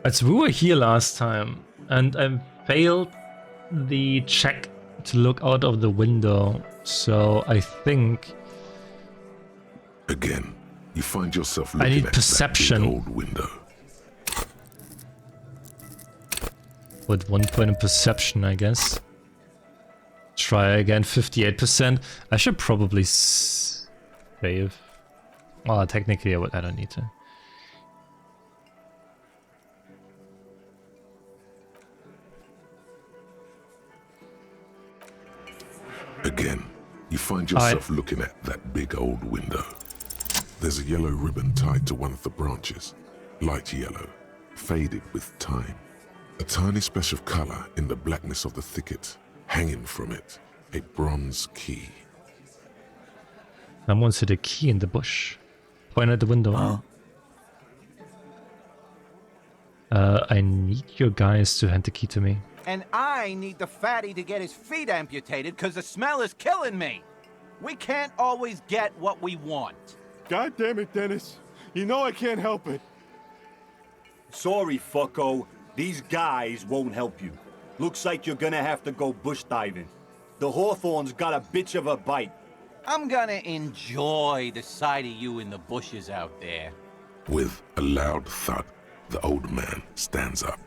As we were here last time, and I failed the check to look out of the window, so I think Again, you find yourself looking I need at perception. that big old window. With 1 point in perception, I guess. Try again, 58%. I should probably save. Well, technically, I don't need to. Again, you find yourself looking at that big old window. There's a yellow ribbon tied to one of the branches. Light yellow, faded with time. A tiny splash of color in the blackness of the thicket. Hanging from it, a bronze key. Someone's hid a key in the bush. Point at the window. Huh? I need your guys to hand the key to me. And I need the fatty to get his feet amputated because the smell is killing me. We can't always get what we want. God damn it, Dennis. You know I can't help it. Sorry, fucko. These guys won't help you. Looks like you're gonna have to go bush diving. The Hawthorne's got a bitch of a bite. I'm gonna enjoy the sight of you in the bushes out there. With a loud thud, the old man stands up,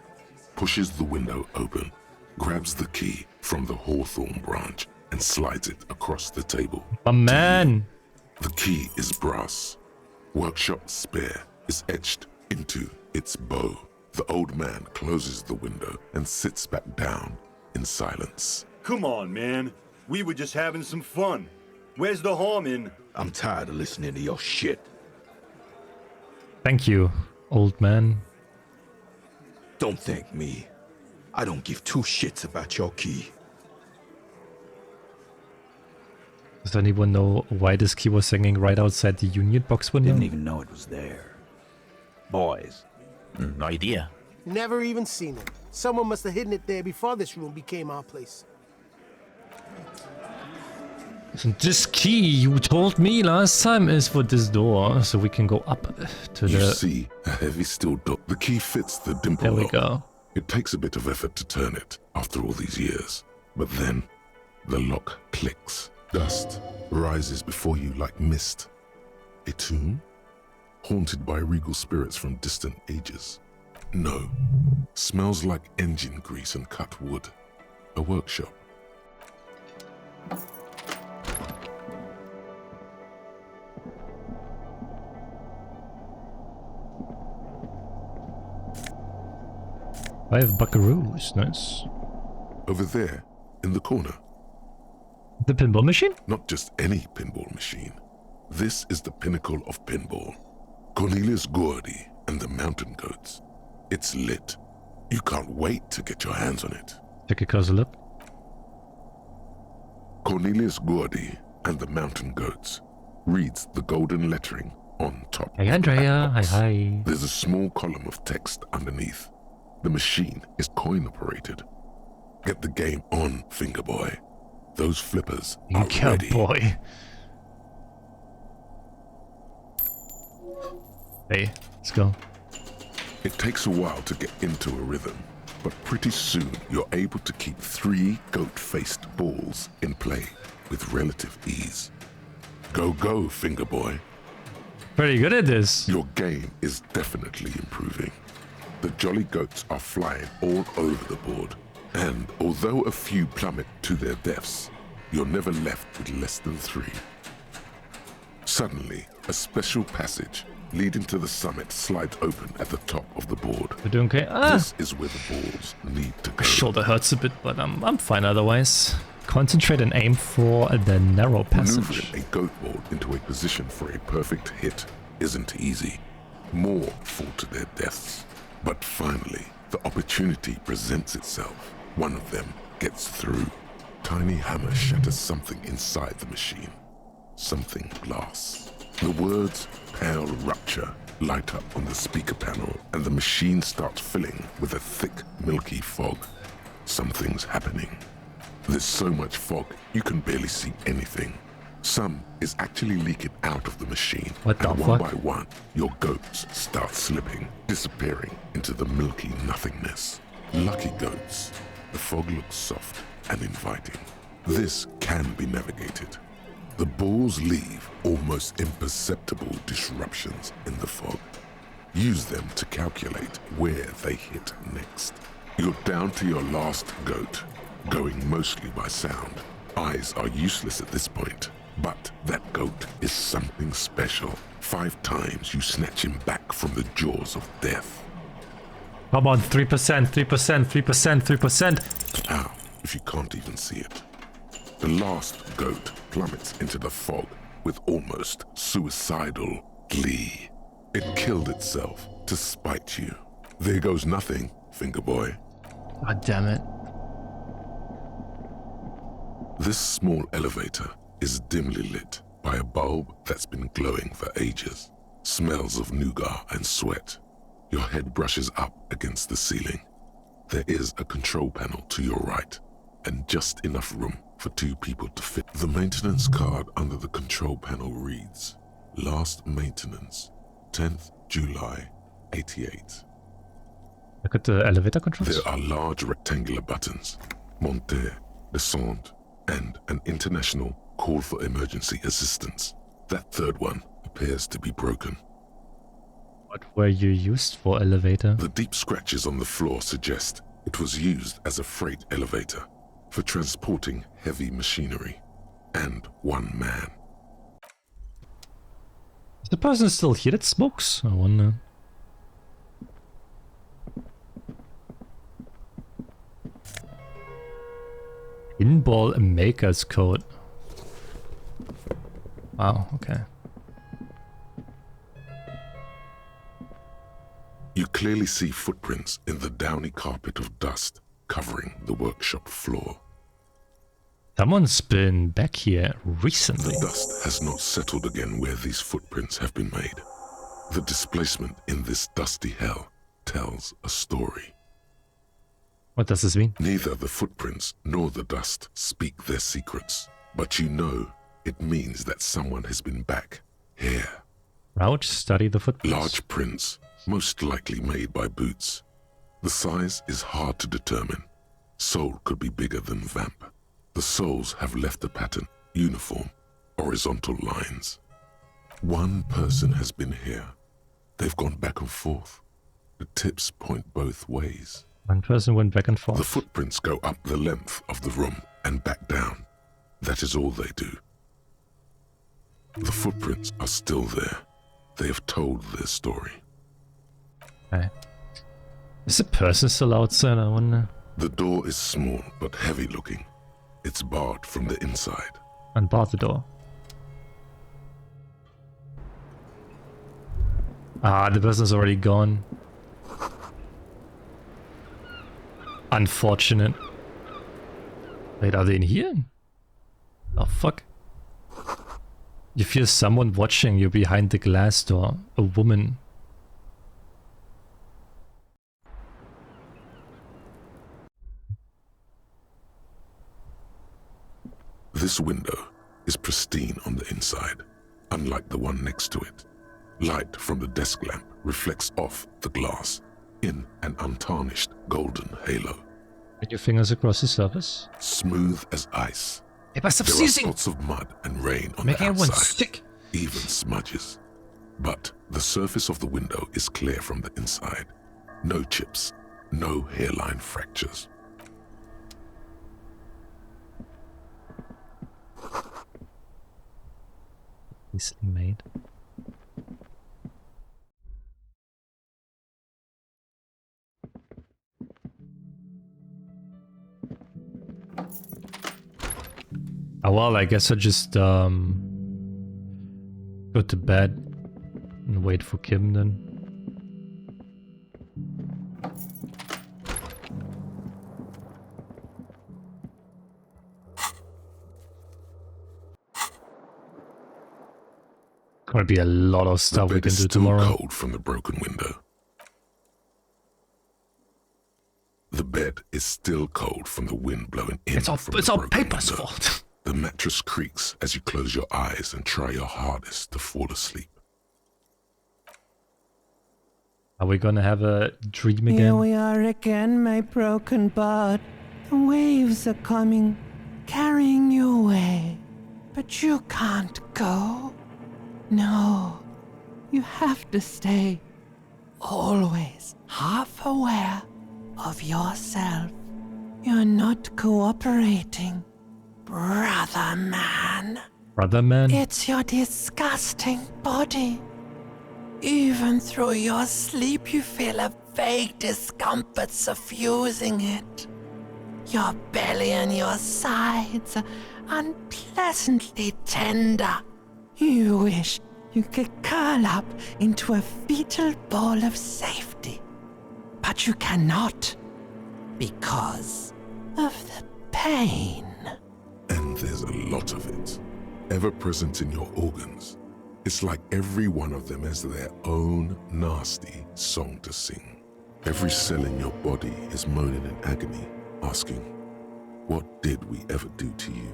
pushes the window open, grabs the key from the hawthorn branch, and slides it across the table. My man! The key is brass. Workshop spare is etched into its bow. The old man closes the window and sits back down in silence. Come on, man. We were just having some fun. Where's the harm in... I'm tired of listening to your shit. Thank you, old man. Don't thank me. I don't give two shits about your key. Does anyone know why this key was hanging right outside the Union box window? Didn't even know it was there. Boys. No idea. Never even seen it. Someone must have hidden it there before this room became our place. This key you told me last time is for this door, so we can go up to You the... see a heavy steel door. The key fits the dimple There we lock. go. It takes a bit of effort to turn it after all these years. But then, the lock clicks. Dust rises before you like mist. A tomb? Haunted by regal spirits from distant ages. No. Smells like engine grease and cut wood. A workshop. Five buckaroos, nice. Over there, in the corner. The pinball machine? Not just any pinball machine. This is the pinnacle of pinball. Cornelius Gordy and the Mountain Goats. It's lit. You can't wait to get your hands on it. Take a closer look. Cornelius Gordy and the Mountain Goats reads the golden lettering on top. Hey of the Andrea, back box. hi. There's a small column of text underneath. The machine is coin operated. Get the game on, finger boy. Those flippers are ready. Boy. Hey, let's go. It takes a while to get into a rhythm, but pretty soon you're able to keep 3 goat-faced balls in play with relative ease. Go, go, finger boy. Pretty good at this. Your game is definitely improving. The jolly goats are flying all over the board, and although a few plummet to their deaths, you're never left with less than 3. Suddenly, a special passage leading to the summit slides open at the top of the board. We're doing okay. This is where the balls need to go. Shoulder hurts a bit, but I'm fine otherwise. Concentrate and aim for the narrow passage. Maneuvering a goat board into a position for a perfect hit isn't easy. More fall to their deaths. But finally, the opportunity presents itself. One of them gets through. Tiny hammer shatters something inside the machine. Something glass. The words "pale rupture" light up on the speaker panel, and the machine starts filling with a thick, milky fog. Something's happening. There's so much fog, you can barely see anything. Some is actually leaking out of the machine. What the and one fuck? by one, your goats start slipping, disappearing into the milky nothingness. Lucky goats. The fog looks soft and inviting. This can be navigated. The balls leave almost imperceptible disruptions in the fog. Use them to calculate where they hit next. You're down to your last goat, going mostly by sound. Eyes are useless at this point, but that goat is something special. 5 times you snatch him back from the jaws of death. Come on, 3%, 3%, 3%, 3%. How if you can't even see it? The last goat plummets into the fog with almost suicidal glee. It killed itself to spite you. There goes nothing, finger boy. God damn it. This small elevator is dimly lit by a bulb that's been glowing for ages. Smells of nougat and sweat. Your head brushes up against the ceiling. There is a control panel to your right, and just enough room for 2 people to fit. The maintenance card under the control panel reads, Last maintenance, 10th July, 88. Look at the elevator controls. There are large rectangular buttons, monter, descend, and an international call for emergency assistance. That third one appears to be broken. What were you used for, elevator? The deep scratches on the floor suggest it was used as a freight elevator for transporting heavy machinery and 1 man. Is the person still here that smokes? I wonder. Pinball maker's code. Wow, okay. You clearly see footprints in the downy carpet of dust covering the workshop floor. Someone's been back here recently. The dust has not settled again where these footprints have been made. The displacement in this dusty hell tells a story. What does this mean? Neither the footprints nor the dust speak their secrets, but you know it means that someone has been back here. Route, study the footprints. Large prints, most likely made by boots. The size is hard to determine. Sole could be bigger than vamp. The soles have left a pattern, uniform, horizontal lines. One person has been here. They've gone back and forth. The tips point both ways. One person went back and forth. The footprints go up the length of the room and back down. That is all they do. The footprints are still there. They have told their story. Okay. Is the person still outside, I wonder? The door is small but heavy looking. It's barred from the inside. Unbar the door. Ah, the person's already gone. Unfortunate. Wait, are they in here? Oh, fuck. You feel someone watching you behind the glass door. A woman. This window is pristine on the inside, unlike the one next to it. Light from the desk lamp reflects off the glass in an untarnished golden halo. Run your fingers across the surface. Smooth as ice. Hey, but stop There are seizing! spots of mud and rain on Making the everyone outside, sick. even smudges. But the surface of the window is clear from the inside. No chips, no hairline fractures. Easily made. Oh well, I guess I just go to bed and wait for Kim then. Gonna be a lot of stuff The we bed can is do still tomorrow. cold from the broken window. The bed is still cold from the wind blowing in It's all from the broken Paper's window. fault. The mattress creaks as you close your eyes and try your hardest to fall asleep. Are we gonna have a dream Here again? we are again, my broken bird. The waves are coming, carrying you away. But you can't go. No, you have to stay. Always half aware of yourself. You're not cooperating, brother man. Brother man? It's your disgusting body. Even through your sleep, you feel a vague discomfort suffusing it. Your belly and your sides are unpleasantly tender. You wish you could curl up into a fetal ball of safety. But you cannot, because of the pain. And there's a lot of it, ever present in your organs. It's like every one of them has their own nasty song to sing. Every cell in your body is moaning in agony, asking, what did we ever do to you?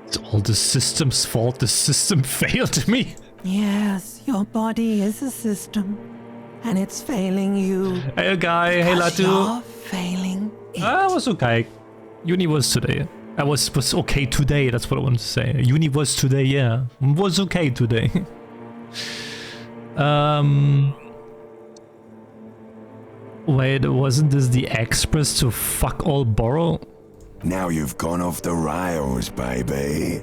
It's all the system's fault. The system failed me. Yes, your body is a system, and it's failing you. Hey guy, hey because Latu. you're failing it. I was okay. Uni was today. I was okay today, that's what I wanted to say. Uni was today, yeah. Was okay today. Wait, wasn't this the express to fuck all borrow? Now you've gone off the rails, baby.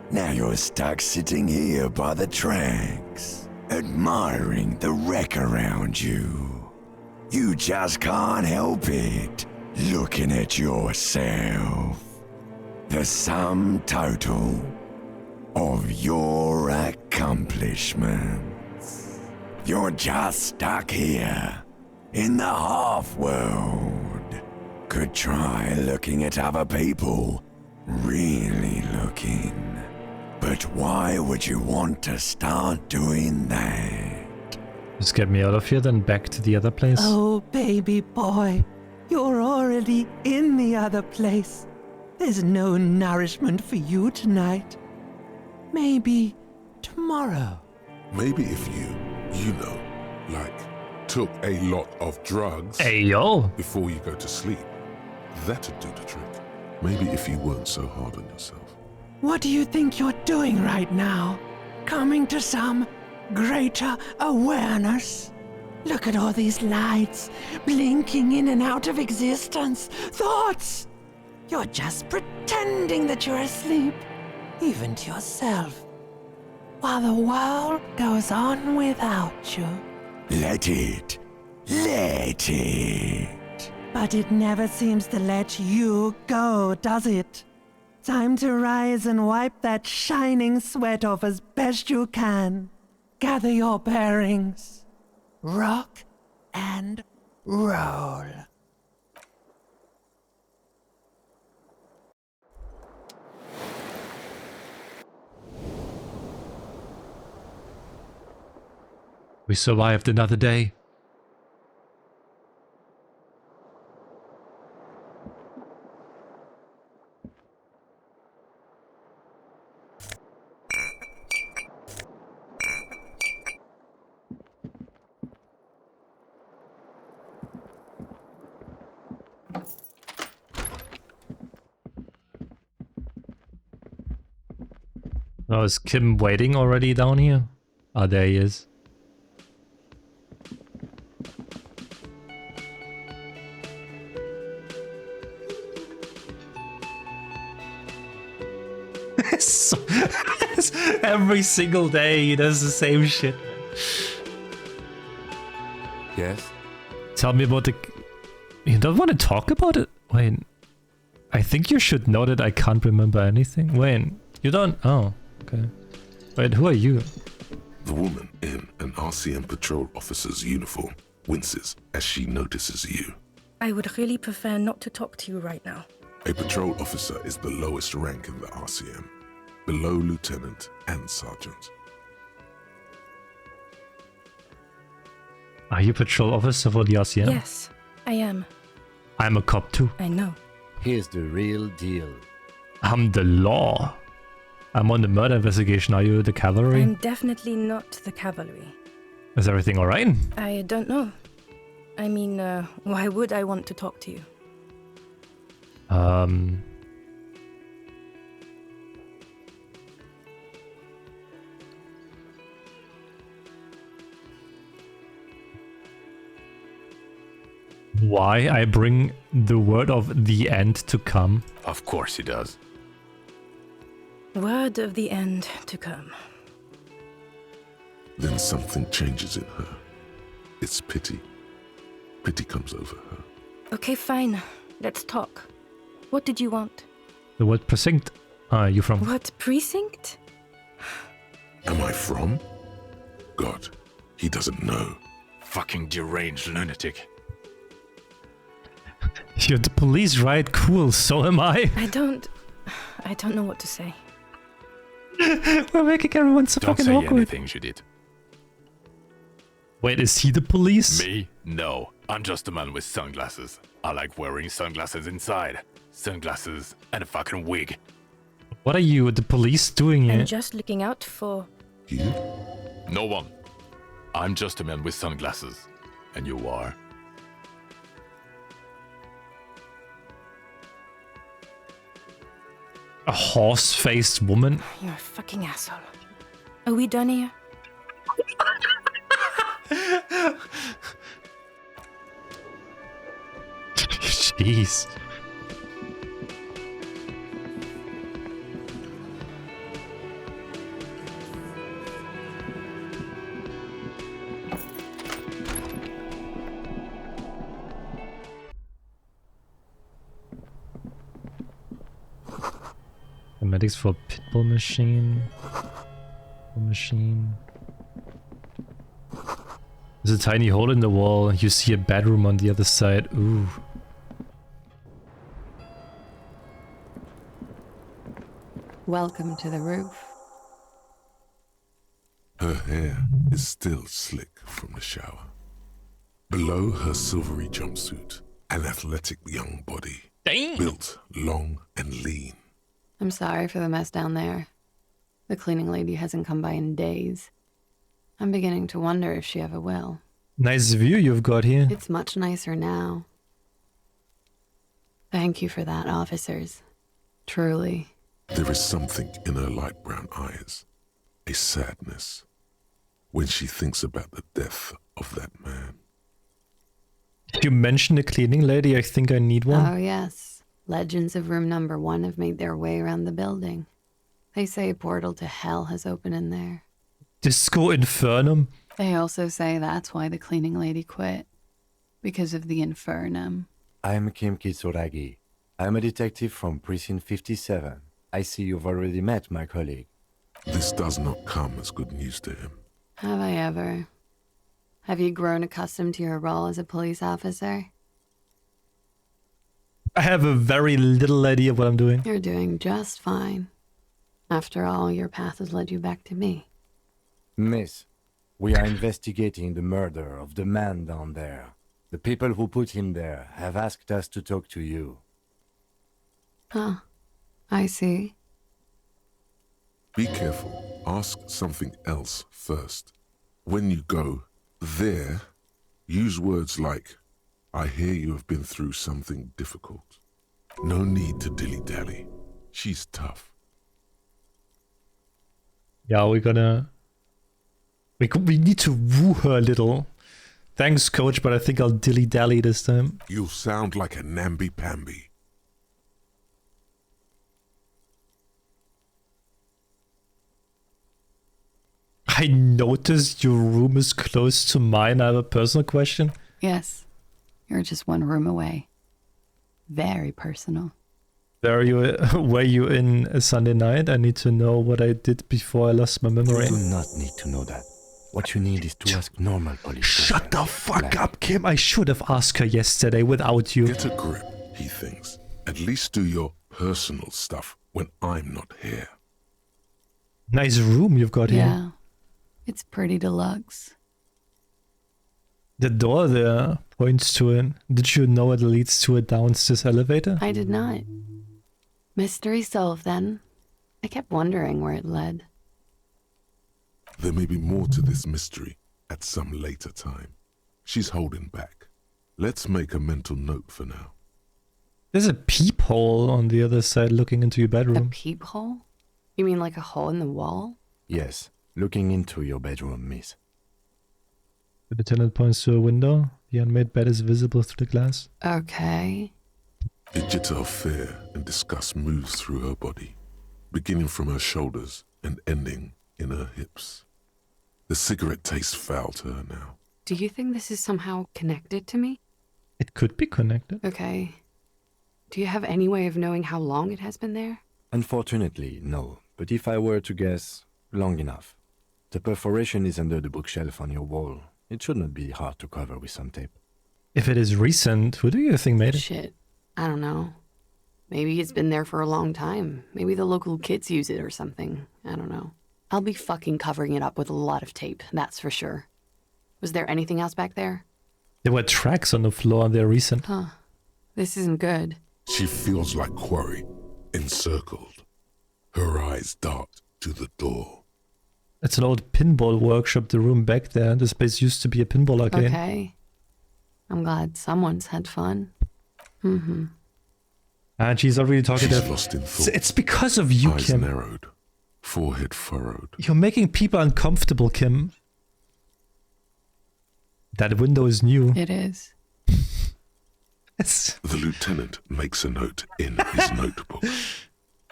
Now you're stuck sitting here by the tracks, admiring the wreck around you. You just can't help it, looking at yourself. The sum total of your accomplishments. You're just stuck here in the half-world. Could try looking at other people, really looking. But why would you want to start doing that? Just get me out of here, then back to the other place. Oh, baby boy, you're already in the other place. There's no nourishment for you tonight. Maybe tomorrow. Maybe if you know, took a lot of drugs Hey yo! before you go to sleep, that'd do the trick. Maybe if you weren't so hard on yourself. What do you think you're doing right now? Coming to some greater awareness? Look at all these lights, blinking in and out of existence. Thoughts! You're just pretending that you're asleep, even to yourself, while the world goes on without you. Let it. Let it. But it never seems to let you go, does it? Time to rise and wipe that shining sweat off as best you can. Gather your bearings. Rock and roll. We survived another day. Oh, is Kim waiting already down here? Oh, there he is. So, every single day he does the same shit. Yes? Tell me about the... You don't want to talk about it? Wait. I think you should know that I can't remember anything. Wait. You don't... Oh. Okay. Wait, who are you? The woman in an RCM patrol officer's uniform winces as she notices you. I would really prefer not to talk to you right now. A patrol officer is the lowest rank in the RCM, below lieutenant and sergeant. Are you patrol officer for the RCM? Yes, I am. I'm a cop too. I know. Here's the real deal. I'm the law. I'm on the murder investigation. Are you the cavalry? I'm definitely not the cavalry. Is everything alright? I don't know. I mean, why would I want to talk to you? Why I bring the word of the end to come? Of course he does. Word of the end to come. Then something changes in her. It's pity. Pity comes over her. Okay, fine. Let's talk. What did you want? The word precinct. Are you from? What precinct? Am I from? God, he doesn't know. Fucking deranged lunatic. You're the police, right? Cool, so am I. I don't know what to say. We're making everyone so Don't fucking say awkward. anything, Judith. Wait, is he the police? Me? No. I'm just a man with sunglasses. I like wearing sunglasses inside. Sunglasses and a fucking wig. What are you, the police, doing here? I'm just looking out for... You? No one. I'm just a man with sunglasses. And you are? A horse-faced woman? You're a fucking asshole. Are we done here? Jeez. Medics for pitbull machine. There's a tiny hole in the wall. You see a bedroom on the other side. Ooh. Welcome to the roof. Her hair is still slick from the shower. Below her silvery jumpsuit, an athletic young body. Damn. Built long and lean. I'm sorry for the mess down there. The cleaning lady hasn't come by in days. I'm beginning to wonder if she ever will. Nice view you've got here. It's much nicer now. Thank you for that, officers. Truly. There is something in her light brown eyes, a sadness, when she thinks about the death of that man. You mentioned a cleaning lady. I think I need one. Oh, yes. Legends of room number 1 have made their way around the building. They say a portal to hell has opened in there. Disco Infernum. They also say that's why the cleaning lady quit. Because of the Infernum. I'm Kim Kitsuragi. I'm a detective from Precinct 57. I see you've already met my colleague. This does not come as good news to him. Have I ever? Have you grown accustomed to your role as a police officer? I have a very little idea what I'm doing. You're doing just fine. After all, your path has led you back to me. Miss, we are investigating the murder of the man down there. The people who put him there have asked us to talk to you. Huh. I see. Be careful. Ask something else first. When you go there, use words like, I hear you have been through something difficult. No need to dilly-dally. She's tough. Yeah, we're gonna... We need to woo her a little. Thanks, coach, but I think I'll dilly-dally this time. You'll sound like a namby-pamby. I noticed your room is close to mine. I have a personal question. Yes. You're just one room away. Very personal. Were you in a Sunday night? I need to know what I did before I lost my memory. You do not need to know that. What you need is to ask normal police. Shut the fuck up, Kim. I should have asked her yesterday without you. Get a grip, he thinks. At least do your personal stuff when I'm not here. Nice room you've got here. Yeah. It's pretty deluxe. The door there points to it. Did you know it leads to a downstairs elevator? I did not. Mystery solved then. I kept wondering where it led. There may be more to this mystery at some later time. She's holding back. Let's make a mental note for now. There's a peephole on the other side looking into your A bedroom. peephole? You mean like a hole in the wall? Yes, looking into your bedroom, miss. The lieutenant points to a window. The unmade bed is visible through the glass. Okay. A jitter of fear and disgust moves through her body, beginning from her shoulders and ending in her hips. The cigarette tastes foul to her now. Do you think this is somehow connected to me? It could be connected. Okay. Do you have any way of knowing how long it has been there? Unfortunately, no. But if I were to guess, long enough. The perforation is under the bookshelf on your wall. It should not be hard to cover with some tape. If it is recent, who do you think made it? Shit. I don't know. Maybe it's been there for a long time. Maybe the local kids use it or something. I don't know. I'll be fucking covering it up with a lot of tape, that's for sure. Was there anything else back there? There were tracks on the floor and they're recent. Huh. This isn't good. She feels like quarry, encircled. Her eyes dart to the door. It's an old pinball workshop, the room back there. This place used to be a pinball arcade. Okay. I'm glad someone's had fun. Mm-hmm. And she's already talking She's to... lost in thought. It's because of you, Eyes Kim. narrowed, forehead furrowed. You're making people uncomfortable, Kim. That window is new. It is. The lieutenant makes a note in his notebook.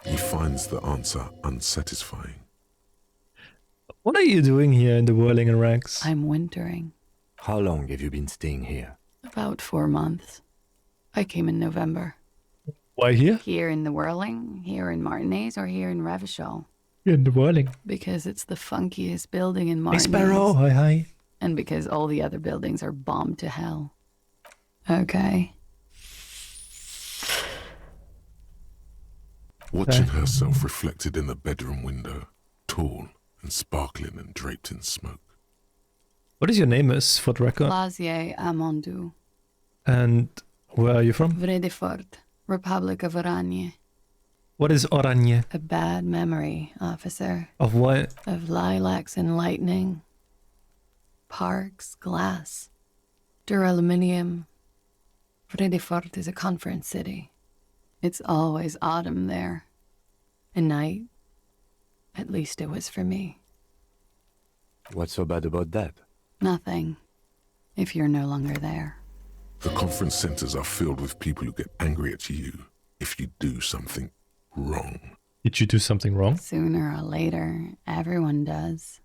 He finds the answer unsatisfying. What are you doing here in the whirling and rags? I'm wintering. How long have you been staying here? About 4 months. I came in November. Why here? Here in the Whirling, here in Martinez, or here in Revachol. In the whirling. Because it's the funkiest building in Hey, Martinez. Sparrow. Hi, hi. And because all the other buildings are bombed to hell. Okay. Watching herself reflected in the bedroom window, tall and sparkling and draped in smoke. What is your name, miss, for the record? Lazier Amondou. And where are you from? Vredefort, Republic of Oranje. What is Oranje? A bad memory, officer. Of what? Of lilacs and lightning. Parks, glass. Duraluminium. Vredefort is a conference city. It's always autumn there. A night. At least it was for me. What's so bad about that? Nothing. If you're no longer there. The conference centers are filled with people who get angry at you if you do something wrong. Did you do something wrong? Sooner or later, everyone does.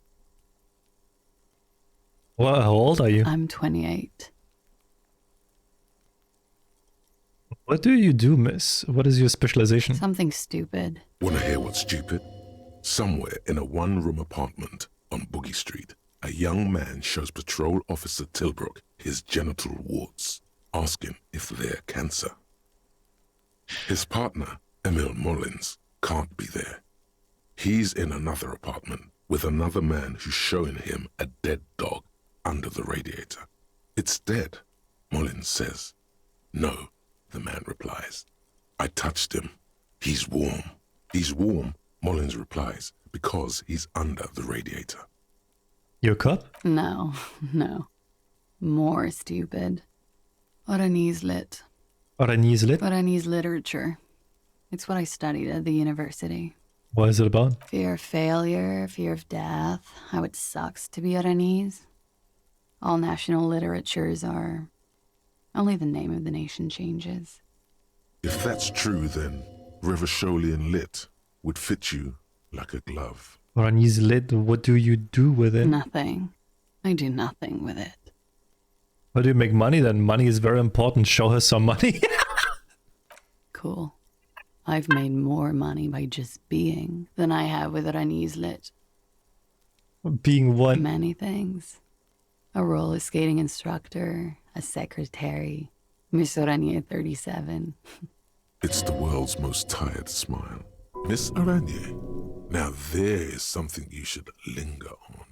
Well, how old are you? I'm 28. What do you do, miss? What is your specialization? Something stupid. Wanna hear what's stupid? Somewhere in a one-room apartment on Boogie Street, a young man shows Patrol Officer Tilbrook his genital warts, asking if they're cancer. His partner, Emil Mullins, can't be there. He's in another apartment with another man who's showing him a dead dog under the radiator. It's dead, Mullins says. No, the man replies. I touched him. He's warm. He's warm, Mullins replies, because he's under the radiator. Your cup? No, no. More stupid. Oranese lit. Oranese lit? Oranese literature. It's what I studied at the university. What is it about? Fear of failure, fear of death, how it sucks to be Oranese. All national literatures are... Only the name of the nation changes. If that's true, then Revacholian lit would fit you like a glove. Oranese lit, what do you do with it? Nothing. I do nothing with it. How do you make money then? Money is very important. Show her some money. Cool. I've made more money by just being than I have with Oranese lit. Being what? Many things. A roller skating instructor, a secretary, Miss Oranje 37. It's the world's most tired smile. Miss Oranje, now there is something you should linger on.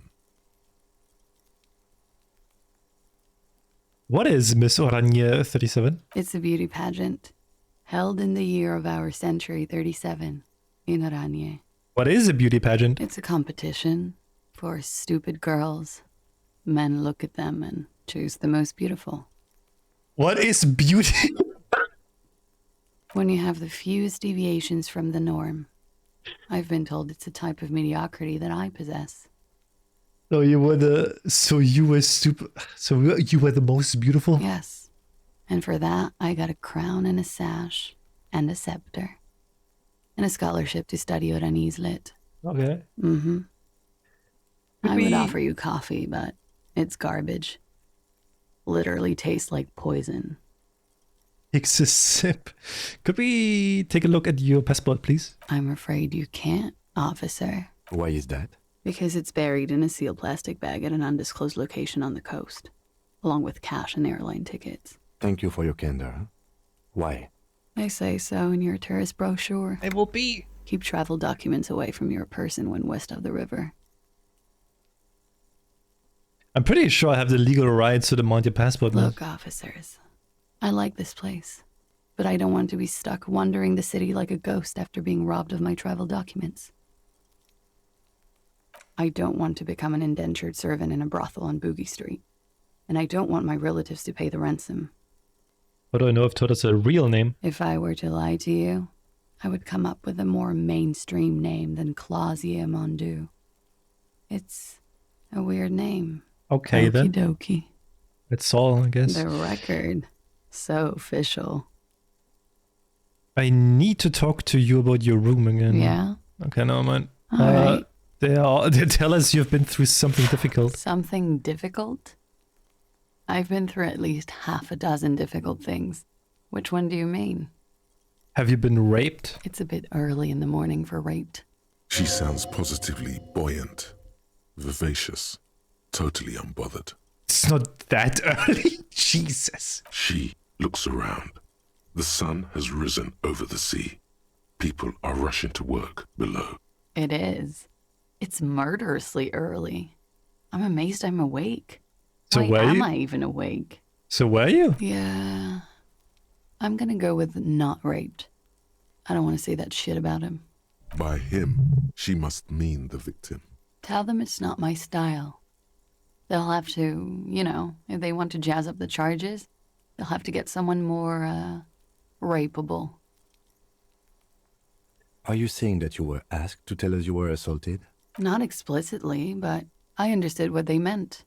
What is Miss Oranje 37? It's a beauty pageant. Held in the year of our century 37 in Aranye. What is a beauty pageant? It's a competition for stupid girls. Men look at them and choose the most beautiful. What is beauty? When you have the fewest deviations from the norm. I've been told it's a type of mediocrity that I possess. So you were the most beautiful? Yes. And for that, I got a crown and a sash and a scepter. And a scholarship to study Oranese lit. Okay. Mm-hmm. I would offer you coffee, but it's garbage. Literally tastes like poison. Takes a sip. Could we take a look at your passport, please? I'm afraid you can't, officer. Why is that? Because it's buried in a sealed plastic bag at an undisclosed location on the coast, along with cash and airline tickets. Thank you for your candor. Why? They say so in your tourist brochure. It will be. Keep travel documents away from your person when west of the river. I'm pretty sure I have the legal rights to demand your passport. Look, officers, I like this place, but I don't want to be stuck wandering the city like a ghost after being robbed of my travel documents. I don't want to become an indentured servant in a brothel on Boogie Street, and I don't want my relatives to pay the ransom. How do I know if Toto's a real name? If I were to lie to you, I would come up with a more mainstream name than Clausia Mondu. It's a weird name. Okay, then. Okie dokie. That's all, I guess. The record. So official. I need to talk to you about your room again. Yeah? Okay, no, man. All right. They tell us you've been through something difficult. Something difficult? I've been through at least half a dozen difficult things. Which one do you mean? Have you been raped? It's a bit early in the morning for raped. She sounds positively buoyant, vivacious, totally unbothered. It's not that early. Jesus. She looks around. The sun has risen over the sea. People are rushing to work below. It is. It's murderously early. I'm amazed I'm awake. So Why am I even awake? So were you? Yeah. I'm gonna go with not raped. I don't want to say that shit about him. By him, she must mean the victim. Tell them it's not my style. They'll have to, you know, if they want to jazz up the charges, they'll have to get someone more, rapeable. Are you saying that you were asked to tell us you were assaulted? Not explicitly, but I understood what they meant.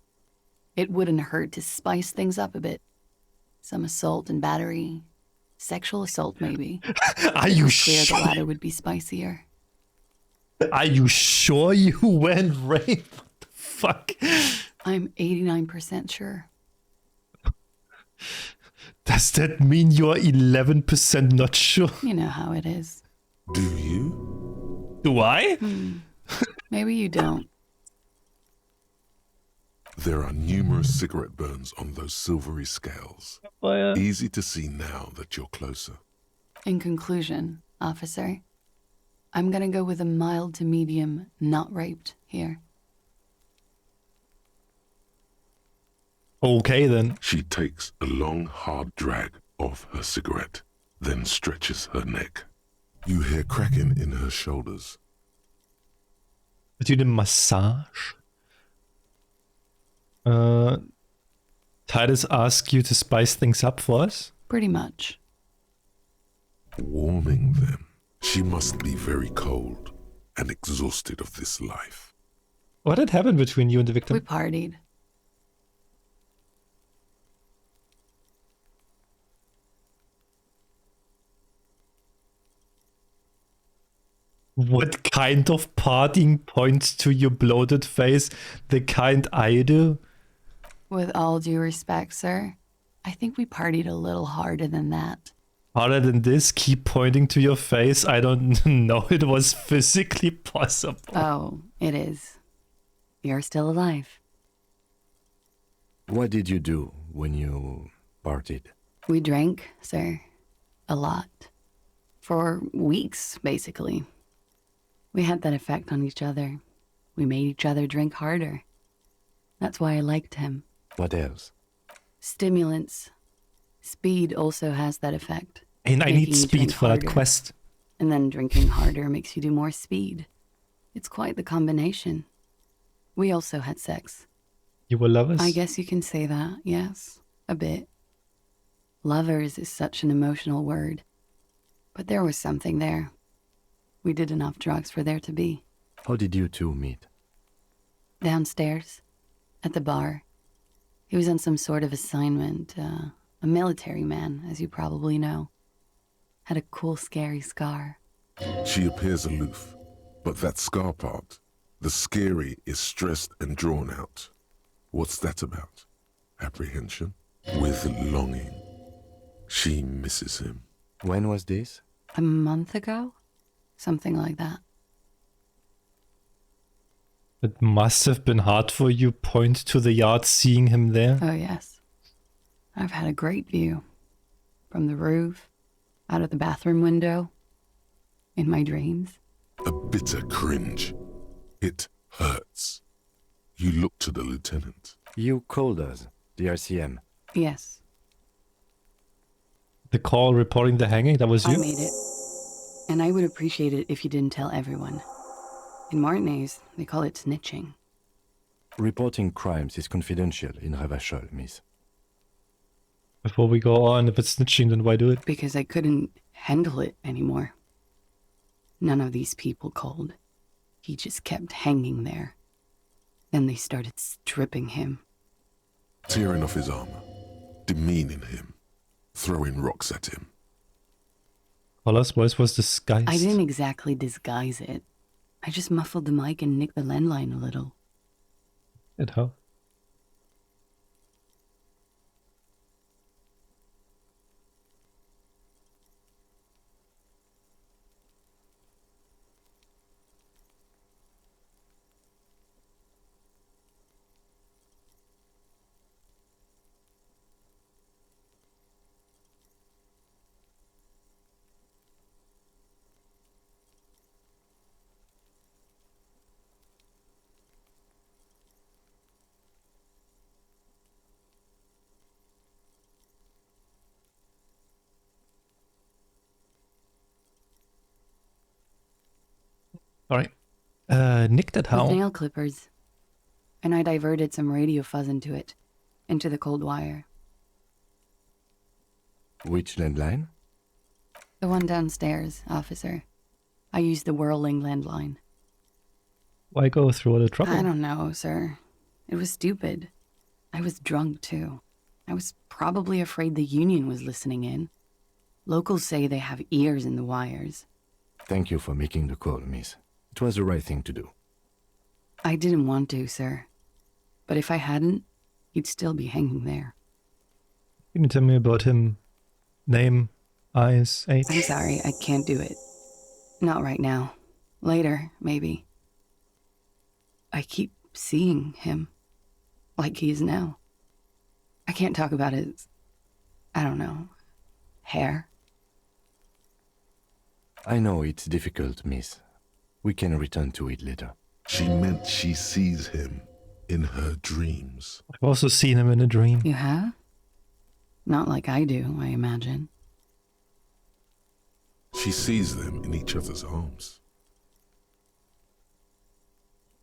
It wouldn't hurt to spice things up a bit. Some assault and battery. Sexual assault, maybe. Are you clear sure? the latter would be spicier. Are you sure you went rape? What the fuck? I'm 89% sure. Does that mean you're 11% not sure? You know how it is. Do you? Do I? Maybe you don't. There are numerous cigarette burns on those silvery scales. Easy to see now that you're closer. In conclusion, officer, I'm gonna go with a mild to medium not raped here. Okay, then. She takes a long, hard drag of her cigarette, then stretches her neck. You hear cracking in her shoulders. Do the massage? Titus asked you to spice things up for us? Pretty much. Warming them. She must be very cold and exhausted of this life. What had happened between you and the victim? We partied. What kind of partying points to your bloated face? The kind I do? With all due respect, sir, I think we partied a little harder than that. Harder than this? Keep pointing to your face? I don't know it was physically possible. Oh, it is. You're still alive. What did you do when you partied? We drank, sir. A lot. For weeks, basically. We had that effect on each other. We made each other drink harder. That's why I liked him. What else? Stimulants. Speed also has that effect. And I need making you speed drink for that harder. quest. And then drinking harder makes you do more speed. It's quite the combination. We also had sex. You were lovers? I guess you can say that, yes. A bit. Lovers is such an emotional word. But there was something there. We did enough drugs for there to be. How did you two meet? Downstairs. At the bar. He was on some sort of assignment. A military man, as you probably know. Had a cool, scary scar. She appears aloof, but that scar part, the scary, is stressed and drawn out. What's that about? Apprehension? With longing. She misses him. When was this? A month ago? Something like that. It must have been hard for you, point to the yard, seeing him there. Oh, yes. I've had a great view. From the roof, out of the bathroom window, in my dreams. A bitter cringe. It hurts. You look to the lieutenant. You called us, the RCM. Yes. The call reporting the hanging, that was you? I made it. And I would appreciate it if you didn't tell everyone. In Martinez, they call it snitching. Reporting crimes is confidential in Revachol, miss. Before we go on, if it's snitching, then why do it? Because I couldn't handle it anymore. None of these people called. He just kept hanging there. Then they started stripping him. Tearing off his armor. Demeaning him. Throwing rocks at him. Carlos' voice was disguised. I didn't exactly disguise it. I just muffled the mic and nicked the landline a little. It helped. Alright. Nicked it how? With nail clippers. And I diverted some radio fuzz into it. Into the cold wire. Which landline? The one downstairs, officer. I used the whirling landline. Why go through all the trouble? I don't know, sir. It was stupid. I was drunk, too. I was probably afraid the union was listening in. Locals say they have ears in the wires. Thank you for making the call, miss. It was the right thing to do. I didn't want to, sir. But if I hadn't, he'd still be hanging there. Can you tell me about him? Name, eyes, age? I'm sorry, I can't do it. Not right now. Later, maybe. I keep seeing him. Like he is now. I can't talk about his... I don't know... hair. I know it's difficult, miss. We can return to it later. She meant she sees him in her dreams. I've also seen him in a dream. You have? Not like I do, I imagine. She sees them in each other's arms.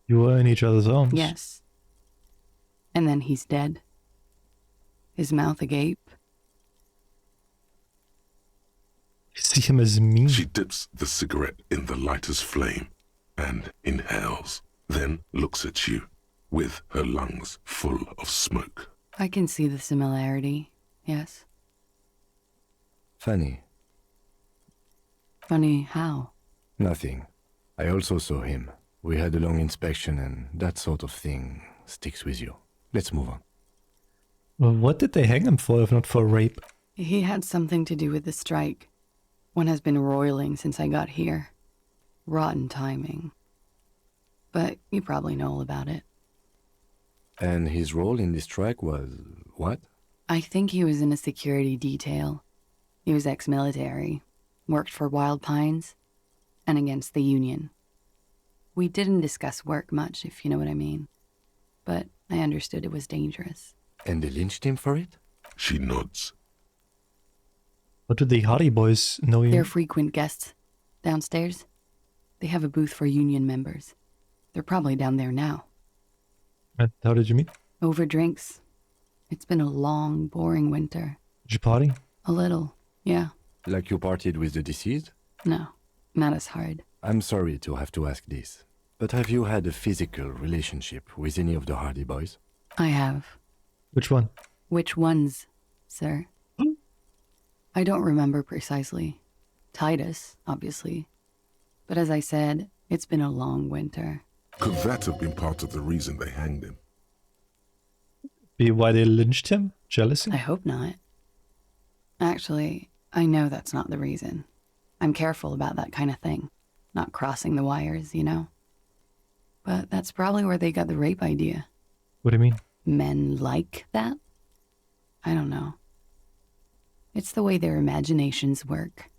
You were in each other's arms? Yes. And then he's dead. His mouth agape. You see him as me? She dips the cigarette in the lighter's flame and inhales, then looks at you with her lungs full of smoke. I can see the similarity, yes. Funny. Funny how? Nothing. I also saw him. We had a long inspection and that sort of thing sticks with you. Let's move on. Well, what did they hang him for if not for rape? He had something to do with the strike. One has been roiling since I got here. Rotten timing. But you probably know all about it. And his role in this strike was what? I think he was in a security detail. He was ex-military, worked for Wild Pines, and against the Union. We didn't discuss work much, if you know what I mean. But I understood it was dangerous. And they lynched him for it? She nods. What do the Hardy Boys know you? They're frequent guests downstairs. They have a booth for union members. They're probably down there now. And how did you meet? Over drinks. It's been a long, boring winter. Did you party? A little, yeah. Like you partied with the deceased? No, not as hard. I'm sorry to have to ask this, but have you had a physical relationship with any of the Hardy Boys? I have. Which one? Which ones, sir? I don't remember precisely. Titus, obviously. But as I said, it's been a long winter. Could that have been part of the reason they hanged him? Be why they lynched him? Jealousy? I hope not. Actually, I know that's not the reason. I'm careful about that kind of thing. Not crossing the wires, you know? But that's probably where they got the rape idea. What do you mean? Men like that? I don't know. It's the way their imaginations work.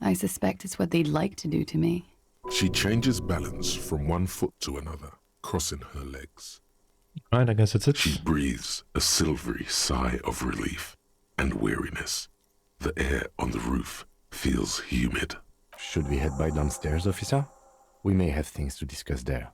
I suspect it's what they'd like to do to me. She changes balance from one foot to another, crossing her legs. Right, I guess that's it. She breathes a silvery sigh of relief and weariness. The air on the roof feels humid. Should we head back downstairs, officer? We may have things to discuss there.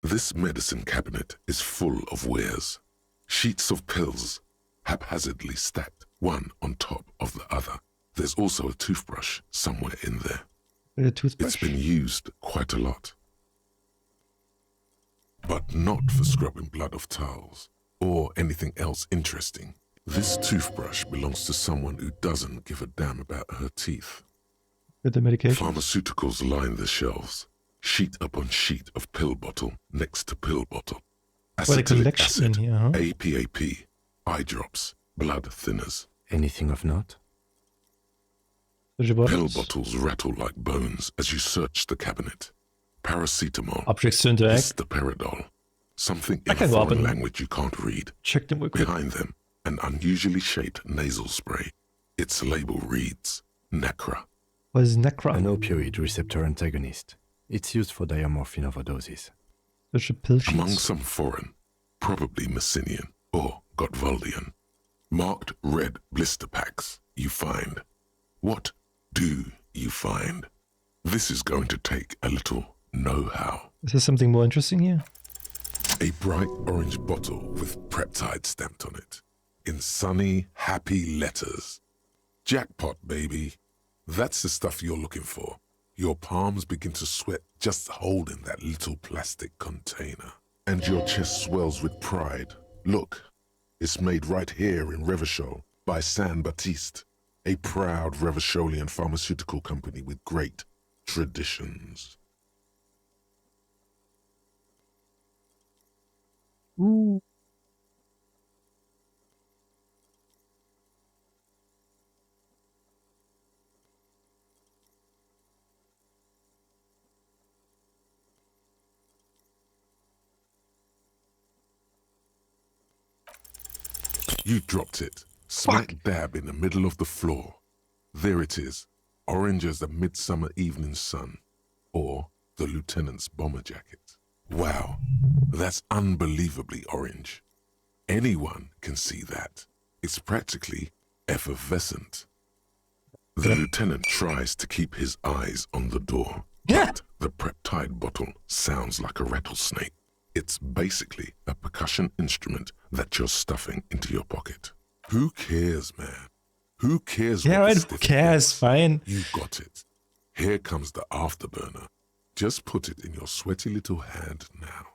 This medicine cabinet is full of wares. Sheets of pills, haphazardly stacked, one on top of the other. There's also a toothbrush somewhere in there. A toothbrush? It's been used quite a lot. But not for scrubbing blood off towels, or anything else interesting. This toothbrush belongs to someone who doesn't give a damn about her teeth. With the medication? Pharmaceuticals line the shelves. Sheet upon sheet of pill bottle next to pill bottle. What a collection in here, huh? APAP, eye drops, blood thinners. Anything of note? Pill bottles rattle like bones as you search the cabinet. Paracetamol. Objects to interact. Histoparidol. Something in a foreign language you can't read. Check them real quick. Behind them, an unusually shaped nasal spray. Its label reads Necra. What is Necra? An opioid receptor antagonist. It's used for diamorphine overdoses. Such a pill sheets. Among some foreign, probably Messinian or Gottwaldian, marked red blister packs you find. What do you find? This is going to take a little know-how. Is there something more interesting here? A bright orange bottle with peptide stamped on it, in sunny, happy letters. Jackpot, baby. That's the stuff you're looking for. Your palms begin to sweat just holding that little plastic container. And your chest swells with pride. Look, it's made right here in Revachol by San Baptiste, a proud Revacholian pharmaceutical company with great traditions. Ooh. You dropped it, smack dab in the middle of the floor. There it is, orange as the midsummer evening sun, or the lieutenant's bomber jacket. Wow, that's unbelievably orange. Anyone can see that. It's practically effervescent. The lieutenant tries to keep his eyes on the door, but the peptide bottle sounds like a rattlesnake. It's basically a percussion instrument that you're stuffing into your pocket. Who cares, man? Who cares? Yeah, right, who cares? Fine. You got it. Here comes the afterburner. Just put it in your sweaty little hand now.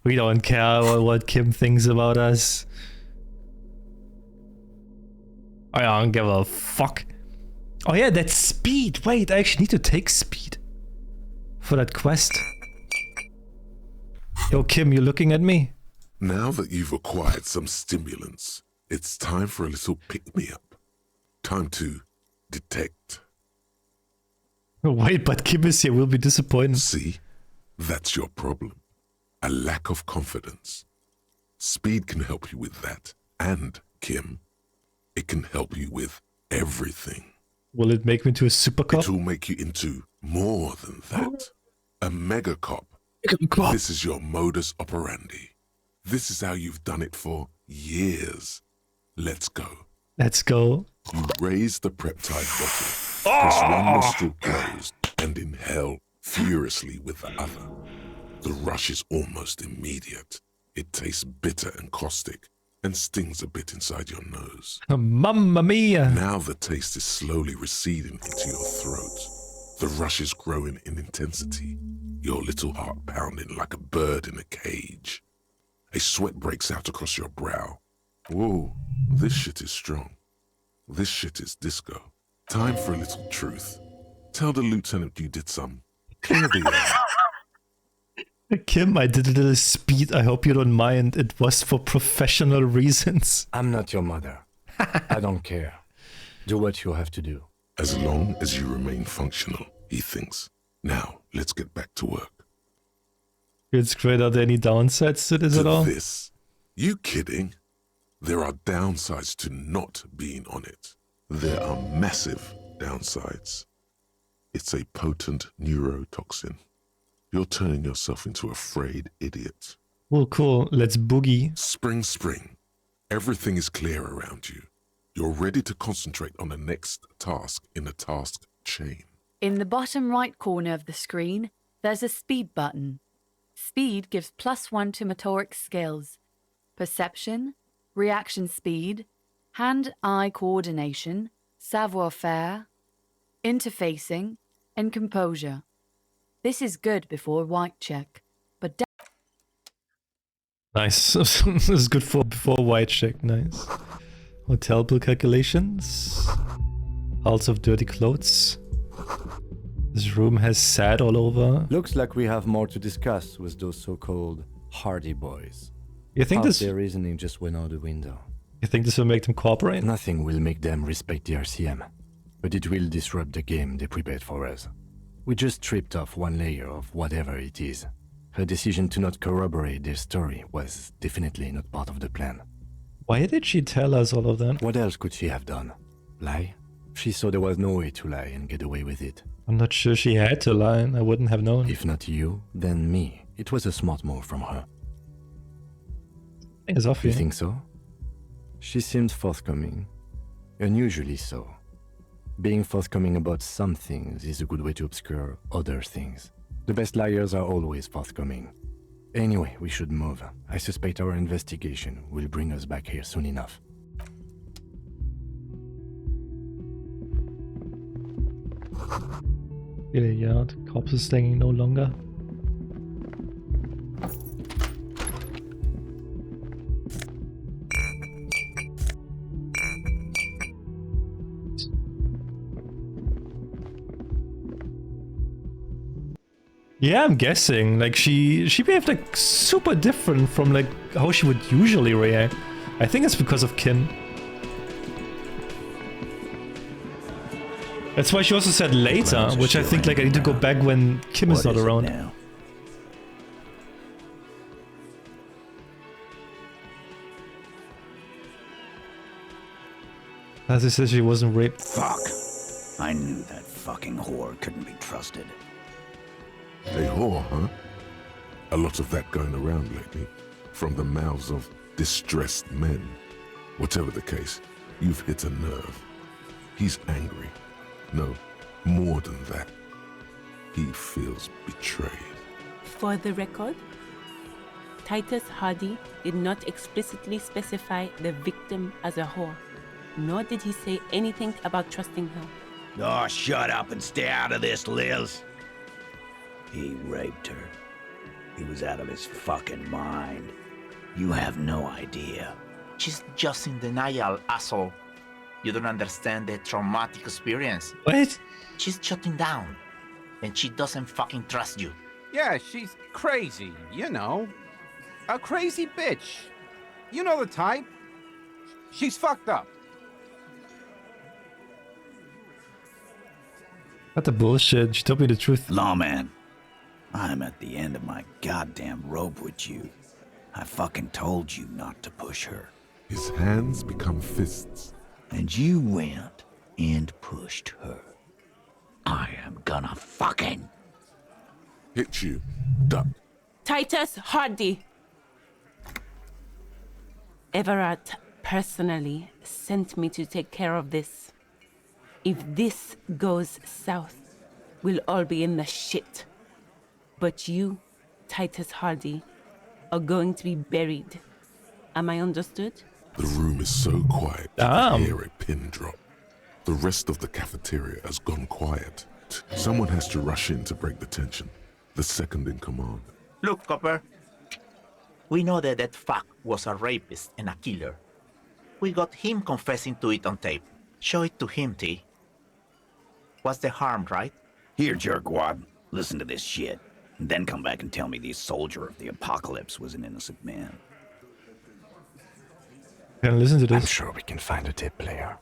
We don't care what Kim thinks about us. I don't give a fuck. Oh yeah, that's speed. Wait, I actually need to take speed for that quest. Yo, Kim, you looking at me? Now that you've acquired some stimulants, it's time for a little pick-me-up. Time to detect. Wait, but Kim is here. We'll be disappointed. See? That's your problem. a lack of confidence. Speed can help you with that. And, Kim, it can help you with everything. Will it make me into a super cop? It will make you into more than that. A mega cop. This is your modus operandi. This is how you've done it for years. Let's go. Let's go. You raise the peptide bottle, press one nostril closed, and inhale furiously with the other. The rush is almost immediate. It tastes bitter and caustic, and stings a bit inside your nose. Mamma mia! Now the taste is slowly receding into your throat. The rush is growing in intensity, your little heart pounding like a bird in a cage. A sweat breaks out across your brow. Whoa, this shit is strong. This shit is disco. Time for a little truth. Tell the lieutenant you did some. Clear the air. Kim, I did a little speed. I hope you don't mind. It was for professional reasons. I'm not your mother. I don't care. Do what you have to do. As long as you remain functional, he thinks. Now, let's get back to work. It's great. Are there any downsides to this at all? This? You kidding? There are downsides to not being on it. There are massive downsides. It's a potent neurotoxin. You're turning yourself into a frayed idiot. Well, cool. Let's boogie. Spring. Everything is clear around you. You're ready to concentrate on the next task in the task chain. In the bottom right corner of the screen, there's a speed button. Speed gives +1 to motoric skills, perception, reaction speed, hand-eye coordination, savoir-faire, interfacing, and composure. This is good before white check, but Nice. This is good for before white check. Nice. Hotel bill calculations. Piles of dirty clothes. This room has sand all over. Looks like we have more to discuss with those so-called Hardy boys. You think Half this? their reasoning just went out the window. You think this will make them cooperate? Nothing will make them respect the RCM, but it will disrupt the game they prepared for us. We just stripped off one layer of whatever it is. Her decision to not corroborate their story was definitely not part of the plan. Why did she tell us all of that? What else could she have done? Lie? She saw there was no way to lie and get away with it. I'm not sure she had to lie. I wouldn't have known. If not you, then me. It was a smart move from her. It's off You think so? She seemed forthcoming. Unusually so. Being forthcoming about some things is a good way to obscure other things. The best liars are always forthcoming. Anyway, we should move. I suspect our investigation will bring us back here soon enough. Get a yard. Corpse is staying no longer. Yeah, I'm guessing. Like she behaved like super different from like how she would usually react. I think it's because of Kin. That's why she also said later, which I think like I need to go back when Kim is not around. As I said, she wasn't raped. Fuck. I knew that fucking whore couldn't be trusted. A whore, huh? A lot of that going around lately, from the mouths of distressed men. Whatever the case, you've hit a nerve. He's angry. No, more than that. He feels betrayed. For the record, Titus Hardy did not explicitly specify the victim as a whore, nor did he say anything about trusting her. Oh, shut up and stay out of this, Liz. He raped her. He was out of his fucking mind. You have no idea. She's just in denial, asshole. You don't understand the traumatic experience. What? She's shutting down. And she doesn't fucking trust you. Yeah, she's crazy, you know. A crazy bitch. You know the type. She's fucked up. What the bullshit? She told me the truth. Lawman, I'm at the end of my goddamn rope with you. I fucking told you not to push her. His hands become fists. And you went and pushed her. I am gonna fucking... Hit you. Duck. Titus Hardy. Everard personally sent me to take care of this. If this goes south, we'll all be in the shit. But you, Titus Hardy, are going to be buried. Am I understood? The room is so quiet you can hear a pin drop. The rest of the cafeteria has gone quiet. Someone has to rush in to break the tension. The second in command. Look, Copper. We know that that fuck was a rapist and a killer. We got him confessing to it on tape. Show it to him, T. What's the harm, right? Here, jerkwad. Listen to this shit. And then come back and tell me the soldier of the apocalypse was an innocent man. Can I listen to this? I'm sure we can find a tape player.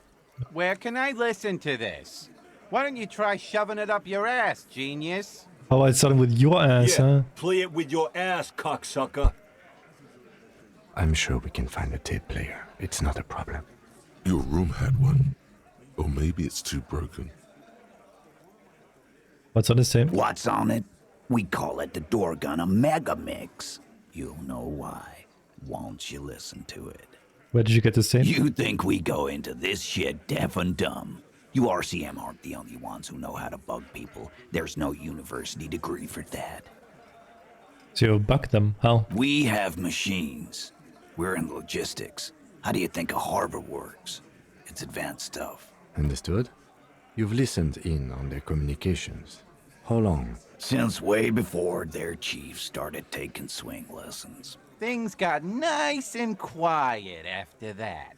Where can I listen to this? Why don't you try shoving it up your ass, genius? Oh, I started with your ass, huh? Play it with your ass, cocksucker. I'm sure we can find a tape player. It's not a problem. Your room had one. Or maybe it's too broken. What's on this tape? What's on it? We call it the door gun a mega mix. You'll know why. Won't you listen to it? Where did you get this tape? You think we go into this shit deaf and dumb? You RCM aren't the only ones who know how to bug people. There's no university degree for that. So you bug them? How? We have machines. We're in logistics. How do you think a harbor works? It's advanced stuff. Understood? You've listened in on their communications. How long? Since way before their chief started taking swing lessons. Things got nice and quiet after that.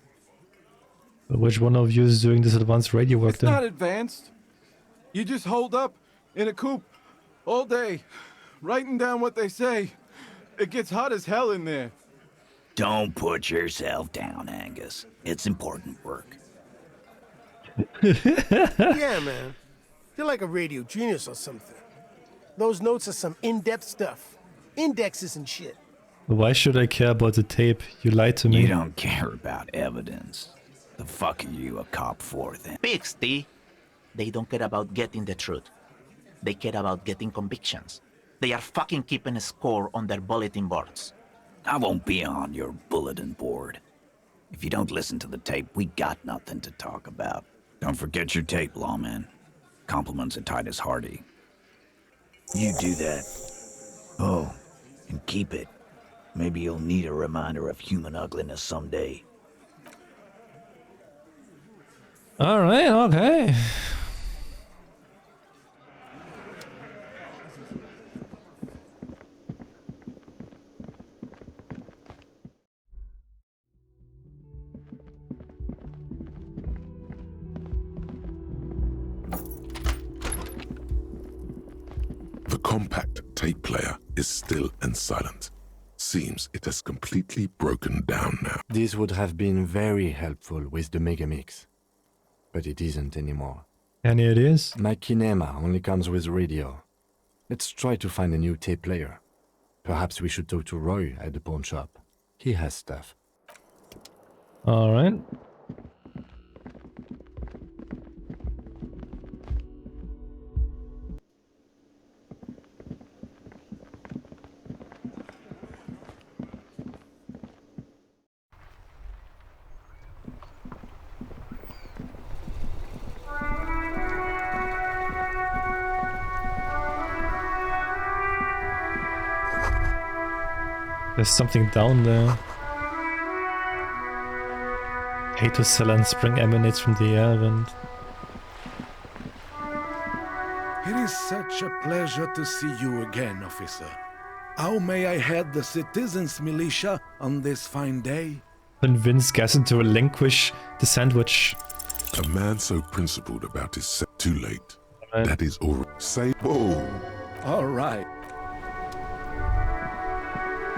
Which one of you is doing this advanced radio work It's then? not advanced. You just hold up in a coop all day, writing down what they say. It gets hot as hell in there. Don't put yourself down, Angus. It's important work. Yeah, man. You're like a radio genius or something. Those notes are some in-depth stuff. Indexes and shit. Why should I care about the tape? You lied to me. You don't care about evidence. The fuck are you a cop for then? Pigs, T. They don't care about getting the truth. They care about getting convictions. They are fucking keeping a score on their bulletin boards. I won't be on your bulletin board. If you don't listen to the tape, we got nothing to talk about. Don't forget your tape, lawman. Compliments of Titus Hardy. You do that. Oh, and keep it. Maybe you'll need a reminder of human ugliness someday. Alright, okay. The compact tape player is still and silent. Seems it has completely broken down now. This would have been very helpful with the Megamix. But it isn't anymore. Any ideas? My Kinema only comes with radio. Let's try to find a new tape player. Perhaps we should talk to Roy at the pawn shop. He has stuff. Alright. There's something down there. Hato cell and spring emanates from the air vent. It is such a pleasure to see you again, officer. How may I head the citizens' militia on this fine day? Convince Gasson to relinquish the sandwich. A man so principled about his too late. Right. That is all. Say, whoa. All right.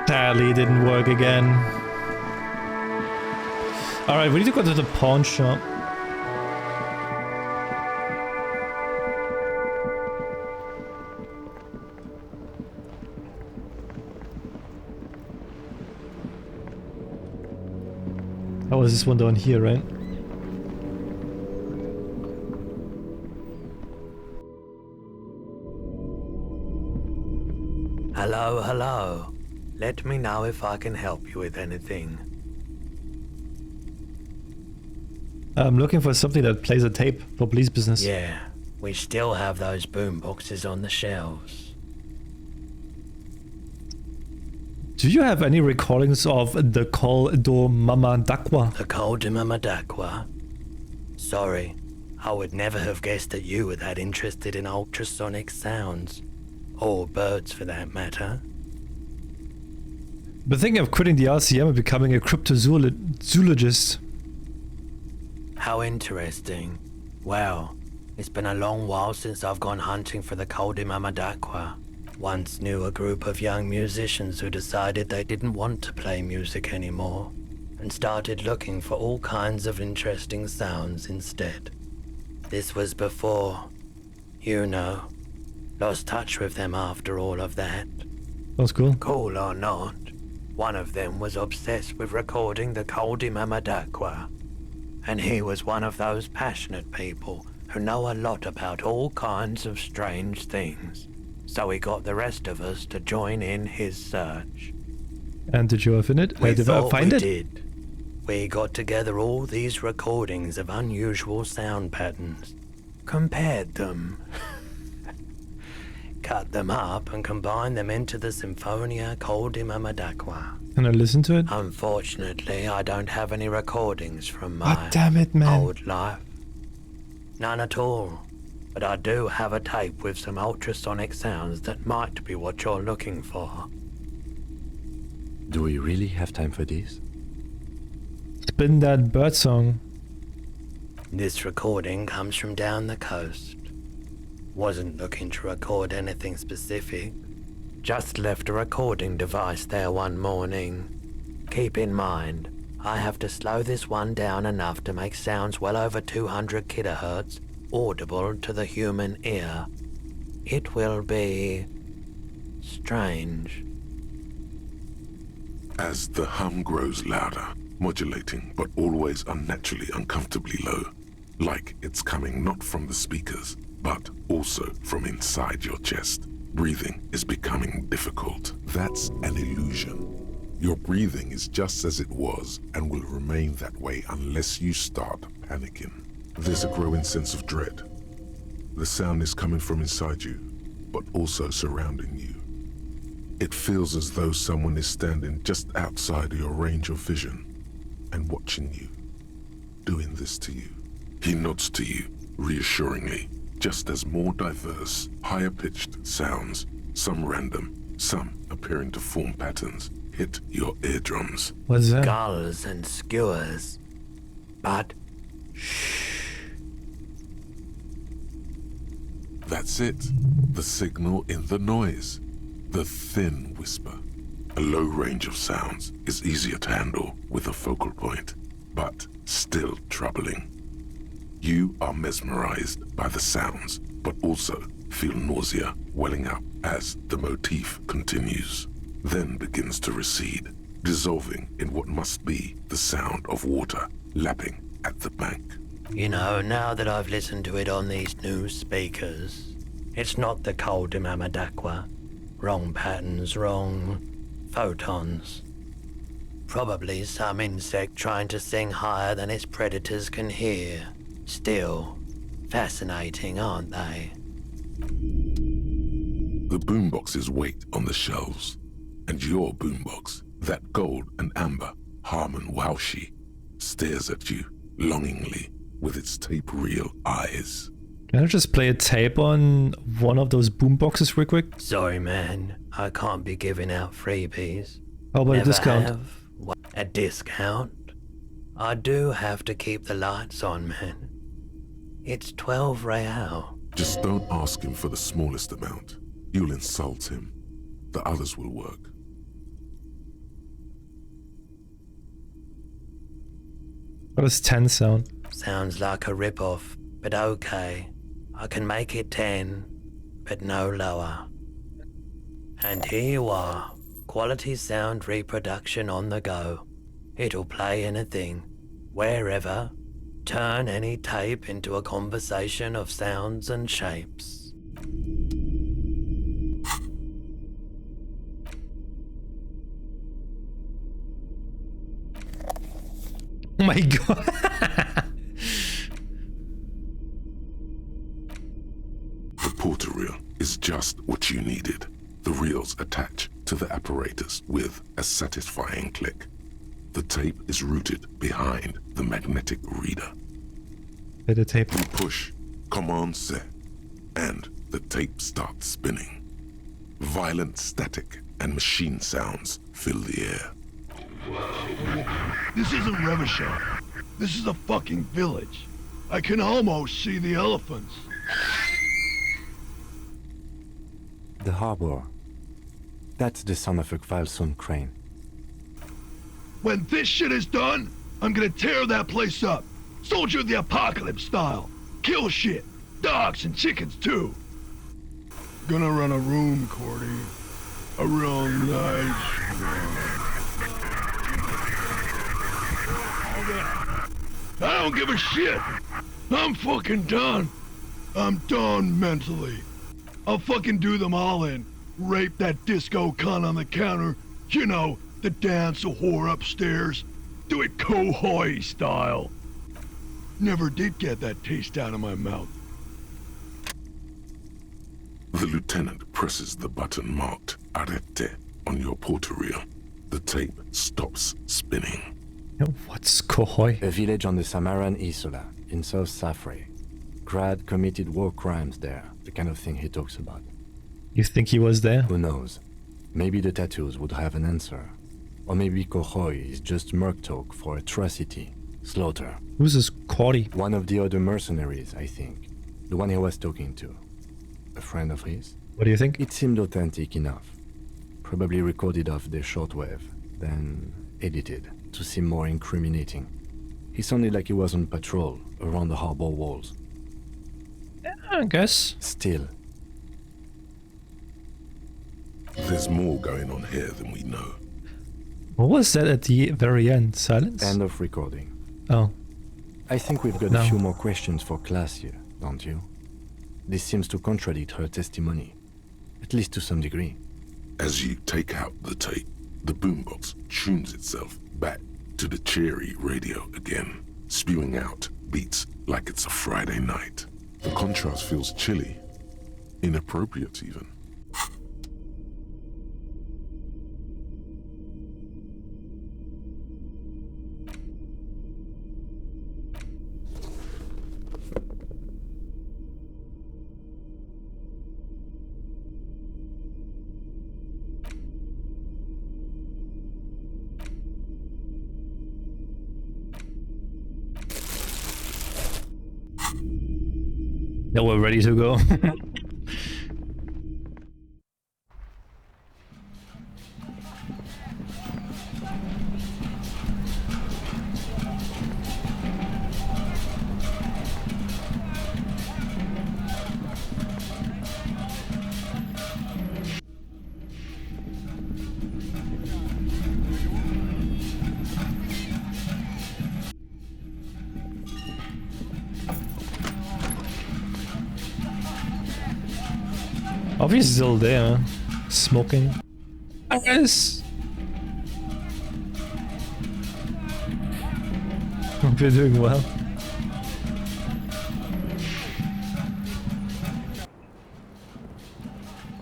Sadly, didn't work again. Alright, we need to go to the pawn shop. That was this one down here, right? Hello, hello. Let me know if I can help you with anything. I'm looking for something that plays a tape for police business. Yeah, we still have those boom boxes on the shelves. Do you have any recordings of the Call do Mama Dakwa? The Call do Mama Dakwa? Sorry, I would never have guessed that you were that interested in ultrasonic sounds. Or birds, for that matter. Been thinking of quitting the RCM and becoming a cryptozoologist. How interesting. Well, it's been a long while since I've gone hunting for the Call do Mama Dakwa. Once knew a group of young musicians who decided they didn't want to play music anymore and started looking for all kinds of interesting sounds instead. This was before, you know, lost touch with them after all of that. That's cool. Cool or not, one of them was obsessed with recording the Call do Mama Dakwa. And he was one of those passionate people who know a lot about all kinds of strange things. So he got the rest of us to join in his search. And did you find it? We Did I thought find we it? did. We got together all these recordings of unusual sound patterns, compared them, cut them up and combined them into the Symphonia Call do Mama Dakwa. Can I listen to it? Unfortunately, I don't have any recordings from my damn it, man. old life. None at all. But I do have a tape with some ultrasonic sounds that might be what you're looking for. Do we really have time for this? Spin that bird song. This recording comes from down the coast. Wasn't looking to record anything specific. Just left a recording device there one morning. Keep in mind, I have to slow this one down enough to make sounds well over 200 kilohertz audible to the human ear. It will be strange. As the hum grows louder, modulating but always unnaturally uncomfortably low, like it's coming not from the speakers, but also from inside your chest. Breathing is becoming difficult. That's an illusion. Your breathing is just as it was and will remain that way unless you start panicking. There's a growing sense of dread. The sound is coming from inside you, but also surrounding you. It feels as though someone is standing just outside your range of vision and watching you, doing this to you. He nods to you, reassuringly, just as more diverse, higher-pitched sounds, some random, some appearing to form patterns, hit your eardrums. What's that? Gulls and skewers. But That's it. The signal in the noise. The thin whisper. A low range of sounds is easier to handle with a focal point, but still troubling. You are mesmerized by the sounds, but also feel nausea welling up as the motif continues, then begins to recede, dissolving in what must be the sound of water lapping at the bank. you know, now that I've listened to it on these new speakers, it's not the Call do Mama Dakwa. Wrong patterns, wrong photons. Probably some insect trying to sing higher than its predators can hear. Still, fascinating, aren't they? The boomboxes wait on the shelves, and your boombox, that gold and amber Harman Waushi, stares at you longingly with its tape reel eyes. Can I just play a tape on one of those boomboxes real quick? Sorry, man. I can't be giving out freebies. How about a Never discount? have. A discount? I do have to keep the lights on, man. It's 12 real. Just don't ask him for the smallest amount. You'll insult him. The others will work. What does 10 sound? Sounds like a rip-off, but okay. I can make it 10, but no lower. And here you are. Quality sound reproduction on the go. It'll play anything. wherever, turn any tape into a conversation of sounds and shapes. Oh my god. The porter reel is just what you needed. The reels attach to the apparatus with a satisfying click. The tape is routed behind the magnetic reader. The tape. You push command set, and the tape starts spinning. Violent static and machine sounds fill the air. This isn't Revachol. This is a fucking village. I can almost see the elephants. The harbor. That's the sound of a Kvalsund crane. When this shit is done, I'm gonna tear that place up. Soldier of the Apocalypse style. Kill shit. Dogs and chickens too. Gonna run a room, Cordy. A real nice one. I don't give a shit. I'm fucking done. I'm done mentally. I'll fucking do them all in. Rape that disco cunt on the counter. You know, the dance a whore upstairs. Do it Kohoi style. Never did get that taste out of my mouth. The lieutenant presses the button marked Arete on your porter reel. The tape stops spinning. What's Kohoi? A village on the Samaran Isola, in South Safre. Grad committed war crimes there, the kind of thing he talks about. You think he was there? Who knows? Maybe the tattoos would have an answer. Or maybe Kohoi is just merc talk for atrocity, slaughter. Who's this Kohoi? One of the other mercenaries, I think. The one he was talking to. A friend of his. What do you think? It seemed authentic enough. Probably recorded off the shortwave, then edited to seem more incriminating. He sounded like he was on patrol around the harbor walls. Yeah, I guess. Still. There's more going on here than we know. What was that at the very end? Silence? End of recording. Oh. I think we've got a few more questions for class here, don't you? This seems to contradict her testimony, at least to some degree. As you take out the tape, the boombox tunes itself back to the cheery radio again, spewing out beats like it's a Friday night. The contrast feels chilly, inappropriate even. Now we're ready to go. Obviously still there, smoking. Yes. Hope you're doing well.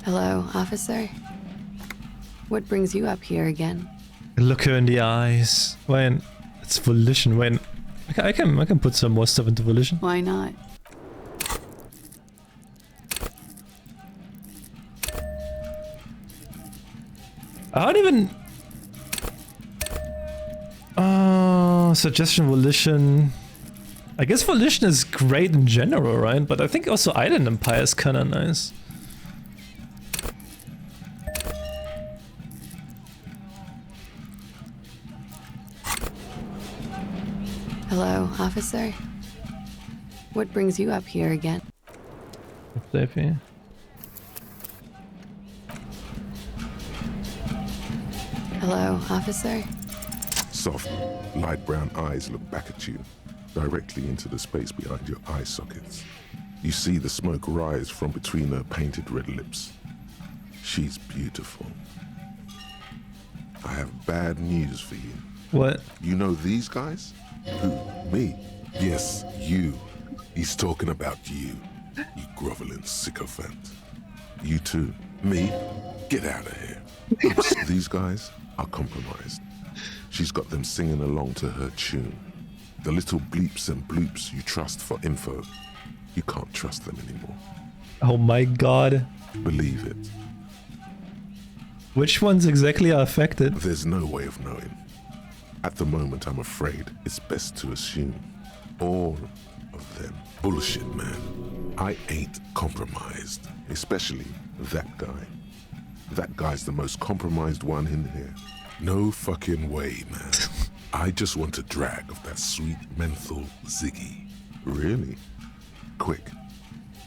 Hello, officer. What brings you up here again? Look her in the eyes. When it's volition. When I can put some more stuff into volition. Why not? I don't even... suggestion volition. I guess volition is great in general, right? But I think also Island Empire is kinda nice. Hello, officer. What brings you up here again? Safe here. Hello, officer. Soft, light brown eyes look back at you, directly into the space behind your eye sockets. You see the smoke rise from between her painted red lips. She's beautiful. I have bad news for you. What? You know these guys? Who? Me? Yes, you. He's talking about you, you groveling sycophant. You too. Me? Get out of here. Oops, these guys are compromised. She's got them singing along to her tune. The little bleeps and bloops you trust for info, you can't trust them anymore. Oh my god. Believe it. Which ones exactly are affected? There's no way of knowing. At the moment, I'm afraid it's best to assume all of them. Bullshit, man. I ain't compromised, especially that guy. That guy's the most compromised one in here. No fucking way, man. I just want a drag of that sweet menthol Ziggy. Really? Quick.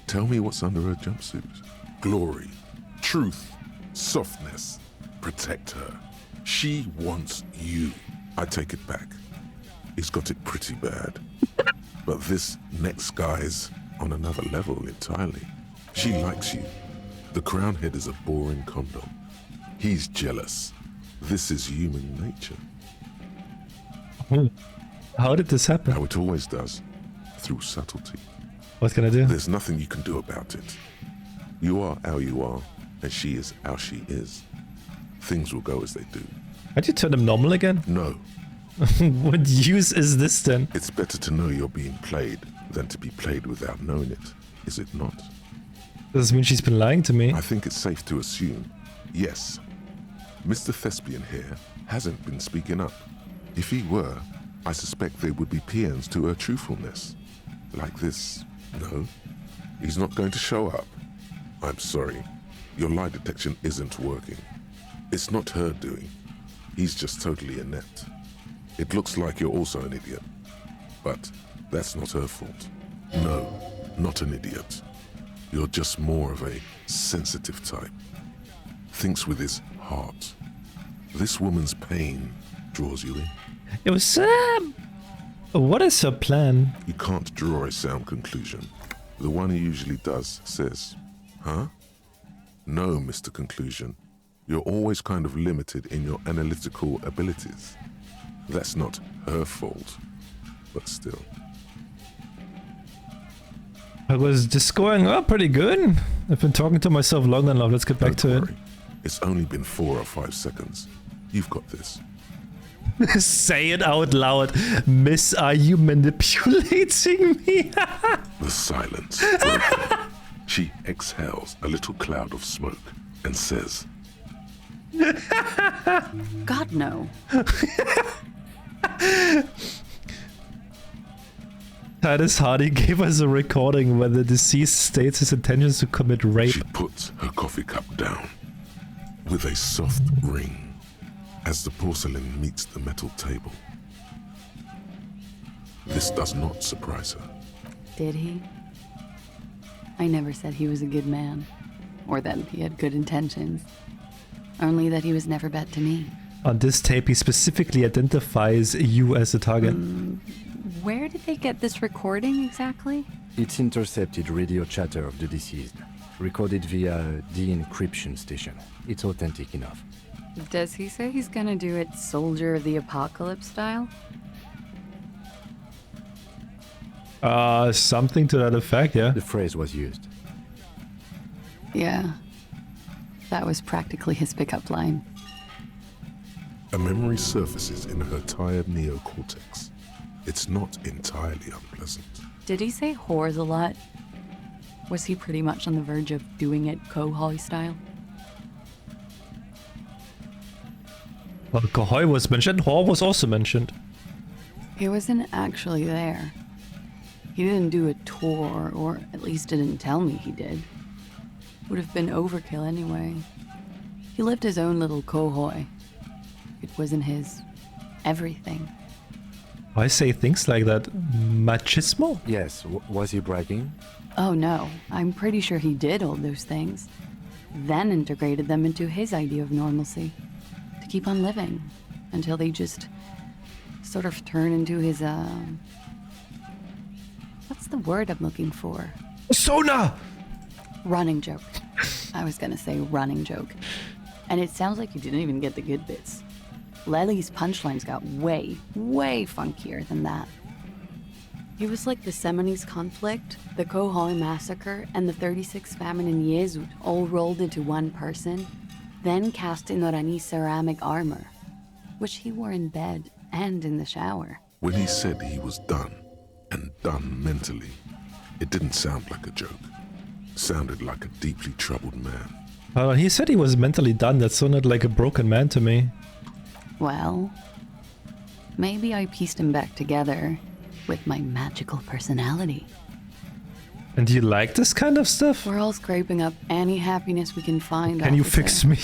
Tell me what's under her jumpsuit. Glory, truth, softness. Protect her. She wants you. I take it back. He's got it pretty bad. But this next guy's on another level entirely. She likes you. The crown head is a boring condom. He's jealous. This is human nature. How did this happen? How it always does. Through subtlety. What can I do? There's nothing you can do about it. You are how you are, and she is how she is. Things will go as they do. Can't you turn them normal again? No. What use is this then? It's better to know you're being played than to be played without knowing it, is it not? Does this mean she's been lying to me? I think it's safe to assume, yes. Mr. Thespian here hasn't been speaking up. If he were, I suspect there would be paeans to her truthfulness. Like this, no, he's not going to show up. I'm sorry, your lie detection isn't working. It's not her doing. He's just totally inept. It looks like you're also an idiot, but that's not her fault. No, not an idiot. You're just more of a sensitive type. Thinks with his heart. This woman's pain draws you in. Yo, Sam! What is her plan? You can't draw a sound conclusion. The one who usually does says, huh? No, Mr. Conclusion. You're always kind of limited in your analytical abilities. That's not her fault, but still. I was just going up pretty good. I've been talking to myself long enough. Let's get back to it. It's only been 4 or 5 seconds. You've got this. Say it out loud. Miss, are you manipulating me? The silence broken. She exhales a little cloud of smoke and says, God, no. Titus Hardy gave us a recording where the deceased states his intentions to commit rape. She puts her coffee cup down with a soft ring as the porcelain meets the metal table. This does not surprise her. Did he? I never said he was a good man, or that he had good intentions. Only that he was never bad to me. On this tape, he specifically identifies you as a target. Where did they get this recording exactly? It's intercepted radio chatter of the deceased, recorded via the encryption station. It's authentic enough. Does he say he's gonna do it Soldier of the Apocalypse style? Something to that effect, yeah. The phrase was used. Yeah. That was practically his pickup line. A memory surfaces in her tired neocortex. It's not entirely unpleasant. Did he say whores a lot? Was he pretty much on the verge of doing it Kohoi style? Well, Kohoi was mentioned, whore was also mentioned. He wasn't actually there. He didn't do a tour, or at least didn't tell me he did. Would have been overkill anyway. He lived his own little Kohoi. It wasn't his everything. Why say things like that? Machismo? Yes, was he bragging? Oh no, I'm pretty sure he did all those things. Then integrated them into his idea of normalcy. To keep on living. Until they just sort of turn into his, what's the word I'm looking for? Sona! Running joke. I was gonna say running joke. And it sounds like you didn't even get the good bits. Lely's punchlines got way, way funkier than that. He was like the Seminoles conflict, the Kohoi massacre, and the 36 famine in Yezud all rolled into one person, then cast in Orani ceramic armor, which he wore in bed and in the shower. When he said he was done, and done mentally, it didn't sound like a joke. It sounded like a deeply troubled man. He said he was mentally done. That sounded like a broken man to me. Well, maybe I pieced him back together with my magical personality. And do you like this kind of stuff? We're all scraping up any happiness we can find. Can you officer. fix me?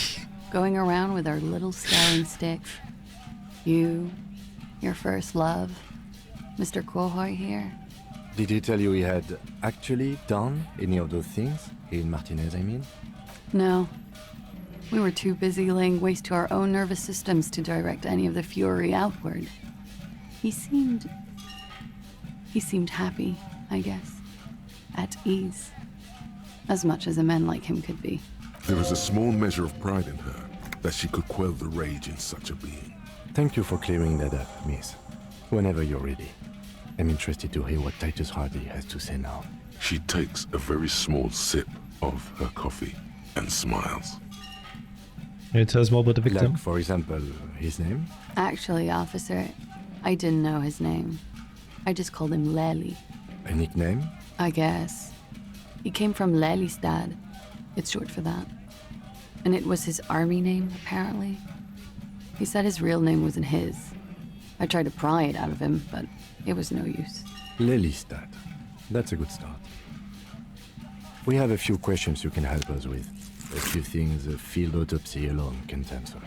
Going around with our little scouting sticks. You, your first love, Mr. Kohoi here. Did he tell you he had actually done any of those things? In Martinez, I mean? No. We were too busy laying waste to our own nervous systems to direct any of the fury outward. He seemed happy, I guess. At ease. As much as a man like him could be. There was a small measure of pride in her that she could quell the rage in such a being. Thank you for clearing that up, miss. Whenever you're ready. I'm interested to hear what Titus Hardy has to say now. She takes a very small sip of her coffee and smiles. Can you tell us more about the victim? Like, for example, his name? Actually, officer, I didn't know his name. I just called him Lely. A nickname? I guess. He came from Lelystad. It's short for that. And it was his army name, apparently. He said his real name wasn't his. I tried to pry it out of him, but it was no use. Lelystad. That's a good start. We have a few questions you can help us with. A few things a field autopsy alone can't answer.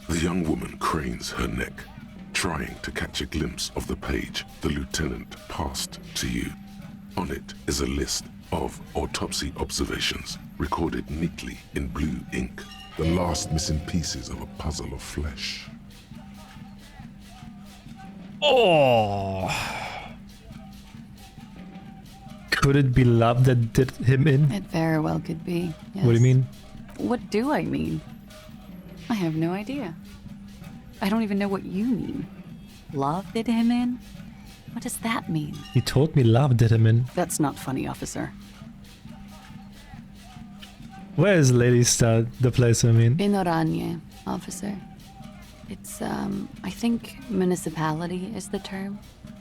The young woman cranes her neck, trying to catch a glimpse of the page the lieutenant passed to you. On it is a list of autopsy observations, recorded neatly in blue ink, the last missing pieces of a puzzle of flesh. Oh! Could it be love that did him in? It very well could be, yes. What do you mean? What do I mean? I have no idea. I don't even know what you mean. Love did him in? What does that mean? He told me love did him in. That's not funny, officer. Where is Lelystad, the place I mean? In Oranje, officer. It's, I think municipality is the term.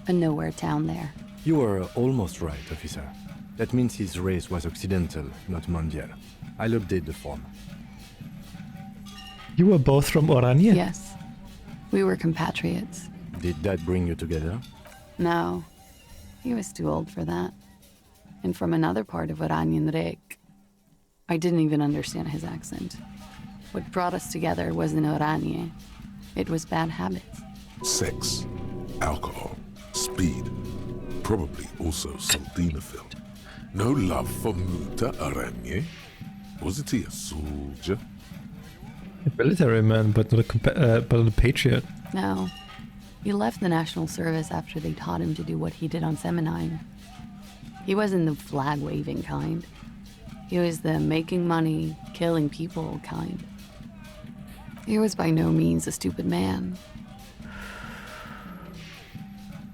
A nowhere town there. You were almost right, officer. That means his race was occidental, not mondial. I'll update the form. You were both from Oranje? Yes. We were compatriots. Did that bring you together? No. He was too old for that. And from another part of Oranjenrek. I didn't even understand his accent. What brought us together wasn't Oranje. It was bad habits. Sex, alcohol, speed, probably also sildenafil. No love for Muta Oranje? Wasn't he a soldier? A military man, but not a patriot. No. He left the National Service after they taught him to do what he did on Seminine. He wasn't the flag-waving kind. He was the making money, killing people kind. He was by no means a stupid man.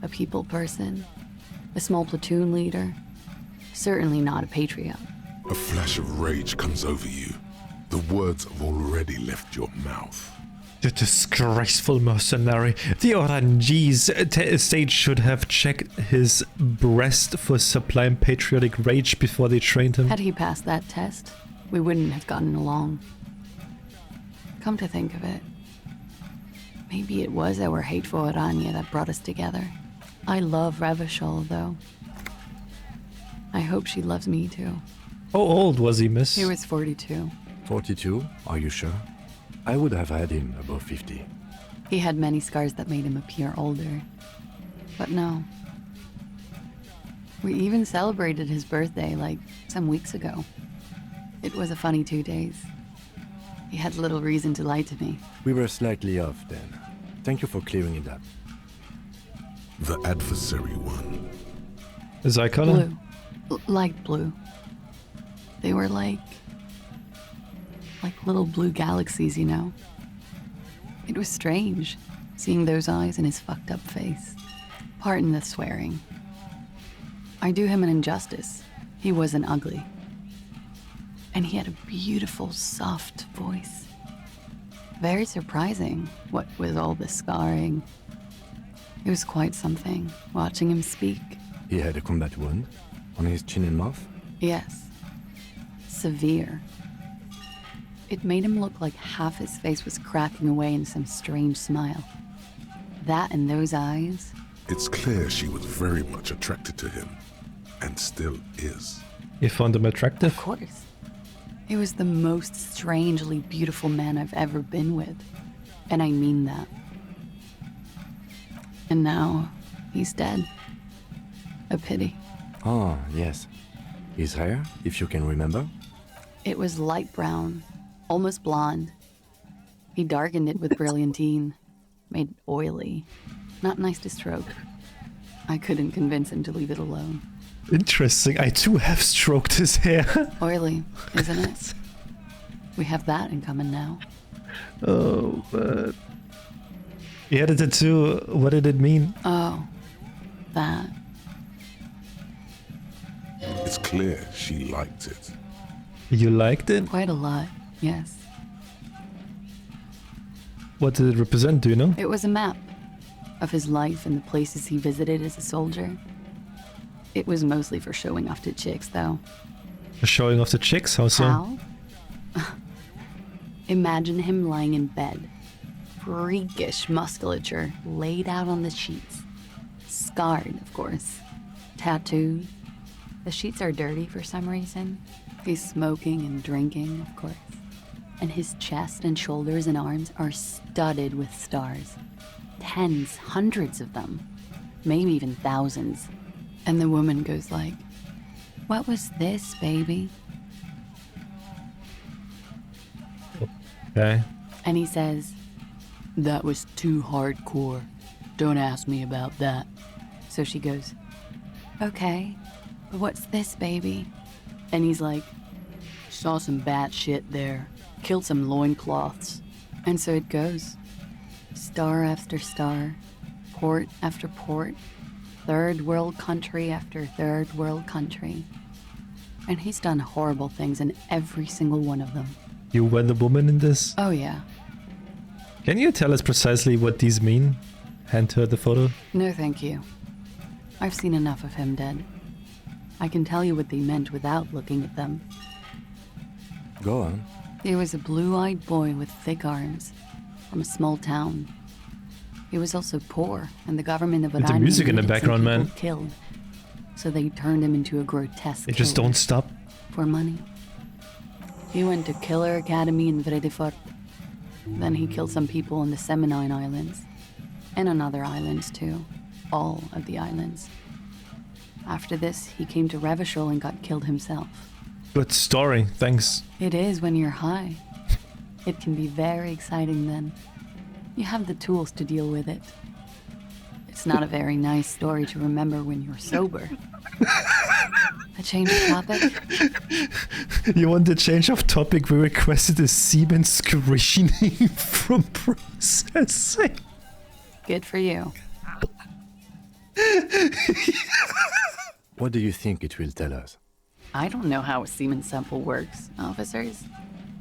A people person. A small platoon leader. Certainly not a patriot. A flash of rage comes over you. The words have already left your mouth. The disgraceful mercenary. The Oranjese state should have checked his breast for sublime patriotic rage before they trained him. Had he passed that test, we wouldn't have gotten along. Come to think of it, maybe it was our hateful Oranje that brought us together. I love Revachol, though. I hope she loves me, too. How old was he, miss? He was 42. 42? Are you sure? I would have had him above 50. He had many scars that made him appear older. But no. We even celebrated his birthday, like, some weeks ago. It was a funny 2 days. He had little reason to lie to me. We were slightly off then. Thank you for clearing it up. The adversary one. Is eye color? Blue. Light blue. They were like little blue galaxies, you know? It was strange, seeing those eyes in his fucked up face. Pardon the swearing. I do him an injustice. He wasn't ugly. And he had a beautiful, soft voice. Very surprising, what with all the scarring. It was quite something, watching him speak. He had a combat wound on his chin and mouth? Yes. Severe. It made him look like half his face was cracking away in some strange smile. That and those eyes. It's clear she was very much attracted to him, and still is. You found him attractive? Of course. He was the most strangely beautiful man I've ever been with. And I mean that. And now, he's dead. A pity. Ah, yes. His hair, if you can remember? It was light brown, almost blonde. He darkened it with brilliantine, made it oily. Not nice to stroke. I couldn't convince him to leave it alone. Interesting. I too have stroked his hair. Oily, isn't it? We have that in common now. Oh, but... He had a tattoo. What did it mean? Oh, that. It's clear she liked it. You liked it? Quite a lot, yes. What did it represent, do you know? It was a map of his life and the places he visited as a soldier. It was mostly for showing off to chicks, though. Showing off the chicks? How so? How? Imagine him lying in bed. Freakish musculature laid out on the sheets. Scarred, of course. Tattooed. The sheets are dirty for some reason. He's smoking and drinking, of course. And his chest and shoulders and arms are studded with stars. Tens, hundreds of them. Maybe even thousands. And the woman goes like, "What was this, baby?" Okay. And he says, "That was too hardcore. Don't ask me about that." So she goes, "Okay, but what's this, baby?" And he's like, "Saw some bat shit there. Killed some loincloths." And so it goes. Star after star. Port after port. Third world country after third world country. And he's done horrible things in every single one of them. You were the woman in this? Oh yeah. Can you tell us precisely what these mean? Hand her the photo. No thank you. I've seen enough of him dead. I can tell you what they meant without looking at them. Go on. He was a blue-eyed boy with thick arms, from a small town. He was also poor, and the government of With the music in the background, man. Killed, so they turned him into a grotesque. They just killer. don't stop. For money. He went to Killer Academy in Vredefort. Then he killed some people on the Seminine Islands, and on other islands too. All of the islands. After this, he came to Revachol and got killed himself. Good story, thanks. It is when you're high. It can be very exciting then. You have the tools to deal with it. It's not a very nice story to remember when you're sober. A change of topic? You want the change of topic? We requested a semen screening from processing. Good for you. What do you think it will tell us? I don't know how a semen sample works, officers.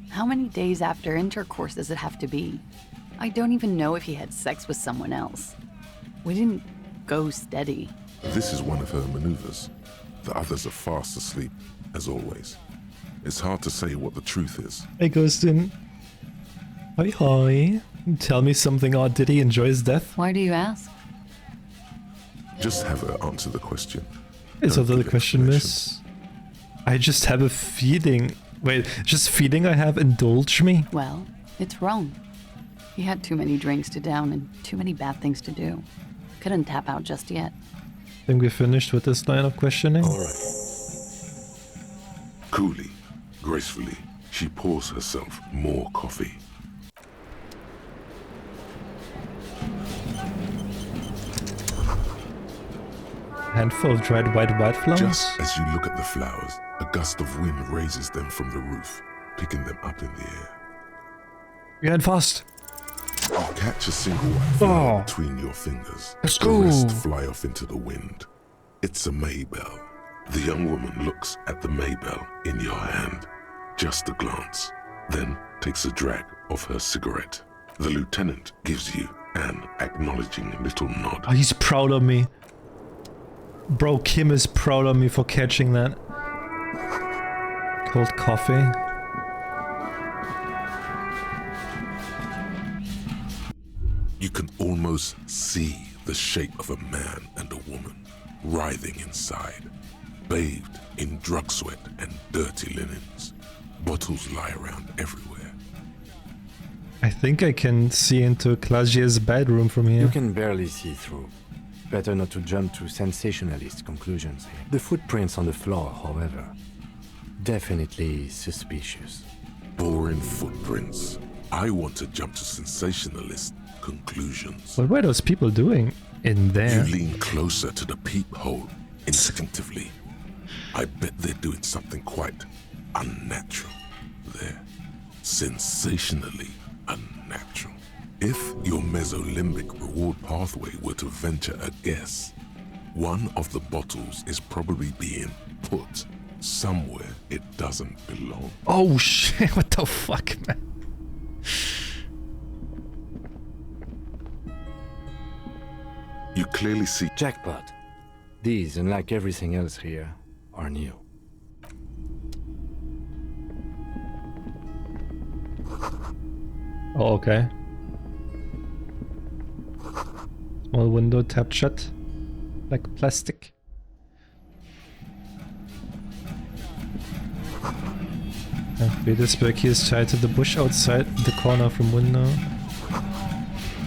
How many days after intercourse does it have to be? I don't even know if he had sex with someone else. We didn't go steady. This is one of her maneuvers. The others are fast asleep, as always. It's hard to say what the truth is. Hey, Ghostin. Hi, hi. Tell me something odd. Did he enjoy his death? Why do you ask? Just have her answer the question. Is Don't that the give question, miss? I just have a feeling. Wait, just feeling I have indulge me? Well, it's wrong. He had too many drinks to down and too many bad things to do. Couldn't tap out just yet. Think we finished with this line of questioning? All right. Coolly, gracefully, she pours herself more coffee. Handful of dried white wildflowers? Just as you look at the flowers, a gust of wind raises them from the roof, picking them up in the air. Behind fast! You catch a single white flower between your fingers. Let's the go. rest fly off into the wind. It's a Maybell. The young woman looks at the Maybell in your hand, just a glance, then takes a drag of her cigarette. The lieutenant gives you an acknowledging little nod. Oh, he's proud of me. Bro, Kim is proud of me for catching that. Cold coffee. You can almost see the shape of a man and a woman writhing inside, bathed in drug sweat and dirty linens. Bottles lie around everywhere. I think I can see into Clagier's bedroom from here. You can barely see through. Better not to jump to sensationalist conclusions here. The footprints on the floor, however, definitely suspicious. Boring footprints. I want to jump to sensationalist conclusions. What were those people doing in there? You lean closer to the peephole instinctively. I bet they're doing something quite unnatural there. Sensationally unnatural. If your mesolimbic reward pathway were to venture a guess, one of the bottles is probably being put somewhere it doesn't belong. Oh shit, what the fuck, man? You clearly see jackpot. These, unlike everything else here, are new. Oh, okay. Small window tapped shut, like plastic. Petersburg key is tied to the bush outside the corner from window.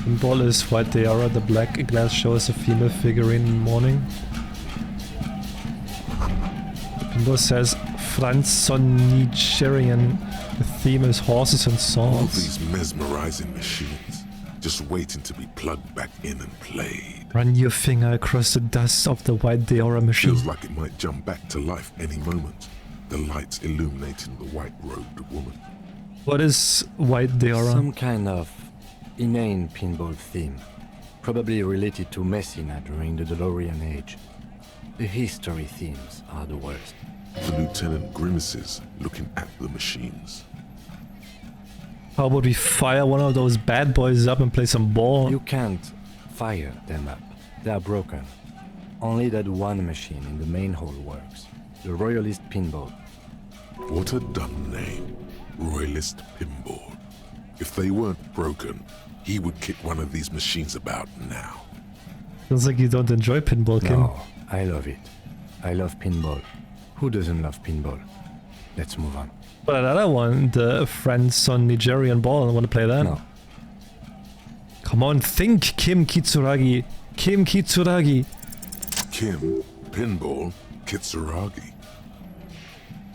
Symbol is white tiara, the black glass shows a female figurine in mourning. The pinball says Franco-Nigerian. The theme is horses and all swords. these mesmerizing machines, just waiting to be plugged back in and played. Run your finger across the dust of the white Diora machine. Feels like it might jump back to life any moment. The lights illuminating the white-robed woman. What is white Diora? Some kind of inane pinball theme, probably related to Messina during the DeLorean age. The history themes are the worst. The lieutenant grimaces, looking at the machines. How about we fire one of those bad boys up and play some ball? You can't fire them up. They are broken. Only that one machine in the main hall works. The Royalist Pinball. What a dumb name. Royalist Pinball. If they weren't broken, he would kick one of these machines about now. Feels like you don't enjoy pinball, Kim. No, I love it. I love pinball. Who doesn't love pinball? Let's move on. But another one, the Franco-Nigerian ball, I want to play that. No. Come on, think, Kim Kitsuragi. Kim Kitsuragi. Kim, Pinball, Kitsuragi.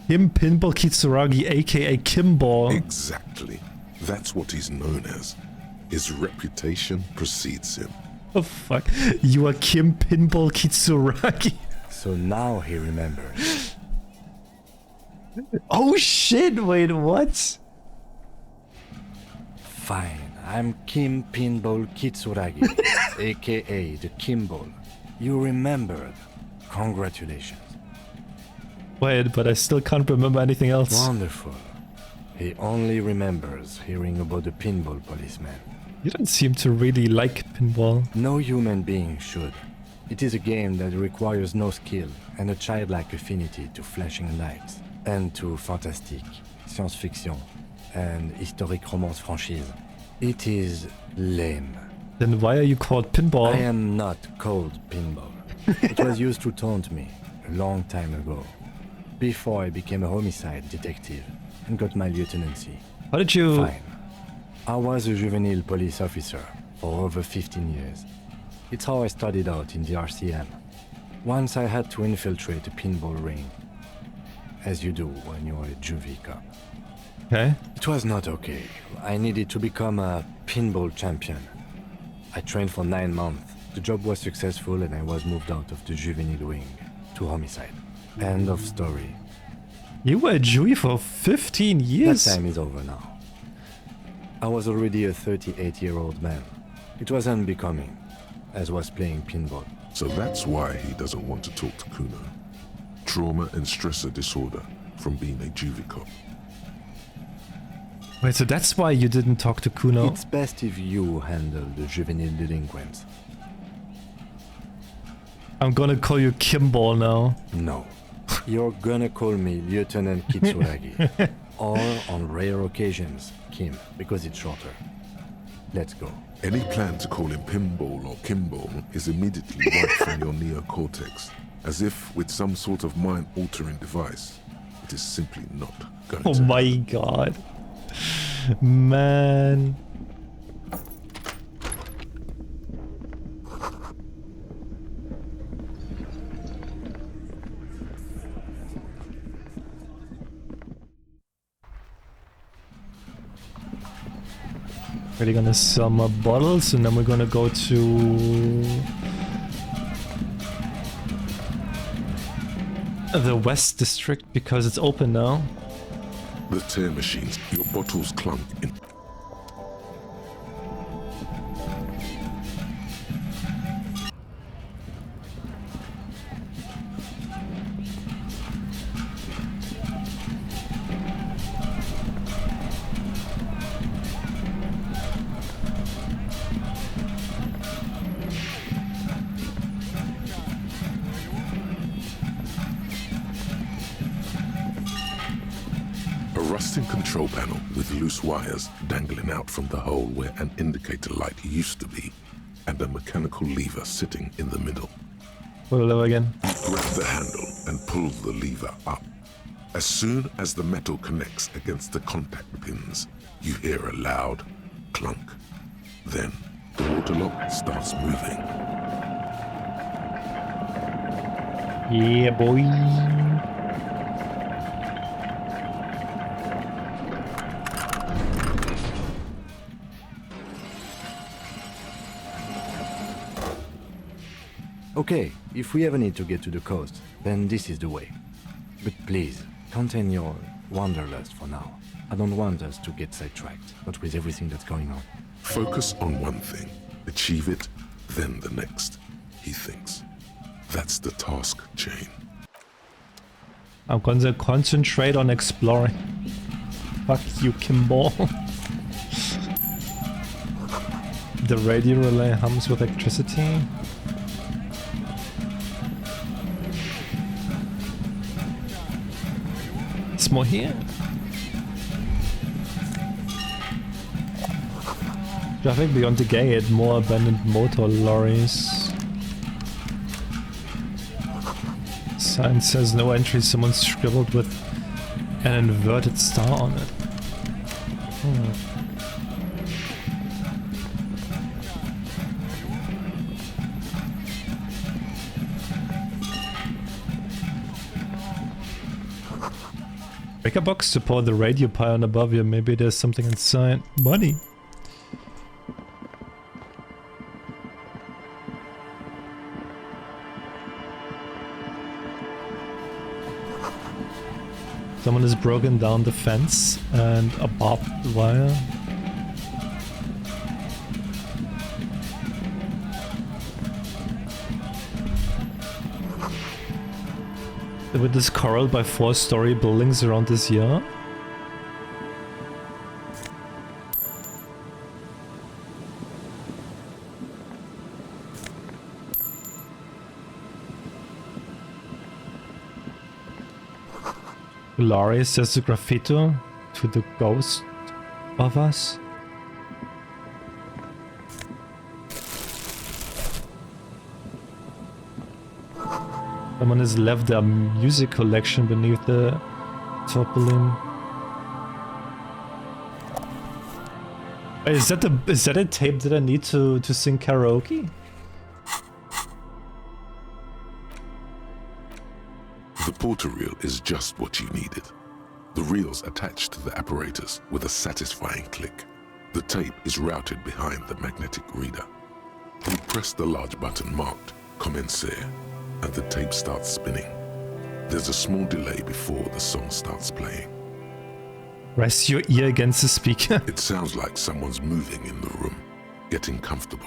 Kim Pinball Kitsuragi, aka Kimball. Exactly. That's what he's known as. His reputation precedes him. Oh fuck. You are Kim Pinball Kitsuragi. So now he remembers. Oh shit, wait, what? Fine, I'm Kim Pinball Kitsuragi, aka the Kimball. You remembered. Congratulations. Wait, but I still can't remember anything else. Wonderful. He only remembers hearing about the pinball policeman. You don't seem to really like pinball. No human being should. It is a game that requires no skill and a childlike affinity to flashing lights and to fantastique, science fiction, and historic romance franchise. It is lame. Then why are you called pinball? I am not called pinball. It was used to taunt me a long time ago, before I became a homicide detective and got my lieutenancy. How did you... Fine. I was a juvenile police officer for over 15 years. It's how I started out in the RCM. Once I had to infiltrate a pinball ring, as you do when you're a juvie cop. Okay. It was not okay. I needed to become a pinball champion. I trained for 9 months, The job was successful and I was moved out of the juvenile wing to homicide. End of story. You were a Jewy for 15 years? That time is over now. I was already a 38-year-old man. It was unbecoming, as was playing pinball. So that's why he doesn't want to talk to Kuno. Trauma and stressor disorder from being a juvie cop. Wait, so that's why you didn't talk to Kuno? It's best if you handle the juvenile delinquents. I'm gonna call you Kimball now. No. You're gonna call me Lieutenant Kitsuragi. Or on rare occasions, Kim, because it's shorter. Let's go. Any plan to call him Pinball or Kimball is immediately wiped from your neocortex, as if with some sort of mind-altering device. It is simply not going to Oh my god. Man. We're gonna sell more bottles and then we're gonna go to the West District because it's open now. The tear machines, your bottles clunk in. Control panel with loose wires dangling out from the hole where an indicator light used to be, and a mechanical lever sitting in the middle. Pull the lever again. You grab the handle and pull the lever up. As soon as the metal connects against the contact pins, you hear a loud clunk. Then the water lock starts moving. Yeah, boy. Okay, if we ever need to get to the coast, then this is the way. But please, contain your wanderlust for now. I don't want us to get sidetracked, not with everything that's going on. Focus on one thing, achieve it, then the next, he thinks. That's the task chain. I'm gonna concentrate on exploring. Fuck you, Kimball. The radio relay hums with electricity. It's more here. Traffic beyond the gate, more abandoned motor lorries. Sign says no entry, someone scribbled with an inverted star on it. Breaker box, support the radio pylon above you, maybe there's something inside. Money! Someone has broken down the fence and a barbed wire. With this corralled by 4-story buildings around this yard. Laurie says the graffito to the ghost of us. Someone has left their music collection beneath the tarpaulin. Is that a tape that I need to sing karaoke? The porter reel is just what you needed. The reel's attached to the apparatus with a satisfying click. The tape is routed behind the magnetic reader. You press the large button marked Commencer, and the tape starts spinning. There's a small delay before the song starts playing. Rest your ear against the speaker. It sounds like someone's moving in the room, getting comfortable.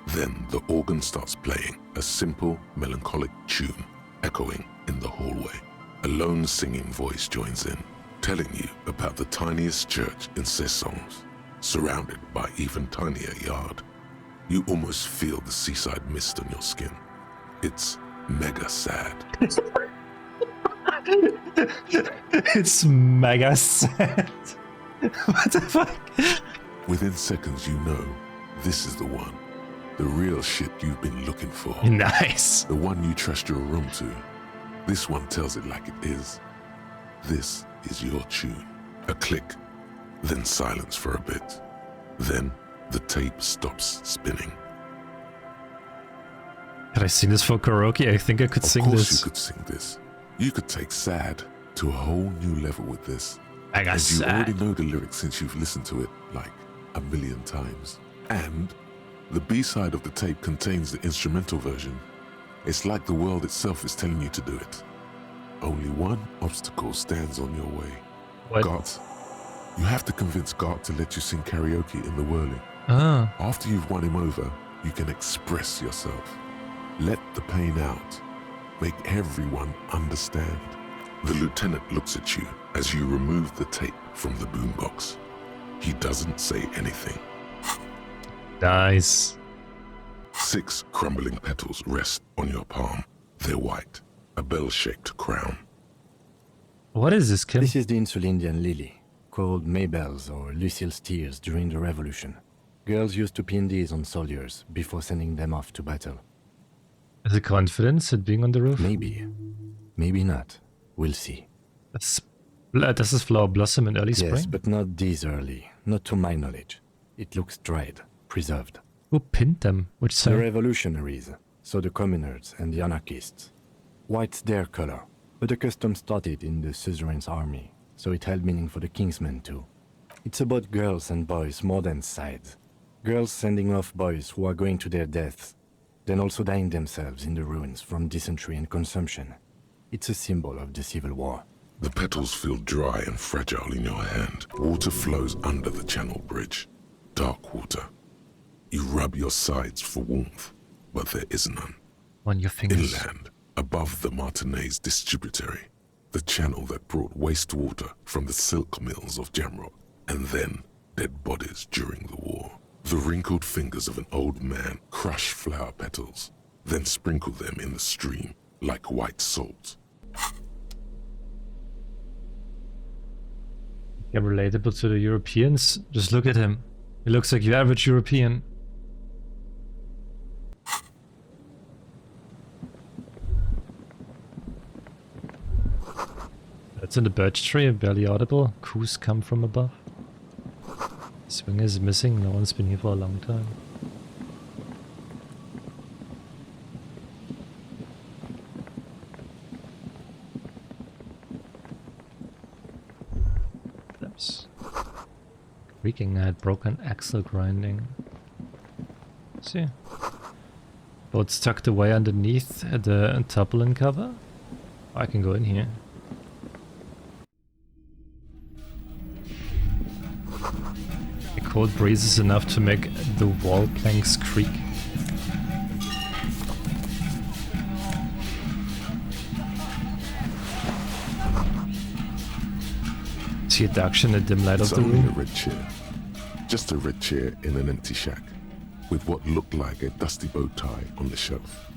Then the organ starts playing a simple, melancholic tune, echoing in the hallway. A lone singing voice joins in, telling you about the tiniest church in Cessons, surrounded by even tinier yard. You almost feel the seaside mist on your skin. It's mega sad. It's mega sad. What the fuck? Within seconds, you know this is the one. The real shit you've been looking for. Nice. The one you trust your room to. This one tells it like it is. This is your tune. A click, then silence for a bit. Then the tape stops spinning. Could I sing this for karaoke? I think I could sing this. Of course you could sing this. You could take sad to a whole new level with this. I got sad. You sad. already know the lyrics since you've listened to it like a million times. And the B-side of the tape contains the instrumental version. It's like the world itself is telling you to do it. Only one obstacle stands on your way. What? Gart. You have to convince Gart to let you sing karaoke in the whirling. Ah. After you've won him over, you can express yourself. Let the pain out. Make everyone understand. The lieutenant looks at you as you remove the tape from the boombox. He doesn't say anything. Nice. 6 crumbling petals rest on your palm. They're white, a bell-shaped crown. What is this, Kim? This is the Insulindian lily, called Mabel's or Lucille's tears during the Revolution. Girls used to pin these on soldiers before sending them off to battle. Is it confidence at being on the roof? Maybe. Maybe not. We'll see. Does this flower blossom in early spring? Yes, but not this early. Not to my knowledge. It looks dried, preserved. Who pinned them? Which The side? revolutionaries, so the communards and the anarchists. White's their color, but the custom started in the suzerain's army, so it held meaning for the kingsmen too. It's about girls and boys more than sides. Girls sending off boys who are going to their deaths, then also dying themselves in the ruins from dysentery and consumption. It's a symbol of the civil war. The petals feel dry and fragile in your hand. Water flows under the channel bridge. Dark water. You rub your sides for warmth, but there is none. On your fingers. Inland, above the Martinez distributary, the channel that brought wastewater from the silk mills of Jamrock, and then dead bodies during the war. The wrinkled fingers of an old man crush flower petals, then sprinkle them in the stream like white salt. Yeah, relatable to the Europeans. Just look at him. He looks like your average European. That's in the birch tree, barely audible. Coos come from above. Swing is missing, no one's been here for a long time. Oops. Creaking, I had broken axle grinding. Let's see. Boat's tucked away underneath the tarpaulin cover. I can go in here. A cold breeze is enough to make the wall planks creak. See a dark in the dim light It's of the only a room. red chair. Just a red chair in an empty shack, with what looked like a dusty bow tie on the shelf.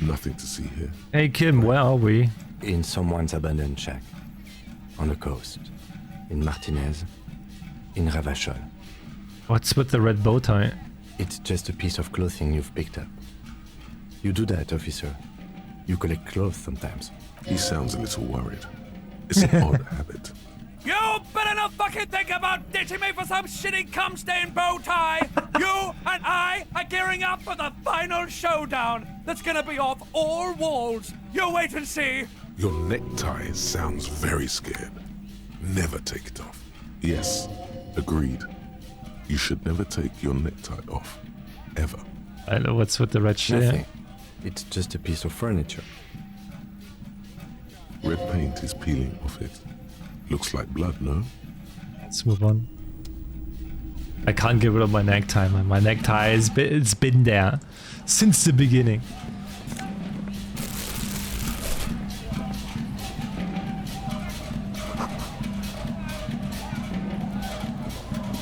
Nothing to see here. Hey Kim, where are we? In someone's abandoned shack. On the coast. In Martinez. In Ravachol. What's with the red bow tie? It's just a piece of clothing you've picked up. You do that, officer. You collect clothes sometimes. He sounds a little worried. It's an odd habit. You better not fucking think about ditching me for some shitty cum-stained bow tie! You and I are gearing up for the final showdown that's gonna be off all walls. You wait and see. Your necktie sounds very scared. Never take it off. Yes, agreed. You should never take your necktie off. Ever. I know what's with the red shit. Nothing. It's just a piece of furniture. Red paint is peeling off it. Looks like blood, no? Let's move on. I can't get rid of my necktie, man. My necktie it's been there since the beginning.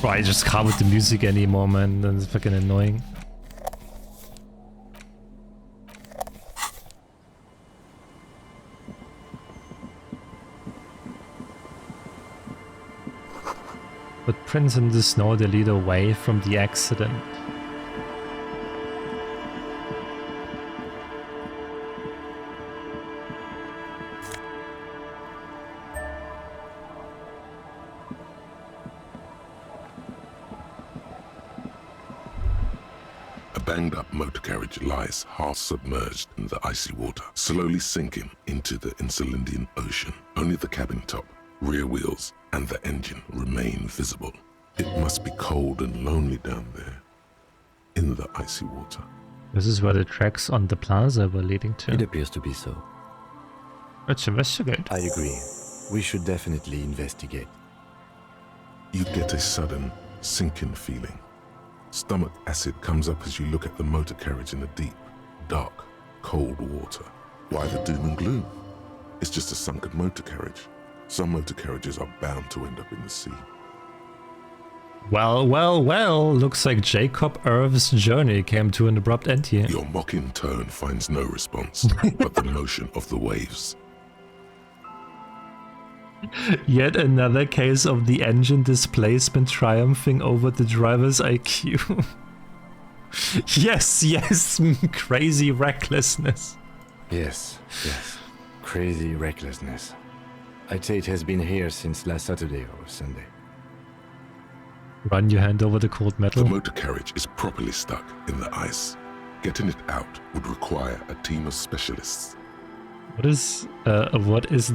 Bro, I just can't with the music anymore, man. That's fucking annoying. Footprints in the snow, they lead away from the accident. A banged-up motor carriage lies half submerged in the icy water, slowly sinking into the Elysium Ocean. Only the cabin top, rear wheels, and the engine remain visible. It must be cold and lonely down there, in the icy water. This is where the tracks on the plaza were leading to. It appears to be so. Let's investigate. I agree. We should definitely investigate. You get a sudden sinking feeling. Stomach acid comes up as you look at the motor carriage in the deep, dark, cold water. Why the doom and gloom? It's just a sunken motor carriage. Some motor carriages are bound to end up in the sea. Well, well, well. Looks like Jacob Irv's journey came to an abrupt end here. Your mocking tone finds no response, but the motion of the waves. Yet another case of the engine displacement triumphing over the driver's IQ. Yes, yes, crazy recklessness. Yes, yes. Crazy recklessness. I'd say it has been here since last Saturday or Sunday. Run your hand over the cold metal. The motor carriage is properly stuck in the ice. Getting it out would require a team of specialists. What is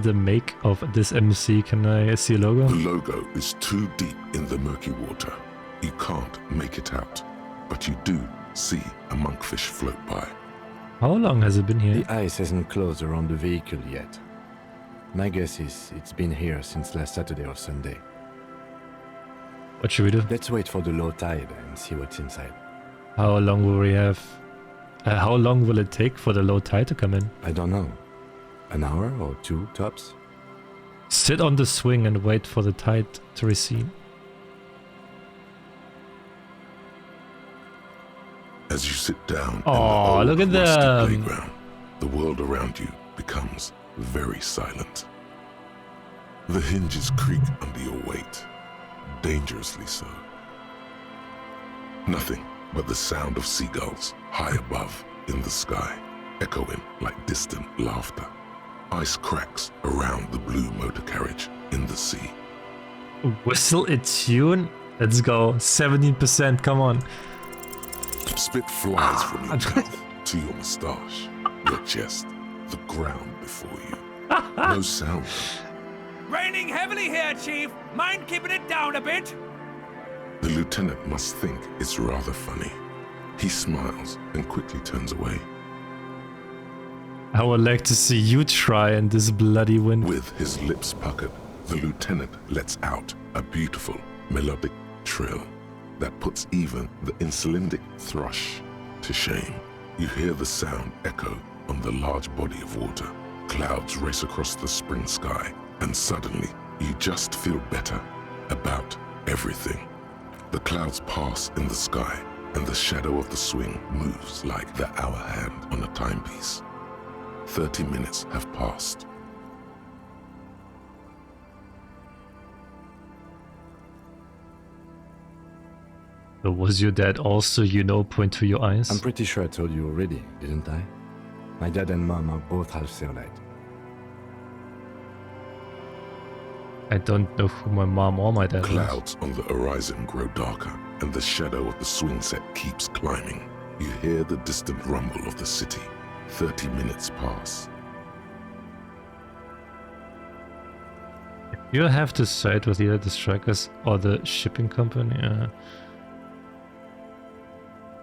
the make of this MC? Can I see a logo? The logo is too deep in the murky water. You can't make it out, but you do see a monkfish float by. How long has it been here? The ice hasn't closed around the vehicle yet. My guess is it's been here since last Saturday or Sunday. What should we do? Let's wait for the low tide and see what's inside. How long will we have? How long will it take for the low tide to come in? I don't know. An hour or two tops? Sit on the swing and wait for the tide to recede. As you sit down oh, in the look at old rusty them. playground, the world around you becomes very silent. The hinges creak under your weight, dangerously so. Nothing but the sound of seagulls high above in the sky, echoing like distant laughter. Ice cracks around the blue motor carriage in the sea. Whistle a tune? Let's go. 17%, come on. Spit flies from your mouth to your moustache, your chest, the ground before you. No sound. Raining heavily here, Chief. Mind keeping it down a bit? The lieutenant must think it's rather funny. He smiles and quickly turns away. I would like to see you try in this bloody wind. With his lips puckered, the lieutenant lets out a beautiful melodic trill that puts even the insulindic thrush to shame. You hear the sound echo on the large body of water. Clouds race across the spring sky, and suddenly you just feel better about everything. The clouds pass in the sky, and the shadow of the swing moves like the hour hand on a timepiece. 30 minutes have passed. So was your dad also, point to your eyes? I'm pretty sure I told you already, didn't I? My dad and mom are both half Serlite. I don't know who my mom or my dad Clouds on the horizon grow darker, and the shadow of the swing set keeps climbing. You hear the distant rumble of the city. 30 minutes pass. You have to side with either the strikers or the shipping company.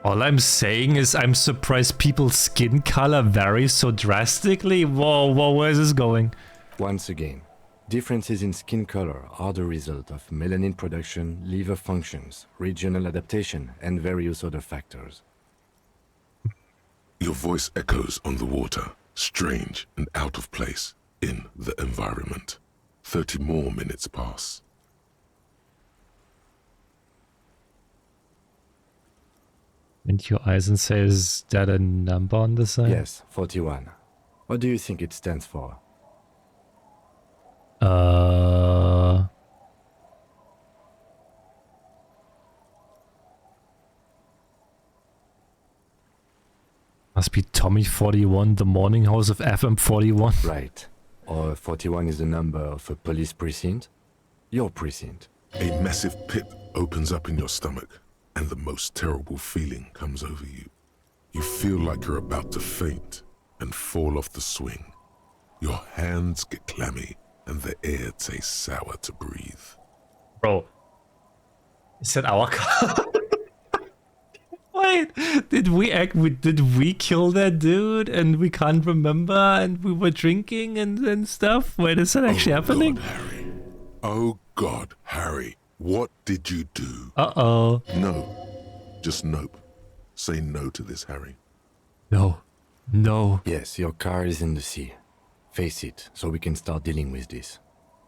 All I'm saying is I'm surprised people's skin color varies so drastically. Whoa, where is this going? Once again, differences in skin color are the result of melanin production, liver functions, regional adaptation, and various other factors. Your voice echoes on the water, strange and out of place in the environment. 30 more minutes pass. And your Eisen says, is that a number on the side? Yes, 41. What do you think it stands for? Must be Tommy 41, the morning house of FM 41. Right. Or 41 is the number of a police precinct. Your precinct. A massive pit opens up in your stomach, and the most terrible feeling comes over you. You feel like you're about to faint and fall off the swing. Your hands get clammy, and the air tastes sour to breathe. Bro, is that our car? Wait, did we kill that dude and we can't remember and we were drinking and stuff? Wait, is that actually happening? God, Harry. Oh God, Harry, what did you do? Uh-oh. No, just nope. Say no to this, Harry. No. Yes, your car is in the sea. Face it, so we can start dealing with this.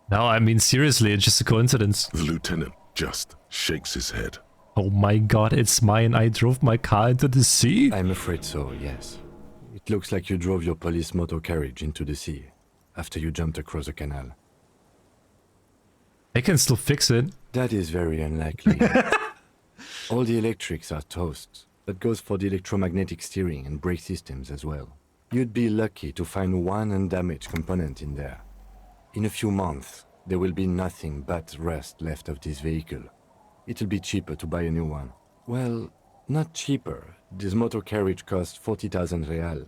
No, I mean seriously, it's just a coincidence. The lieutenant just shakes his head. Oh my God, it's mine. I drove my car into the sea. I'm afraid so, yes. It looks like you drove your police motor carriage into the sea after you jumped across the canal. I can still fix it. That is very unlikely. All the electrics are toast. That goes for the electromagnetic steering and brake systems as well. You'd be lucky to find one undamaged component in there. In a few months, there will be nothing but rust left of this vehicle. It'll be cheaper to buy a new one. Well, not cheaper. This motor carriage costs 40,000 real.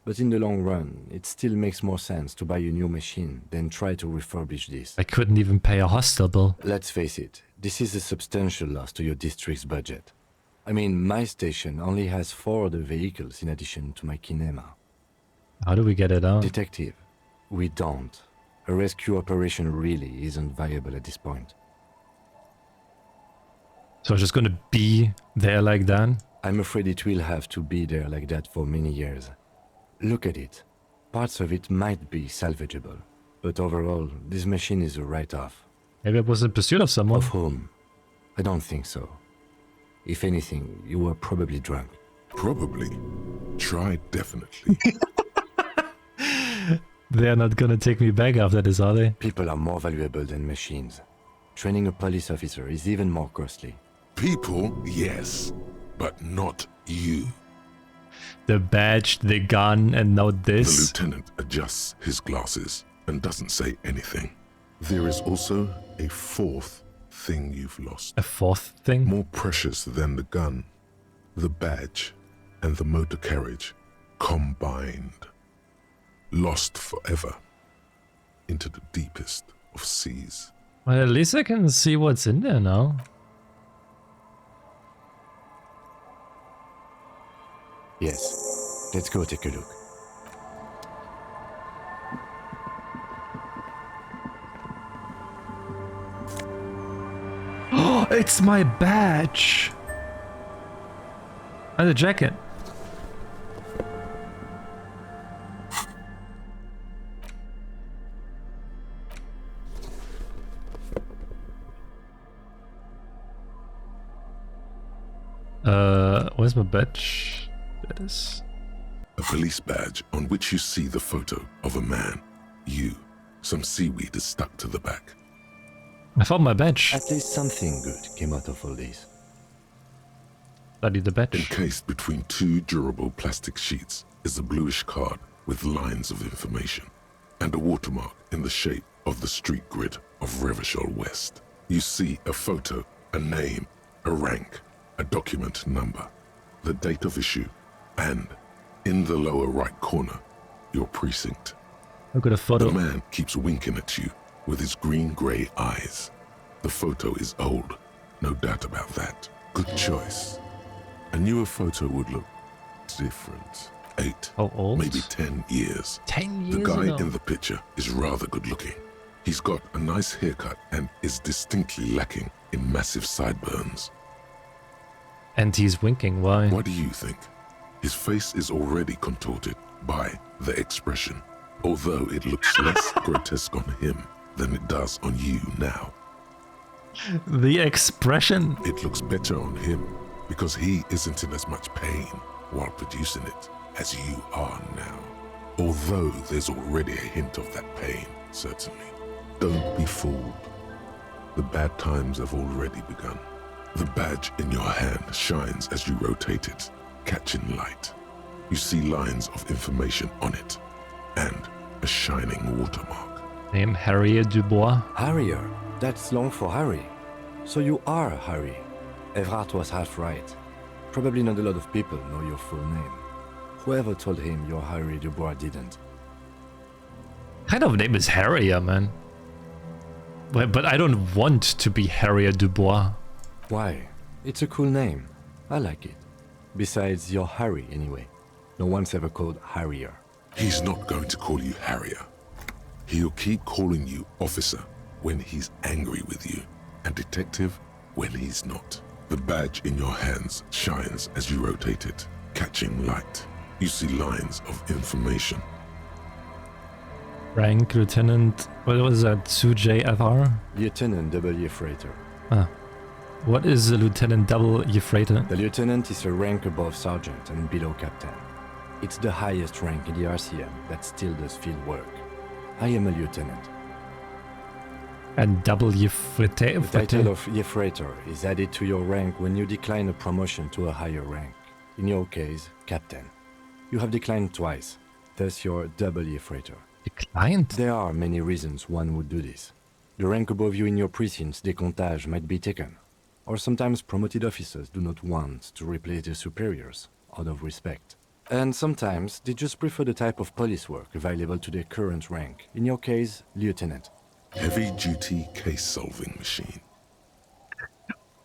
But in the long run, it still makes more sense to buy a new machine than try to refurbish this. I couldn't even pay a hostel bill. Let's face it, this is a substantial loss to your district's budget. I mean, my station only has 4 other vehicles in addition to my kinema. How do we get it out? Detective, we don't. A rescue operation really isn't viable at this point. So it's just gonna be there like that? I'm afraid it will have to be there like that for many years. Look at it. Parts of it might be salvageable, but overall, this machine is a write-off. Maybe it was in pursuit of someone. Of whom? I don't think so. If anything, you were probably drunk. Probably. Try definitely. They're not gonna take me back after this, are they? People are more valuable than machines. Training a police officer is even more costly. People, yes, but not you. The badge, the gun, and now this. The lieutenant adjusts his glasses and doesn't say anything. There is also a 4th thing you've lost. A 4th thing? More precious than the gun, the badge, and the motor carriage combined. Lost forever into the deepest of seas. Well, at least I can see what's in there now. Yes. Let's go take a look. Oh, it's my badge! And the jacket. Where's my badge? That is a police badge on which you see the photo of a man. You. Some seaweed is stuck to the back. I found my badge. At least something good came out of all this. Study the badge. Encased between 2 durable plastic sheets is a bluish card with lines of information and a watermark in the shape of the street grid of Revachol West. You see a photo, a name, a rank, a document number, the date of issue, and in the lower right corner, your precinct. Look at a photo. The man keeps winking at you with his green-grey eyes. The photo is old, no doubt about that. Good choice. A newer photo would look different. 8, How old? maybe 10 years. 10 years The guy ago. in the picture is rather good looking. He's got a nice haircut and is distinctly lacking in massive sideburns. And he's winking, why? What do you think? His face is already contorted by the expression, although it looks less grotesque on him than it does on you now. The expression? It looks better on him because he isn't in as much pain while producing it as you are now. Although there's already a hint of that pain, certainly. Don't be fooled. The bad times have already begun. The badge in your hand shines as you rotate it, catching light. You see lines of information on it, and a shining watermark. Name Harrier Dubois. Harrier? That's long for Harry. So you are Harry. Evrard was half right. Probably not a lot of people know your full name. Whoever told him you're Harry Dubois didn't. What kind of name is Harrier, man? But I don't want to be Harrier Dubois. Why? It's a cool name. I like it. Besides, you're Harry anyway. No one's ever called Harrier. He's not going to call you Harrier. He'll keep calling you officer when he's angry with you, and detective when he's not. The badge in your hands shines as you rotate it, catching light. You see lines of information. Rank Lieutenant, what was that, 2JFR? Lieutenant W. Freighter. Ah. What is a Lieutenant W. Freighter? The lieutenant is a rank above sergeant and below captain. It's the highest rank in the RCM that still does field work. I am a lieutenant. And W. Freighter? The title of Freighter is added to your rank when you decline a promotion to a higher rank. In your case, captain. You have declined twice, thus you're W. Freighter. Declined? There are many reasons one would do this. The rank above you in your precinct's decomptage might be taken, or sometimes promoted officers do not want to replace their superiors, out of respect. And sometimes they just prefer the type of police work available to their current rank, in your case, lieutenant. Heavy-duty case-solving machine.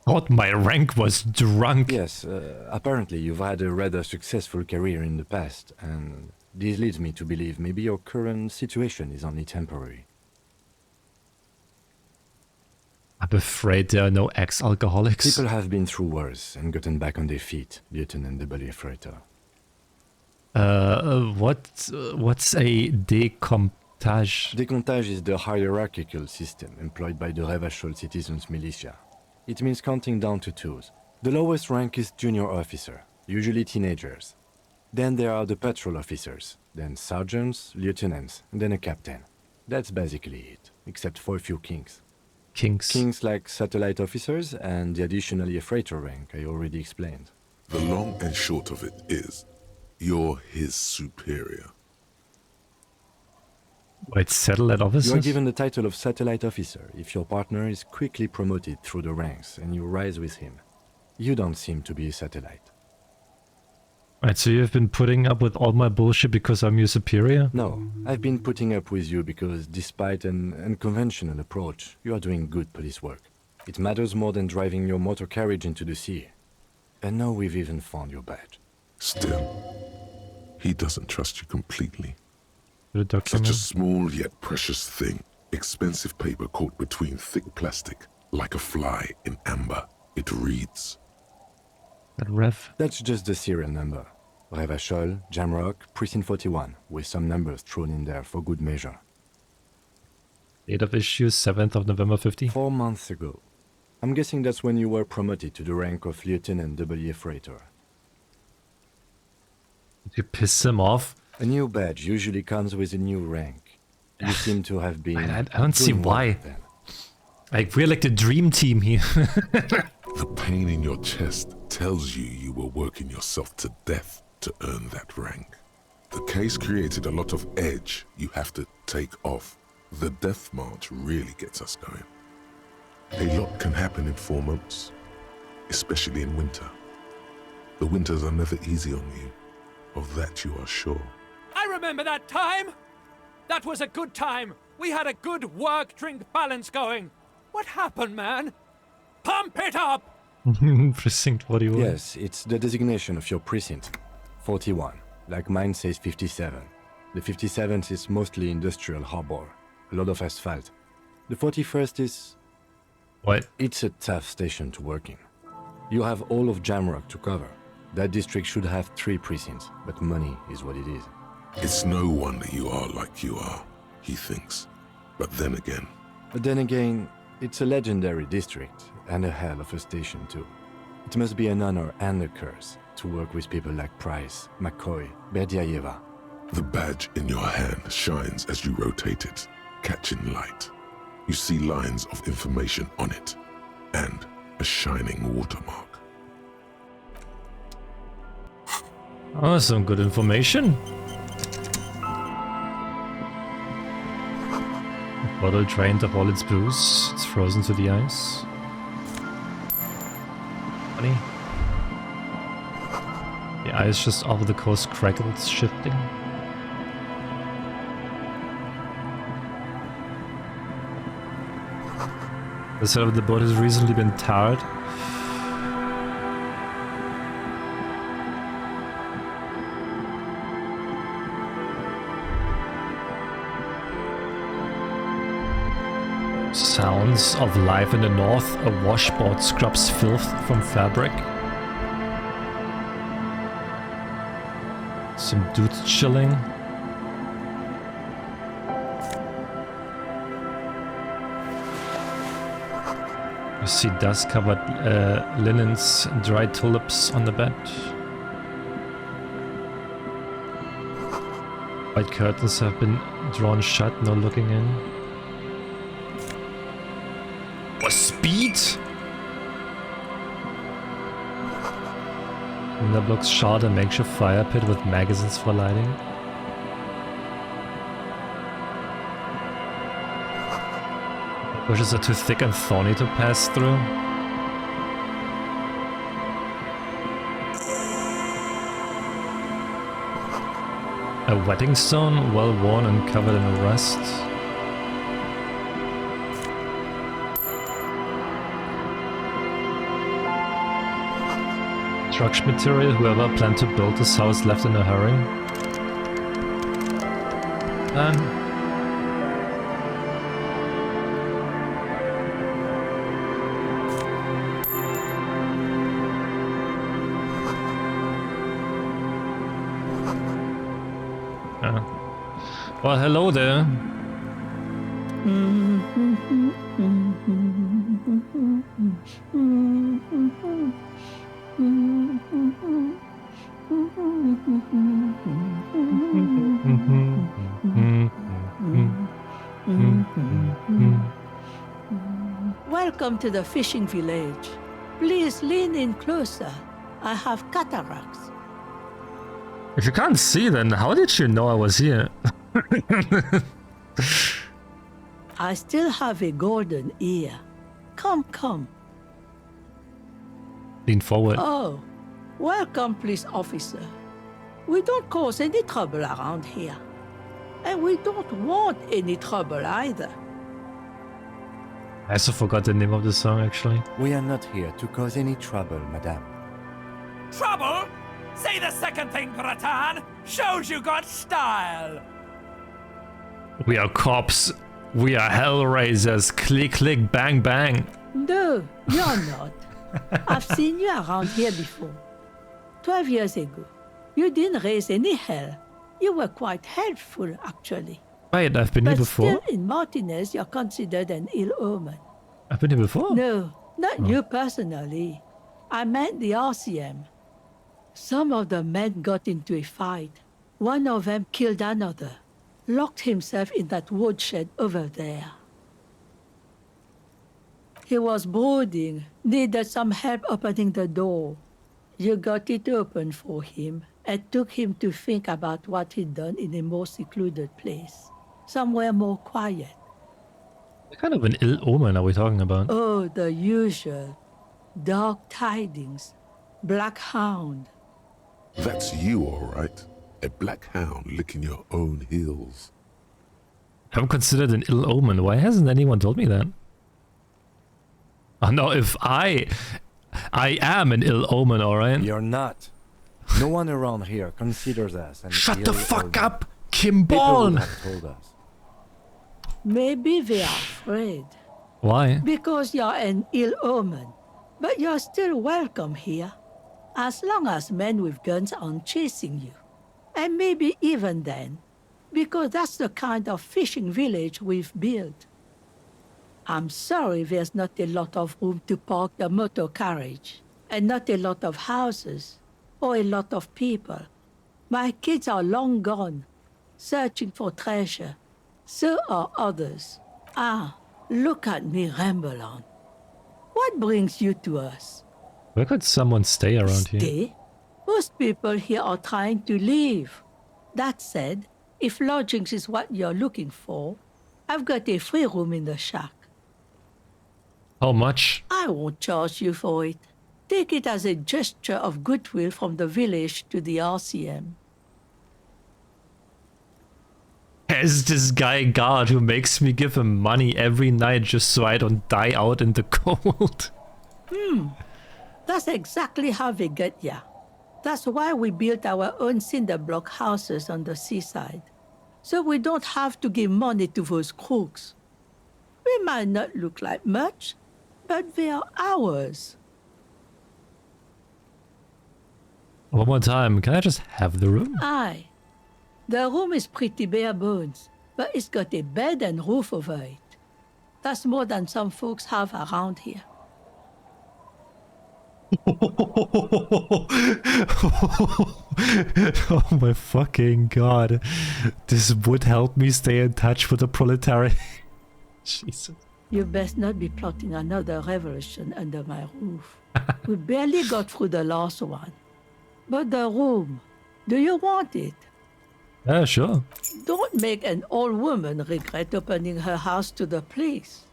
Thought my rank was drunk. Yes, apparently you've had a rather successful career in the past, and this leads me to believe maybe your current situation is only temporary. I'm afraid there are no ex-alcoholics. People have been through worse and gotten back on their feet, Lieutenant W. Freighter. What's a decomptage? Decomptage is the hierarchical system employed by the Revachol Citizens Militia. It means counting down to twos. The lowest rank is junior officer, usually teenagers. Then there are the patrol officers, then sergeants, lieutenants, and then a captain. That's basically it, except for a few kinks. Kinks? Kinks like satellite officers and the additionally a freighter rank I already explained. The long and short of it is, you're his superior. Wait, satellite officers? You are given the title of satellite officer if your partner is quickly promoted through the ranks and you rise with him. You don't seem to be a satellite. Right, so you've been putting up with all my bullshit because I'm your superior? No, I've been putting up with you because despite an unconventional approach, you are doing good police work. It matters more than driving your motor carriage into the sea. And now we've even found your badge. Still, he doesn't trust you completely. The document? Such a small yet precious thing. Expensive paper caught between thick plastic, like a fly in amber. It reads. That Rev? That's just the serial number. Revachol, Jamrock, Precinct 41, with some numbers thrown in there for good measure. Date of issue, 7th of November 50? 4 months ago. I'm guessing that's when you were promoted to the rank of Lieutenant W. Freighter. Did you piss him off? A new badge usually comes with a new rank. You seem to have been... I don't see why. Then. Like, we're like the dream team here. The pain in your chest tells you you were working yourself to death to earn that rank. The case created a lot of edge you have to take off. The death march really gets us going. A lot can happen in 4 months, especially in winter. The winters are never easy on you. Of that you are sure. I remember that time. That was a good time. We had a good work-drink balance going. What happened, man? Pump it up! Precinct 41. Yes, it's the designation of your precinct. 41. Like mine says 57. The 57th is mostly industrial harbor. A lot of asphalt. The 41st is... What? It's a tough station to work in. You have all of Jamrock to cover. That district should have 3 precincts, but money is what it is. It's no wonder you are like you are, he thinks. But then again, it's a legendary district, and a hell of a station too. It must be an honor and a curse to work with people like Price, McCoy, Berdiaeva. The badge in your hand shines as you rotate it, catching light. You see lines of information on it, and a shining watermark. Oh, some good information. The bottle drained of all its booze. It's frozen to the ice. Funny. The ice just off the coast crackles, shifting. The side of the boat has recently been tarred. Sounds of life in the north. A washboard scrubs filth from fabric. Some dudes chilling. You see dust-covered linens and dried tulips on the bed. White curtains have been drawn shut, no looking in. What speed? Cinder blocks shard a makeshift fire pit with magazines for lighting. Bushes are too thick and thorny to pass through. A wedding stone, well worn and covered in rust. Structure material, whoever planned to build this house left in a hurry. Done. Well, hello there. Welcome to the fishing village. Please lean in closer. I have cataracts. If you can't see, then how did you know I was here? I still have a golden ear. Come, come. Lean forward. Oh, welcome, police officer. We don't cause any trouble around here. And we don't want any trouble either. I also forgot the name of the song, actually. We are not here to cause any trouble, madame. Trouble? Say the second thing, Gratan. Shows you got style. We are cops. We are hellraisers. Click, click, bang, bang. No, you're not. I've seen you around here before. 12 years ago. You didn't raise any hell. You were quite helpful, actually. Wait, I've been here before? But still, in Martinez, you're considered an ill omen. I've been here before? No, not you personally. I meant the RCM. Some of the men got into a fight. One of them killed another. Locked himself in that woodshed over there. He was brooding, needed some help opening the door. You got it open for him and took him to think about what he'd done in a more secluded place. Somewhere more quiet. What kind of an ill omen are we talking about? Oh, the usual. Dark tidings. Black hound. That's you, all right. A black hound licking your own heels. I'm considered an ill omen. Why hasn't anyone told me that? Oh no, if I I am an ill omen, alright? You're not. No one around here considers us an Shut the ill fuck omen. up, Kim People Ball! would have told us. Maybe they are afraid. Why? Because you're an ill omen. But you're still welcome here. As long as men with guns aren't chasing you. And maybe even then. Because that's the kind of fishing village we've built. I'm sorry there's not a lot of room to park the motor carriage. And not a lot of houses. Or a lot of people. My kids are long gone. Searching for treasure. So are others. Ah, look at me ramble on. What brings you to us? Where could someone stay around here? Stay? Most people here are trying to leave. That said, if lodgings is what you're looking for, I've got a free room in the shack. How much? I won't charge you for it. Take it as a gesture of goodwill from the village to the RCM. Has this guy guard who makes me give him money every night just so I don't die out in the cold? That's exactly how they get ya. That's why we built our own cinder block houses on the seaside. So we don't have to give money to those crooks. We might not look like much, but they are ours. One more time, can I just have the room? Aye. The room is pretty bare bones, but it's got a bed and roof over it. That's more than some folks have around here. Oh my fucking god. This would help me stay in touch with the proletariat. Jesus. You best not be plotting another revolution under my roof. We barely got through the last one. But the room, do you want it? Yeah, sure. Don't make an old woman regret opening her house to the police.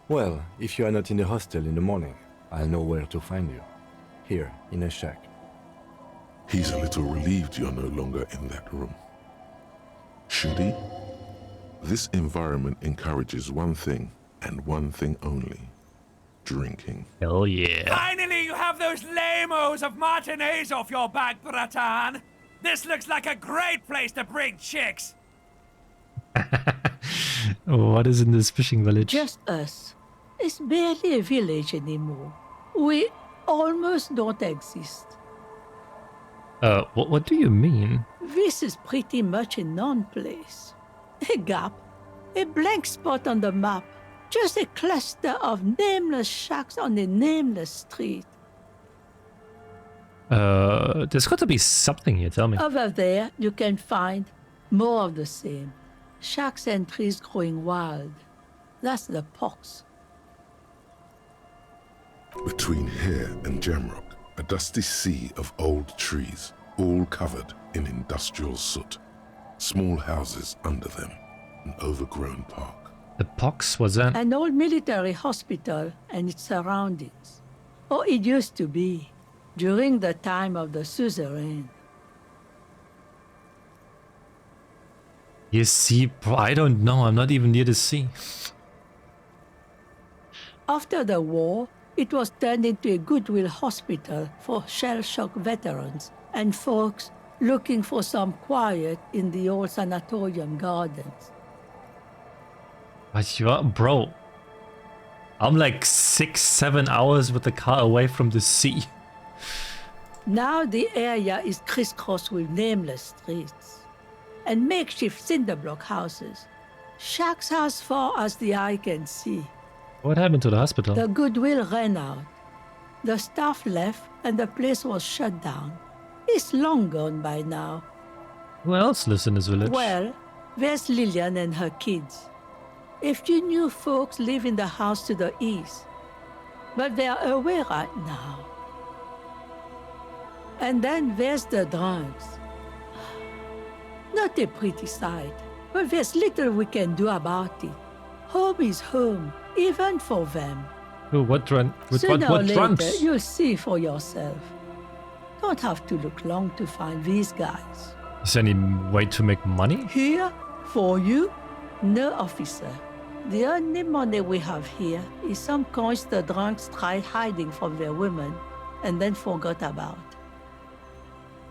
Well, if you are not in the hostel in the morning, I'll know where to find you. Here, in a shack. He's a little relieved you're no longer in that room. Should he? This environment encourages one thing, and one thing only. Drinking. Hell yeah. Finally, you have those lamos of matinees off your back, Bratan. This looks like a great place to bring chicks. What is in this fishing village? Just us. It's barely a village anymore. We almost don't exist. What do you mean? This is pretty much a non-place. A gap. A blank spot on the map. Just a cluster of nameless shacks on a nameless street. There's got to be something here, tell me. Over there, you can find more of the same. Shacks and trees growing wild. That's the pox. Between here and Jamrock, a dusty sea of old trees, all covered in industrial soot. Small houses under them, an overgrown park. The pox, was that? An old military hospital and its surroundings. Or it used to be, during the time of the suzerain. You see, I don't know, I'm not even near the sea. After the war, it was turned into a goodwill hospital for shell-shock veterans and folks looking for some quiet in the old sanatorium gardens. But bro, I'm like 6-7 hours with the car away from the sea. Now the area is crisscrossed with nameless streets and makeshift cinderblock houses, shacks as far as the eye can see. What happened to the hospital? The goodwill ran out. The staff left and the place was shut down. It's long gone by now. Who else lives in this village? Well, there's Lillian and her kids. A few new folks live in the house to the east, but they are away right now. And then there's the drunks. Not a pretty sight, but there's little we can do about it. Home is home, even for them. Oh, what drunk? Sooner What or later, drunks? you'll see for yourself. Don't have to look long to find these guys. Is there any way to make money? Here, for you, no officer. The only money we have here is some coins the drunks tried hiding from their women and then forgot about.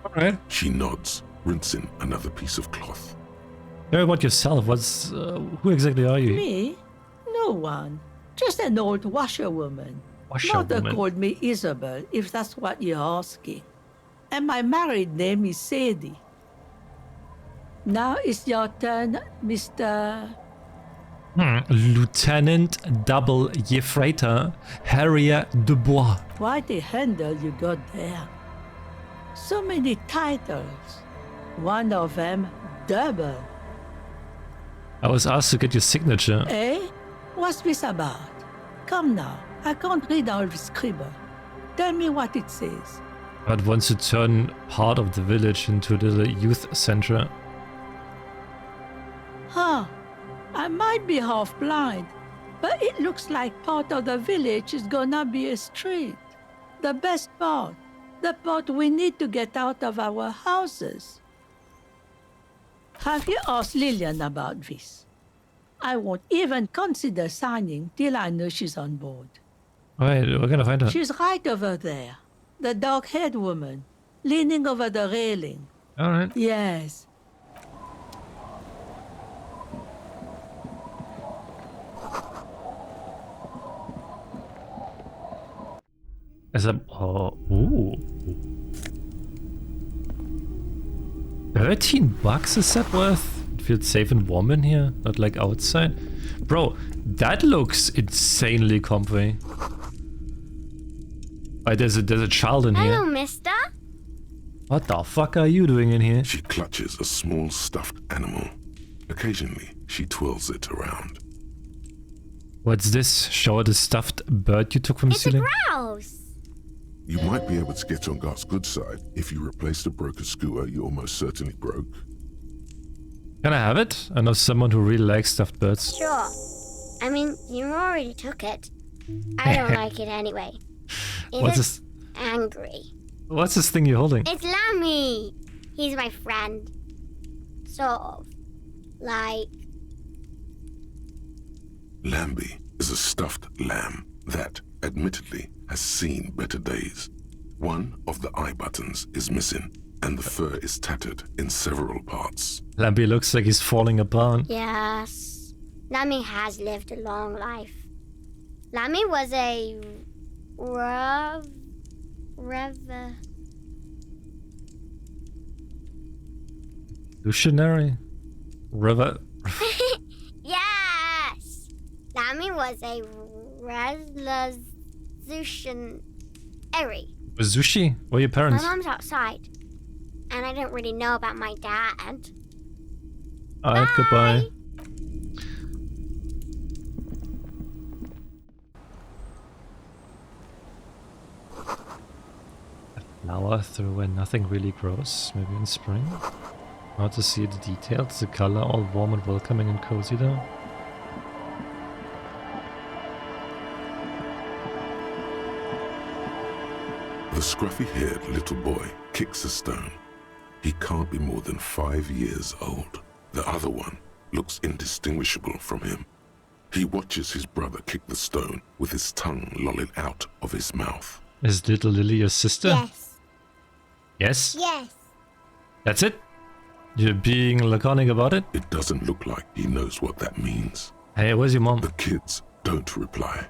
Alright. She nods, rinsing another piece of cloth. Tell me about yourself. Who exactly are you? Me? No one. Just an old washerwoman. Mother Washerwoman. called me Isabel, if that's what you're asking. And my married name is Sadie. Now it's your turn, Mr. Lieutenant Double Yefreiter Harrier Dubois. Quite a handle you got there. So many titles. One of them double. I was asked to get your signature. Eh? What's this about? Come now, I can't read all this scribble. Tell me what it says. But wants to turn part of the village into a little youth center. Huh. I might be half blind, but it looks like part of the village is gonna be a street. The best part. The part we need to get out of our houses. Have you asked Lillian about this? I won't even consider signing till I know she's on board. Alright, we're gonna find her. She's right over there. The dark-haired woman, leaning over the railing. Alright. Yes. As a ooh. $13 is that worth? It feels safe and warm in here, not like outside. Bro, that looks insanely comfy. Right, there's a child in Hello, here. mister. What the fuck are you doing in here? She clutches a small stuffed animal. Occasionally, she twirls it around. What's this? Show her the stuffed bird you took from the It's a ceiling? grouse. You might be able to get on Garth's good side if you replace the broken scooter you almost certainly broke. Can I have it? I know someone who really likes stuffed birds. Sure. I mean, you already took it. I don't like it anyway. What's this? Angry. What's this thing you're holding? It's Lammy. He's my friend. Sort of. Like... Lambie is a stuffed lamb that, admittedly, has seen better days. One of the eye buttons is missing, and the fur is tattered in several parts. Lampy looks like he's falling apart. Yes. Lammy has lived a long life. Lammy was a... Revolutionary? Yes! Lammy was a revolutionary. Sushi? Where are your My parents? mom's outside. And I don't really know about my dad. Alright, goodbye. A flower through where nothing really grows, maybe in spring. Not to see the details, the color all warm and welcoming and cozy though. The scruffy-haired little boy kicks a stone. He can't be more than 5 years old. The other one looks indistinguishable from him. He watches his brother kick the stone with his tongue lolling out of his mouth. Is little Lily your sister? Yes. Yes? Yes. That's it? You're being laconic about it? It doesn't look like he knows what that means. Hey, where's your mom? The kids don't reply,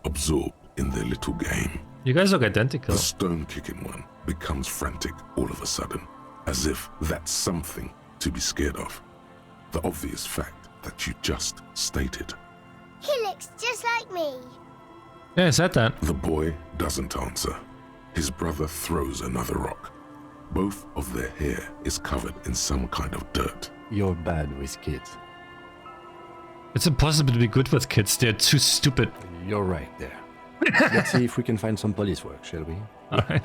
absorbed in their little game. You guys look identical. The stone-kicking one becomes frantic all of a sudden, as if that's something to be scared of. The obvious fact that you just stated. He looks just like me. Yeah, I said that. The boy doesn't answer. His brother throws another rock. Both of their hair is covered in some kind of dirt. You're bad with kids. It's impossible to be good with kids. They're too stupid. You're right there. Let's see if we can find some police work, shall we? Alright.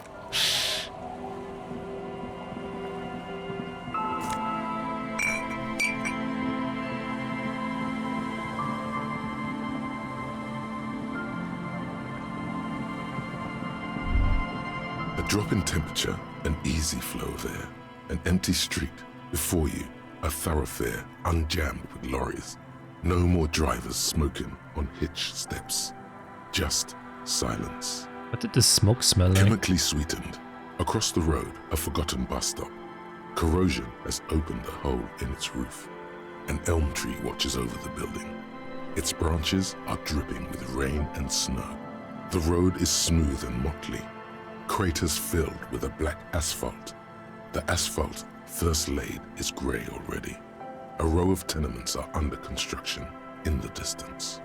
A drop in temperature, an easy flow there. An empty street. Before you, a thoroughfare unjammed with lorries. No more drivers smoking on hitch steps. Just silence. What did the smoke smell like? Chemically sweetened. Across the road, a forgotten bus stop. Corrosion has opened a hole in its roof. An elm tree watches over the building. Its branches are dripping with rain and snow. The road is smooth and motley. Craters filled with a black asphalt. The asphalt, first laid, is grey already. A row of tenements are under construction in the distance.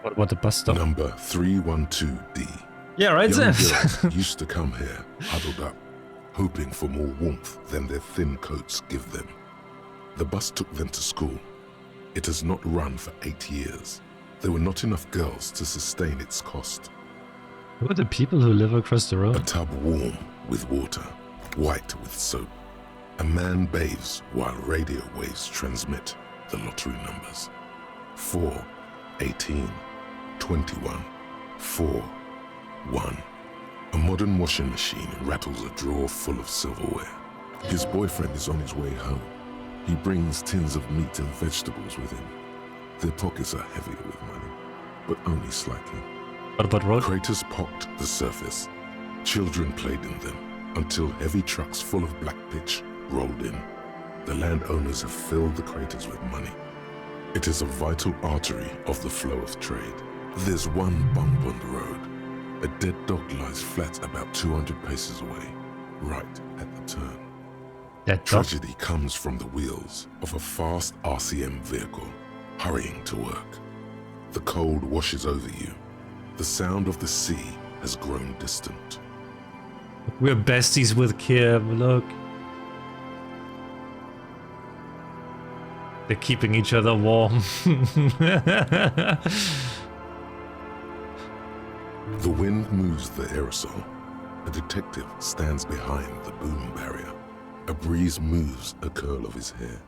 What about the bus stop? Number 312D. Yeah, right Young there. girls used to come here, huddled up, hoping for more warmth than their thin coats give them. The bus took them to school. It has not run for 8 years. There were not enough girls to sustain its cost. Who are the people who live across the road? A tub warm with water, white with soap. A man bathes while radio waves transmit the lottery numbers. 4, 18, 21, 4, 1. A modern washing machine rattles a drawer full of silverware. His boyfriend is on his way home. He brings tins of meat and vegetables with him. Their pockets are heavy with money, but only slightly. What about road? Craters pocked the surface. Children played in them until heavy trucks full of black pitch rolled in. The landowners have filled the craters with money. It is a vital artery of the flow of trade. There's one bump on the road. A dead dog lies flat about 200 paces away, right at the turn. That tragedy comes from the wheels of a fast RCM vehicle hurrying to work. The cold washes over you. The sound of the sea has grown distant. We're besties with Kim, look. They're keeping each other warm. The wind moves the aerosol. A detective stands behind the boom barrier. A breeze moves a curl of his hair.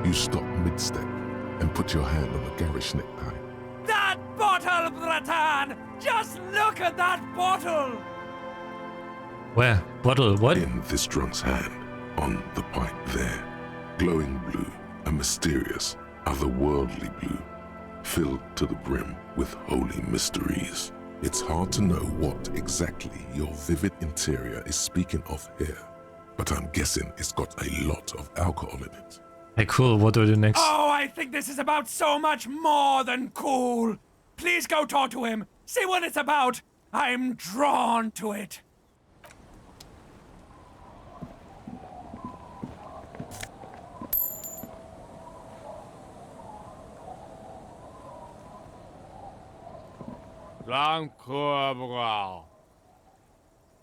You stop mid-step and put your hand on a garish necktie. That bottle, Bratan! Just look at that bottle! Where? Bottle, what? In this drunk's hand, on the pipe there. Glowing blue, a mysterious, otherworldly blue, filled to the brim with holy mysteries. It's hard to know what exactly your vivid interior is speaking of here, but I'm guessing it's got a lot of alcohol in it. Hey, cool, what do we do next? Oh, I think this is about so much more than cool. Please go talk to him. See what it's about. I'm drawn to it.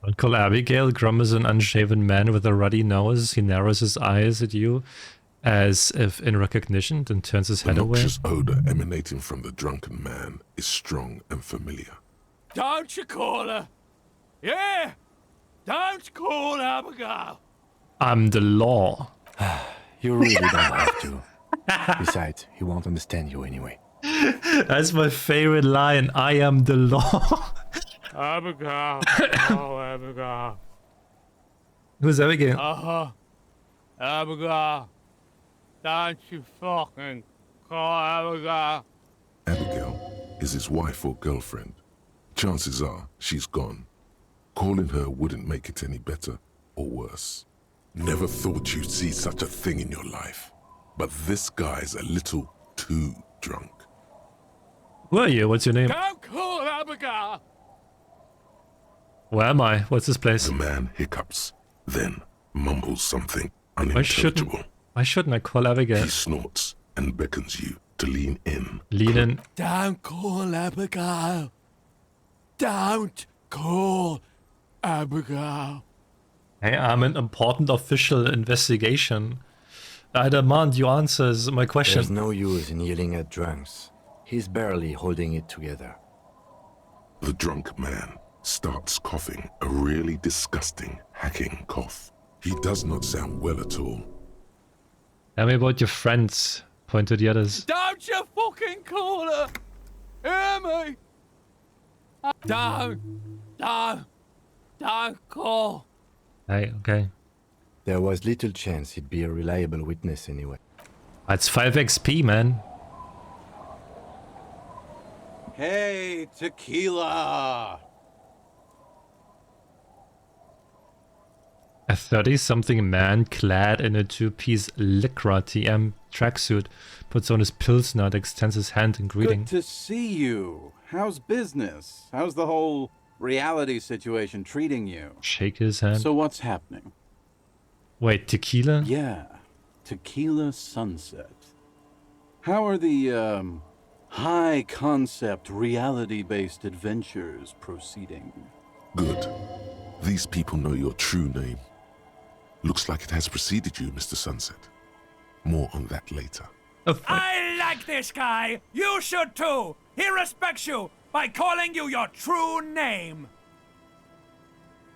Uncle Abigail grumbles an unshaven man with a ruddy nose. He narrows his eyes at you as if in recognition, then turns his head The away. noxious odor emanating from the drunken man is strong and familiar. Don't you call her? Yeah! Don't call Abigail! I'm the law. You really don't have to. Besides, he won't understand you anyway. That's my favorite line. I am the law. Abigail. Oh, Abigail. Who's Abigail? Uh-huh. Abigail. Don't you fucking call Abigail. Abigail is his wife or girlfriend. Chances are she's gone. Calling her wouldn't make it any better or worse. Never thought you'd see such a thing in your life. But this guy's a little too drunk. Who are you? What's your name? Don't call Abigail. Where am I? What's this place? The man hiccups, then mumbles something Why shouldn't I call Abigail? He snorts and beckons you to lean in. Lean in. Don't call Abigail. Don't call Abigail. Hey, I'm an important official investigation. I demand you answers my question. There's no use in yelling at drunks. He's barely holding it together. The drunk man starts coughing a really disgusting, hacking cough. He does not sound well at all. Tell me about your friends. Point to the others. Don't you fucking call her. Hear me? Don't call. Hey, okay. There was little chance he'd be a reliable witness anyway. That's 5 XP, man. Hey, tequila! A 30-something man clad in a 2-piece Lycra TM tracksuit puts on his pilsner and extends his hand in greeting. Good to see you. How's business? How's the whole reality situation treating you? Shake his hand. So what's happening? Wait, tequila? Yeah, Tequila Sunset. How are the, high-concept, reality-based adventures proceeding? Good. These people know your true name. Looks like it has preceded you, Mr. Sunset. More on that later. I like this guy. You should too. He respects you by calling you your true name.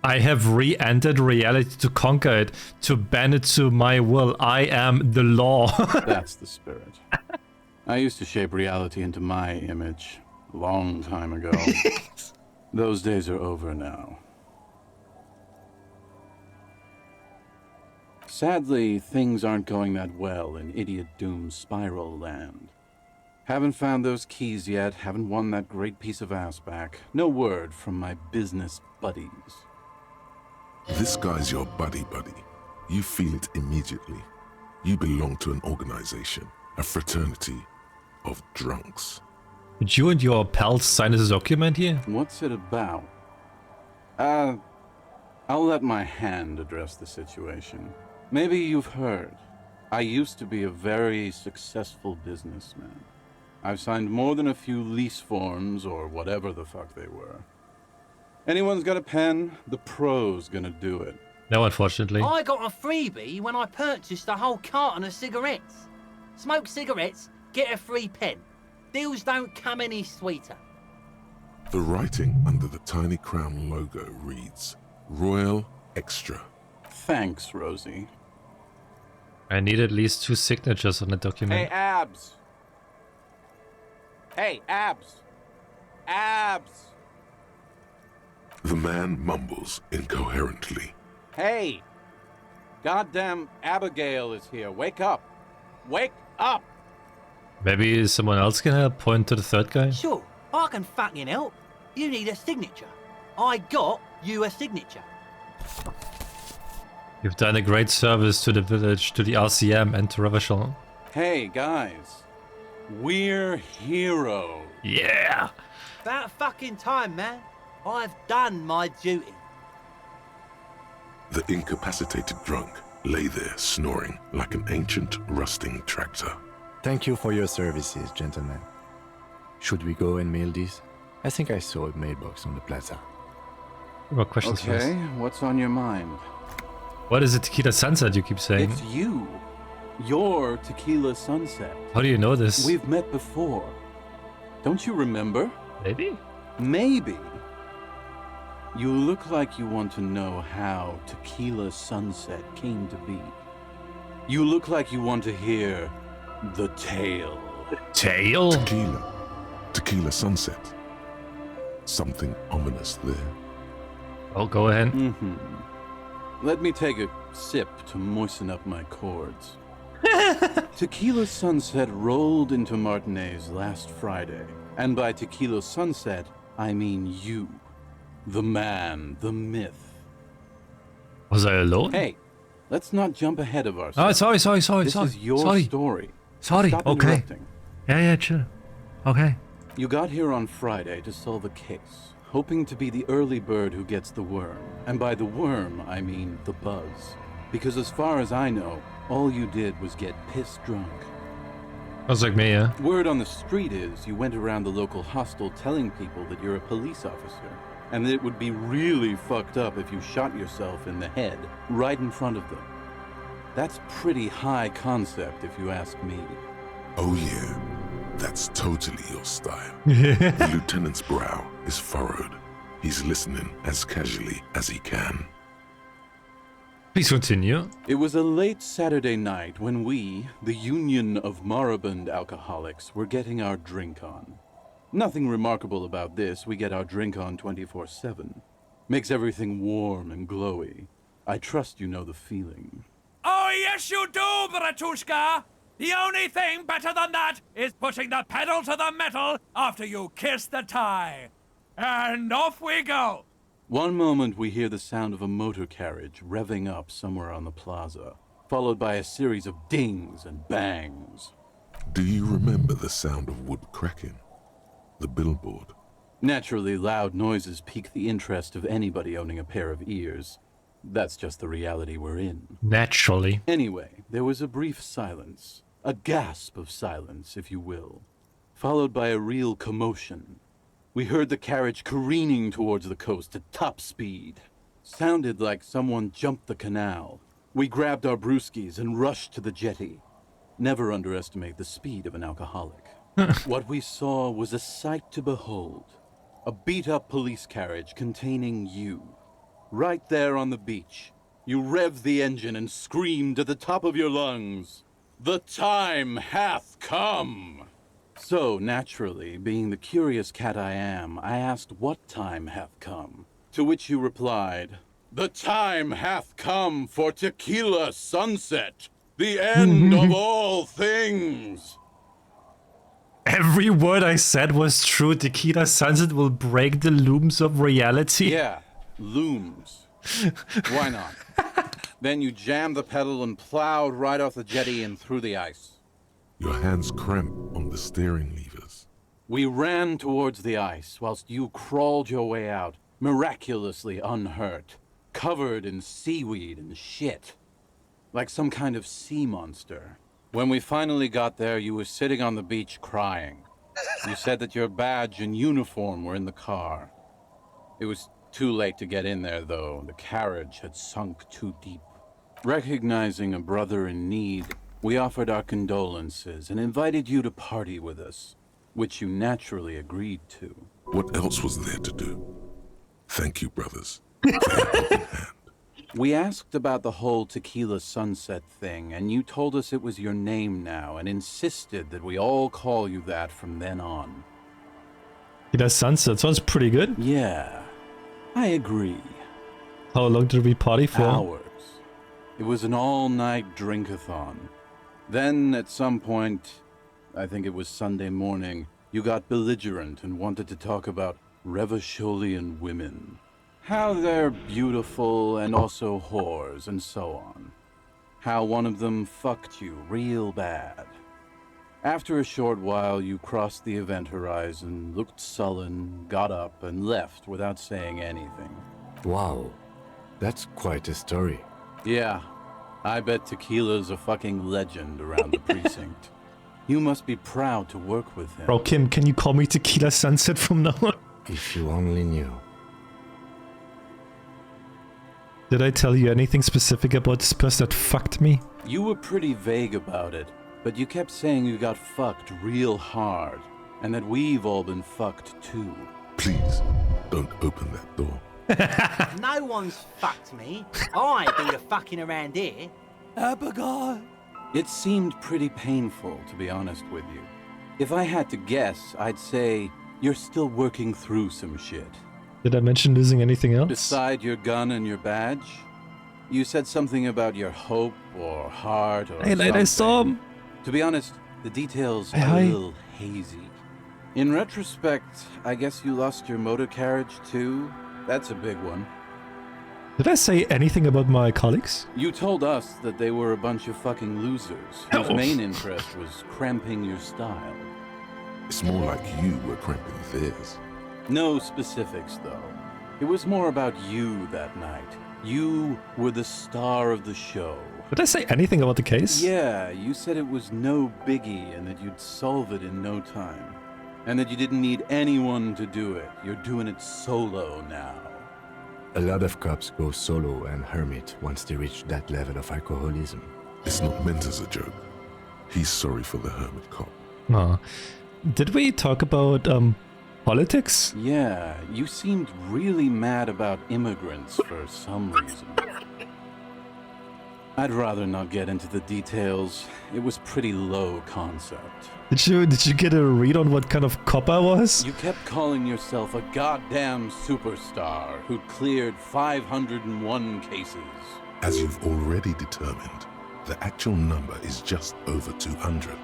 I have re-entered reality to conquer it, to bend it to my will. I am the law. That's the spirit. I used to shape reality into my image a long time ago. Those days are over now. Sadly, things aren't going that well in Idiot Doom's Spiral Land. Haven't found those keys yet, haven't won that great piece of ass back. No word from my business buddies. This guy's your buddy. You feel it immediately. You belong to an organization, a fraternity of drunks. Did you and your pals sign this document here? What's it about? I'll let my hand address the situation. Maybe you've heard. I used to be a very successful businessman. I've signed more than a few lease forms or whatever the fuck they were. Anyone's got a pen, the pro's gonna do it. No, unfortunately. I got a freebie when I purchased a whole carton of cigarettes. Smoke cigarettes, get a free pen. Deals don't come any sweeter. The writing under the tiny crown logo reads, Royal Extra. Thanks, Rosie. I need at least 2 signatures on the document. Hey, Abs! Hey, Abs! Abs! The man mumbles incoherently. Hey! Goddamn Abigail is here. Wake up! Wake up! Maybe someone else can help point to the third guy? Sure, I can fucking help. You need a signature. I got you a signature. You've done a great service to the village, to the RCM, and to Ravachon. Hey, guys. We're heroes. Yeah! About fucking time, man. I've done my duty. The incapacitated drunk lay there snoring like an ancient, rusting tractor. Thank you for your services, gentlemen. Should we go and mail these? I think I saw a mailbox on the plaza. What questions Okay, first? what's on your mind? What is it, Tequila Sunset, you keep saying? It's you. You're Tequila Sunset. How do you know this? We've met before. Don't you remember? Maybe? Maybe. You look like you want to know how Tequila Sunset came to be. You look like you want to hear the tale. Tale? Tequila Sunset. Something ominous there. Oh, go ahead. Mm-hmm. Let me take a sip to moisten up my cords. Tequila Sunset rolled into Martinez last Friday. And by Tequila Sunset, I mean you. The man, the myth. Was I alone? Hey, let's not jump ahead of ourselves. Oh, sorry. This is your story. Sorry, Stop okay. interrupting. Yeah, chill. Okay. You got here on Friday to solve a case, hoping to be the early bird who gets the worm. And by the worm, I mean the buzz. Because as far as I know, all you did was get piss drunk. Sounds like me, yeah? Word on the street is you went around the local hostel telling people that you're a police officer, and that it would be really fucked up if you shot yourself in the head right in front of them. That's pretty high concept, if you ask me. Oh yeah, that's totally your style. The lieutenant's brow is furrowed. He's listening as casually as he can. Please continue. It was a late Saturday night when we, the Union of Moribund Alcoholics, were getting our drink on. Nothing remarkable about this. We get our drink on 24/7. Makes everything warm and glowy. I trust you know the feeling. Oh, yes, you do, Bratushka! The only thing better than that is putting the pedal to the metal after you kiss the tie. And off we go! One moment we hear the sound of a motor carriage revving up somewhere on the plaza, followed by a series of dings and bangs. Do you remember the sound of wood cracking? The billboard? Naturally, loud noises pique the interest of anybody owning a pair of ears. That's just the reality we're in. Naturally. Anyway, there was a brief silence. A gasp of silence, if you will. Followed by a real commotion. We heard the carriage careening towards the coast at top speed. Sounded like someone jumped the canal. We grabbed our brewskis and rushed to the jetty. Never underestimate the speed of an alcoholic. What we saw was a sight to behold. A beat-up police carriage containing you. Right there on the beach. You revved the engine and screamed at the top of your lungs, "The time hath come!" So, naturally, being the curious cat I am, I asked what time hath come. To which you replied, "The time hath come for tequila sunset, the end of all things." Every word I said was true. Tequila Sunset will break the looms of reality. Yeah, looms. Why not? Then you jammed the pedal and plowed right off the jetty and through the ice. Your hands cramp on the steering levers. We ran towards the ice whilst you crawled your way out, miraculously unhurt, covered in seaweed and shit. Like some kind of sea monster. When we finally got there, you were sitting on the beach crying. You said that your badge and uniform were in the car. It was too late to get in there, though. The carriage had sunk too deep. Recognizing a brother in need, we offered our condolences and invited you to party with us, which you naturally agreed to. What else was there to do? Thank you, brothers. We asked about the whole tequila sunset thing, and you told us it was your name now and insisted that we all call you that from then on. Tequila Sunset sounds pretty good. Yeah, I agree. How long did we party for? Hours. It was an all-night drink-a-thon. Then, at some point, I think it was Sunday morning, you got belligerent and wanted to talk about Revacholian women. How they're beautiful and also whores and so on. How one of them fucked you real bad. After a short while, you crossed the event horizon, looked sullen, got up, and left without saying anything. Wow, that's quite a story. Yeah, I bet Tequila's a fucking legend around the precinct. You must be proud to work with him. Bro, Kim, can you call me Tequila Sunset from now on? If you only knew. Did I tell you anything specific about this person that fucked me? You were pretty vague about it, but you kept saying you got fucked real hard, and that we've all been fucked too. Please, don't open that door. No one's fucked me. I do the fucking around here. Abigail. It seemed pretty painful, to be honest with you. If I had to guess, I'd say you're still working through some shit. Did I mention losing anything else? Beside your gun and your badge? You said something about your hope or heart or Hey, late, I saw him. To be honest, the details are Hi. a little hazy. In retrospect, I guess you lost your motor carriage too? That's a big one. Did I say anything about my colleagues? You told us that they were a bunch of fucking losers whose main interest was cramping your style. It's more like you were cramping theirs. No specifics, though. It was more about you that night. You were the star of the show. Did I say anything about the case? Yeah, you said it was no biggie and that you'd solve it in no time. And that you didn't need anyone to do it. You're doing it solo now. A lot of cops go solo and hermit once they reach that level of alcoholism. It's not meant as a joke. He's sorry for the hermit cop. Aw. Did we talk about, politics? Yeah, you seemed really mad about immigrants for some reason. I'd rather not get into the details. It was pretty low concept. Did you get a read on what kind of cop I was? You kept calling yourself a goddamn superstar who'd cleared 501 cases. As you've already determined, the actual number is just over 200.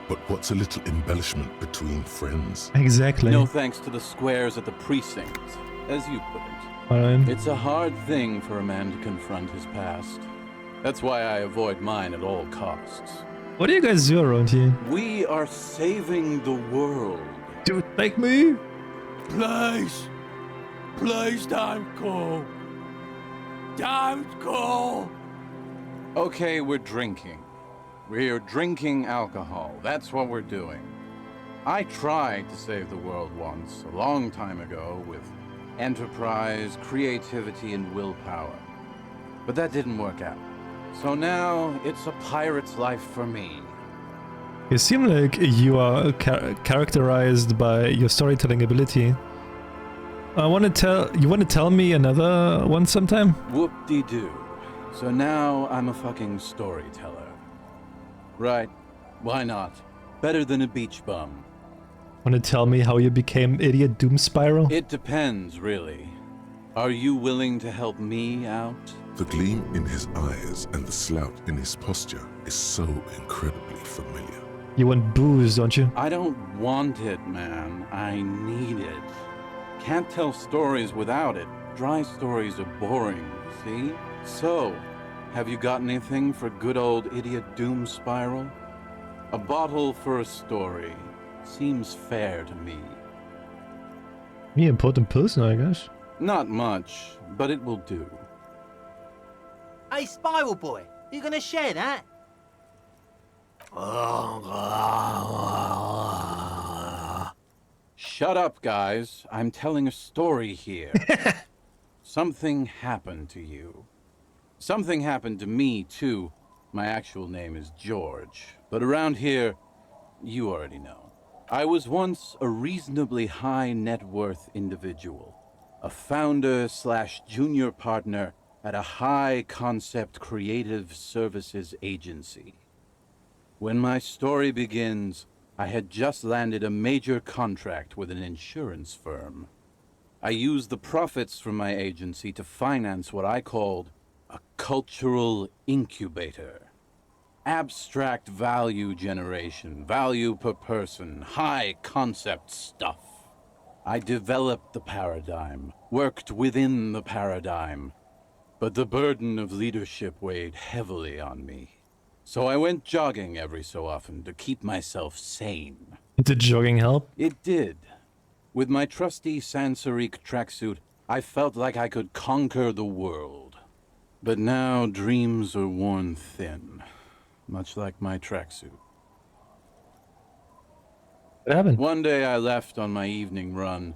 But what's a little embellishment between friends? Exactly. No thanks to the squares at the precinct, as you put it. Fine. It's a hard thing for a man to confront his past. That's why I avoid mine at all costs. What do you guys do around here? We are saving the world. Dude, like me? Please. Please don't go. Don't go. Okay, we're drinking. We're drinking alcohol. That's what we're doing. I tried to save the world once, a long time ago, with enterprise, creativity, and willpower. But that didn't work out. So now, it's a pirate's life for me. You seem like you are characterized by your storytelling ability. You want to tell me another one sometime? Whoop-de-doo. So now I'm a fucking storyteller. Right. Why not? Better than a beach bum. Want to tell me how you became Idiot Doom Spiral? It depends, really. Are you willing to help me out? The gleam in his eyes and the slouch in his posture is so incredibly familiar. You want booze, don't you? I don't want it, man. I need it. Can't tell stories without it. Dry stories are boring, see? So, have you got anything for good old Idiot Doom Spiral? A bottle for a story. Seems fair to me. Me, important person, I guess. Not much, but it will do. Hey, Spiral Boy, you gonna share that? Shut up, guys. I'm telling a story here. Something happened to you. Something happened to me, too. My actual name is George, but around here, you already know. I was once a reasonably high net worth individual, a founder/junior partner at a high concept creative services agency. When my story begins, I had just landed a major contract with an insurance firm. I used the profits from my agency to finance what I called a cultural incubator. Abstract value generation, value per person, high concept stuff. I developed the paradigm, worked within the paradigm, but the burden of leadership weighed heavily on me. So I went jogging every so often to keep myself sane. Did jogging help? It did. With my trusty Sansarique tracksuit, I felt like I could conquer the world. But now dreams are worn thin, much like my tracksuit. What happened? One day I left on my evening run.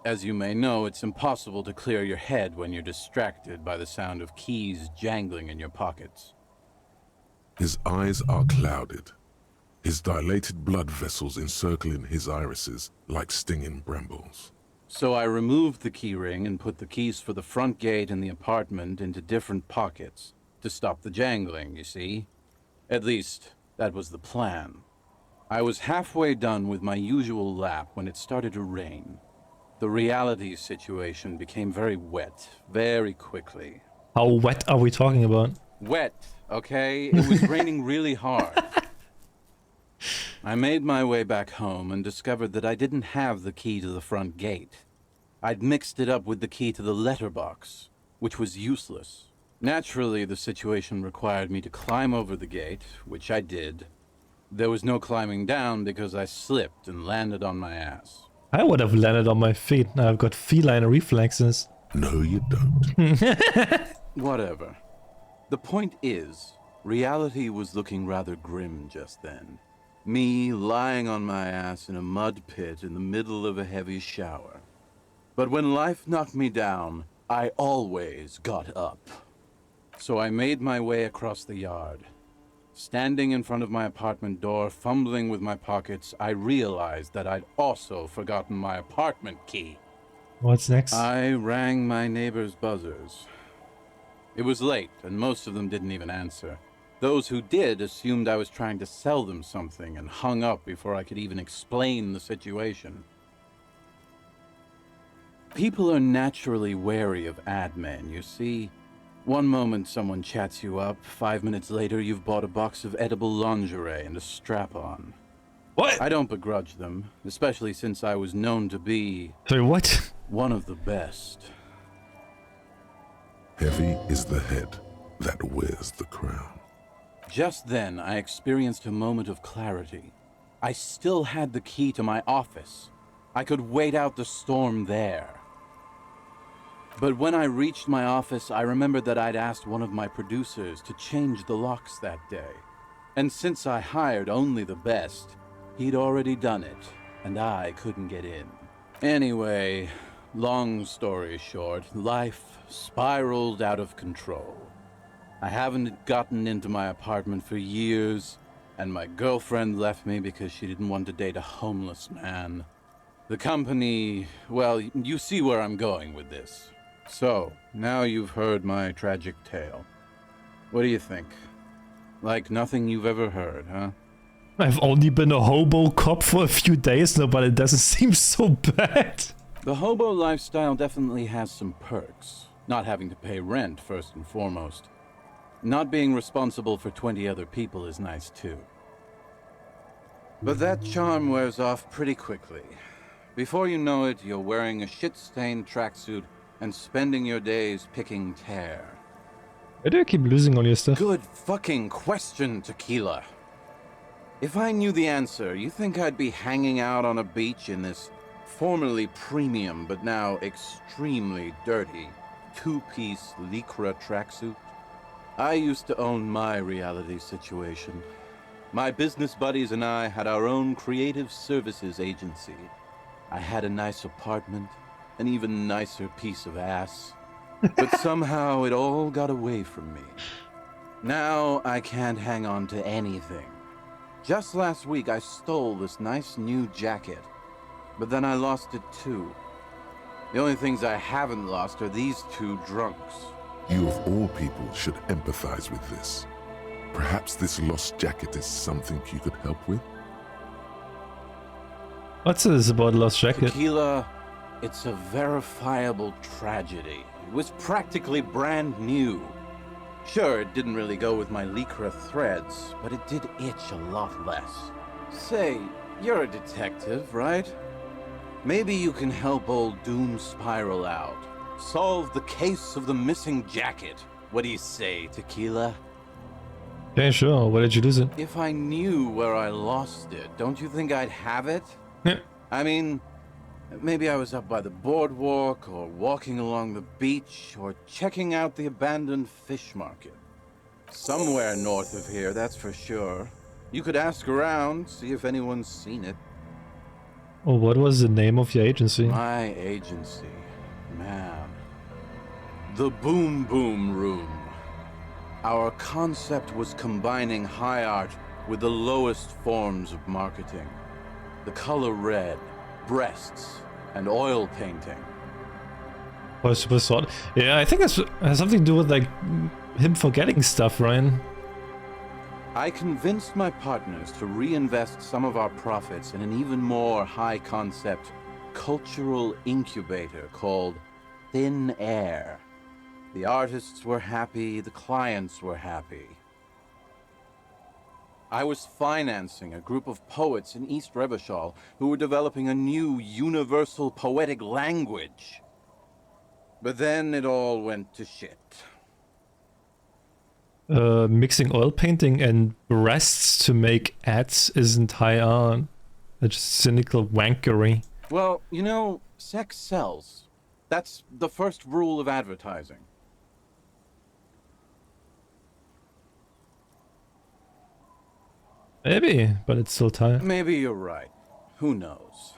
As you may know, it's impossible to clear your head when you're distracted by the sound of keys jangling in your pockets. His eyes are clouded, his dilated blood vessels encircling his irises like stinging brambles. So I removed the key ring and put the keys for the front gate and the apartment into different pockets to stop the jangling, you see? At least, that was the plan. I was halfway done with my usual lap when it started to rain. The reality situation became very wet, very quickly. How wet are we talking about? Wet, okay? It was raining really hard. I made my way back home and discovered that I didn't have the key to the front gate. I'd mixed it up with the key to the letterbox, which was useless. Naturally, the situation required me to climb over the gate, which I did. There was no climbing down because I slipped and landed on my ass. I would have landed on my feet. I've got feline reflexes. No, you don't. Whatever. The point is, reality was looking rather grim just then. Me lying on my ass in a mud pit in the middle of a heavy shower. But when life knocked me down, I always got up. So I made my way across the yard. Standing in front of my apartment door, fumbling with my pockets, I realized that I'd also forgotten my apartment key. What's next? I rang my neighbor's buzzers. It was late, and most of them didn't even answer. Those who did assumed I was trying to sell them something and hung up before I could even explain the situation. People are naturally wary of ad men, you see. One moment someone chats you up, 5 minutes later you've bought a box of edible lingerie and a strap-on. What? I don't begrudge them, especially since I was known to be... Sorry, what? One of the best. Heavy is the head that wears the crown. Just then, I experienced a moment of clarity. I still had the key to my office. I could wait out the storm there. But when I reached my office, I remembered that I'd asked one of my producers to change the locks that day. And since I hired only the best, he'd already done it, and I couldn't get in. Anyway, long story short, life spiraled out of control. I haven't gotten into my apartment for years, and my girlfriend left me because she didn't want to date a homeless man. The company, well, you see where I'm going with this. So, now you've heard my tragic tale. What do you think? Like nothing you've ever heard, huh? I've only been a hobo cop for a few days now, but it doesn't seem so bad. The hobo lifestyle definitely has some perks. Not having to pay rent, first and foremost. Not being responsible for 20 other people is nice, too. But that charm wears off pretty quickly. Before you know it, you're wearing a shit-stained tracksuit and spending your days picking tear. Why do you keep losing all your stuff? Good fucking question, Tequila. If I knew the answer, you think I'd be hanging out on a beach in this formerly premium but now extremely dirty two-piece lycra tracksuit? I used to own my reality situation. My business buddies and I had our own creative services agency. I had a nice apartment, an even nicer piece of ass. But somehow it all got away from me. Now I can't hang on to anything. Just last week I stole this nice new jacket, but then I lost it too. The only things I haven't lost are these two drunks. You of all people should empathize with this. Perhaps this lost jacket is something you could help with? What's this about lost jacket? Tequila, it's a verifiable tragedy. It was practically brand new. Sure, it didn't really go with my lycra threads, but it did itch a lot less. Say, you're a detective, right? Maybe you can help old Doom Spiral out. Solve the case of the missing jacket. What do you say, Tequila? Yeah, sure. Where did you lose it? If I knew where I lost it, don't you think I'd have it? Yeah. I mean, maybe I was up by the boardwalk, or walking along the beach, or checking out the abandoned fish market. Somewhere north of here, that's for sure. You could ask around, see if anyone's seen it. Oh, what was the name of your agency? My agency, man. The Boom Boom Room. Our concept was combining high art with the lowest forms of marketing. The color red, breasts, and oil painting. Oh, super sort. Yeah, I think it has something to do with like him forgetting stuff, Ryan. I convinced my partners to reinvest some of our profits in an even more high-concept cultural incubator called Thin Air. The artists were happy, the clients were happy. I was financing a group of poets in East Revachol who were developing a new universal poetic language. But then it all went to shit. Mixing oil painting and breasts to make ads isn't high art. It's just cynical wankery. Well, you know, sex sells. That's the first rule of advertising. Maybe, but it's still tight. Maybe you're right. Who knows?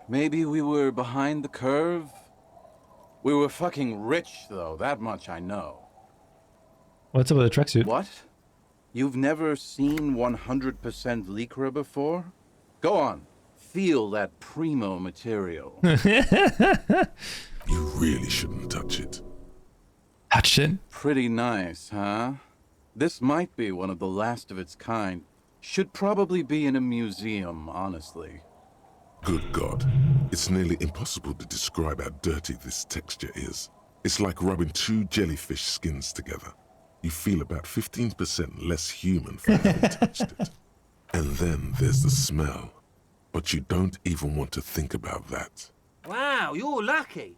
Maybe we were behind the curve? We were fucking rich, though, that much I know. What's about the tracksuit? What? You've never seen 100% lycra before? Go on, feel that primo material. You really shouldn't touch it. Touch it? Pretty nice, huh? This might be one of the last of its kind. Should probably be in a museum, honestly. Good God. It's nearly impossible to describe how dirty this texture is. It's like rubbing two jellyfish skins together. You feel about 15% less human for having touched it. And then there's the smell. But you don't even want to think about that. Wow, you're lucky.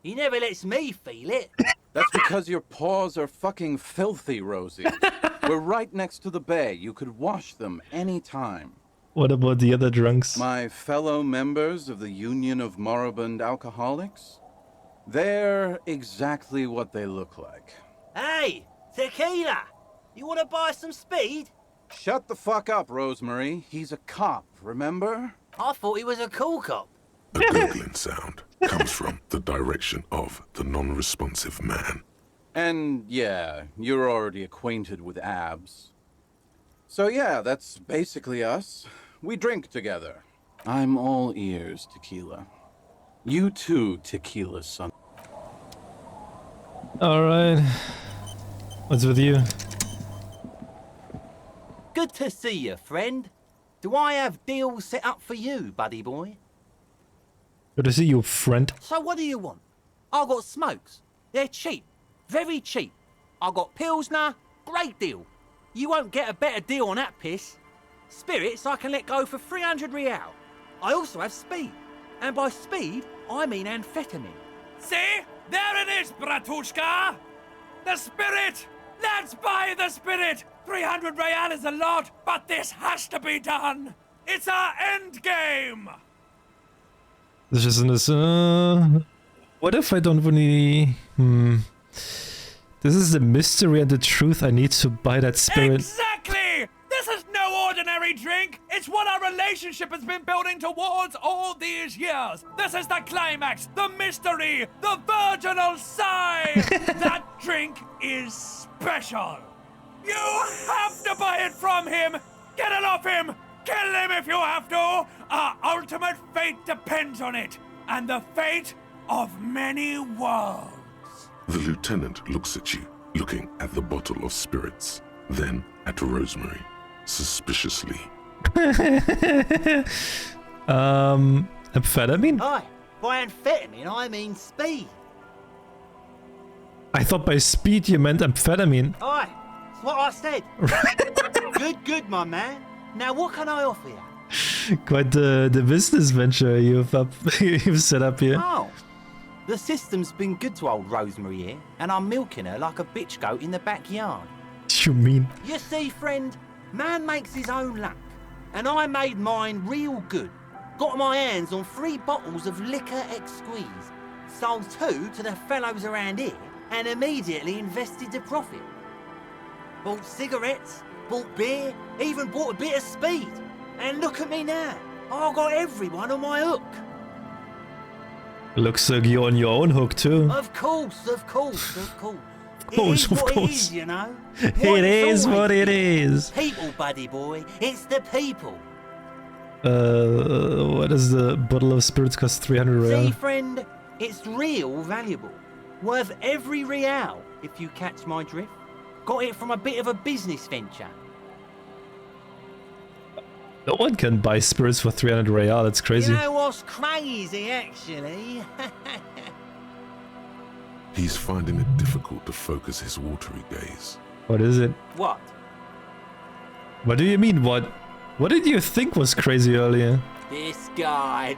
He never lets me feel it. That's because your paws are fucking filthy, Rosie. We're right next to the bay. You could wash them any time. What about the other drunks? My fellow members of the Union of Moribund Alcoholics? They're exactly what they look like. Hey, tequila! You want to buy some speed? Shut the fuck up, Rosemary. He's a cop, remember? I thought he was a cool cop. The gurgling sound comes from the direction of the non-responsive man. And yeah, you're already acquainted with abs. So yeah, that's basically us. We drink together. I'm all ears, tequila. You too, tequila son. Alright. What's with you? Good to see you, friend. Do I have deals set up for you, buddy boy? Good to see you, friend. So what do you want? I got smokes. They're cheap. Very cheap. I got Pilsner. Great deal. You won't get a better deal on that piss. Spirits I can let go for 300 real. I also have speed. And by speed, I mean amphetamine. See? There it is, Bratushka! The spirit! Let's buy the spirit! 300 real is a lot, but this has to be done! It's our end game! This is what if I don't really... This is the mystery and the truth. I need to buy that spirit. Exactly! This is no ordinary drink! It's what our relationship has been building towards all these years! This is the climax, the mystery, the virginal sigh! That drink is special! You have to buy it from him! Get it off him! Kill him if you have to! Our ultimate fate depends on it! And the fate of many worlds! The lieutenant looks at you, looking at the bottle of spirits, then at Rosemary, suspiciously. Amphetamine? Aye, by amphetamine I mean speed. I thought by speed you meant amphetamine. Aye, that's what I said. Good, my man. Now what can I offer you? Quite the business venture you've set up here. Oh, the system's been good to old Rosemary here, and I'm milking her like a bitch goat in the backyard. You mean? You see, friend, man makes his own luck, and I made mine real good. Got my hands on 3 bottles of liquor exquise, sold 2 to the fellows around here, and immediately invested the profit. Bought cigarettes, bought beer, even bought a bit of speed. And look at me now, I got everyone on my hook. Looks like you're on your own hook too. Of course. Of course. It is, you know. It is what it is. People, buddy boy. It's the people. What does the bottle of spirits cost? 300 real? See, friend, it's real valuable. Worth every real, if you catch my drift. Got it from a bit of a business venture. No one can buy spirits for 300 real. That's crazy. You know what's crazy, actually? He's finding it difficult to focus his watery gaze. What is it? What? What do you mean, what? What did you think was crazy earlier? This guy.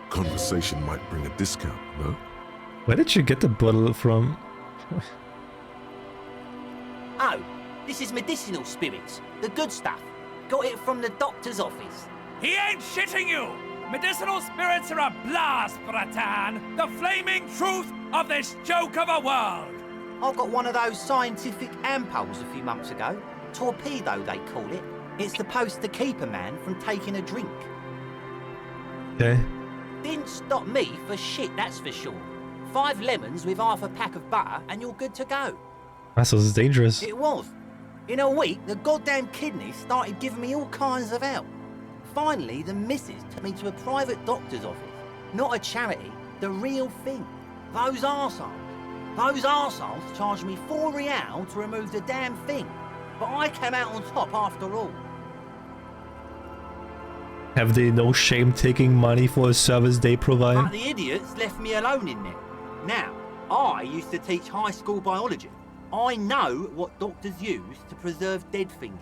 Conversation might bring a discount, no? Where did you get the bottle from? Oh, this is medicinal spirits. The good stuff. Got it from the doctor's office. He ain't shitting you! Medicinal spirits are a blast, Bratan! The flaming truth of this joke of a world! I got one of those scientific ampoules a few months ago. Torpedo, they call it. It's supposed to keep a man from taking a drink. Okay. Didn't stop me for shit, that's for sure. 5 lemons with half a pack of butter and you're good to go. That was dangerous. It was. In a week, the goddamn kidneys started giving me all kinds of help. Finally, the missus took me to a private doctor's office. Not a charity, the real thing. Those arseholes. Those arseholes charged me 4 real to remove the damn thing, but I came out on top after all. Have they no shame taking money for a service they provide? But the idiots left me alone in there. Now, I used to teach high school biology. I know what doctors use to preserve dead things.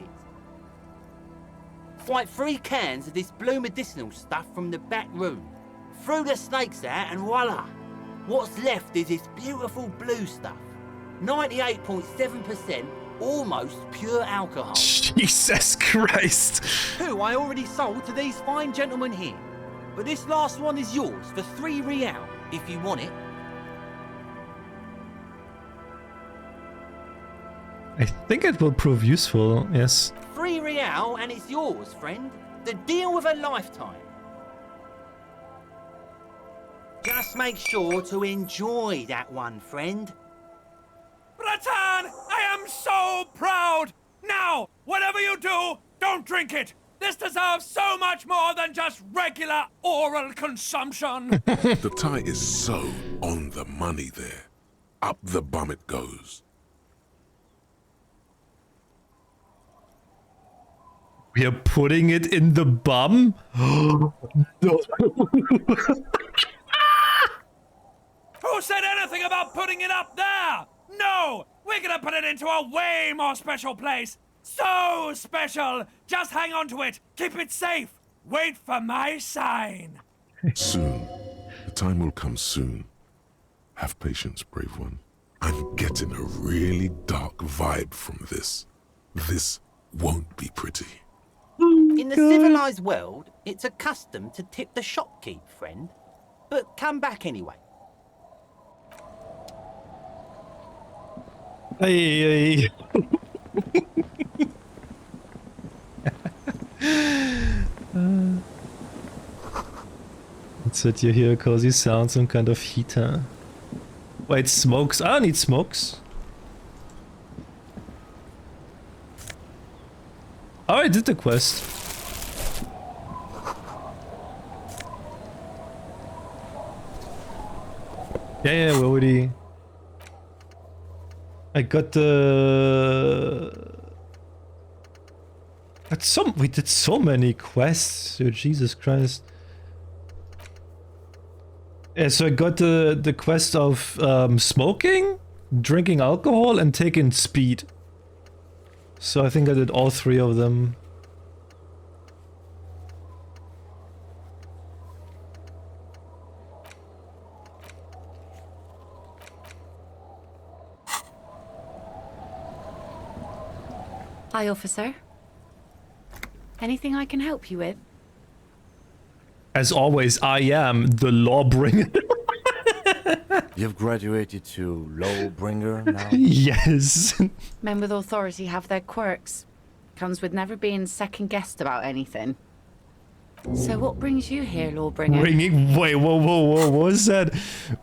Swipe 3 cans of this blue medicinal stuff from the back room. Threw the snakes out and voila! What's left is this beautiful blue stuff. 98.7% almost pure alcohol. Jesus Christ! Who I already sold to these fine gentlemen here. But this last one is yours for 3 real, if you want it. I think it will prove useful, yes. 3 real and it's yours, friend. The deal of a lifetime. Just make sure to enjoy that one, friend. Bratan, I am so proud! Now, whatever you do, don't drink it! This deserves so much more than just regular oral consumption! The tie is so on the money there. Up the bum it goes. We are putting it in the bum? No. Who said anything about putting it up there? No! We're gonna put it into a way more special place! So special! Just hang on to it! Keep it safe! Wait for my sign! Soon. The time will come soon. Have patience, brave one. I'm getting a really dark vibe from this. This won't be pretty. In the civilized world, it's a custom to tip the shopkeep, friend. But come back anyway. Hey. Let's set you hear cozy sound, some kind of heater. Wait, smokes. I don't need smokes. Oh, I did the quest. Yeah, we already... I got the... We did so many quests, oh, Jesus Christ. Yeah, so I got the quest of smoking, drinking alcohol, and taking speed. So I think I did all 3 of them. Hi, officer. Anything I can help you with? As always, I am the lawbringer. You've graduated to lawbringer now? Yes. Men with authority have their quirks. Comes with never being second-guessed about anything. So what brings you here, lawbringer? Wait, whoa, what was that?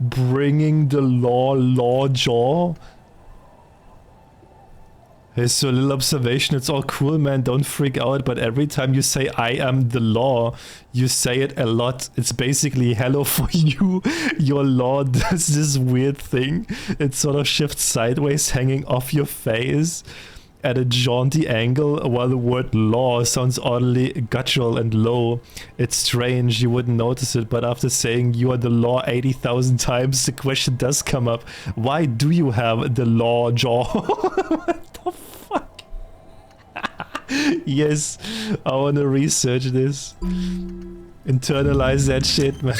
Bringing the law jaw? Hey, so a little observation, it's all cool, man, don't freak out, but every time you say I am the law, you say it a lot. It's basically hello for you. Your law does this weird thing. It sort of shifts sideways, hanging off your face at a jaunty angle, while the word law sounds oddly guttural and low. It's strange, you wouldn't notice it, but after saying you are the law 80,000 times, the question does come up. Why do you have the law jaw? What the fuck? Yes, I wanna research this. Internalize that shit, man.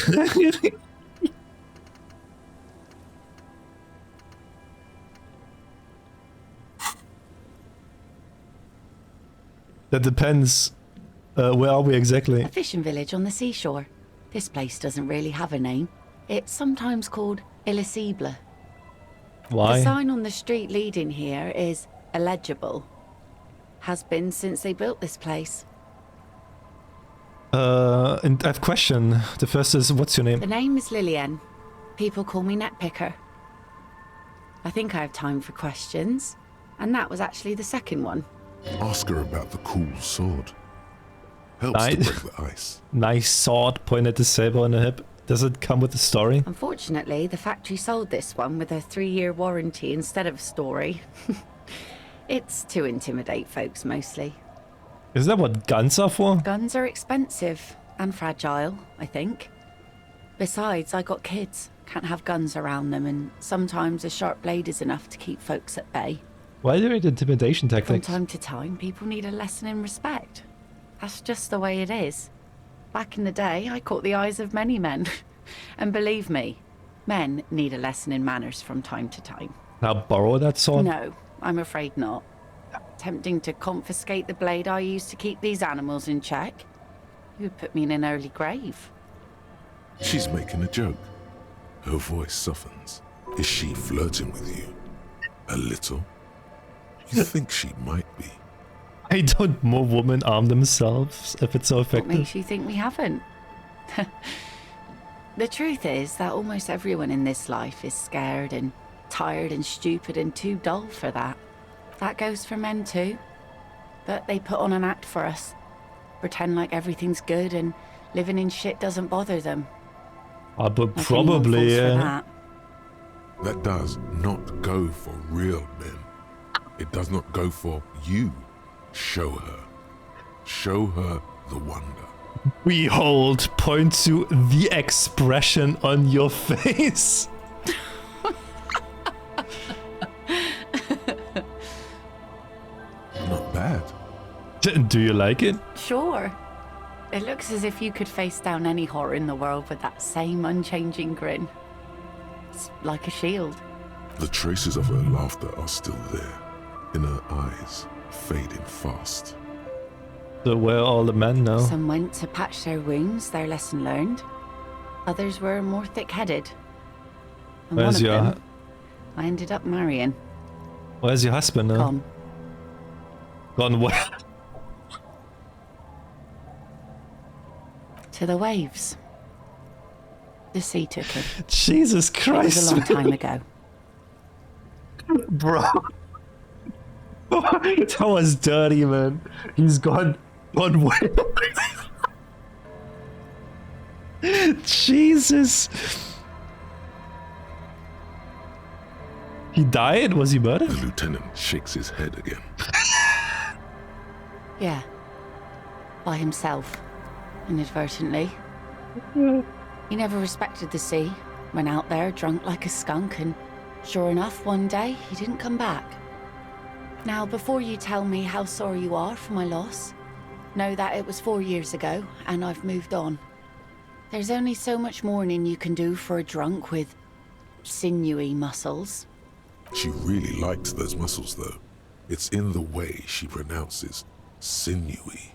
That depends. Where are we exactly? A fishing village on the seashore. This place doesn't really have a name. It's sometimes called Elysium. Why? The sign on the street leading here is illegible. Has been since they built this place. And I have a question. The first is, what's your name? The name is Lillian. People call me Netpicker. I think I have time for questions. And that was actually the second one. Ask her about the cool sword. Helps to break the ice. Nice sword, point at the saber on the hip. Does it come with a story? Unfortunately, the factory sold this one with a 3-year warranty instead of a story. It's to intimidate folks mostly. Is that what guns are for? Guns are expensive and fragile, I think. Besides, I got kids. Can't have guns around them, and sometimes a sharp blade is enough to keep folks at bay. Why do you need intimidation tactics? From time to time, people need a lesson in respect. That's just the way it is. Back in the day, I caught the eyes of many men. And believe me, men need a lesson in manners from time to time. Now borrow that sword? No, I'm afraid not. Tempting to confiscate the blade I used to keep these animals in check. You would put me in an early grave. She's making a joke. Her voice softens. Is she flirting with you? A little? You think she might be? I don't more women arm themselves if it's so What effective. makes you think we haven't? The truth is that almost everyone in this life is scared and tired and stupid and too dull for that. That goes for men too. But they put on an act for us. Pretend like everything's good and living in shit doesn't bother them. But Like anyone falls probably, for yeah. that. That does not go for real men. It does not go for you. Show her. Show her the wonder. Behold, point to the expression on your face. Not bad. Do you like it? Sure. It looks as if you could face down any horror in the world with that same unchanging grin. It's like a shield. The traces of her laughter are still there, in her eyes, fading fast. So where are all the men now? Some went to patch their wounds, their lesson learned. Others were more thick-headed. And Where's one of your them, I ended up marrying. Where's your husband now? Gone. Gone where? To the waves. The sea took him. Jesus It Christ. was a long time ago. Bro. That was dirty, man. He's gone way. Jesus. He died? Was he murdered? The lieutenant shakes his head again. Yeah. By himself. Inadvertently. He never respected the sea. Went out there drunk like a skunk, and sure enough, one day he didn't come back. Now, before you tell me how sorry you are for my loss, know that it was 4 years ago, and I've moved on. There's only so much mourning you can do for a drunk with sinewy muscles. She really likes those muscles, though. It's in the way she pronounces sinewy.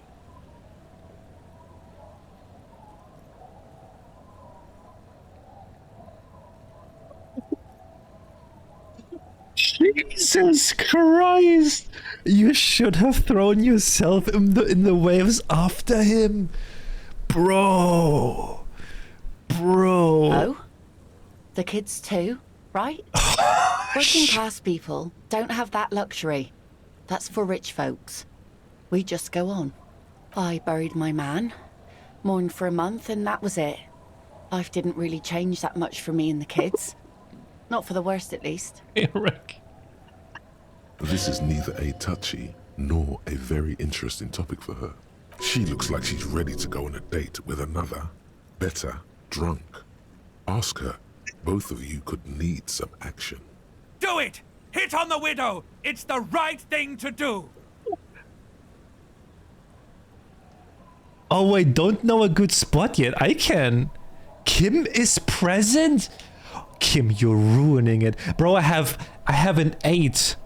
Jesus Christ! You should have thrown yourself in the waves after him, bro. Oh? The kids too, right? Working class people don't have that luxury. That's for rich folks. We just go on. I buried my man, mourned for a month, and that was it. Life didn't really change that much for me and the kids. Not for the worst, at least. This is neither a touchy nor a very interesting topic for her. She looks like she's ready to go on a date with another, better, drunk. Ask her. Both of you could need some action. Do it! Hit on the widow! It's the right thing to do! Oh wait, don't know a good spot yet. I can. Kim is present? Kim, you're ruining it. Bro, I have an 8.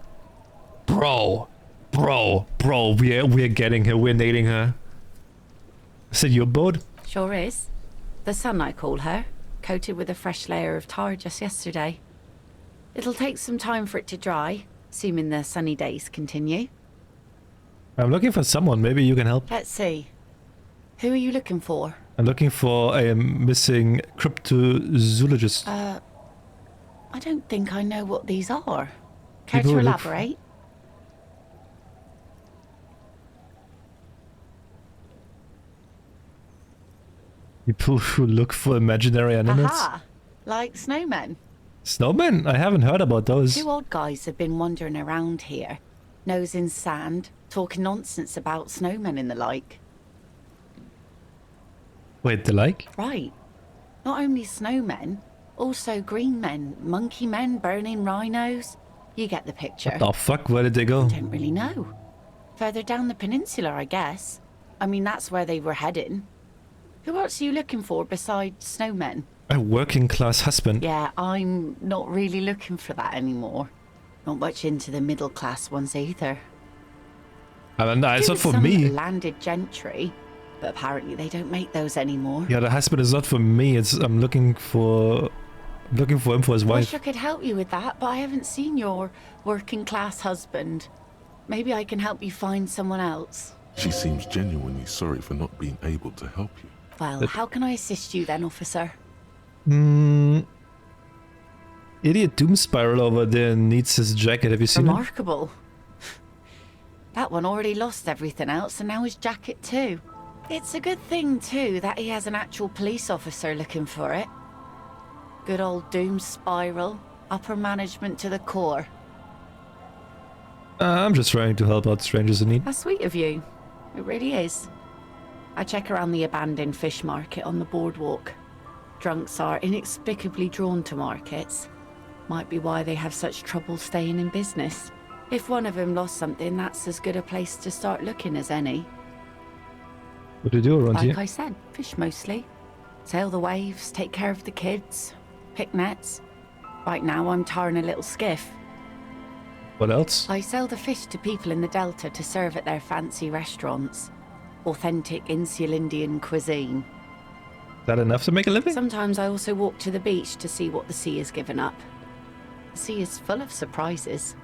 Bro, we're getting her. We're nailing her. Is it your boat? Sure is. The sun, I call her. Coated with a fresh layer of tar just yesterday. It'll take some time for it to dry, assuming the sunny days continue. I'm looking for someone. Maybe you can help. Let's see. Who are you looking for? I'm looking for a missing cryptozoologist. I don't think I know what these are. Care People to look for- elaborate? People who look for imaginary animals. Aha! Like snowmen. Snowmen? I haven't heard about those. Two old guys have been wandering around here, nose in sand, talking nonsense about snowmen and the like. Wait, the like? Right. Not only snowmen, also green men, monkey men burning rhinos. You get the picture. What the fuck? Where did they go? I don't really know. Further down the peninsula, I guess. I mean, that's where they were heading. Who else are you looking for besides snowmen? A working class husband. Yeah, I'm not really looking for that anymore. Not much into the middle class ones either. I mean, it's not for Some me. landed gentry, but apparently they don't make those anymore. Yeah, the husband is not for me. I'm looking for him for his I wife. wish I could help you with that, but I haven't seen your working class husband. Maybe I can help you find someone else. She seems genuinely sorry for not being able to help you. Well, how can I assist you then, officer? Idiot Doom Spiral over there needs his jacket. Have you seen it? Remarkable. That one already lost everything else, and now his jacket too. It's a good thing too that he has an actual police officer looking for it. Good old Doom Spiral. Upper management to the core. I'm just trying to help out strangers in need. That's sweet of you. It really is. I check around the abandoned fish market on the boardwalk. Drunks are inexplicably drawn to markets. Might be why they have such trouble staying in business. If one of them lost something, that's as good a place to start looking as any. What do you do around here? Like I said, fish mostly. Sail the waves, take care of the kids, pick nets. Right now I'm tarring a little skiff. What else? I sell the fish to people in the Delta to serve at their fancy restaurants. Authentic insular Indian cuisine. Is that enough to make a living? Sometimes I also walk to the beach to see what the sea has given up. The sea is full of surprises.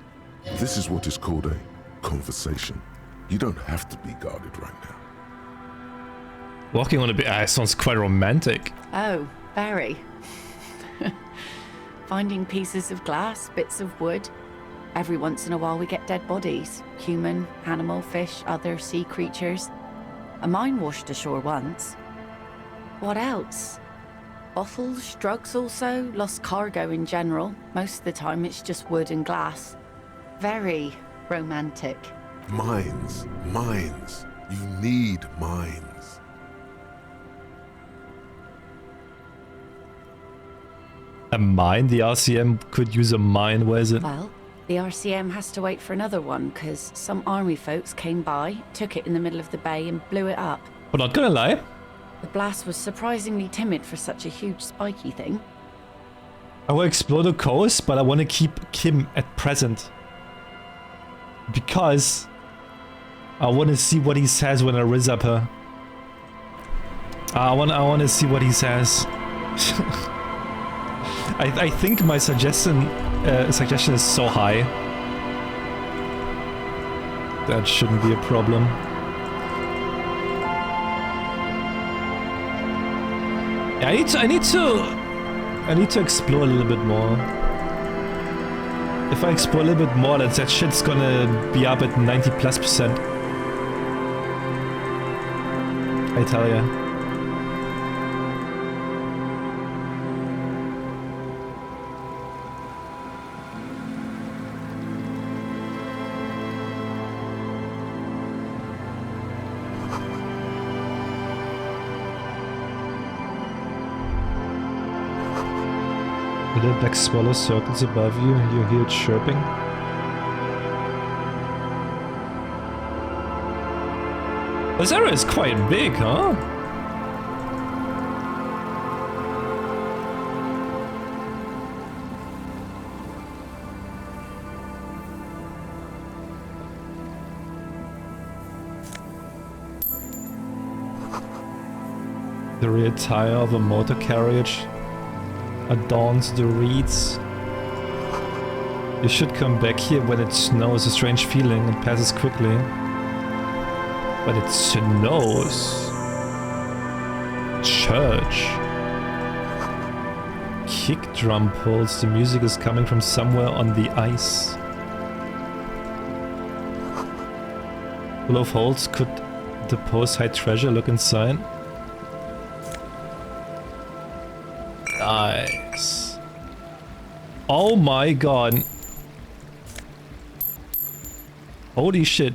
This is what is called a conversation. You don't have to be guarded right now. Walking on a beach sounds quite romantic. Oh, very. Finding pieces of glass, bits of wood. Every once in a while we get dead bodies. Human, animal, fish, other sea creatures. A mine washed ashore once. What else? Bottles, drugs also, lost cargo in general. Most of the time it's just wood and glass. Very romantic. Mines. Mines. You need mines. A mine? The RCM could use a mine. Where is it? Well, the RCM has to wait for another one because some army folks came by, took it in the middle of the bay and blew it up. I'm not gonna lie. The blast was surprisingly timid for such a huge spiky thing. I will explore the coast, but I want to keep Kim at present. Because I want to see what he says when I rizz up her. I want to see what he says. I think my suggestion is so high. That shouldn't be a problem. Yeah, I need to explore a little bit more. If I explore a little bit more, that shit's gonna be up at 90+%. I tell ya. Little black swallow circles above you, you hear it chirping. This area is quite big, huh? The rear tire of a motor carriage adorns the reeds. You should come back here when it snows. A strange feeling, it passes quickly. But it snows. Church. Kick drum pulls. The music is coming from somewhere on the ice. Full of holes. Could the post hide treasure? Look inside. Nice. Oh my god. Holy shit.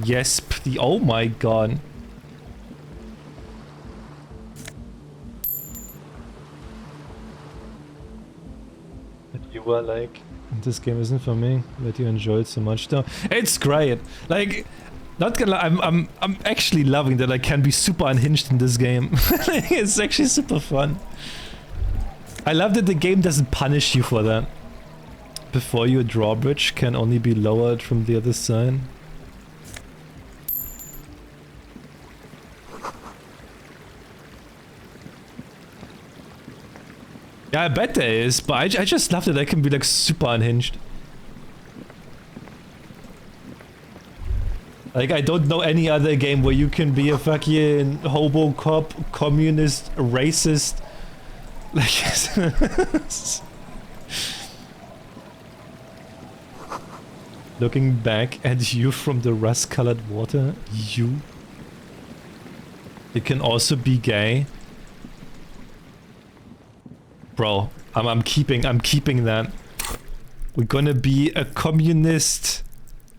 Yes, please. Oh my god. But you were like, this game isn't for me, but you enjoy it so much though. It's great. Like, not gonna lie, I'm actually loving that I can be super unhinged in this game. It's actually super fun. I love that the game doesn't punish you for that. Before your drawbridge can only be lowered from the other side. Yeah, I bet there is, but I just love that I can be like super unhinged. Like, I don't know any other game where you can be a fucking hobo cop, communist, racist. Like, looking back at you from the rust-colored water, you. It can also be gay. Bro, I'm keeping that. We're gonna be a communist,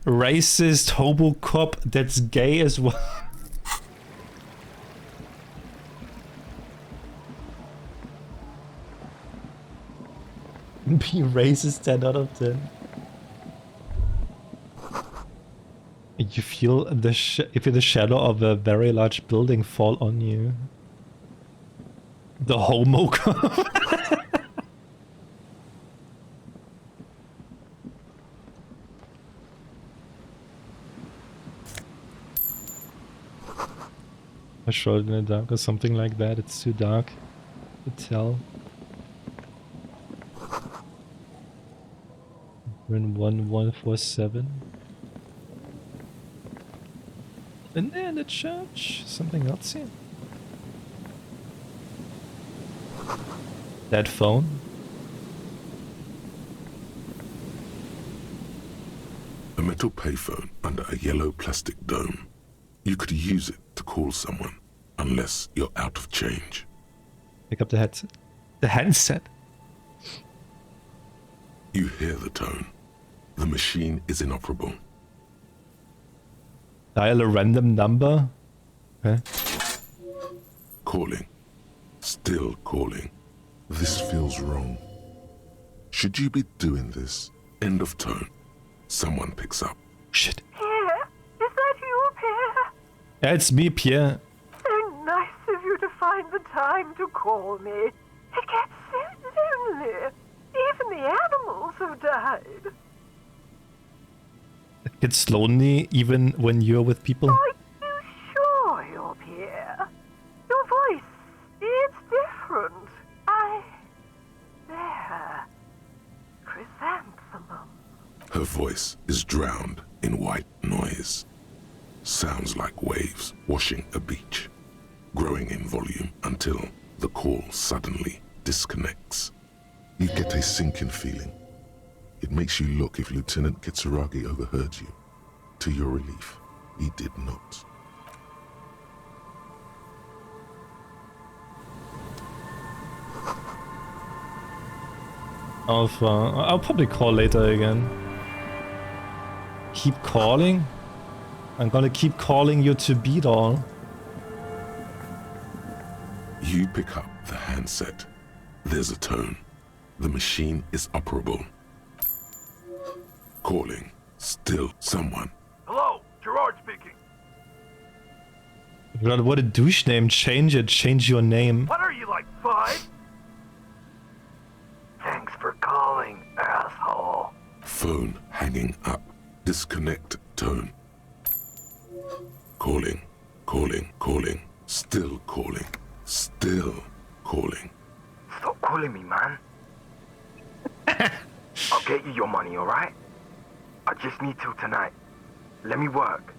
racist hobo cop that's gay as well. Be racist 10 out of 10. You feel the if you're the shadow of a very large building fall on you. The homo cop. A shot in the dark or something like that. It's too dark to tell. We're in 1147. And then the church. Something else here. That phone. A metal payphone under a yellow plastic dome. You could use it to call someone, unless you're out of change. Pick up the headset. The handset. You hear the tone. The machine is inoperable. Dial a random number. Okay. Calling. Still calling. This feels wrong. Should you be doing this? End of tone. Someone picks up. Shit. Pierre? Is that you, Pierre? Yeah, it's me, Pierre. So nice of you to find the time to call me. It gets so lonely. Even the animals have died. It gets lonely even when you're with people. Are you sure you're Pierre? Your voice, it's different. There. Chrysanthemum. Her voice is drowned in white noise. Sounds like waves washing a beach, growing in volume until the call suddenly disconnects. You get a sinking feeling. It makes you look if Lieutenant Kitsuragi overheard you. To your relief, he did not. I'll probably call later again. Keep calling? I'm gonna keep calling you to beat all. You pick up the handset. There's a tone. The machine is operable. Calling. Still someone. Hello, Gerard speaking. God, what a douche name. Change it. Change your name. What are you, like 5? Thanks for calling, asshole. Phone hanging up. Disconnect tone. Calling. Calling. Calling. Still calling. Still calling. Stop calling me, man. I'll get you your money, alright? I just need till tonight. Let me work.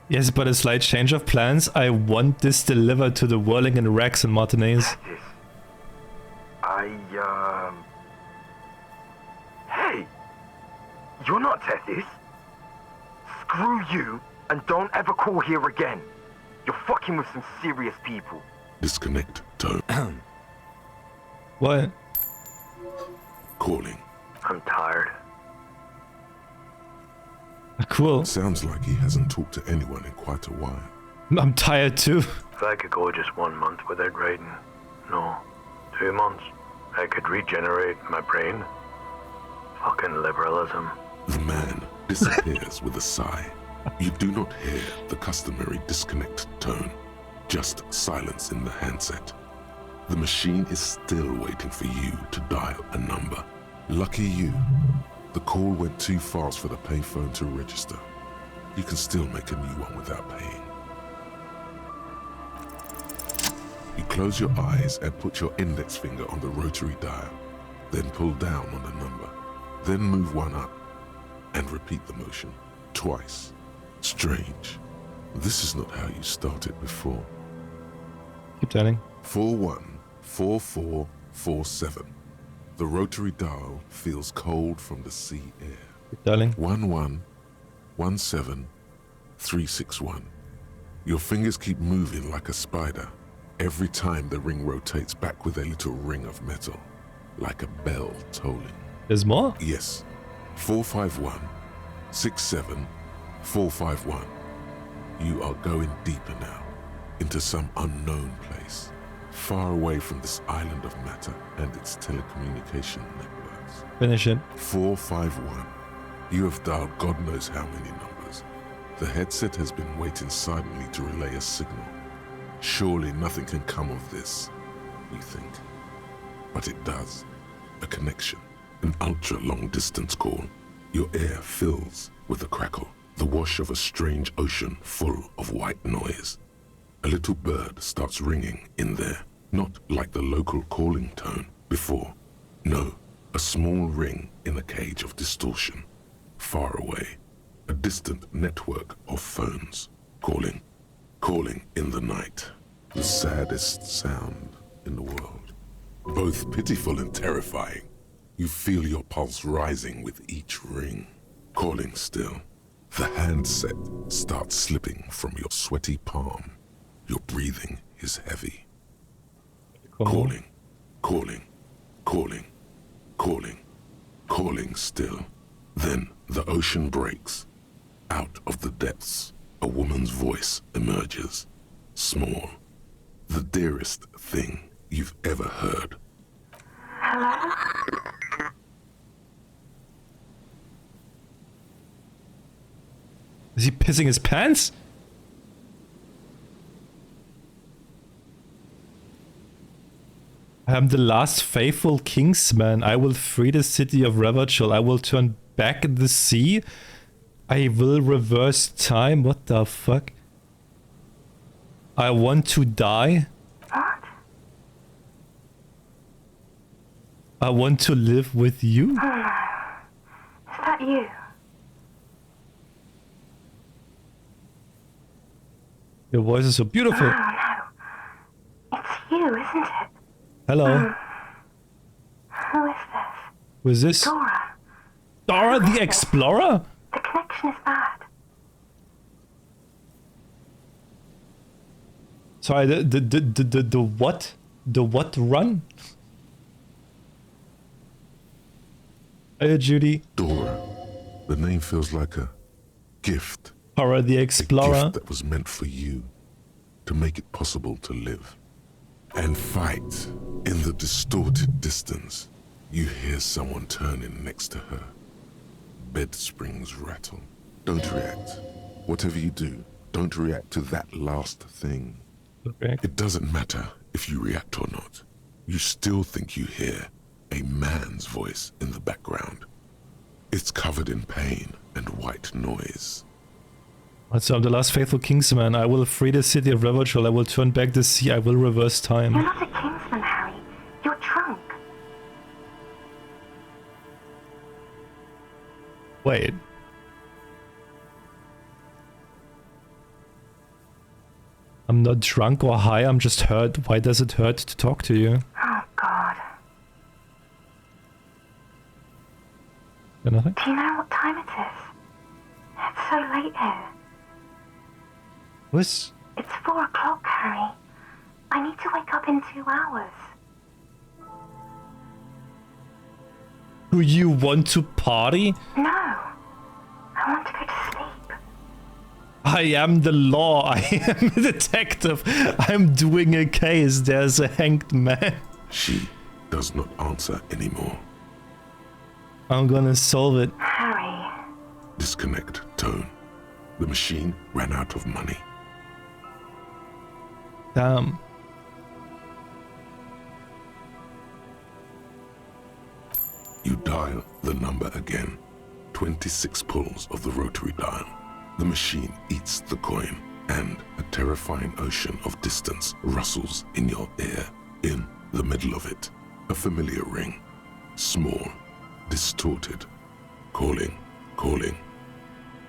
Yes, but a slight change of plans. I want this delivered to the Whirling and Rex and Martinez. Hey! You're not Tethys. Screw you, and don't ever call here again. You're fucking with some serious people. Disconnect tone. What? Calling. I'm tired. Cool. Sounds like he hasn't talked to anyone in quite a while. I'm tired too. If I could go just 1 month without writing, no, 2 months, I could regenerate my brain. Fucking liberalism. The man disappears with a sigh. You do not hear the customary disconnect tone, just silence in the handset. The machine is still waiting for you to dial a number. Lucky you, the call went too fast for the payphone to register. You can still make a new one without paying. You close your eyes and put your index finger on the rotary dial, then pull down on the number, then move one up, and repeat the motion twice. Strange. This is not how you started before. Keep telling. 414447. The rotary dial feels cold from the sea air. Keep telling. 1117361. Your fingers keep moving like a spider. Every time the ring rotates back with a little ring of metal, like a bell tolling. There's more? Yes. 451-67451. You are going deeper now, into some unknown place, far away from this island of matter and its telecommunication networks. Finish it. 451. You have dialed God knows how many numbers. The headset has been waiting silently to relay a signal. Surely nothing can come of this, you think. But it does. A connection. An ultra-long distance call. Your air fills with a crackle, the wash of a strange ocean full of white noise. A little bird starts ringing in there, not like the local calling tone before. No, a small ring in a cage of distortion, far away. A distant network of phones, calling in the night. The saddest sound in the world. Both pitiful and terrifying. You feel your pulse rising with each ring. Calling still. The handset starts slipping from your sweaty palm. Your breathing is heavy. Calling still. Then the ocean breaks. Out of the depths, a woman's voice emerges. Small. The dearest thing you've ever heard. Hello? Is he pissing his pants? I am the last faithful kingsman. I will free the city of Revachol. I will turn back the sea. I will reverse time. What the fuck? I want to die. What? I want to live with you. Oh no. Is that you? Your voice is so beautiful. Oh no. It's you, isn't it? Hello. Who is this? Who is this? Dora. Dora the Explorer? The connection is bad. Sorry, the what? The what run? Hey, Judy. Dora. The name feels like a gift. Dora the Explorer. A gift that was meant for you, to make it possible to live. And fight. In the distorted distance, you hear someone turning next to her. Bed springs rattle. Don't react. Whatever you do, don't react to that last thing. Okay. It doesn't matter if you react or not. You still think you hear a man's voice in the background. It's covered in pain and white noise. So I'm the last faithful kingsman. I will free the city of Revachol. I will turn back the sea. I will reverse time. You're not a kingsman, Harry. You're drunk. Wait. I'm not drunk or high. I'm just hurt. Why does it hurt to talk to you? Oh, God. Nothing? Do you know what time it is? It's so late here? What? It's 4 o'clock, Harry. I need to wake up in 2 hours. Do you want to party? No. I want to go to sleep. I am the law. I am a detective. I'm doing a case. There's a hanged man. She does not answer anymore. I'm gonna solve it. Harry. Disconnect tone. The machine ran out of money. Damn. You dial the number again. 26 pulls of the rotary dial. The machine eats the coin, and a terrifying ocean of distance rustles in your ear. In the middle of it, a familiar ring. Small, distorted. Calling, calling,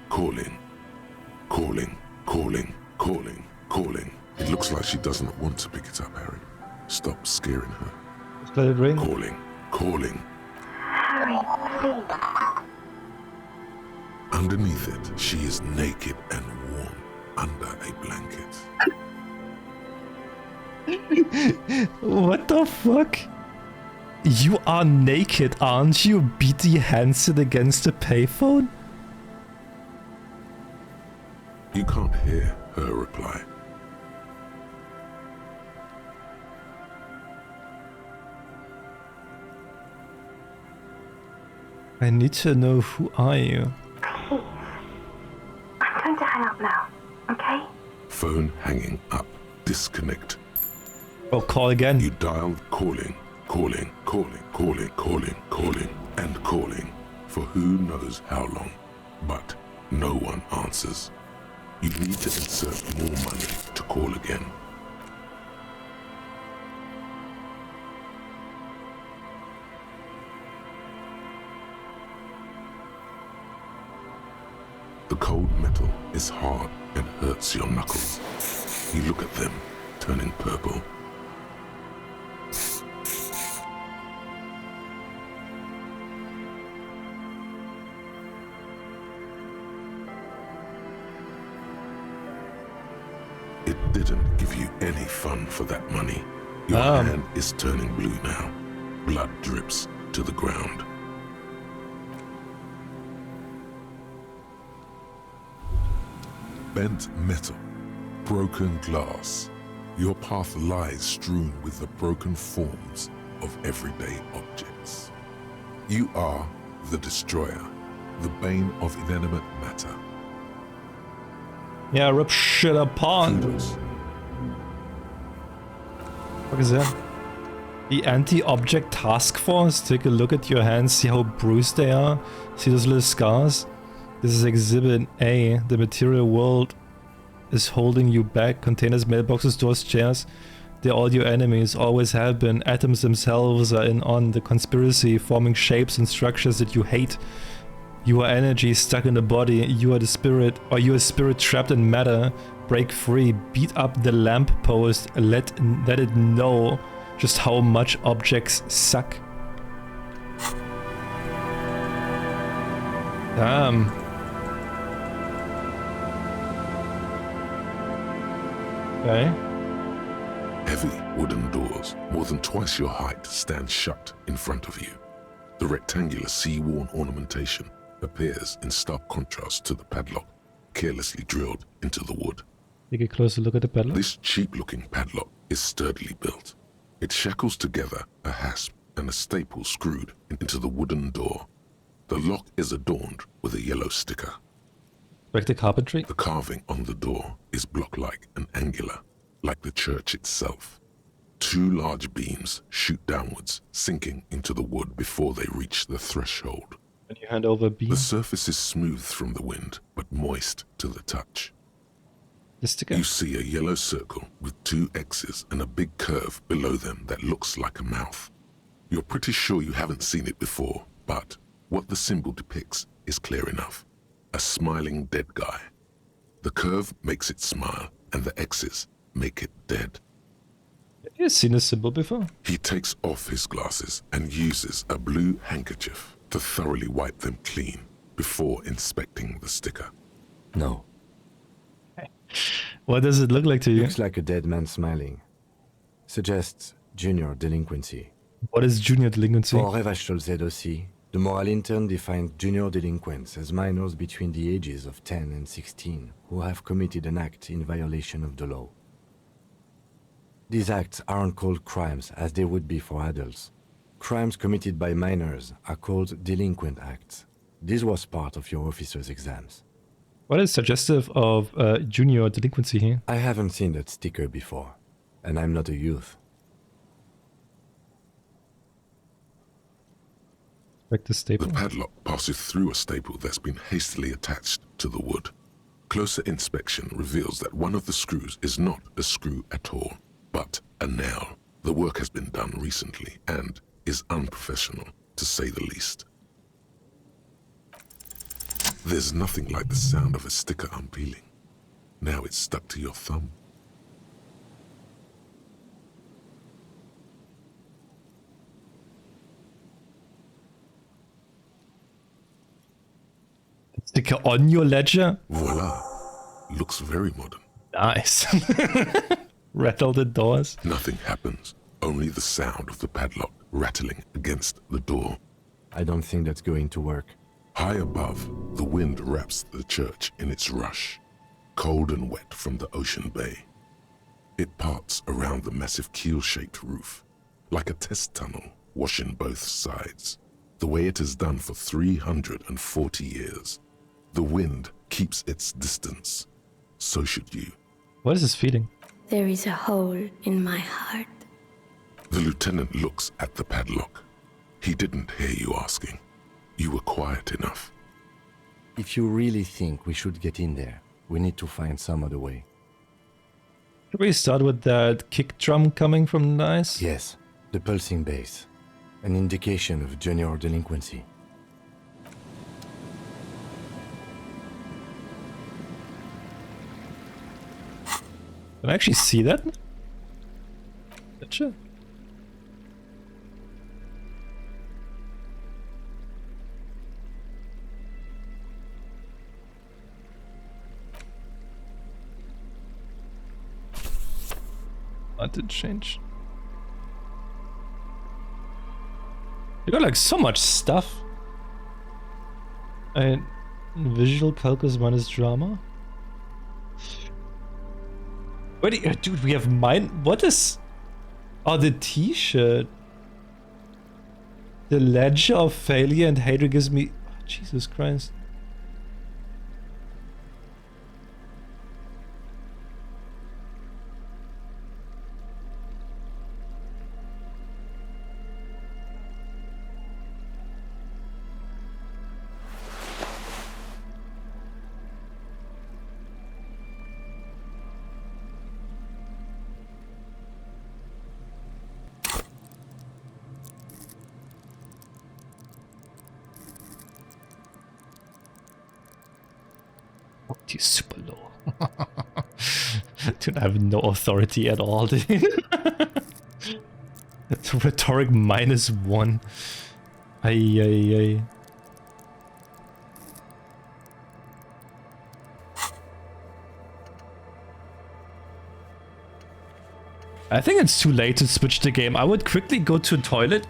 calling, calling, calling, calling, calling. It looks like she doesn't want to pick it up, Harry. Stop scaring her. Just let it ring. Calling, calling. Harry, please. Underneath it, she is naked and warm under a blanket. What the fuck? You are naked, aren't you? Beat your handset against the payphone? You can't hear her reply. I need to know, who are you? Please. I'm going to hang up now, okay? Phone hanging up. Disconnect. Oh, call again. You dial calling, calling, calling, calling, calling, calling, and calling for who knows how long. But no one answers. You need to insert more money to call again. The cold metal is hard and hurts your knuckles. You look at them, turning purple. It didn't give you any fun for that money. Your hand is turning blue now. Blood drips to the ground. Bent metal, broken glass. Your path lies strewn with the broken forms of everyday objects. You are the destroyer, the bane of inanimate matter. Yeah, rip shit apart. What is that? The Anti-Object Task Force? Take a look at your hands, see how bruised they are. See those little scars? This is Exhibit A. The material world is holding you back. Containers, mailboxes, doors, chairs. They're all your enemies, always have been. Atoms themselves are in on the conspiracy, forming shapes and structures that you hate. You are energy stuck in a body. You are the spirit, or you are spirit trapped in matter. Break free. Beat up the lamppost. Let it know just how much objects suck. Damn. Okay. Heavy wooden doors, more than twice your height, stand shut in front of you. The rectangular sea-worn ornamentation appears in stark contrast to the padlock, carelessly drilled into the wood. Take a closer look at the padlock. This cheap-looking padlock is sturdily built. It shackles together a hasp and a staple screwed into the wooden door. The lock is adorned with a yellow sticker. Like the carpentry? The carving on the door is block-like and angular, like the church itself. Two large beams shoot downwards, sinking into the wood before they reach the threshold. When you hand over a beam? The surface is smooth from the wind, but moist to the touch. The sticker? You see a yellow circle with two X's and a big curve below them that looks like a mouth. You're pretty sure you haven't seen it before, but what the symbol depicts is clear enough. A smiling dead guy. The curve makes it smile, and the X's make it dead. Have you seen a symbol before? He takes off his glasses and uses a blue handkerchief to thoroughly wipe them clean before inspecting the sticker. No. What does it look like to you? Looks like a dead man smiling. Suggests junior delinquency. What is junior delinquency? For Revachol ZOC, the moral intern defines junior delinquents as minors between the ages of 10 and 16 who have committed an act in violation of the law. These acts aren't called crimes as they would be for adults. Crimes committed by minors are called delinquent acts. This was part of your officer's exams. What is suggestive of junior delinquency here? I haven't seen that sticker before, and I'm not a youth. Like the staple. The padlock passes through a staple that's been hastily attached to the wood. Closer inspection reveals that one of the screws is not a screw at all, but a nail. The work has been done recently and is unprofessional, to say the least. There's nothing like the sound of a sticker unpeeling. Now it's stuck to your thumb. Sticker on your ledger? Voila. Looks very modern. Nice. Rattle the doors. Nothing happens. Only the sound of the padlock rattling against the door. I don't think that's going to work. High above, the wind wraps the church in its rush, cold and wet from the ocean bay. It parts around the massive keel-shaped roof, like a test tunnel washing both sides, the way it has done for 340 years. The wind keeps its distance. So should you. What is this feeling? There is a hole in my heart. The lieutenant looks at the padlock. He didn't hear you asking. You were quiet enough. If you really think we should get in there, we need to find some other way. Should we start with that kick drum coming from the ice? Yes, the pulsing bass. An indication of junior delinquency. Can I actually see that? Gotcha. That did change. You got like so much stuff. Visual calculus minus drama. Wait, dude, we have mine. What is? Oh, the T-shirt. The ledger of failure and hatred gives me. Oh, Jesus Christ. He's super low. Dude, I have no authority at all, dude. It's rhetoric -1. Ay. I think it's too late to switch the game. I would quickly go to the toilet,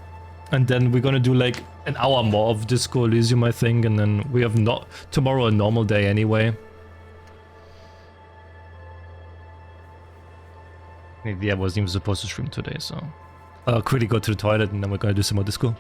and then we're gonna do like an hour more of Disco Elysium, I think, and then we have not tomorrow a normal day anyway. Yeah, I wasn't even supposed to stream today, so I'll quickly go to the toilet and then we're gonna do some more Disco.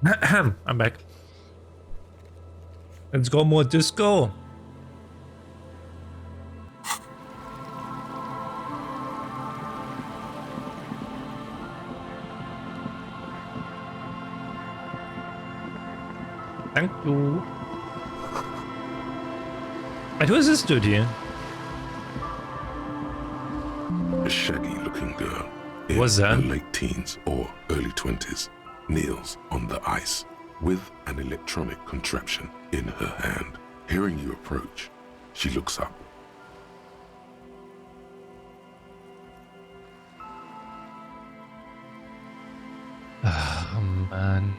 I'm back. Let's go more disco. Thank you. Wait, who is this dude here? A shaggy-looking girl in What's that? her late teens or early 20s kneels on the ice with an electronic contraption in her hand. Hearing you approach, she looks up. Oh, man.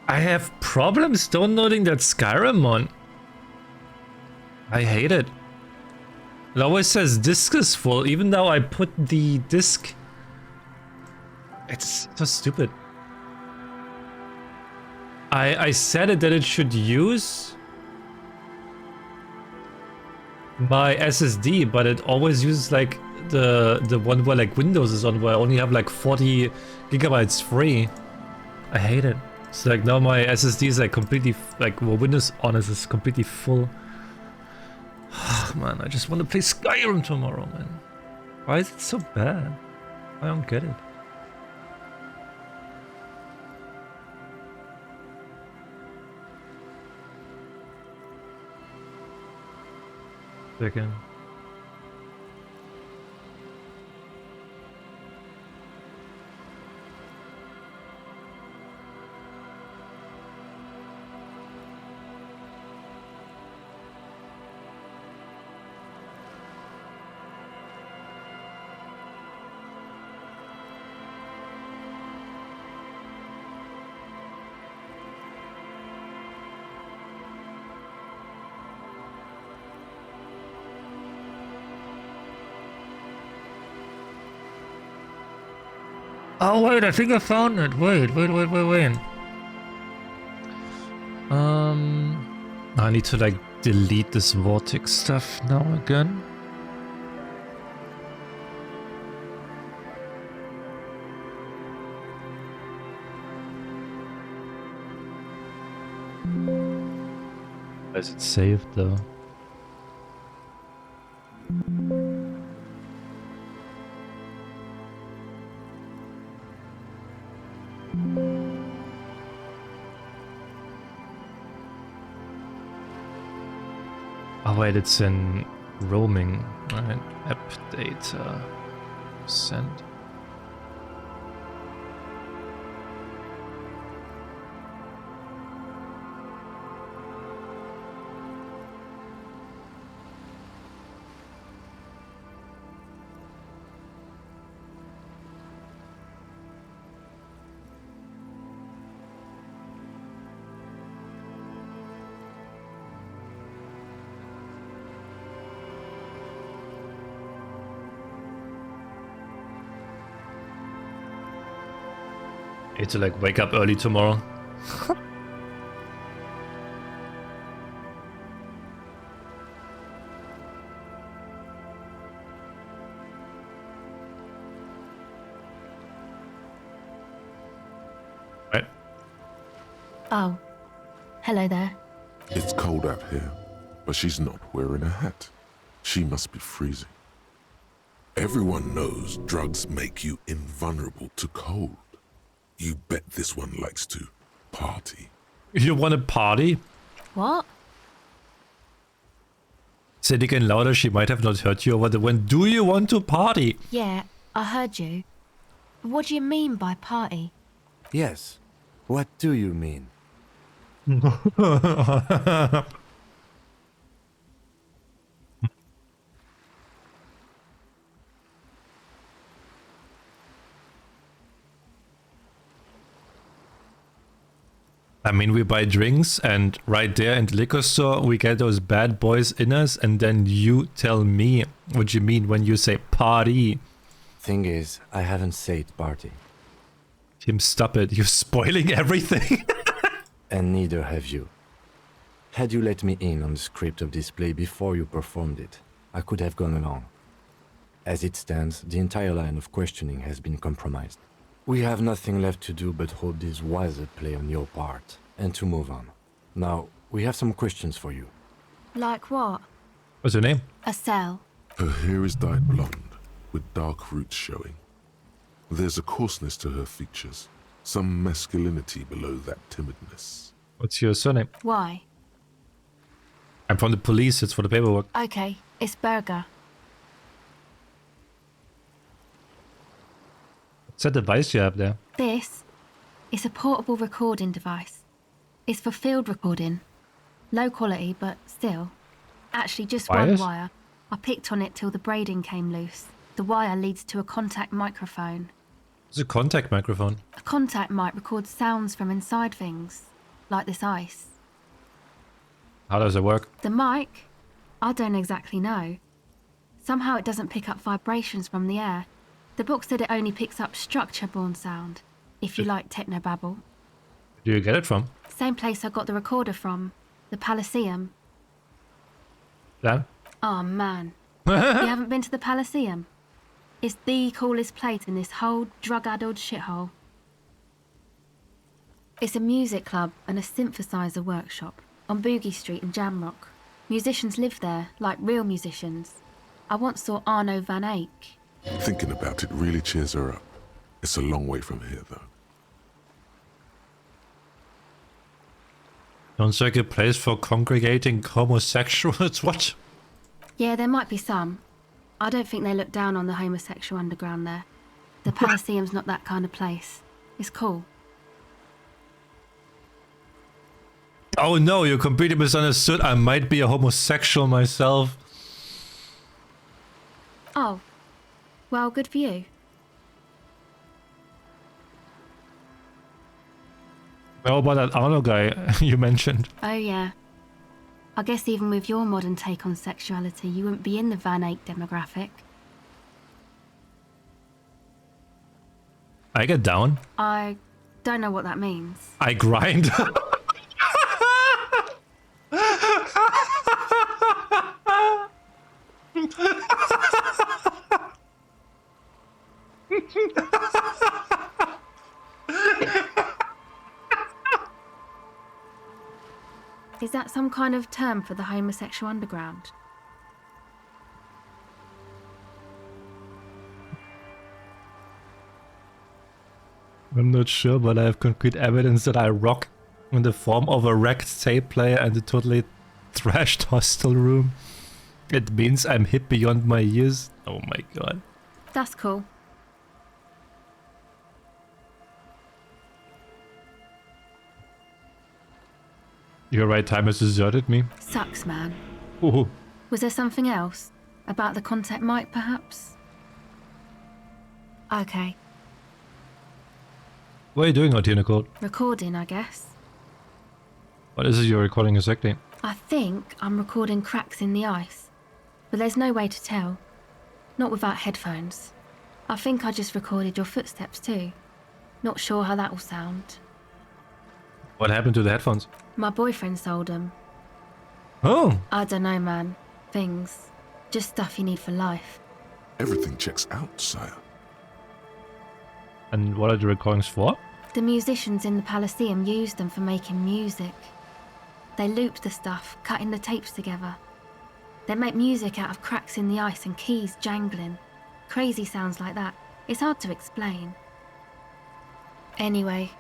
I have problems downloading that Skyrim mod. I hate it. It always says disk is full, even though I put the disk. It's so stupid. I said it that it should use my SSD, but it always uses like the one where like Windows is on, where I only have like 40 gigabytes free. I hate it. So like now my SSD is like completely like, well, Windows on is completely full. Man, I just want to play Skyrim tomorrow, man. Why is it so bad? I don't get it. Second. Oh wait, I think I found it. Wait. I need to like delete this vortex stuff now again. Is it saved though? Oh wait, it's in roaming. Alright, app data send. Need to like wake up early tomorrow. Right. Oh, hello there. It's cold out here, but she's not wearing a hat. She must be freezing. Everyone knows drugs make you invulnerable to cold. You bet this one likes to party. You want to party? What? Say it again louder, she might have not heard you over the wind. Do you want to party? Yeah, I heard you. What do you mean by party? Yes. What do you mean? I mean, we buy drinks and right there in the liquor store we get those bad boys in us, and then you tell me what you mean when you say party. Thing is, I haven't said party. Tim, stop it. You're spoiling everything. And neither have you. Had you let me in on the script of this play before you performed it, I could have gone along. As it stands, the entire line of questioning has been compromised. We have nothing left to do but hope this was a play on your part, and to move on. Now, we have some questions for you. Like what? What's her name? Estelle. Her hair is dyed blonde, with dark roots showing. There's a coarseness to her features, some masculinity below that timidness. What's your surname? Why? I'm from the police, it's for the paperwork. Okay, it's Berger. What's that device you have there? This is a portable recording device. It's for field recording. Low quality, but still. Actually, just Wires? one wire. I picked on it till the braiding came loose. The wire leads to a contact microphone. It's a contact microphone. A contact mic records sounds from inside things, like this ice. How does it work? The mic? I don't exactly know. Somehow it doesn't pick up vibrations from the air. The book said it only picks up structure-borne sound, if you like technobabble. Where do you get it from? Same place I got the recorder from, the Elysium. Dan? Oh man. You haven't been to the Elysium? It's the coolest place in this whole drug-addled shithole. It's a music club and a synthesizer workshop on Boogie Street in Jamrock. Musicians live there, like real musicians. I once saw Arno van Eyck. Thinking about it really cheers her up. It's a long way from here, though. Sounds like a place for congregating homosexuals. What? Yeah, there might be some. I don't think they look down on the homosexual underground there. The Elysium's not that kind of place. It's cool. Oh no, you completely misunderstood. I might be a homosexual myself. Oh. Well, good for you. How about that Arno guy you mentioned? Oh yeah. I guess even with your modern take on sexuality, you wouldn't be in the Van Eyck demographic. I get down. I don't know what that means. I grind. Is that some kind of term for the homosexual underground? I'm not sure, but I have concrete evidence that I rock in the form of a wrecked tape player and a totally trashed hostel room. It means I'm hip beyond my years. Oh my god. That's cool. Your right time has deserted me. Sucks, man. Ooh. Was there something else? About the contact mic, perhaps? Okay. What are you doing out here, Nicole? Recording, I guess. What is it you're recording exactly? I think I'm recording cracks in the ice. But there's no way to tell. Not without headphones. I think I just recorded your footsteps too. Not sure how that will sound. What happened to the headphones? My boyfriend sold them. Oh! I don't know, man. Things. Just stuff you need for life. Everything checks out, sire. And what are the recordings for? The musicians in the Elysium used them for making music. They looped the stuff, cutting the tapes together. They make music out of cracks in the ice and keys jangling. Crazy sounds like that. It's hard to explain. Anyway,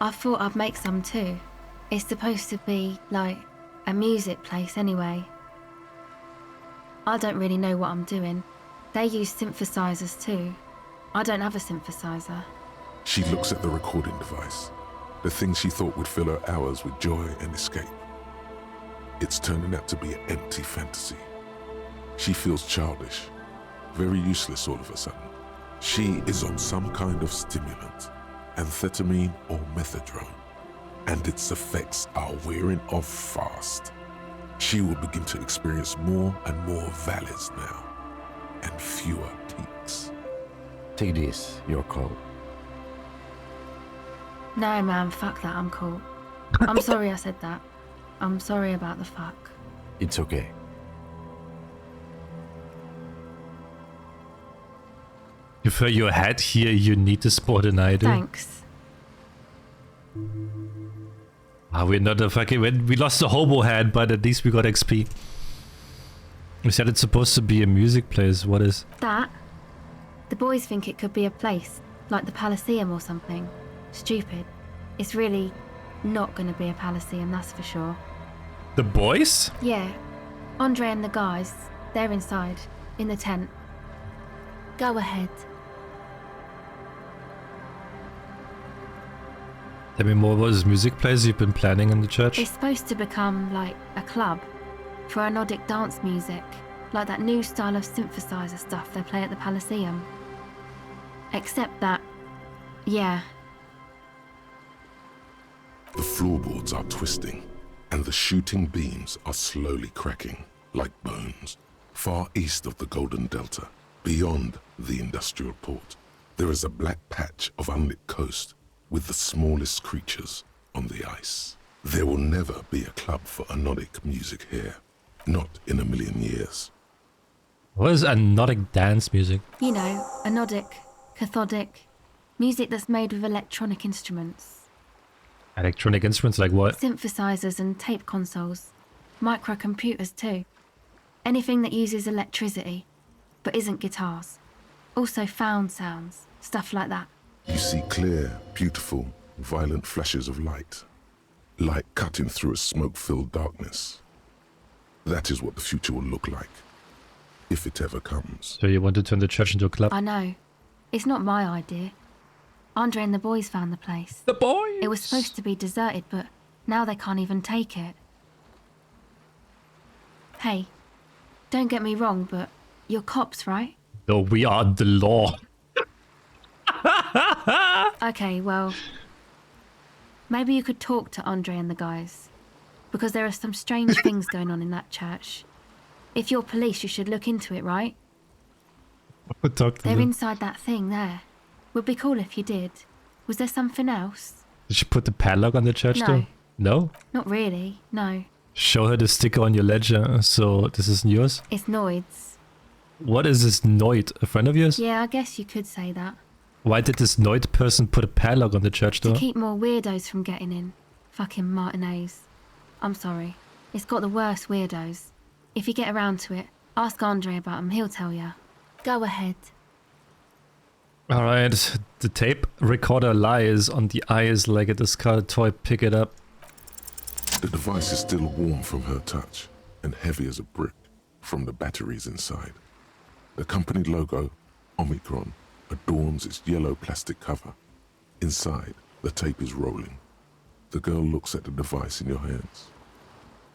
I thought I'd make some too. It's supposed to be, like, a music place anyway. I don't really know what I'm doing. They use synthesizers too. I don't have a synthesizer. She looks at the recording device, the thing she thought would fill her hours with joy and escape. It's turning out to be an empty fantasy. She feels childish, very useless all of a sudden. She is on some kind of stimulant, amphetamine or methadone, and its effects are wearing off fast. She will begin to experience more and more valleys now, and fewer peaks. Take this, your call. No, man, fuck that, I'm cool. I'm sorry I said that. I'm sorry about the fuck. It's okay. For your hat here, you need this more than I do. Thanks. We're not a fucking... We lost the hobo hat, but at least we got XP. We said it's supposed to be a music place. What is? That? The boys think it could be a place, like the Palaceum or something. Stupid. It's really not going to be a Palaceum, that's for sure. The boys? Yeah. Andre and the guys, they're inside, in the tent. Go ahead. Tell me more about this music place you've been planning in the church. It's supposed to become like a club for Nordic dance music, like that new style of synthesizer stuff they play at the Palaceum. Except that, yeah. The floorboards are twisting, and the shooting beams are slowly cracking, like bones. Far east of the Golden Delta, beyond the industrial port, there is a black patch of unlit coast with the smallest creatures on the ice. There will never be a club for anodic music here. Not in a million years. What is anodic dance music? You know, anodic, cathodic, music that's made with electronic instruments. Electronic instruments like what? Synthesizers and tape consoles. Microcomputers too. Anything that uses electricity, but isn't guitars. Also found sounds, stuff like that. You see clear, beautiful, violent flashes of light. Light cutting through a smoke-filled darkness. That is what the future will look like. If it ever comes. So you want to turn the church into a club? I know. It's not my idea. Andre and the boys found the place. The boys? It was supposed to be deserted, but now they can't even take it. Hey, don't get me wrong, but you're cops, right? No, we are the law. Okay, well, maybe you could talk to Andre and the guys, because there are some strange things going on in that church. If you're police, you should look into it, right? Talk to They're them. inside that thing there. Would be cool if you did. Was there something else? Did you put the padlock on the church No. door? No? Not really, no. Show her the sticker on your ledger, so this is yours? It's Noid's. What is this Noid? A friend of yours? Yeah, I guess you could say that. Why did this Noid person put a padlock on the church door? To keep more weirdos from getting in. Fucking Martinez. I'm sorry. It's got the worst weirdos. If you get around to it, ask Andre about him, he'll tell you. Go ahead. Alright, the tape recorder lies on the eyes like a discarded toy. Pick it up. The device is still warm from her touch and heavy as a brick from the batteries inside. The company logo, Omicron, adorns its yellow plastic cover. Inside, the tape is rolling. The girl looks at the device in your hands.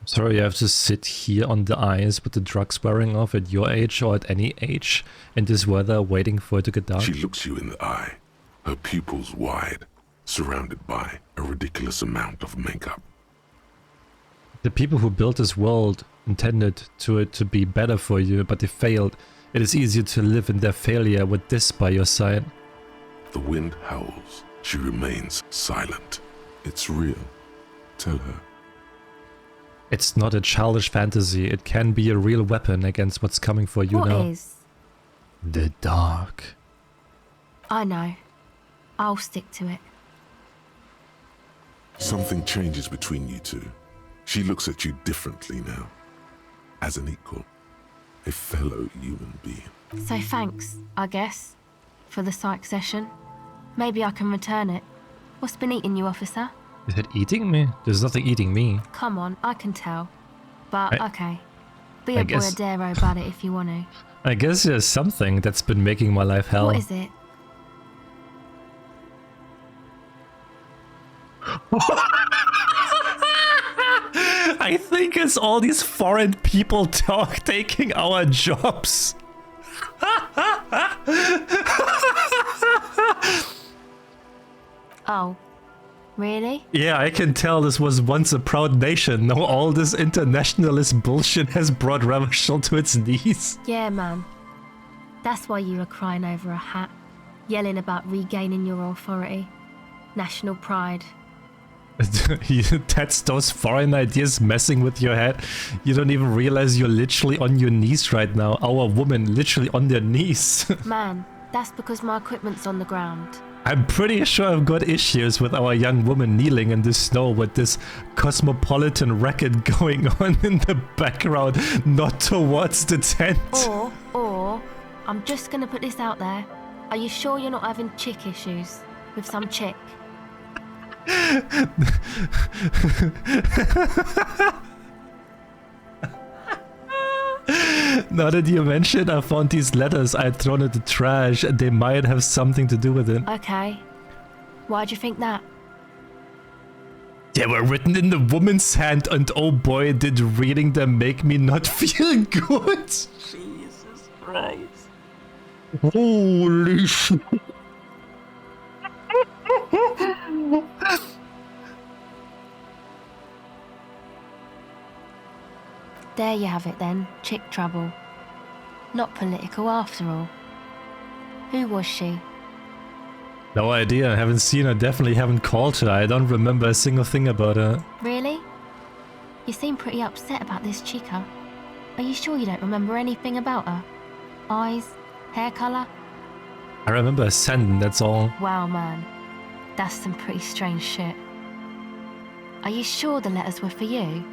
Sorry, you have to sit here on the ice with the drugs wearing off at your age or at any age in this weather waiting for it to get dark? She looks you in the eye, her pupils wide, surrounded by a ridiculous amount of makeup. The people who built this world intended it to be better for you, but they failed. It is easier to live in their failure with this by your side. The wind howls. She remains silent. It's real. Tell her. It's not a childish fantasy. It can be a real weapon against what's coming for you now. What is? The dark. I know. I'll stick to it. Something changes between you two. She looks at you differently now. As an equal. A fellow human being. So thanks, I guess, for the psych session. Maybe I can return it. What's been eating you, officer? Is it eating me? There's nothing eating me. Come on, I can tell. But, okay. Be I a guess- boyadero about it if you want to. I guess there's something that's been making my life hell. What is it? I think it's all these foreign people taking our jobs. Oh, really? Yeah, I can tell this was once a proud nation. Now all this internationalist bullshit has brought Ravachol to its knees. Yeah, man. That's why you were crying over a hat, yelling about regaining your authority. National pride. That's those foreign ideas messing with your head. You don't even realize you're literally on your knees right now. Our woman literally on their knees. Man, That's because my equipment's on the ground. I'm pretty sure I've got issues with our young woman kneeling in the snow with this cosmopolitan racket going on in the background, not towards the tent. Or, I'm just gonna put this out there. Are you sure you're not having chick issues with some chick? Now that you mentioned, I found these letters I'd thrown in the trash. They might have something to do with it. Okay. Why'd you think that? They were written in the woman's hand, and oh boy, did reading them make me not feel good. Jesus Christ. Holy shit. There you have it then, chick trouble. Not political after all. Who was she? No idea, I haven't seen her, definitely haven't called her. I don't remember a single thing about her. Really? You seem pretty upset about this chica. Are you sure you don't remember anything about her? Eyes? Hair colour? I remember a sentence, that's all. Wow, man. That's some pretty strange shit. Are you sure the letters were for you?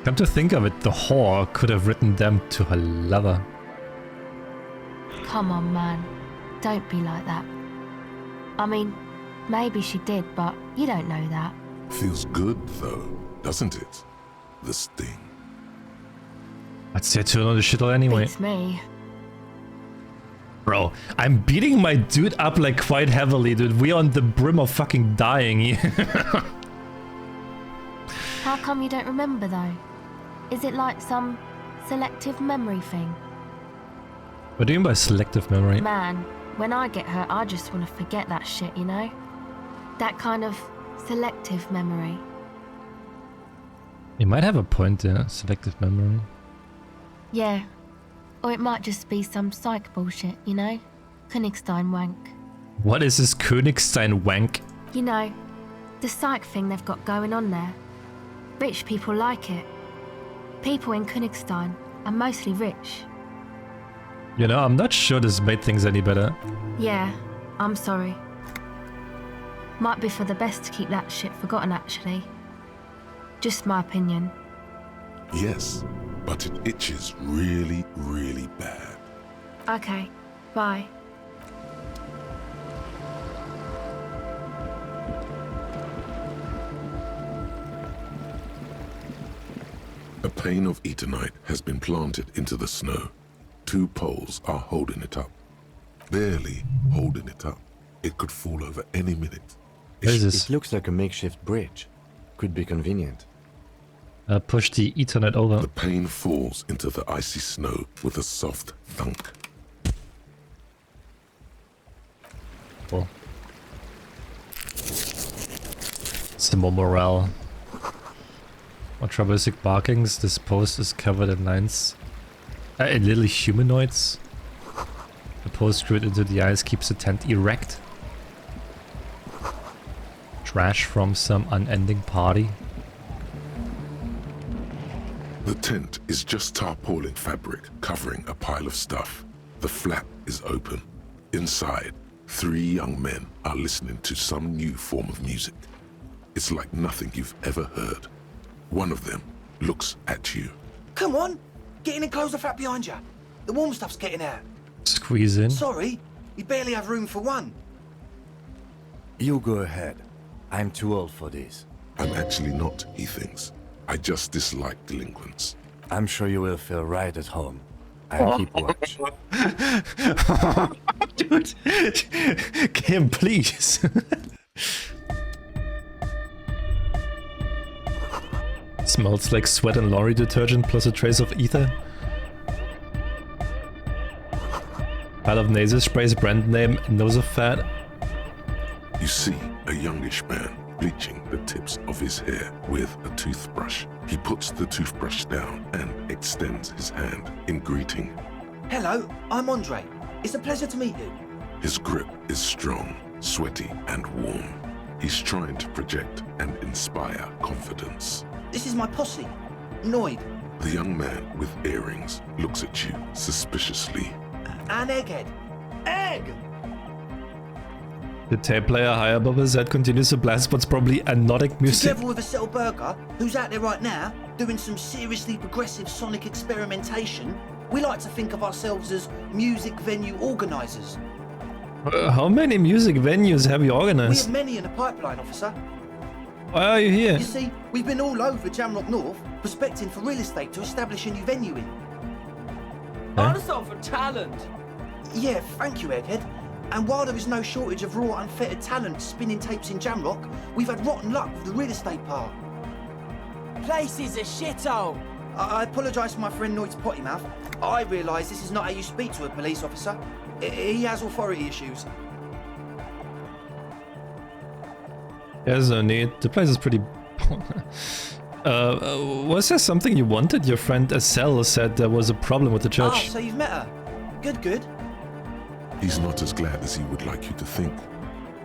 Come to think of it, the whore could have written them to her lover. Come on, man. Don't be like that. I mean, maybe she did, but you don't know that. Feels good, though, doesn't it? The sting. I'd say turn on the shittle anyway. Beats me. Bro, I'm beating my dude up like quite heavily, dude. We're on the brim of fucking dying here. How come you don't remember, though? Is it like some selective memory thing? What do you mean by selective memory? Man, when I get hurt, I just want to forget that shit, you know? That kind of selective memory. You might have a point there, selective memory. Yeah. Or it might just be some psych bullshit, you know? Königstein wank. What is this Königstein wank? You know, the psych thing they've got going on there. Rich people like it. People in Königstein are mostly rich. You know, I'm not sure this made things any better. Yeah, I'm sorry. Might be for the best to keep that shit forgotten, actually. Just my opinion. Yes, but it itches really, really bad. Okay, bye. A pane of Eternite has been planted into the snow. 2 poles are holding it up. Barely holding it up. It could fall over any minute. What is this? It looks like a makeshift bridge. Could be convenient. Push the Ethernet over. The pane falls into the icy snow with a soft thunk. Cool. Some more morale. More troublesome barkings. This post is covered in lines. Little humanoids. The post screwed into the ice keeps the tent erect. Trash from some unending party. The tent is just tarpaulin fabric covering a pile of stuff. The flap is open. Inside, 3 young men are listening to some new form of music. It's like nothing you've ever heard. One of them looks at you. Come on, get in and close the flap behind you. The warm stuff's getting out. Squeeze in. Sorry, we barely have room for one. You go ahead. I'm too old for this. I'm actually not, he thinks. I just dislike delinquents. I'm sure you will feel right at home. I'll keep watch. Dude, Kim, please. Smells like sweat and laundry detergent plus a trace of ether. Pile of nasal sprays, brand name, Nosophat. You see a youngish man bleaching the tips of his hair with a toothbrush. He puts the toothbrush down and extends his hand in greeting. Hello, I'm Andre. It's a pleasure to meet you. His grip is strong, sweaty, and warm. He's trying to project and inspire confidence. This is my posse, Noid. The young man with earrings looks at you suspiciously. And Egghead. Egg! The tape player high above his head continues to blast what's probably anodic music. Together with a Settle Burger, who's out there right now, doing some seriously progressive sonic experimentation, we like to think of ourselves as music venue organisers. How many music venues have you We organized? have many in the pipeline, officer. Why are you here? You see, we've been all over Jamrock North, prospecting for real estate to establish a new venue in. Also for talent. Yeah, thank you, Egghead. And while there is no shortage of raw, unfettered talent spinning tapes in Jamrock, we've had rotten luck with the real estate part. Place is a shithole. I apologise for my friend Noid's potty mouth. I realise this is not how you speak to a police officer. He has authority issues. There's no need. The place is pretty... was there something you wanted? Your friend Estelle said there was a problem with the Ah, church. so you've met her. Good, good. He's not as glad as he would like you to think.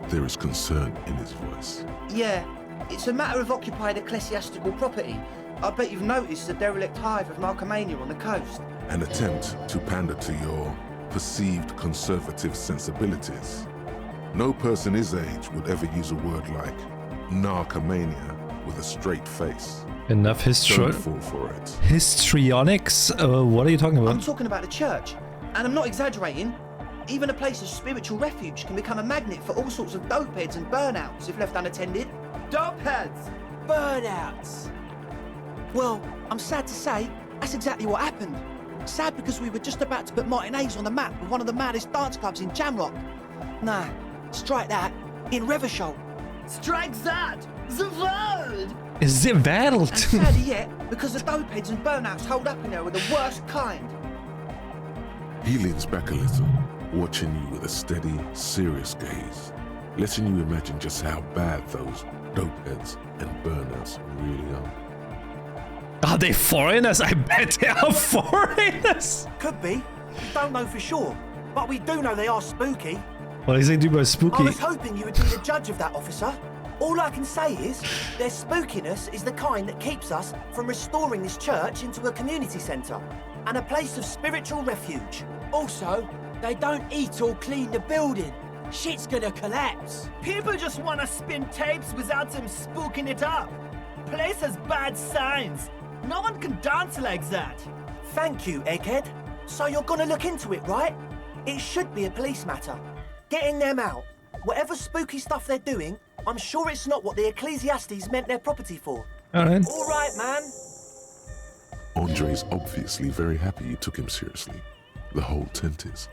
There is concern in his voice. Yeah, it's a matter of occupied ecclesiastical property. I bet you've noticed the derelict hive of narcomania on the coast. An attempt to pander to your perceived conservative sensibilities. No person his age would ever use a word like narcomania with a straight face. Enough Don't fall for it. histrionics? What are you talking I'm about? talking about the church, and I'm not exaggerating. Even a place of spiritual refuge can become a magnet for all sorts of dopeheads and burnouts if left unattended. Dopeheads! Burnouts! Well, I'm sad to say, that's exactly what happened. Sad because we were just about to put Martinez on the map with one of the maddest dance clubs in Jamrock. Nah, strike that, in Reversholt. Strike that! The word! Is it And battled? sadder yet, because the dopeheads and burnouts hold up in there are the worst kind. He leans back a little, watching you with a steady, serious gaze, letting you imagine just how bad those dopeheads and burnouts really are. Are they foreigners? I bet they are foreigners! Could be. We don't know for sure, but we do know they are spooky. What is it do by I spooky? was hoping you would be the judge of that, officer. All I can say is, their spookiness is the kind that keeps us from restoring this church into a community centre and a place of spiritual refuge. Also, they don't eat or clean the building. Shit's gonna collapse. People just wanna spin tapes without them spooking it up. Place has bad signs. No one can dance like that. Thank you, Egghead. So you're gonna look into it, right? It should be a police matter. Getting them out. Whatever spooky stuff they're doing, I'm sure it's not what the Ecclesiastes meant their property for. Alright. All right, man. Andre's obviously very happy you took him seriously. The whole tent is.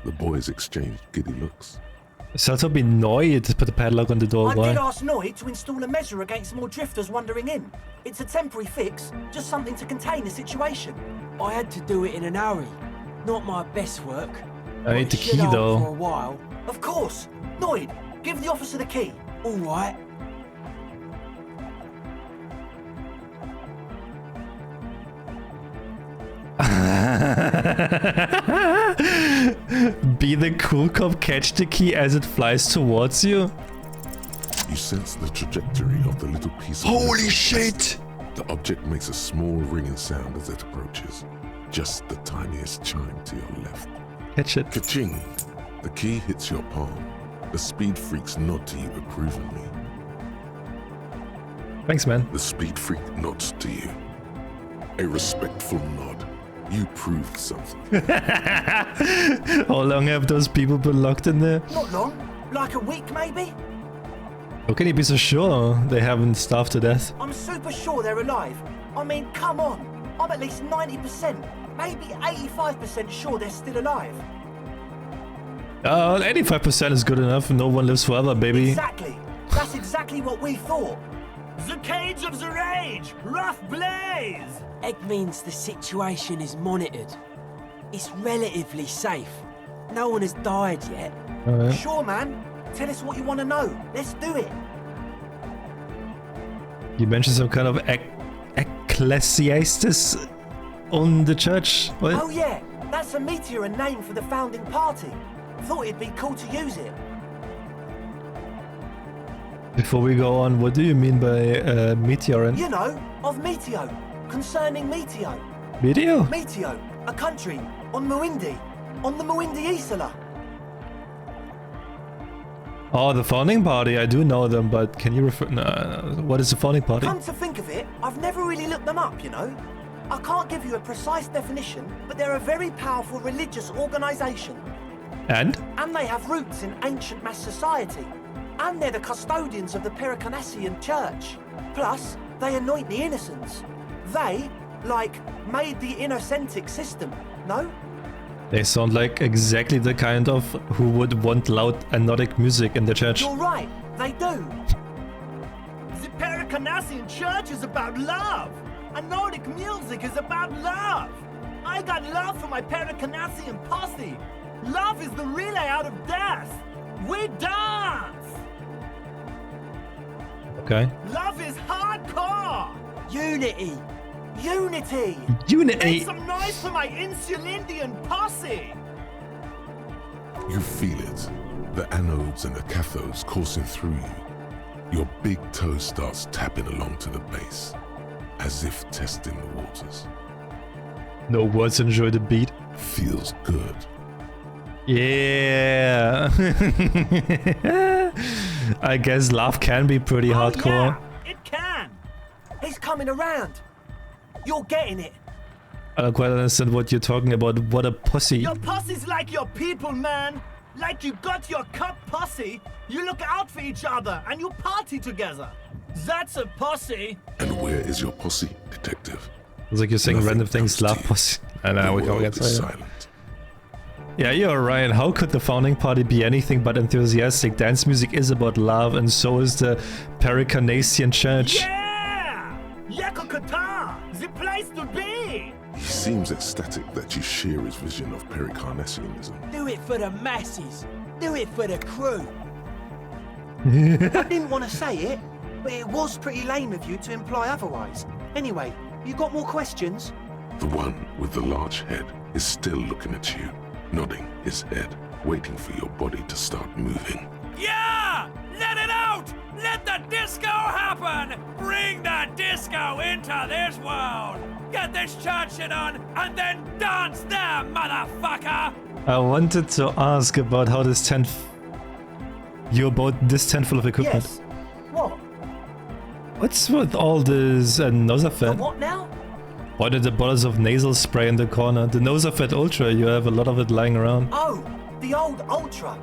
The boys exchanged giddy looks. Salto be annoyed to put the padlock on the door. I Why? did ask Noid to install a measure against more drifters wandering in. It's a temporary fix, just something to contain the situation. I had to do it in a hurry. Not my best work. I need the Should key hold though. For a while. Of course. Noid, give the officer the key. All right. Be the cool cop, catch the key as it flies towards you. You sense the trajectory of the little piece of Holy metal. shit! The object makes a small ringing sound as it approaches. Just the tiniest chime to your left. Catch it. Ka-ching! The key hits your palm. The speed freaks nod to you approvingly. Thanks, man. The speed freak nods to you. A respectful nod. You proved something. How long have those people been locked in there? Not long. Like a week, maybe? How can you be so sure they haven't starved to death? I'm super sure they're alive. I mean, come on. I'm at least 90%, maybe 85% sure they're still alive. 85% is good enough. No one lives forever, baby. Exactly. That's exactly what we thought. The cage of the rage! Rough blaze! Egg means the situation is monitored. It's relatively safe. No one has died yet. Alright. Sure, man. Tell us what you want to know. Let's do it. You mentioned some kind of ecclesiastes on the church. What? Oh yeah, that's a meteor name for the founding party. Thought it'd be cool to use it. Before we go on, what do you mean by meteor? You know, of Meteo. Concerning Meteo. Video? Meteo, a country on Muindi. On the Muindi Isla. Oh, the founding party. I do know them, but can you refer... what is the founding party? Come to think of it, I've never really looked them up, you know? I can't give you a precise definition, but they're a very powerful religious organisation. And? And they have roots in ancient mass society. And they're the custodians of the Pericanassian church. Plus, they anoint the innocents. They, like, made the innocentic system, no? They sound like exactly the kind of who would want loud anodic music in the church. You're right, they do. The Pericanassian church is about love. Anodic music is about love. I got love for my Pericanassian posse. Love is the relay out of death. We dance. Okay. Love is hardcore. Unity. Unity! Unity! Make some noise for my Insulindian posse! You feel it. The anodes and the cathodes coursing through you. Your big toe starts tapping along to the base, as if testing the waters. No words, enjoy the beat. Feels good. Yeah! I guess love can be pretty hardcore. Yeah, it can! He's coming around. You're getting it. I don't quite understand what you're talking about. What a pussy. Your pussy's like your people, man. Like you got your cup pussy. You look out for each other and you party together. That's a pussy. And where is your posse, detective? It's like you're saying Nothing random things. Love pussy. I know, we can't get silent. Yeah, you're right. How could the founding party be anything but enthusiastic? Dance music is about love, and so is the Pericanassian church. Yeah! Yakokata! The place to be! He seems ecstatic that you share his vision of Pericarnassianism. Do it for the masses. Do it for the crew. I didn't want to say it, but it was pretty lame of you to imply otherwise. Anyway, you got more questions? The one with the large head is still looking at you, nodding his head, waiting for your body to start moving. Yeah! Let it out! Let the disco happen! Bring the disco into this world! Get this church shit on, and then dance there, motherfucker! I wanted to ask about how this tent... You bought this tent full of equipment. Yes. What? What's with all this Nosafed? What now? Why did the bottles of nasal spray in the corner? The Nosafed Ultra, you have a lot of it lying around. Oh, the old Ultra.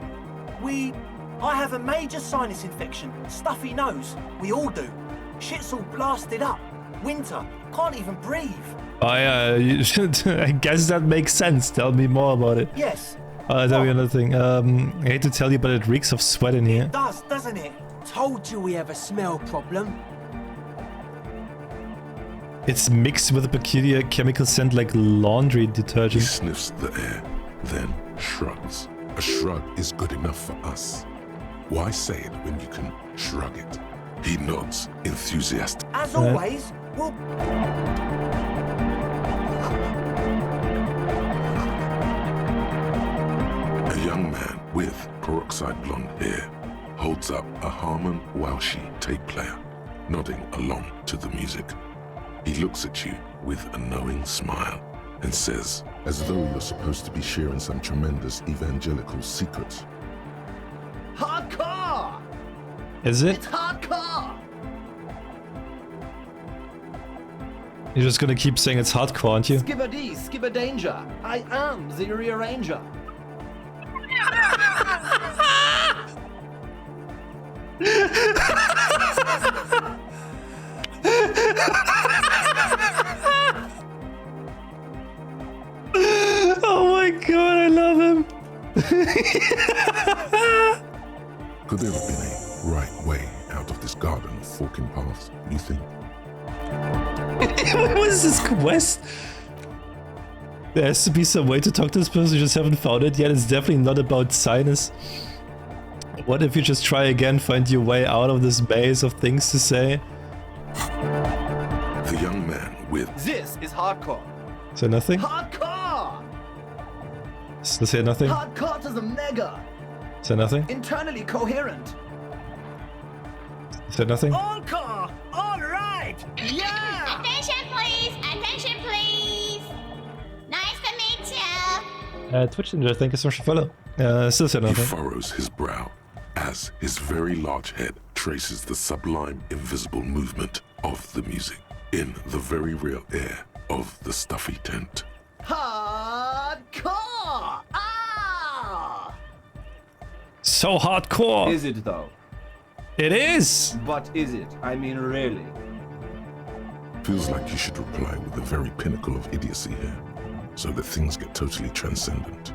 I have a major sinus infection. Stuffy nose. We all do. Shit's all blasted up. Winter. Can't even breathe. I guess that makes sense. Tell me more about it. Yes. I'll tell you another thing. I hate to tell you, but it reeks of sweat in here. It does, doesn't it? Told you we have a smell problem. It's mixed with a peculiar chemical scent like laundry detergent. He sniffs the air, then shrugs. A shrug is good enough for us. Why say it when you can shrug it? He nods, enthusiastic. As always, we'll... A young man with peroxide blonde hair holds up a Harman Waushi tape player, nodding along to the music. He looks at you with a knowing smile and says, as though you're supposed to be sharing some tremendous evangelical secret. Hardcore! Is it? It's hardcore! You're just gonna keep saying it's hardcore, aren't you? Skibber-dee, skibber-danger. I am the rearranger. Oh my god, I love him. Could there have been a right way out of this garden of forking paths, you think? What was this quest? There has to be some way to talk to this person, you just haven't found it yet. It's definitely not about sinus. What if you just try again, find your way out of this maze of things to say? The young man with... This is hardcore. Say nothing? Hardcore! Say nothing? Hardcore to the mega. Say nothing? Internally coherent. Say nothing? All core! All right! Yeah! Attention please! Attention please! Nice to meet you! Twitch Ninja, thank you so much for follow. Still say He nothing. furrows his brow, as his very large head traces the sublime invisible movement of the music in the very real air of the stuffy tent. Hardcore! Ah! So hardcore. Is it though? It is. But is it? I mean, really? Feels like you should reply with the very pinnacle of idiocy here, so that things get totally transcendent.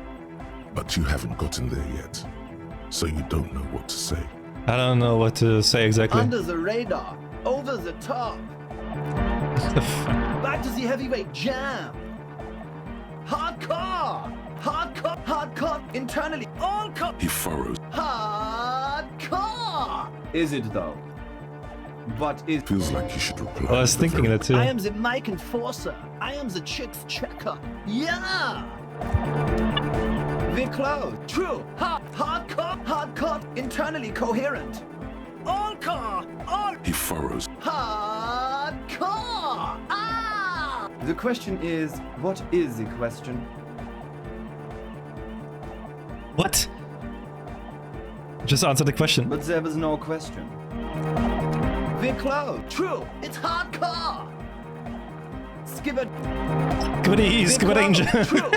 But you haven't gotten there yet, so you don't know what to say. I don't know what to say exactly. Under the radar, over the top. Back to the heavyweight jam. Hardcore! Hardcore! Hardcore! Internally, all core! He furrows. Hardcore! Is it though? But it feels like you should reply. I was thinking that too. I am the mic enforcer. I am the chicks checker. Yeah! We're close. True. Hardcore. Hardcore. Internally coherent. All core. All. He furrows. Hardcore. Ah! The question is, what is the question? What? Just answer the question. But there was no question. We're close. True. It's hardcore. Skip it. Skibberdange. True.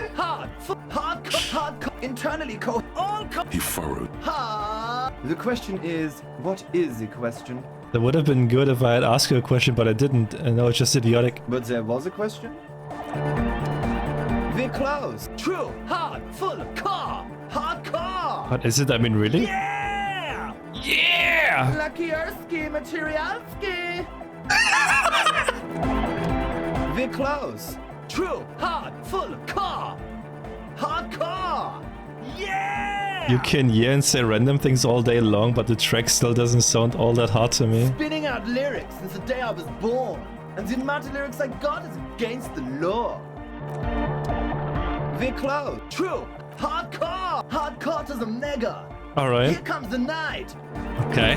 Hardcore. Internally all He furrowed. The question is, what is the question? That would have been good if I had asked you a question, but I didn't, and now it's just idiotic. But there was a question? We're close. True. Hard. Full. Car. Hardcore. What is it? I mean, really? Yeah! Yeah! Luckyerski, Materialski. We're close. True. Hard. Full. Car. Hardcore. Yeah! You can hear and say random things all day long, but the track still doesn't sound all that hard to me. Spinning out lyrics since the day I was born. And the amount of lyrics I got is against the law. We're close. True. Hardcore. Hardcore to the mega. Alright. Here comes the night. Okay.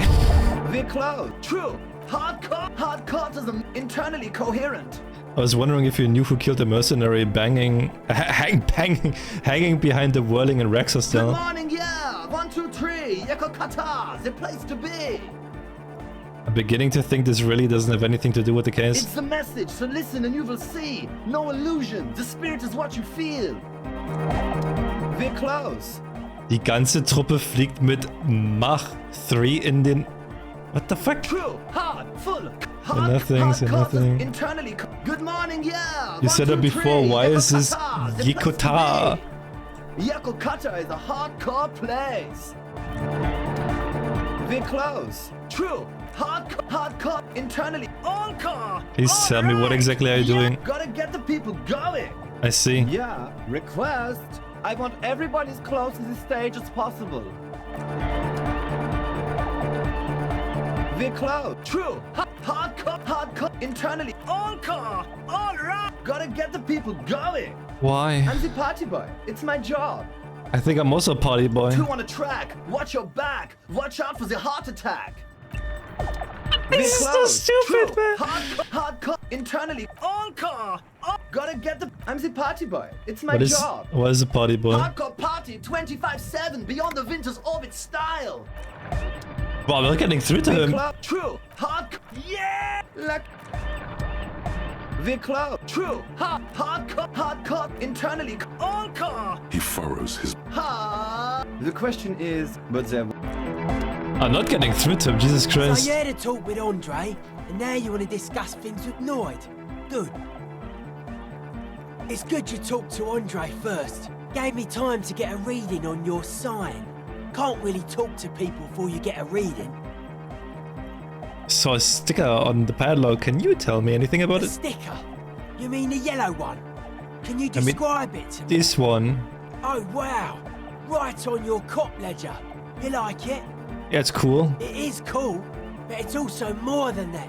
We're close. True. Hardcore. Hardcore to the internally coherent. I was wondering if you knew who killed the mercenary hanging behind the whirling and Rex Good still. morning, yeah. 1, 2, 3. Yakokata. The place to be. I'm beginning to think this really doesn't have anything to do with the case. It's the message, so listen and you will see. No illusion. The spirit is what you feel. We're close. Die ganze Truppe fliegt mit Mach 3 in den... What the fuck? True. Hard. Full. Nothing. Internally. Good morning, yeah. You said that before. Why is this Yakota? Yakokata is a hardcore place. We're close. True. Hardcore. Internally. All core. Please tell me what exactly are you doing? Gotta get the people going. I see. Yeah. Request. I want everybody as close to the stage as possible. We're close. True. Hardcore. Internally. All core. All right. Gotta get the people going. Why? I'm the party boy. It's my job. I think I'm also a party boy. 2 on a track. Watch your back. Watch out for the heart attack. This is so stupid, man. Hardcore. Internally. All core. Gotta get the... I'm the party boy. It's my What job. is a party boy? Hardcore party 25/7 beyond the winter's orbit style. Wow, we're getting through to him. True. Hardcore. Yeah. We're close. True. Hardcore. Internally. All core. He furrows his... The question is, but there... I'm not getting through to him, Jesus Christ. So you had a talk with Andre, and now you want to discuss things with Noid. Good. It's good you talked to Andre first. Gave me time to get a reading on your sign. Can't really talk to people before you get a reading. Saw a sticker on the padlock. Can you tell me anything about it? Sticker? You mean the yellow one? Can you describe it to me? This one. Oh, wow. Right on your cop ledger. You like it? Yeah, it's cool. It is cool, but it's also more than that.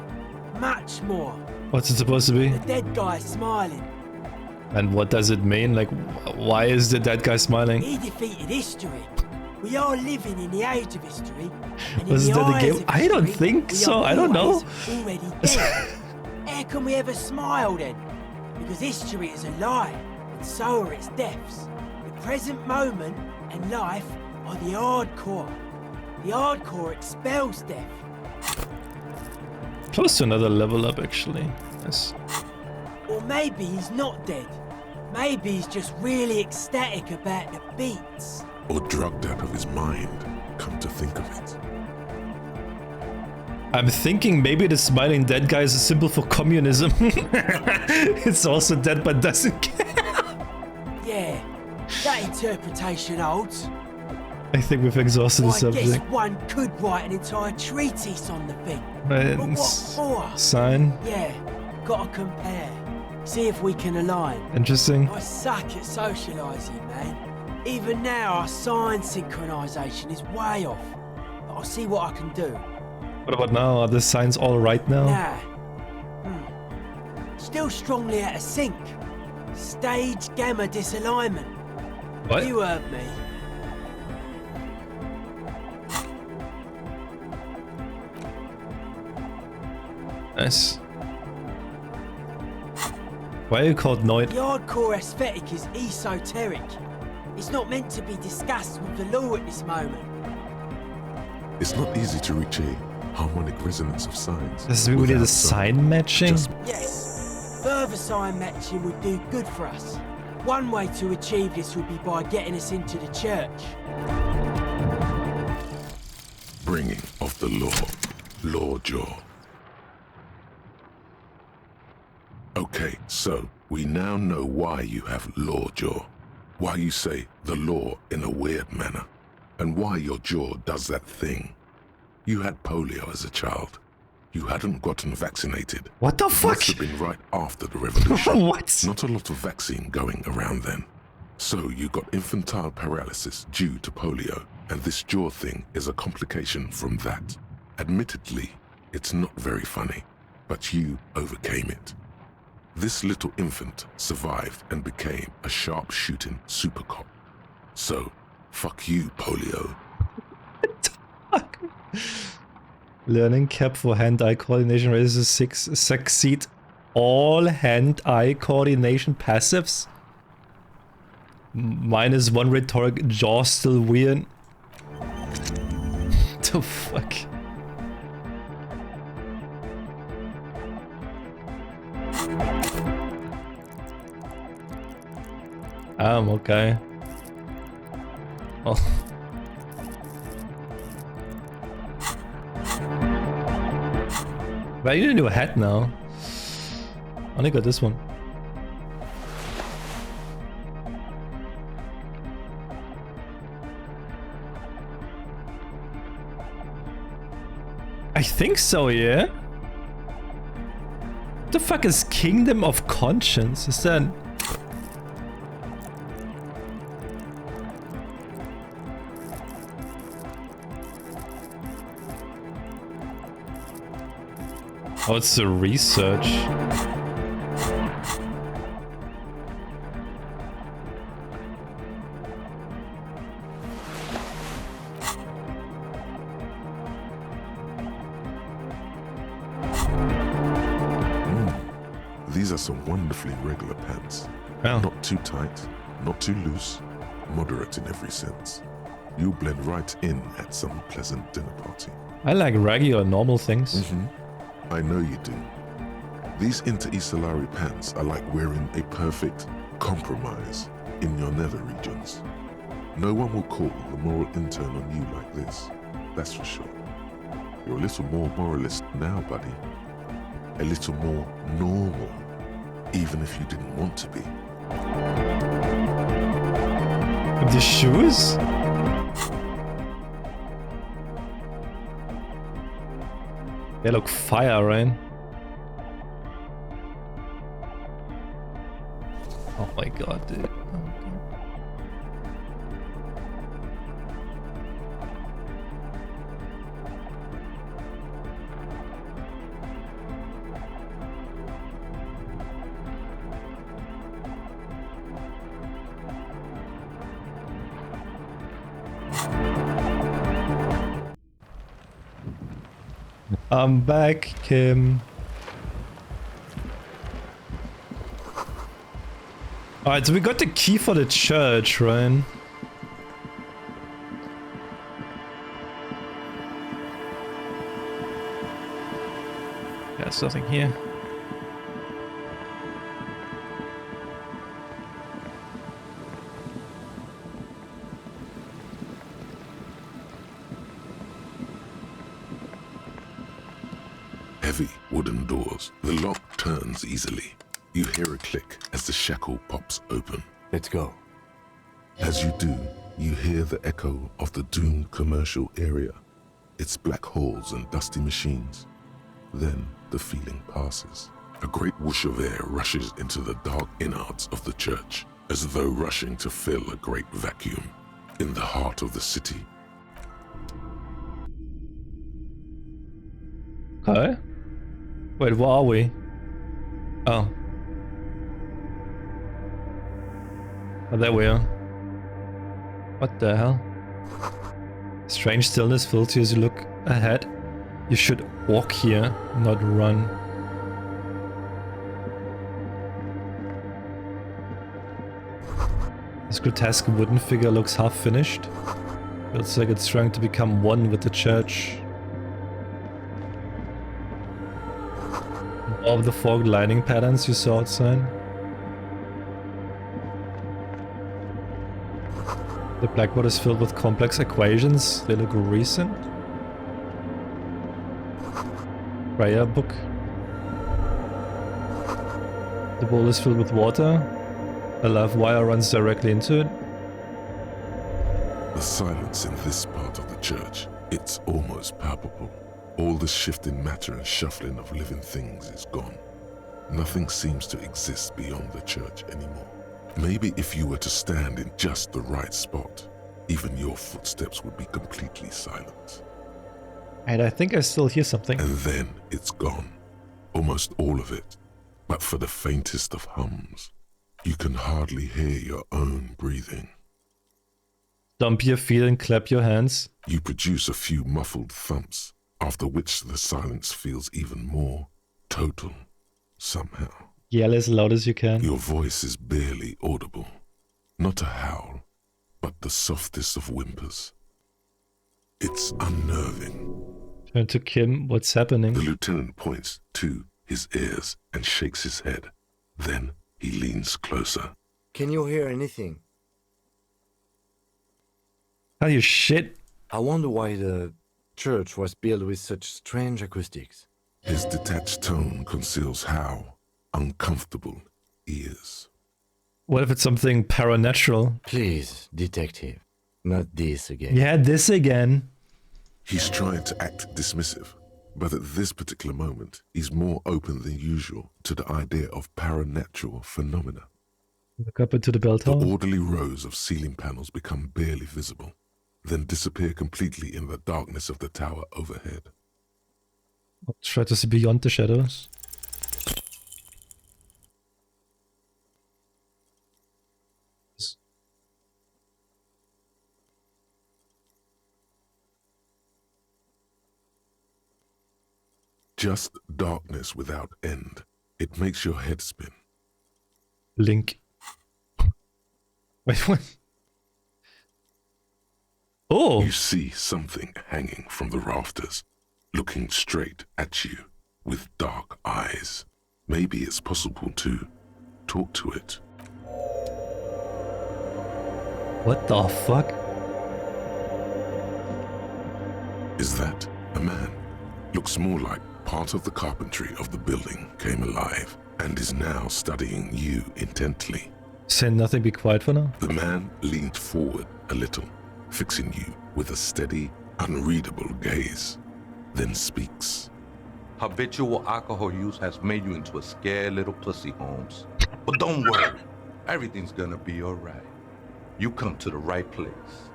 Much more. What's it supposed to be? The dead guy smiling. And what does it mean? Like, why is the dead guy smiling? He defeated history. We are living in the age of history. And Was in that the eyes game? of I don't history, think we so. are I don't know. already dead. How can we ever smile then? Because history is a lie, and so are its deaths. The present moment and life are the hardcore. The hardcore expels death. Close to another level up, actually. Yes. Or maybe he's not dead. Maybe he's just really ecstatic about the beats. Or drugged out of his mind, come to think of it. I'm thinking maybe the smiling dead guy is a symbol for communism. It's also dead but doesn't care. Yeah, that interpretation holds. I think we've exhausted the I subject. guess one could write an entire treatise on the thing. Right, But what for? sign. Yeah, gotta compare. See if we can align. Interesting. I suck at socialising, man. Even now, our sign synchronisation is way off. But I'll see what I can do. What about now? Are the signs all right now? Nah. Still strongly out of sync. Stage gamma disalignment. What? You heard me. Nice. Why are you called Noid? The hardcore aesthetic is esoteric. It's not meant to be discussed with the law at this moment. It's not easy to reach a harmonic resonance of signs. This is really the sign matching? Yes. Further sign matching would do good for us. One way to achieve this would be by getting us into the church. Bringing of the law jaw. Okay, so we now know why you have law jaw, why you say the law in a weird manner, and why your jaw does that thing. You had polio as a child. You hadn't gotten vaccinated. What the fuck? Must have been right after the revolution. What? Not a lot of vaccine going around then. So you got infantile paralysis due to polio, and this jaw thing is a complication from that. Admittedly, it's not very funny, but you overcame it. This little infant survived and became a sharp-shooting super cop. So, fuck you, polio. Learning cap for hand-eye coordination raises 6. Succeed all hand-eye coordination passives. -1 rhetoric, jaw still weird. The fuck? Okay. Oh. But you need a hat now. Only got this one. I think so, yeah? What the fuck is Kingdom of Conscience? Is that... Oh, it's the research. These are some wonderfully regular pants. Oh. Not too tight, not too loose, moderate in every sense. You'll blend right in at some pleasant dinner party. I like regular, normal things. I know you do. These inter-Isolari pants are like wearing a perfect compromise in your nether regions. No one will call the moral intern on you like this, that's for sure. You're a little more moralist now, buddy. A little more normal, even if you didn't want to be. The shoes? They look fire, right? Oh my god, dude. I'm back, Kim. Alright, so we got the key for the church, right? There's nothing here. Heavy wooden doors. The lock turns easily. You hear a click as the shackle pops open. Let's go. As you do, you hear the echo of the doomed commercial area. Its black halls and dusty machines. Then the feeling passes. A great whoosh of air rushes into the dark innards of the church, as though rushing to fill a great vacuum in the heart of the city. Okay. Wait, where are we? Oh. Oh, there we are. What the hell? Strange stillness fills you as you look ahead. You should walk here, not run. This grotesque wooden figure looks half finished. Feels like it's trying to become one with the church. All of the fogged lining patterns you saw outside. The blackboard is filled with complex equations. They look recent. Prayer book. The bowl is filled with water. A live wire runs directly into it. The silence in this part of the church, it's almost palpable. All the shifting matter and shuffling of living things is gone. Nothing seems to exist beyond the church anymore. Maybe if you were to stand in just the right spot, even your footsteps would be completely silent. And I think I still hear something. And then it's gone. Almost all of it. But for the faintest of hums, you can hardly hear your own breathing. Stomp your feet and clap your hands. You produce a few muffled thumps, after which the silence feels even more total, somehow. Yell as loud as you can. Your voice is barely audible. Not a howl, but the softest of whimpers. It's unnerving. Turn to Kim, what's happening? The lieutenant points to his ears and shakes his head. Then he leans closer. Can you hear anything? How you shit? I wonder why the church was built with such strange acoustics. His detached tone conceals how uncomfortable he is. What if it's something paranatural? Please, detective, not this again. Yeah, this again. He's trying to act dismissive, but at this particular moment, he's more open than usual to the idea of paranatural phenomena. Look up into the bell tower. The orderly rows of ceiling panels become barely visible, then disappear completely in the darkness of the tower overhead. I'll try to see beyond the shadows. Just darkness without end. It makes your head spin. Link. Wait, what? Oh! You see something hanging from the rafters, looking straight at you with dark eyes. Maybe it's possible to talk to it. What the fuck? Is that a man? Looks more like part of the carpentry of the building came alive and is now studying you intently. Say nothing, be quiet for now. The man leaned forward a little, fixing you with a steady, unreadable gaze, then speaks. Habitual alcohol use has made you into a scared little pussy, Holmes. But don't worry, everything's gonna be alright. You come to the right place.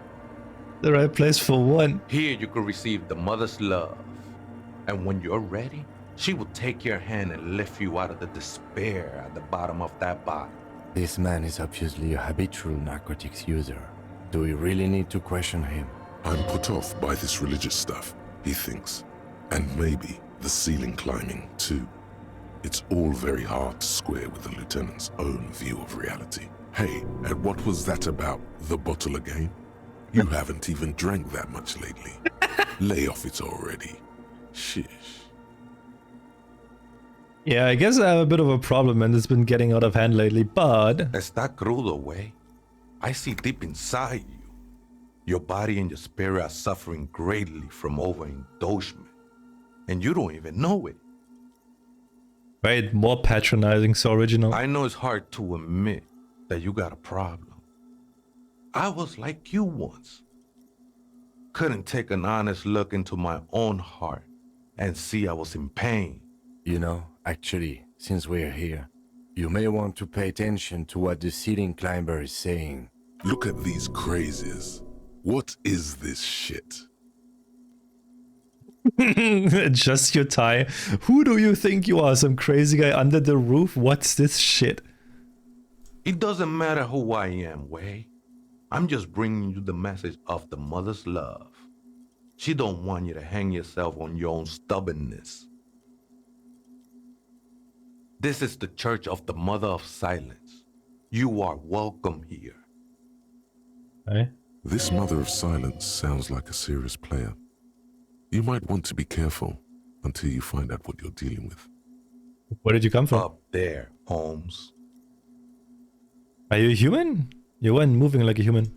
The right place for what? Here you can receive the mother's love. And when you're ready, she will take your hand and lift you out of the despair at the bottom of that bottle. This man is obviously a habitual narcotics user. Do we really need to question him? I'm put off by this religious stuff, he thinks. And maybe the ceiling climbing, too. It's all very hard to square with the lieutenant's own view of reality. Hey, and what was that about the bottle again? You haven't even drank that much lately. Lay off it already. Shish. Yeah, I guess I have a bit of a problem and it's been getting out of hand lately, but... Está crudo, way. I see deep inside you. Your body and your spirit are suffering greatly from overindulgence. And you don't even know it. Right, more patronizing, so original. I know it's hard to admit that you got a problem. I was like you once. Couldn't take an honest look into my own heart and see I was in pain. You know, actually, since we're here, you may want to pay attention to what the ceiling climber is saying. Look at these crazies. What is this shit? Adjust your tie. Who do you think you are? Some crazy guy under the roof? What's this shit? It doesn't matter who I am, Way. I'm just bringing you the message of the mother's love. She don't want you to hang yourself on your own stubbornness. This is the Church of the Mother of Silence. You are welcome here. Hey? This Mother of Silence sounds like a serious player. You might want to be careful until you find out what you're dealing with. Where did you come from? Up there, Holmes. Are you a human? You weren't moving like a human.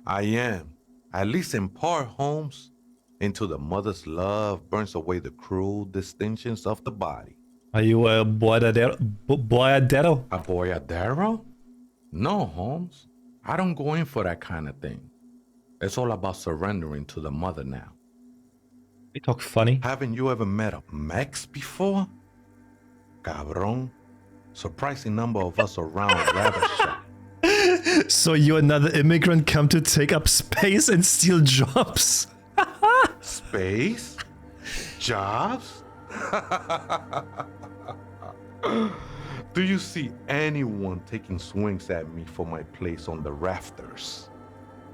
I am. At least in part, Holmes. Into the mother's love burns away the cruel distinctions of the body. Are you a boyadero? A boyadero? No, Holmes. I don't go in for that kind of thing. It's all about surrendering to the mother now. You talk funny. Haven't you ever met a Mex before? Cabron. Surprising number of us around rather shy. So you're another immigrant come to take up space and steal jobs? Space? Jobs? Do you see anyone taking swings at me for my place on the rafters?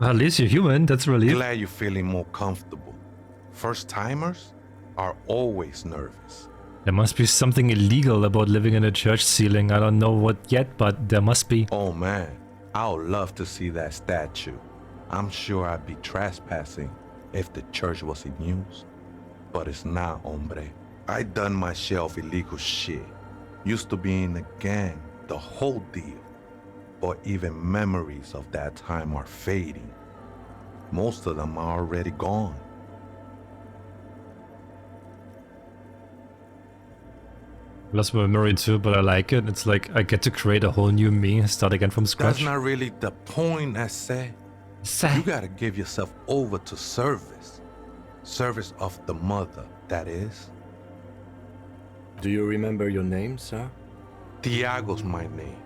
Well, at least you're human, that's a relief. Glad you're feeling more comfortable. First-timers are always nervous. There must be something illegal about living in a church ceiling. I don't know what yet, but there must be. Oh man, I would love to see that statue. I'm sure I'd be trespassing if the church was in use. But it's not, hombre. I done my share of illegal shit. Used to be in a gang, the whole deal. But even memories of that time are fading. Most of them are already gone. Lost my memory too, but I like it. It's like I get to create a whole new me, start again from scratch. That's not really the point, I say. You gotta give yourself over to service. Service of the mother, that is. Do you remember your name, sir? Tiago's my name.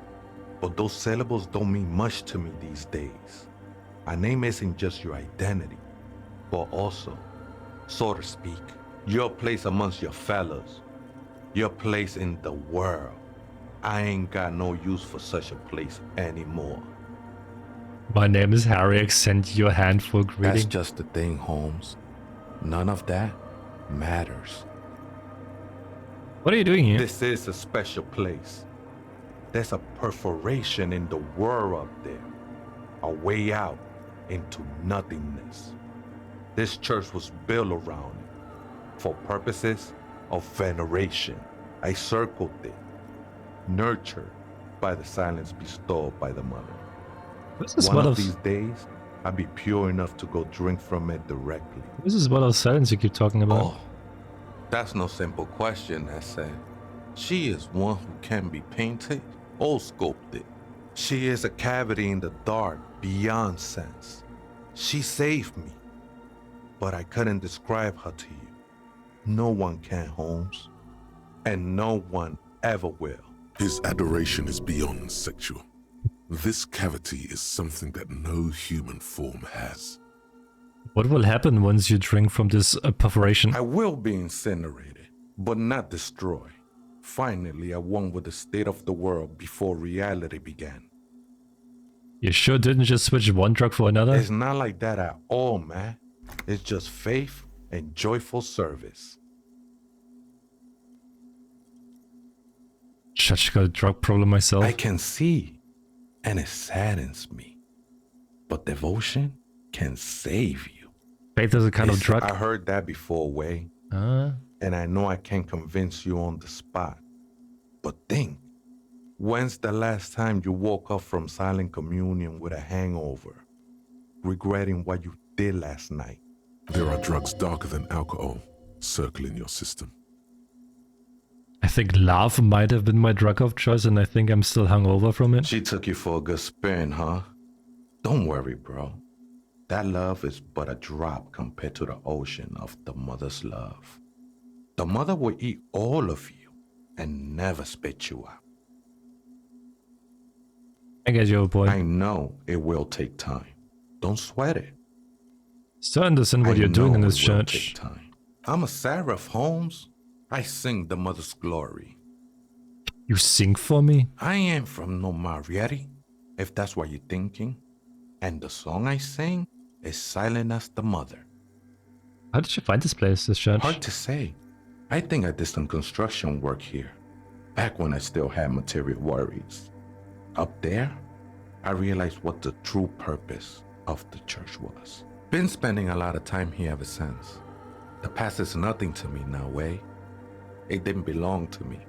But those syllables don't mean much to me these days. A name isn't just your identity, but also, so to speak, your place amongst your fellows. Your place in the world. I ain't got no use for such a place anymore. My name is Harry. Extend your hand for greeting. That's just the thing, Holmes. None of that matters. What are you doing here? This is a special place. There's a perforation in the world up there. A way out into nothingness. This church was built around it for purposes of veneration. I circled it, nurtured by the silence bestowed by the mother. One of these days, I'll be pure enough to go drink from it directly. This is what of silence you keep talking about. Oh, that's no simple question, I said. She is one who can be painted or sculpted. She is a cavity in the dark beyond sense. She saved me, but I couldn't describe her to you. No one can, Holmes, and no one ever will. His adoration is beyond sexual. This cavity is something that no human form has. What will happen once you drink from this perforation? I will be incinerated, but not destroyed. Finally, I won with the state of the world before reality began. You sure didn't just switch one drug for another? It's not like that at all, man. It's just faith and joyful service. Such a drug problem myself. I can see, and it saddens me. But devotion can save you. Faith is a kind of drug. I heard that before, Way. And and I know I can't convince you on the spot. But think, when's the last time you woke up from silent communion with a hangover, regretting what you did last night? There are drugs darker than alcohol circling your system. I think love might have been my drug of choice, and I think I'm still hungover from it. She took you for a good spin, huh? Don't worry, bro. That love is but a drop compared to the ocean of the mother's love. The mother will eat all of you and never spit you out. I get your point. I know it will take time. Don't sweat it. Still understand what you're doing in this church. I'm a seraph, Holmes. I sing the mother's glory. You sing for me? I ain't from no Marietti, if that's what you're thinking. And the song I sing is silent as the mother. How did you find this place, this church? Hard to say. I think I did some construction work here, back when I still had material worries. Up there, I realized what the true purpose of the church was. Been spending a lot of time here ever since. The past is nothing to me now, eh? It didn't belong to me.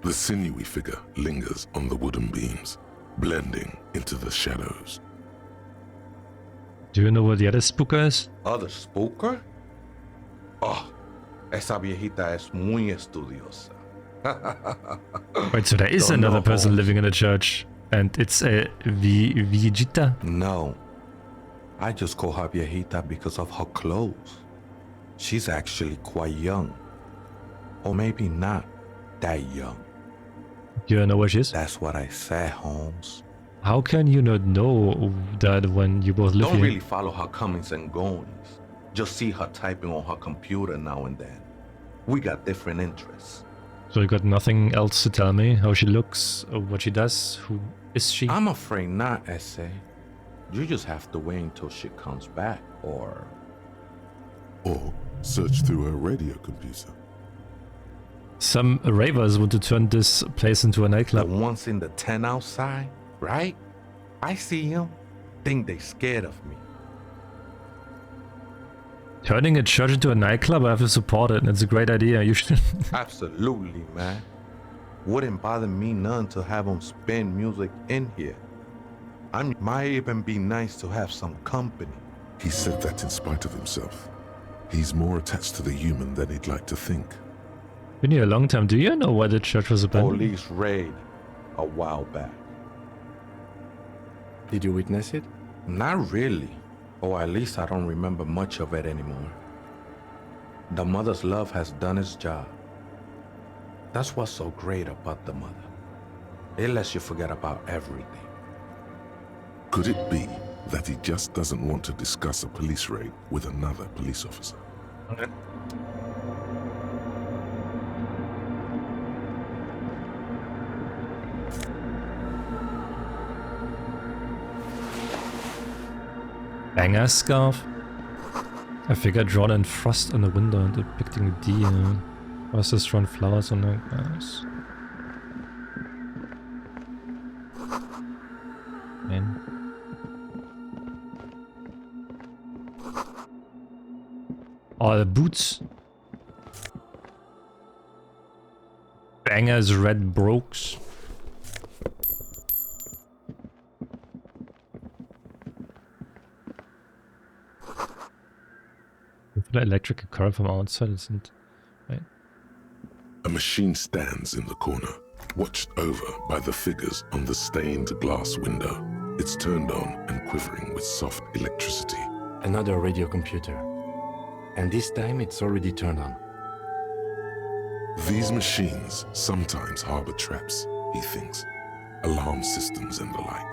The sinewy figure lingers on the wooden beams, blending into the shadows. Do you know what the other spooker is? Other spooker? Oh, esa viejita es muy estudiosa. Wait, so there is Don't another know, person Holmes. living in a church, and it's a viejita? No, I just call her viejita because of her clothes. She's actually quite young. Or maybe not that young. You don't know where she is? That's what I said, Holmes. How can you not know that when you both live Don't here? really follow her comings and goings. Just see her typing on her computer now and then. We got different interests. So you got nothing else to tell me? How she looks, or what she does? Who is she? I'm afraid not, Essay. You just have to wait until she comes back, or search through her radio computer. Some ravers want to turn this place into a nightclub. The ones in the tent outside, right? I see them. Think they scared of me. Turning a church into a nightclub, I have to support it, and it's a great idea. You should. Absolutely, man. Wouldn't bother me none to have them spin music in here. I might even be nice to have some company. He said that in spite of himself. He's more attached to the human than he'd like to think. Been here a long time. Do you know why the church was abandoned? Police raid a while back. Did you witness it? Not really. Or at least I don't remember much of it anymore. The mother's love has done its job. That's what's so great about the mother. It lets you forget about everything. Could it be that he just doesn't want to discuss a police raid with another police officer? Banger scarf? A figure drawn in frost on the window depicting a deer. Horses drawn flowers on the grass. Man. Oh, the boots. Banger's red brooks. The electrical current from outside isn't right. A machine stands in the corner, watched over by the figures on the stained glass window. It's turned on and quivering with soft electricity. Another radio computer. And this time it's already turned on. These machines sometimes harbor traps, he thinks. Alarm systems and the like.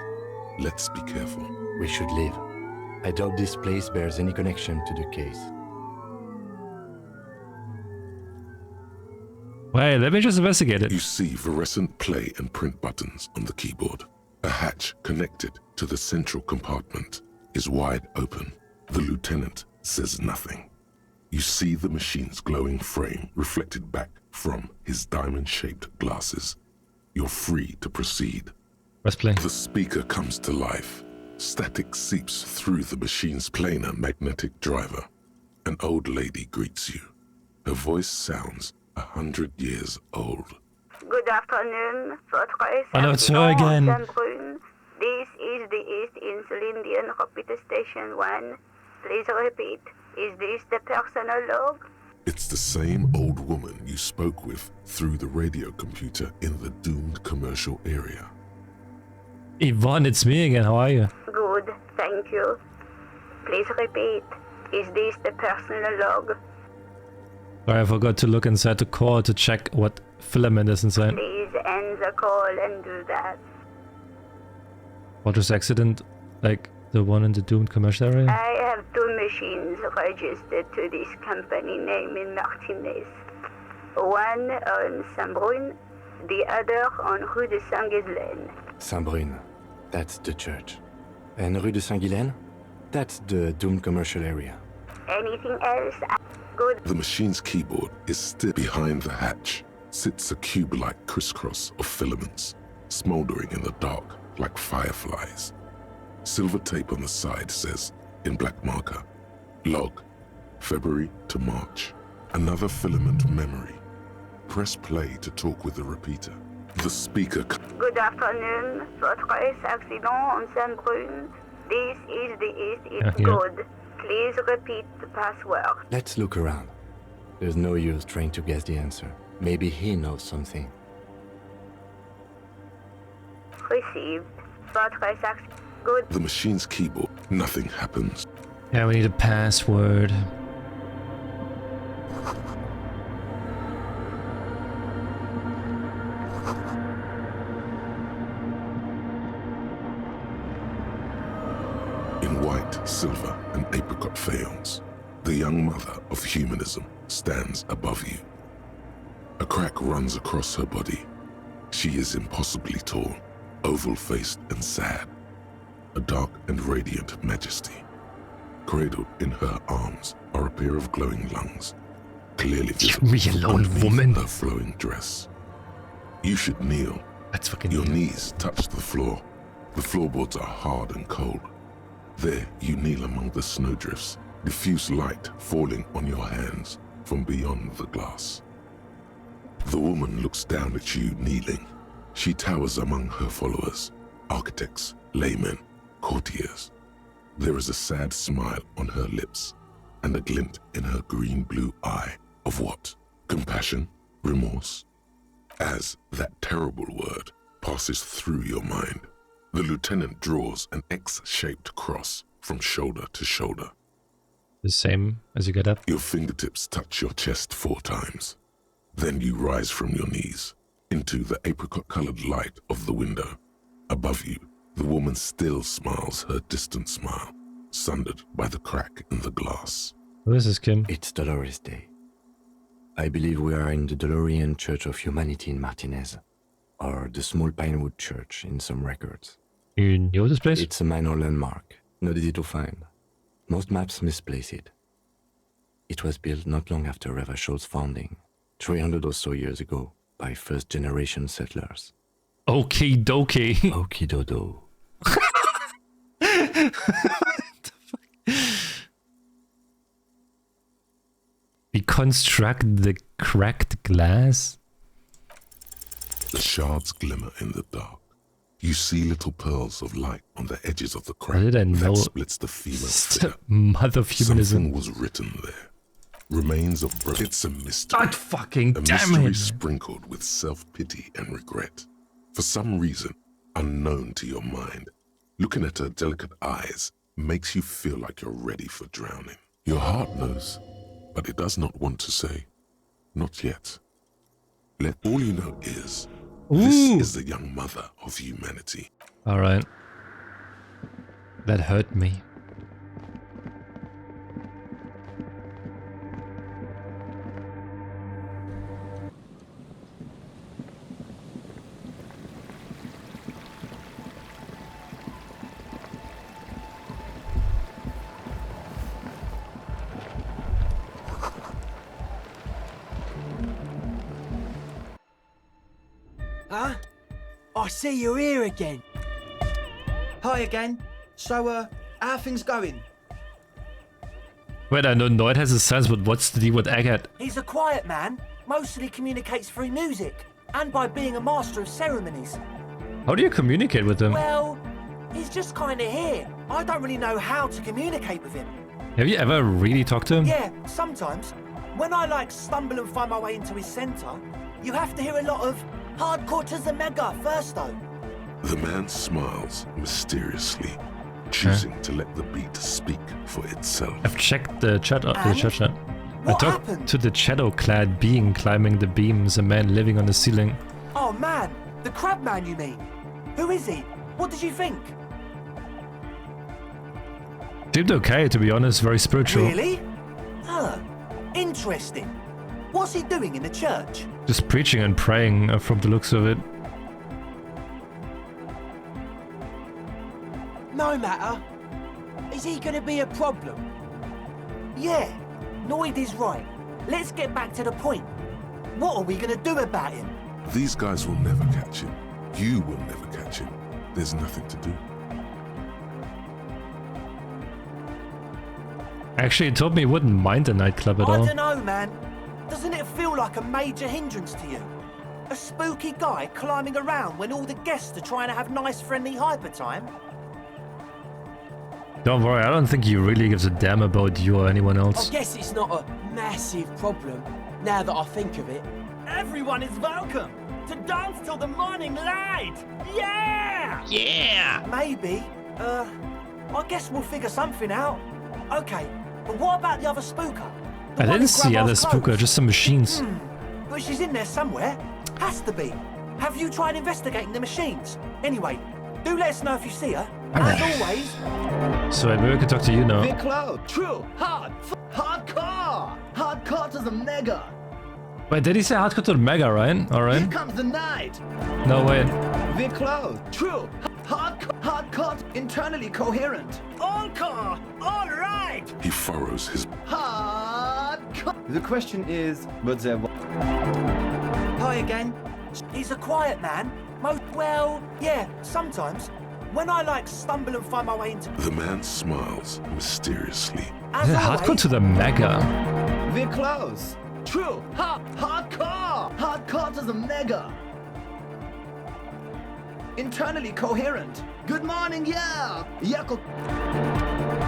Let's be careful. We should leave. I doubt this place bears any connection to the case. Wait, let me just investigate it. You see fluorescent play and print buttons on the keyboard. A hatch connected to the central compartment is wide open. The lieutenant says nothing. You see the machine's glowing frame reflected back from his diamond-shaped glasses. You're free to proceed. Press play. The speaker comes to life. Static seeps through the machine's planar magnetic driver. An old lady greets you. Her voice sounds 100 years old. Good afternoon, Fortress. I know it's her again. This is the East Insulindian Repeater Station 1. Please repeat. Is this the personal log? It's the same old woman you spoke with through the radio computer in the doomed commercial area. Yvonne, it's me again. How are you? Good, thank you. Please repeat. Is this the personal log? Sorry, I forgot to look inside the core to check what filament is inside. Please end the call and do that. Fortress accident, like the one in the doomed commercial area? I have 2 machines registered to this company name in Martinez. One on Saint-Brun, the other on Rue de Saint-Ghislaine. Saint-Brun, that's the church. And Rue de Saint-Ghislaine? That's the doomed commercial area. Anything else? Good. The machine's keyboard is still behind the hatch. Sits a cube-like crisscross of filaments, smoldering in the dark like fireflies. Silver tape on the side says, in black marker, log, February to March. Another filament memory. Press play to talk with the repeater. The speaker. Good afternoon, Fortress accident on Saint-Brun. This is the East. Good. Please repeat the password. Let's look around. There's no use trying to guess the answer. Maybe he knows something. Received. Fortress accident. Good. The machine's keyboard. Nothing happens. Yeah, we need a password. In white, silver, and apricot faience, the young mother of humanism stands above you. A crack runs across her body. She is impossibly tall, oval-faced and sad. A dark and radiant majesty. Cradled in her arms are a pair of glowing lungs, clearly visible Leave me alone, underneath woman. her flowing dress. You should kneel. That's fucking Your weird. knees touch the floor. The floorboards are hard and cold. There you kneel among the snowdrifts, diffuse light falling on your hands from beyond the glass. The woman looks down at you kneeling. She towers among her followers, architects, laymen, courtiers. There is a sad smile on her lips and a glint in her green-blue eye of what? Compassion? Remorse? As that terrible word passes through your mind, the lieutenant draws an X-shaped cross from shoulder to shoulder. The same as you get up? Your fingertips touch your chest 4 times. Then you rise from your knees into the apricot-colored light of the window. Above you, the woman still smiles her distant smile, sundered by the crack in the glass. Who is this, Kim? It's Dolores Day. I believe we are in the Dolorian Church of Humanity in Martinez, or the Small Pinewood Church in some records. You know this place? It's a minor landmark, not easy to find. Most maps misplace it. It was built not long after Ravachol's founding, 300 or so years ago, by first-generation settlers. Okie dokie. Okie dodo. We construct the cracked glass? The shards glimmer in the dark. You see little pearls of light on the edges of the crack How did I know? that splits the female figure. Mother of humanism. Something was written there. Remains of birth. It's a mystery. God fucking a damn mystery it. sprinkled with self-pity and regret. For some reason, unknown to your mind, looking at her delicate eyes makes you feel like you're ready for drowning. Your heart knows, but it does not want to say, not yet. Let all you know is, this is the young mother of humanity. Alright. That hurt me. Huh? I see you're here again. Hi again. So, how things going? Wait, I know Noid has a sense, but what's the deal with Egghead? He's a quiet man, mostly communicates through music, and by being a master of ceremonies. How do you communicate with him? Well, he's just kind of here. I don't really know how to communicate with him. Have you ever really talked to him? Yeah, sometimes. When I stumble and find my way into his center, you have to hear a lot of hardcore to the mega first though. The man smiles mysteriously, choosing to let the beat speak for itself. I've checked the chat. I What talked happened? to the shadow-clad being climbing the beams, a man living on the ceiling. Oh man, the crab man you mean? Who is he? What did you think? Seemed okay, to be honest, very spiritual. Really? Huh. Interesting. What's he doing in the church? Just preaching and praying from the looks of it. No matter. Is he gonna be a problem? Yeah, Noid is right. Let's get back to the point. What are we gonna do about him? These guys will never catch him. You will never catch him. There's nothing to do. Actually, he told me he wouldn't mind the nightclub at all. I don't know, man. Doesn't it feel like a major hindrance to you? A spooky guy climbing around when all the guests are trying to have nice, friendly hyper time? Don't worry, I don't think he really gives a damn about you or anyone I else. guess it's not a massive problem, now that I think of it. Everyone is welcome to dance till the morning light. Yeah! Yeah! Maybe. I guess we'll figure something out. Okay, but what about the other spooker? I didn't see other spooker, just some machines. But she's in there somewhere. Has to be. Have you tried investigating the machines? Anyway, do let us know if you see her. As always. So maybe we can talk to you now. Big cloud, true, hardcore! Hardcore to the mega! Wait, did he say hardcore to the mega, right? Here Alright. comes the night! No, wait. Big cloud, true, hardcore, internally coherent. All core, all right! He furrows his... Hardcore! The question is, but there... Hi again. He's a quiet man. Well, yeah, sometimes. When I stumble and find my way into... The man smiles mysteriously. Is it hardcore to the mega? We're close. True. Hardcore. Hardcore to the mega. Internally coherent. Good morning, yeah. Yako.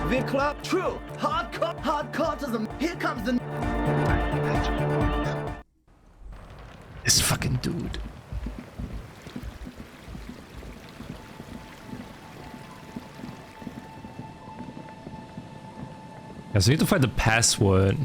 We're close. True. Hardcore to the... Here comes the... This fucking dude. Yeah, so you need to find the password.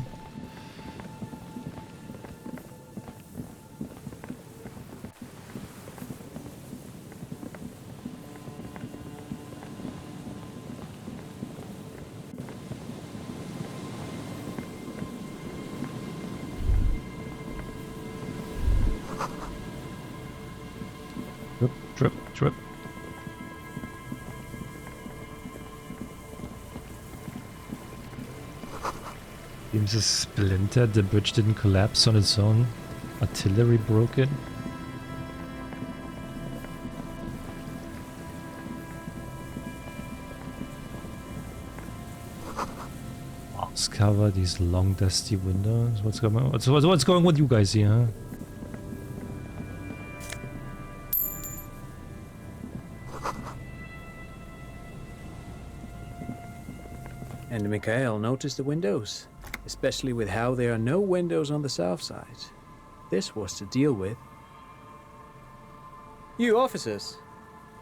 Drip, drip, drip. Beams is splintered, the bridge didn't collapse on its own. Artillery broke it. Walls cover, these long dusty windows. What's going on? What's going on with you guys here, huh? And Mikhail noticed the windows, especially with how there are no windows on the south side. This was to deal with. You officers,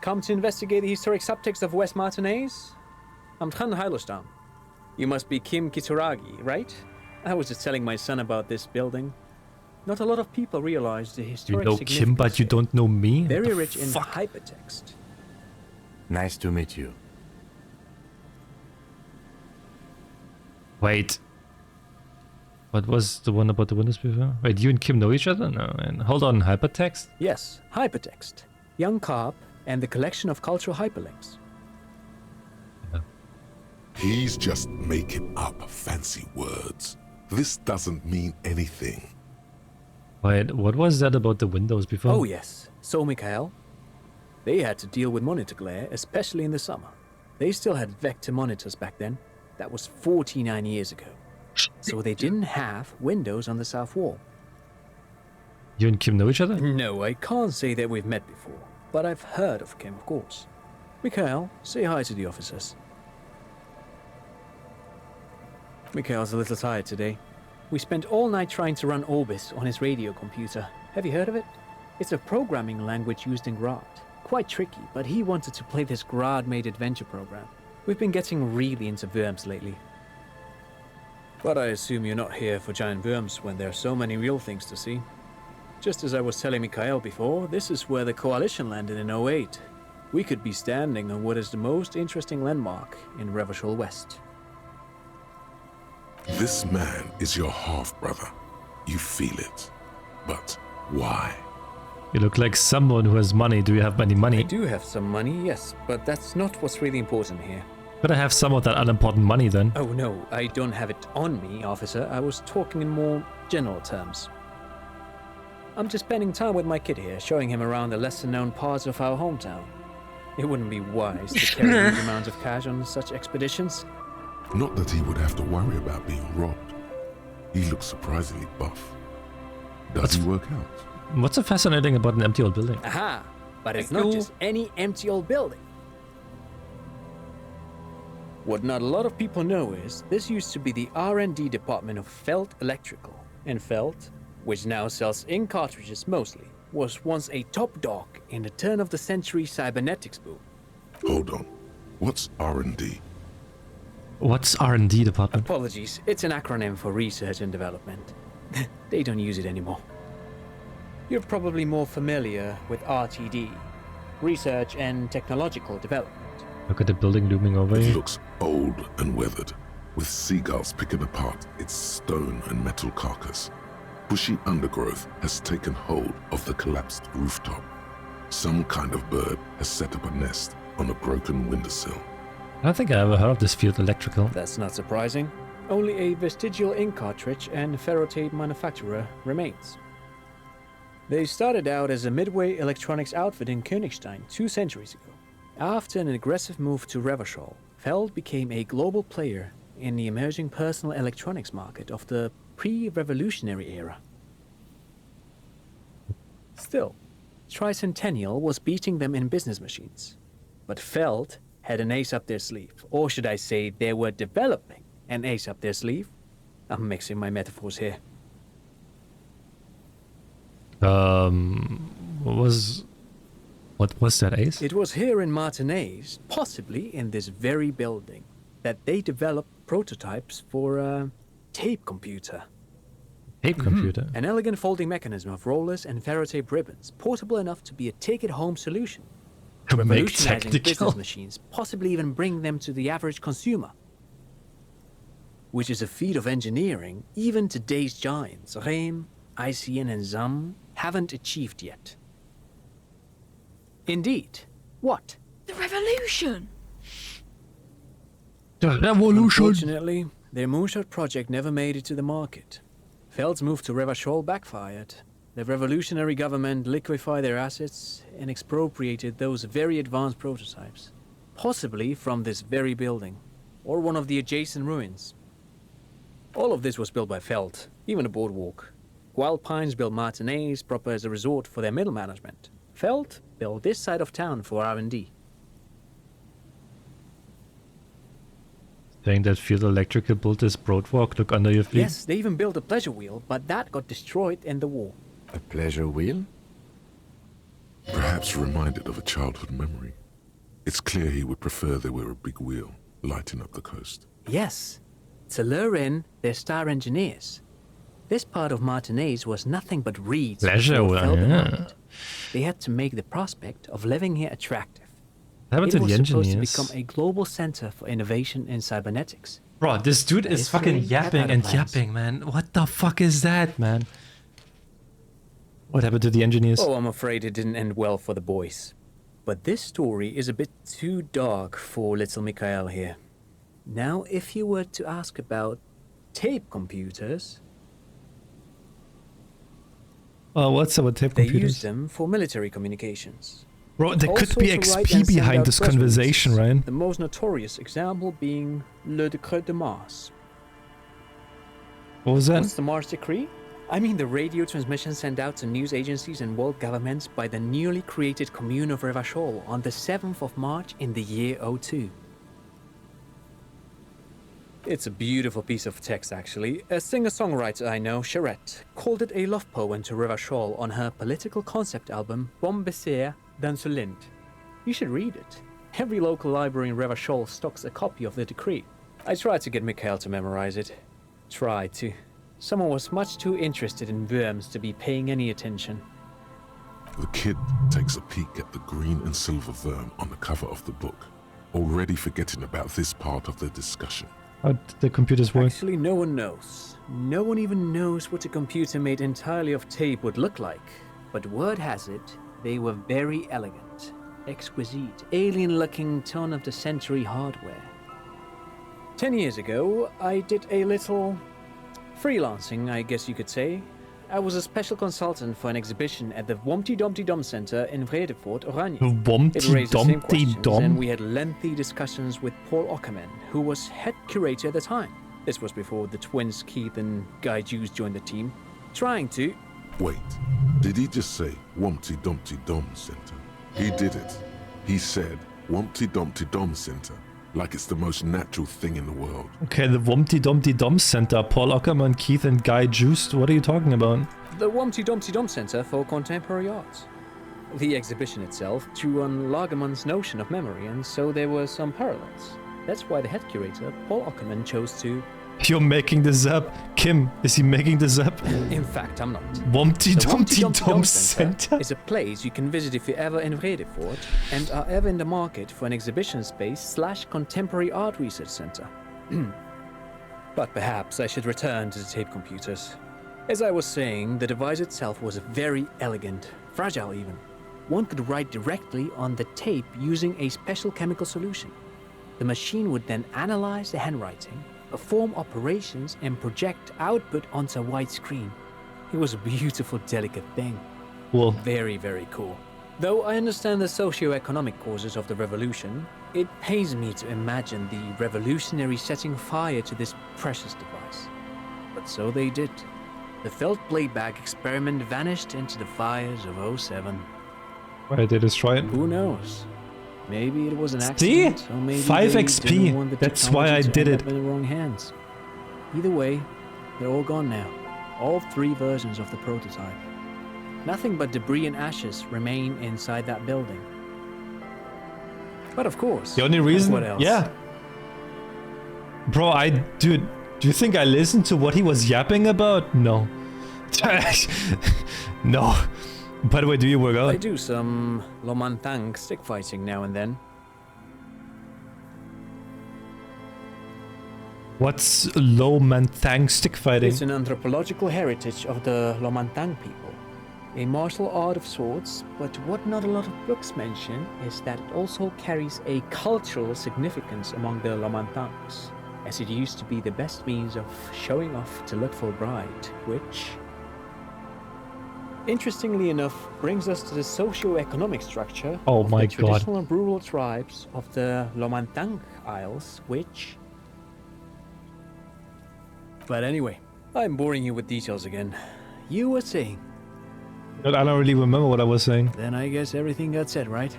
come to investigate the historic subtext of West Martinez? I'm Tran Heilostam. You must be Kim Kituragi, right? I was just telling my son about this building. Not a lot of people realize the You historic know significance. Kim, but you don't know me? Very What the rich in fuck? hypertext. Nice to meet you. Wait. What was the one about the windows before? Wait, you and Kim know each other? No, and hold on, hypertext? Yes, hypertext. Young Carp and the collection of cultural hyperlinks. He's just making up fancy words. This doesn't mean anything. Wait, what was that about the windows before? Oh yes, so Mikhail. They had to deal with monitor glare, especially in the summer. They still had vector monitors back then. That was 49 years ago. So they didn't have windows on the south wall. You and Kim know each other? No, I can't say that we've met before, but I've heard of Kim, of course. Mikhail, say hi to the officers. Mikhail's a little tired today. We spent all night trying to run Orbis on his radio computer. Have you heard of it? It's a programming language used in Grad. Quite tricky, but he wanted to play this Grad-made adventure program. We've been getting really into worms lately. But I assume you're not here for giant worms when there are so many real things to see. Just as I was telling Mikhail before, this is where the Coalition landed in 08. We could be standing on what is the most interesting landmark in Revachol West. This man is your half-brother. You feel it. But why? You look like someone who has money. Do you have any money? I do have some money, yes, but that's not what's really important here. Better have some of that unimportant money then. Oh no, I don't have it on me, officer. I was talking in more general terms. I'm just spending time with my kid here, showing him around the lesser-known parts of our hometown. It wouldn't be wise to carry huge amounts of cash on such expeditions. Not that he would have to worry about being robbed. He looks surprisingly buff. Does he work out? What's so fascinating about an empty old building? Aha! But it's not just any empty old building. What not a lot of people know is, this used to be the R&D department of Felt Electrical. And Felt, which now sells ink cartridges mostly, was once a top dog in the turn-of-the-century cybernetics boom. Hold on. What's R&D? What's R&D department? Apologies, it's an acronym for research and development. They don't use it anymore. You're probably more familiar with RTD, Research and Technological Development. Look at the building looming over you. It looks old and weathered, with seagulls picking apart its stone and metal carcass. Bushy undergrowth has taken hold of the collapsed rooftop. Some kind of bird has set up a nest on a broken windowsill. I don't think I ever heard of this field electrical. That's not surprising. Only a vestigial ink cartridge and ferrotape manufacturer remains. They started out as a midway electronics outfit in Königstein 2 centuries ago. After an aggressive move to Revachol, Feld became a global player in the emerging personal electronics market of the pre-revolutionary era. Still, Tricentennial was beating them in business machines. But Feld had an ace up their sleeve, or should I say they were developing an ace up their sleeve? I'm mixing my metaphors here. What was that ace? It was here in Martinez, possibly in this very building, that they developed prototypes for a tape computer. Tape computer? An elegant folding mechanism of rollers and ferrotape ribbons, portable enough to be a take-it-home solution. To make Revolutionizing technical business machines, possibly even bring them to the average consumer. Which is a feat of engineering even today's giants, Rehm, ICN and ZAM, haven't achieved yet. Indeed. What? The revolution! The revolution! Unfortunately, their moonshot project never made it to the market. Feld's move to Revachol backfired. The revolutionary government liquefied their assets and expropriated those very advanced prototypes. Possibly from this very building, or one of the adjacent ruins. All of this was built by Feld, even the boardwalk. Wild Pines built Martinez proper as a resort for their middle management. Feld built this side of town for R&D. Saying that Field Electrical built this boardwalk, look under your feet. Yes, they even built a pleasure wheel, but that got destroyed in the war. A pleasure wheel? Perhaps reminded of a childhood memory. It's clear he would prefer there were a big wheel lighting up the coast. Yes, to lure in their star engineers. This part of Martinez was nothing but reeds. Pleasure wheel, yeah. They had to make the prospect of living here attractive. What happened to the It was supposed to engineers? become a global center for innovation in cybernetics. Bro, this dude is fucking yapping and yapping, man. What the fuck is that, man? What happened to the engineers? Oh, I'm afraid it didn't end well for the boys. But this story is a bit too dark for little Mikhail here. Now, if you were to ask about tape computers... Oh, what's about tape They computers? use them for military communications. Bro, there could Also be to write XP and send behind out this press conversation, releases. right? The most notorious example being Le Decret de Mars. What was that? What's the Mars Decree? I mean the radio transmission sent out to news agencies and world governments by the newly created commune of Revachol on the 7th of March in the year 02. It's a beautiful piece of text, actually. A singer-songwriter I know, Charette, called it a love poem to Revachol on her political concept album, Bombecer dans ce Lind. You should read it. Every local library in Revachol stocks a copy of the decree. I tried to get Mikhail to memorize it. Tried to. Someone was much too interested in worms to be paying any attention. The kid takes a peek at the green and silver worm on the cover of the book, already forgetting about this part of the discussion. How did the computers work? Actually, no one knows. No one even knows what a computer made entirely of tape would look like. But word has it, they were very elegant, exquisite, alien-looking turn-of-the-century hardware. 10 years ago, I did a little freelancing, I guess you could say. I was a special consultant for an exhibition at the Womty Dumpty Dom Center in Vredefort, Oranje. It raised the same questions, and we had lengthy discussions with Paul Ockerman, who was head curator at the time. This was before the twins Keith and Guy Juice joined the team, trying to... Wait, did he just say Wumpty Dumpty Dom Center? He did it. He said Wumpty Dumpty Dom Center, like it's the most natural thing in the world. Okay, the Wumpty Dumpty Dom Center. Paul Ockerman, Keith and Guy Juice. What are you talking about? The Wumpty Dumpty Dom Center for Contemporary Art. The exhibition itself drew on Lagerman's notion of memory, and so there were some parallels. That's why the head curator, Paul Ockerman, chose to... You're making this up. Kim, is he making this up? In fact, I'm not. Wumpty The Dumpty Dumpty Dom Center? is a place you can visit if you're ever in Vredefort and are ever in the market for an exhibition space / contemporary art research center. But perhaps I should return to the tape computers. As I was saying, the device itself was very elegant, fragile even. One could write directly on the tape using a special chemical solution. The machine would then analyze the handwriting, perform operations, and project output onto a white screen. It was a beautiful, delicate thing. Cool. Very, very cool. Though I understand the socio-economic causes of the revolution, it pains me to imagine the revolutionaries setting fire to this precious device. But so they did. The felt playback experiment vanished into the fires of 07. Why did they destroy it? Who knows? Maybe it was an See? accident, or maybe 5 they XP. didn't want the That's why I technology to did end it. up in the wrong hands. Either way, they're all gone now. All 3 versions of the prototype. Nothing but debris and ashes remain inside that building. But of course, The only reason... what else? Yeah. Bro, Dude, do you think I listened to what he was yapping about? No. No. By the way, do you work out? I do some Lomantang stick fighting now and then. What's Lomantang stick fighting? It's an anthropological heritage of the Lomantang people. A martial art of sorts, but what not a lot of books mention is that it also carries a cultural significance among the Lomantangs, as it used to be the best means of showing off to look for a bride, which, interestingly enough, brings us to the socio-economic structure Oh of my the God. traditional and rural tribes of the Lomantang Isles, which... But anyway, I'm boring you with details again. You were saying... I don't really remember what I was saying. Then I guess everything got said, right?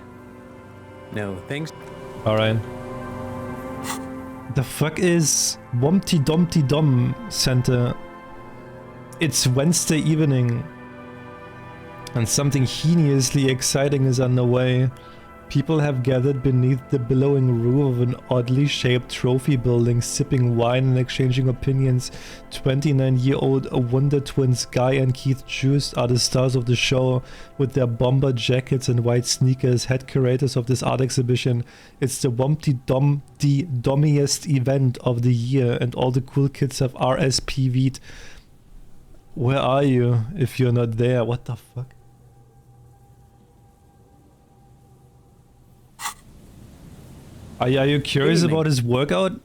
No, thanks. Alright. The fuck is Wumpty Dumpty Dom Center? It's Wednesday evening. And something hideously exciting is underway. People have gathered beneath the billowing roof of an oddly shaped trophy building, sipping wine and exchanging opinions. 29-year-old Wonder Twins Guy and Keith Juice are the stars of the show, with their bomber jackets and white sneakers, head curators of this art exhibition. It's the Wumpty Dumpty Dommiest event of the year, and all the cool kids have RSPV'd. Where are you if you're not there? What the fuck? Are you curious about his workout?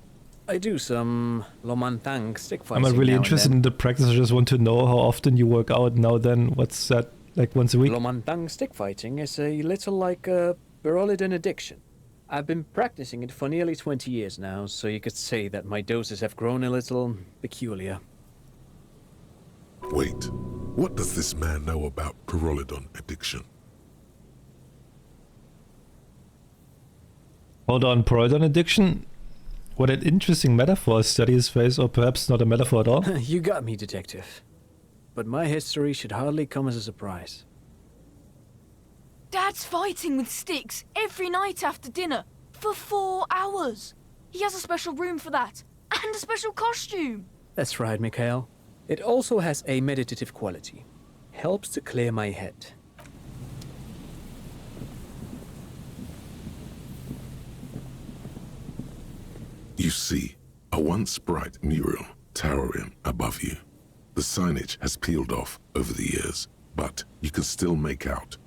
I do some Lomantang stick fighting. I'm not really now and interested then. in the practice. I just want to know how often you work out. Now then, what's that, like once a week? Lomantang stick fighting is a little like a Berolidin addiction. I've been practicing it for nearly 20 years now, so you could say that my doses have grown a little peculiar. Wait, what does this man know about pyrrolidon addiction? Hold on, pyrrolidon addiction? What an interesting metaphor, study his face, or perhaps not a metaphor at all. You got me, detective. But my history should hardly come as a surprise. Dad's fighting with sticks every night after dinner for 4 hours. He has a special room for that, and a special costume. That's right, Mikhail. It also has a meditative quality. Helps to clear my head. You see, a once bright mural towering above you. The signage has peeled off over the years, but you can still make out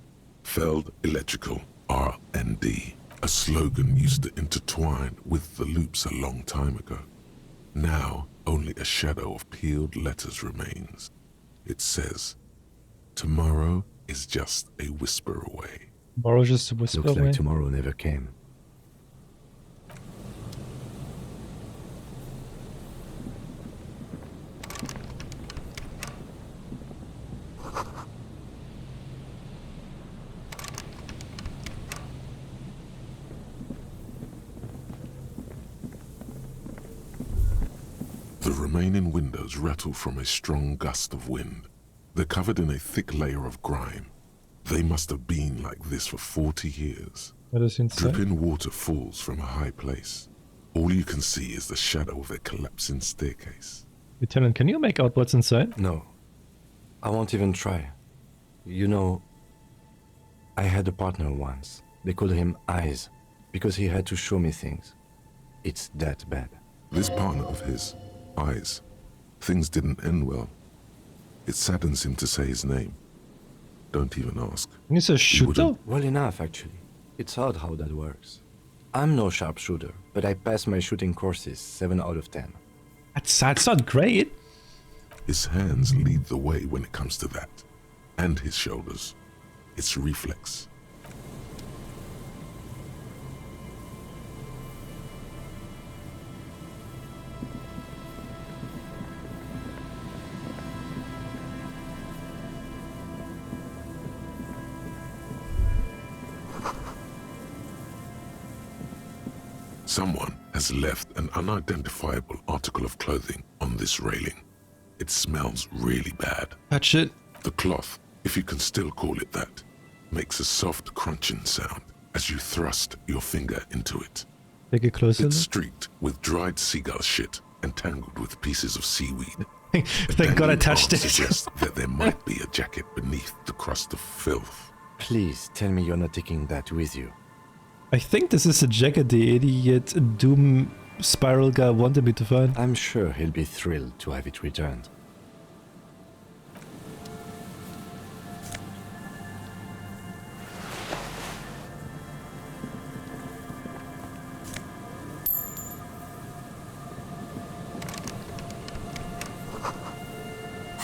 Feld Electrical R&D, a slogan used to intertwine with the loops a long time ago. Now, only a shadow of peeled letters remains. It says, tomorrow is just a whisper away. Tomorrow just a whisper Looks away. like tomorrow never came. The remaining windows rattle from a strong gust of wind. They're covered in a thick layer of grime. They must have been like this for 40 years. That is insane. Dripping water falls from a high place. All you can see is the shadow of a collapsing staircase. Lieutenant, can you make out what's inside? No. I won't even try. You know, I had a partner once. They called him Eyes, because he had to show me things. It's that bad. This partner of his, Eyes, things didn't end well. It saddens him to say his name. Don't even ask. He's a shooter? Well enough, actually. It's odd how that works. I'm no sharpshooter, but I passed my shooting courses 7 out of 10. That's not great. His hands lead the way when it comes to that. And his shoulders. It's reflex. Someone has left an unidentifiable article of clothing on this railing. It smells really bad. Touch it. The cloth, if you can still call it that, makes a soft crunching sound as you thrust your finger into it. Take a closer It's look. streaked with dried seagull shit and tangled with pieces of seaweed. Thank God I touched it. Suggests that there might be a jacket beneath the crust of filth. Please tell me you're not taking that with you. I think this is a jacket the idiot Doom Spiral guy wanted me to find. I'm sure he'll be thrilled to have it returned.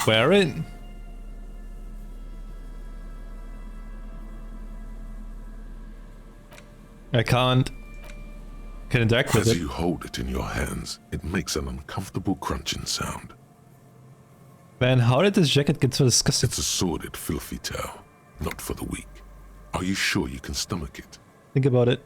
Wear it. I can't interact with As it. you hold it in your hands, it makes an uncomfortable crunching sound. Man, how did this jacket get so disgusting? It's a sordid, filthy tale, not for the weak. Are you sure you can stomach it? Think about it.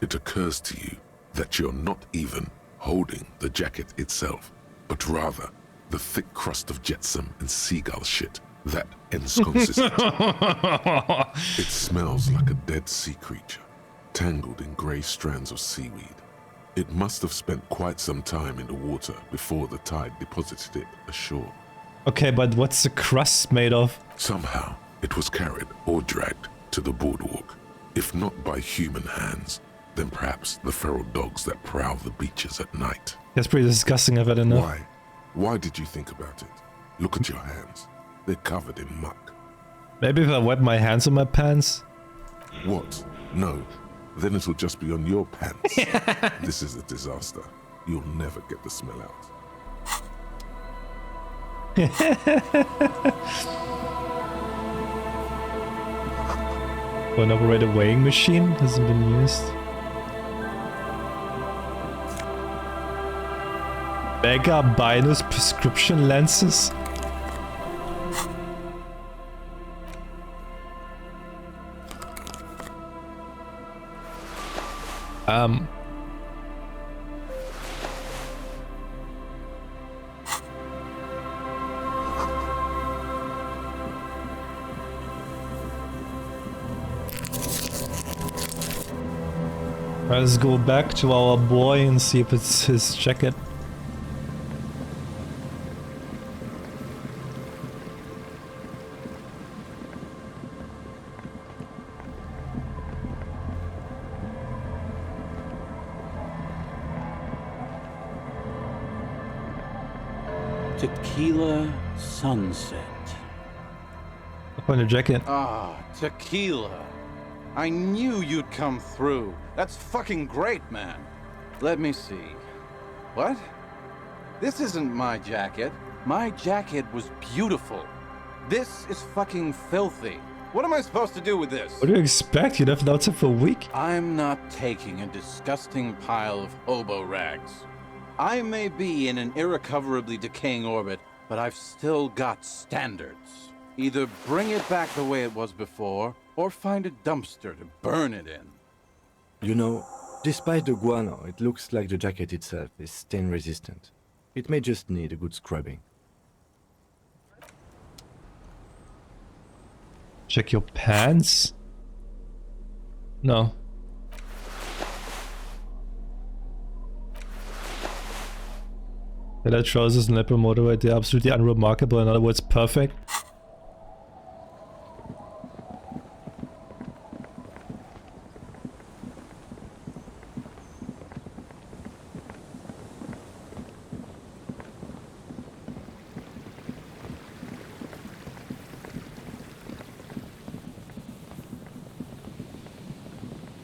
It occurs to you that you're not even holding the jacket itself, but rather the thick crust of jetsam and seagull shit that ensconces it. It smells like a dead sea creature, tangled in grey strands of seaweed. It must have spent quite some time in the water before the tide deposited it ashore. Okay, but what's the crust made of? Somehow, it was carried or dragged to the boardwalk. If not by human hands, then perhaps the feral dogs that prowl the beaches at night. That's pretty disgusting, I've had enough. Why? Why did you think about it? Look at your hands. They're covered in muck. Maybe if I wipe my hands on my pants? What? No. Then it'll just be on your pants. This is a disaster. You'll never get the smell out. An operator weighing machine hasn't been used. Mega Binus prescription lenses. Let's go back to our boy and see if it's his jacket. Tequila sunset. Find a jacket. Ah, tequila. I knew you'd come through. That's fucking great, man. Let me see. What? This isn't my jacket. My jacket was beautiful. This is fucking filthy. What am I supposed to do with this? What do you expect? You'd have it outside for a week. I'm not taking a disgusting pile of hobo rags. I may be in an irrecoverably decaying orbit, but I've still got standards. Either bring it back the way it was before, or find a dumpster to burn it in. You know, despite the guano, it looks like the jacket itself is stain resistant. It may just need a good scrubbing. Check your pants? No. Leather trousers and leopard motorway, they're absolutely unremarkable, in other words, perfect.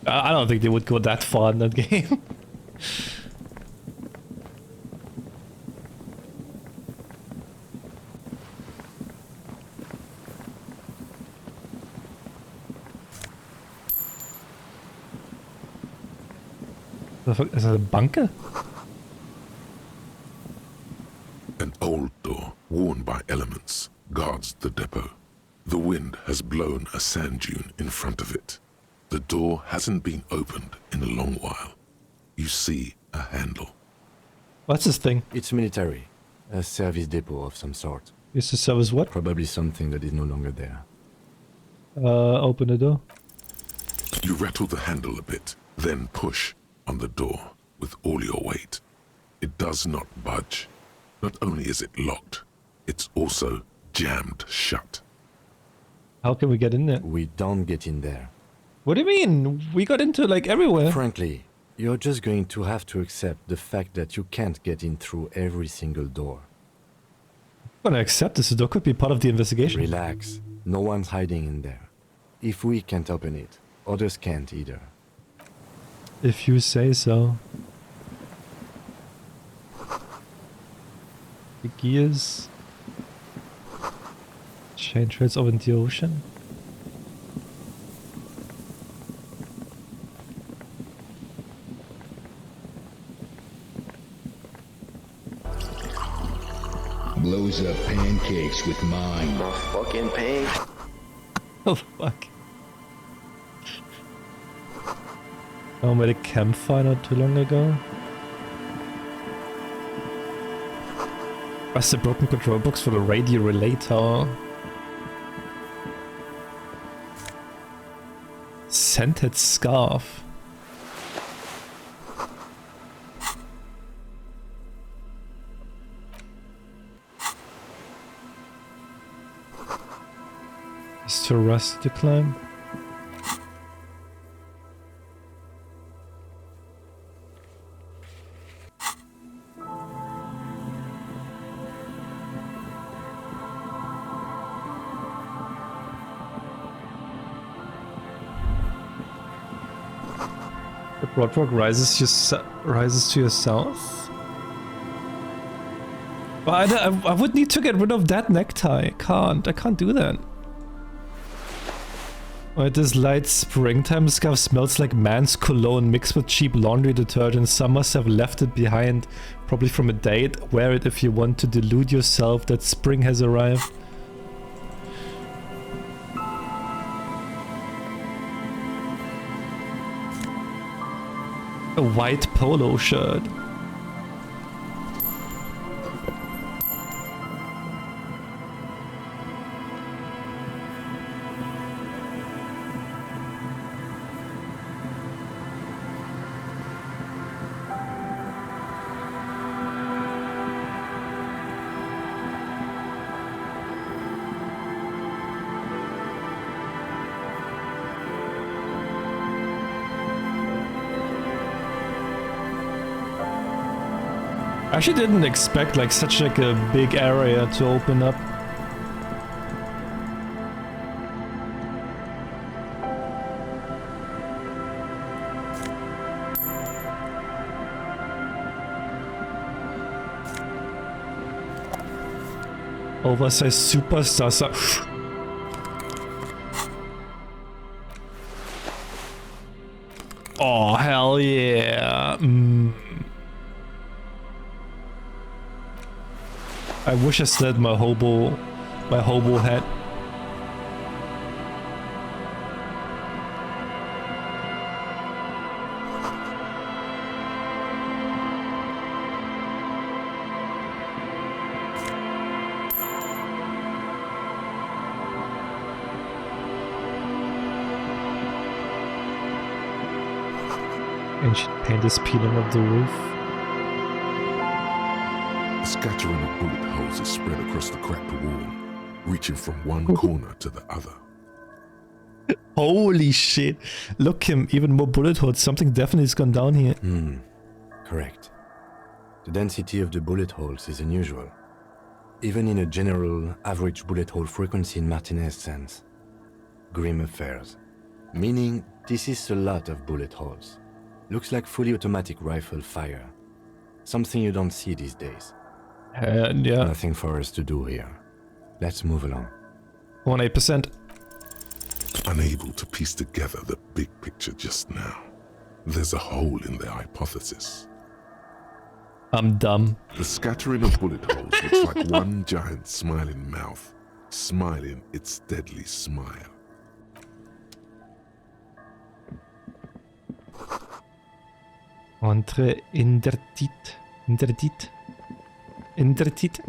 I don't think they would go that far in that game. Is that a bunker? An old door, worn by elements, guards the depot. The wind has blown a sand dune in front of it. The door hasn't been opened in a long while. You see a handle. What's this thing? It's military. A service depot of some sort. Used to serve as what? Probably something that is no longer there. Open the door. You rattle the handle a bit, then push on the door with all your weight. It does not budge. Not only is it locked, it's also jammed shut. How can we get in there? We don't get in there. What do you mean? We got into like everywhere. Frankly, you're just going to have to accept the fact that you can't get in through every single door. I'm gonna accept this. The door could be part of the investigation. Relax. No one's hiding in there. If we can't open it, others can't either. If you say so. The gears. Chain trails over in the ocean. Blows up pancakes with mine. My fucking pain. Oh fuck. I made a campfire not too long ago. That's the broken control box for the radio relay tower. Scented scarf. Is too rusty to climb. The Broadwalk rises to your south. But I would need to get rid of that necktie. I can't do that. Alright, this light springtime scarf smells like man's cologne mixed with cheap laundry detergent. Some must have left it behind, probably from a date. Wear it if you want to delude yourself that spring has arrived. A white polo shirt. I actually didn't expect like such like a big area to open up. Oversized superstar. Oh hell yeah. I wish I still had my hobo hat. Ancient paint is peeling off the roof. A scattering of bullet holes is spread across the cracked wall, reaching from one corner to the other. Holy shit. Look, Kim, even more bullet holes. Something definitely has gone down here. Correct. The density of the bullet holes is unusual. Even in a general average bullet hole frequency in Martinez sense. Grim affairs. Meaning, this is a lot of bullet holes. Looks like fully automatic rifle fire. Something you don't see these days. Yeah. Nothing for us to do here. Let's move along. 1-8%. Unable to piece together the big picture just now. There's a hole in their hypothesis. I'm dumb. The scattering of bullet holes looks like one giant smiling mouth, smiling its deadly smile. Entre in der Tit. In der Tit. In der Tit.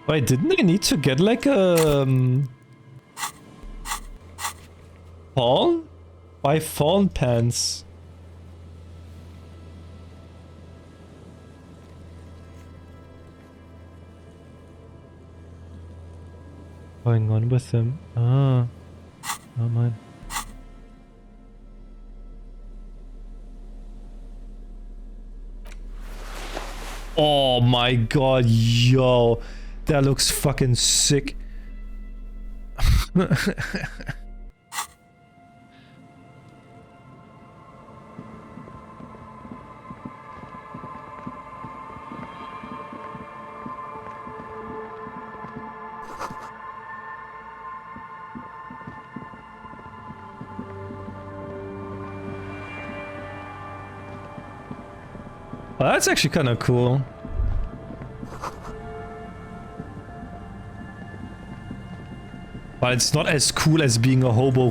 Wait, didn't they need to get like a fawn? Why fawn pants? Going on with them? Oh man. Oh my god, yo. That looks fucking sick. Well, that's actually kind of cool. But it's not as cool as being a hobo.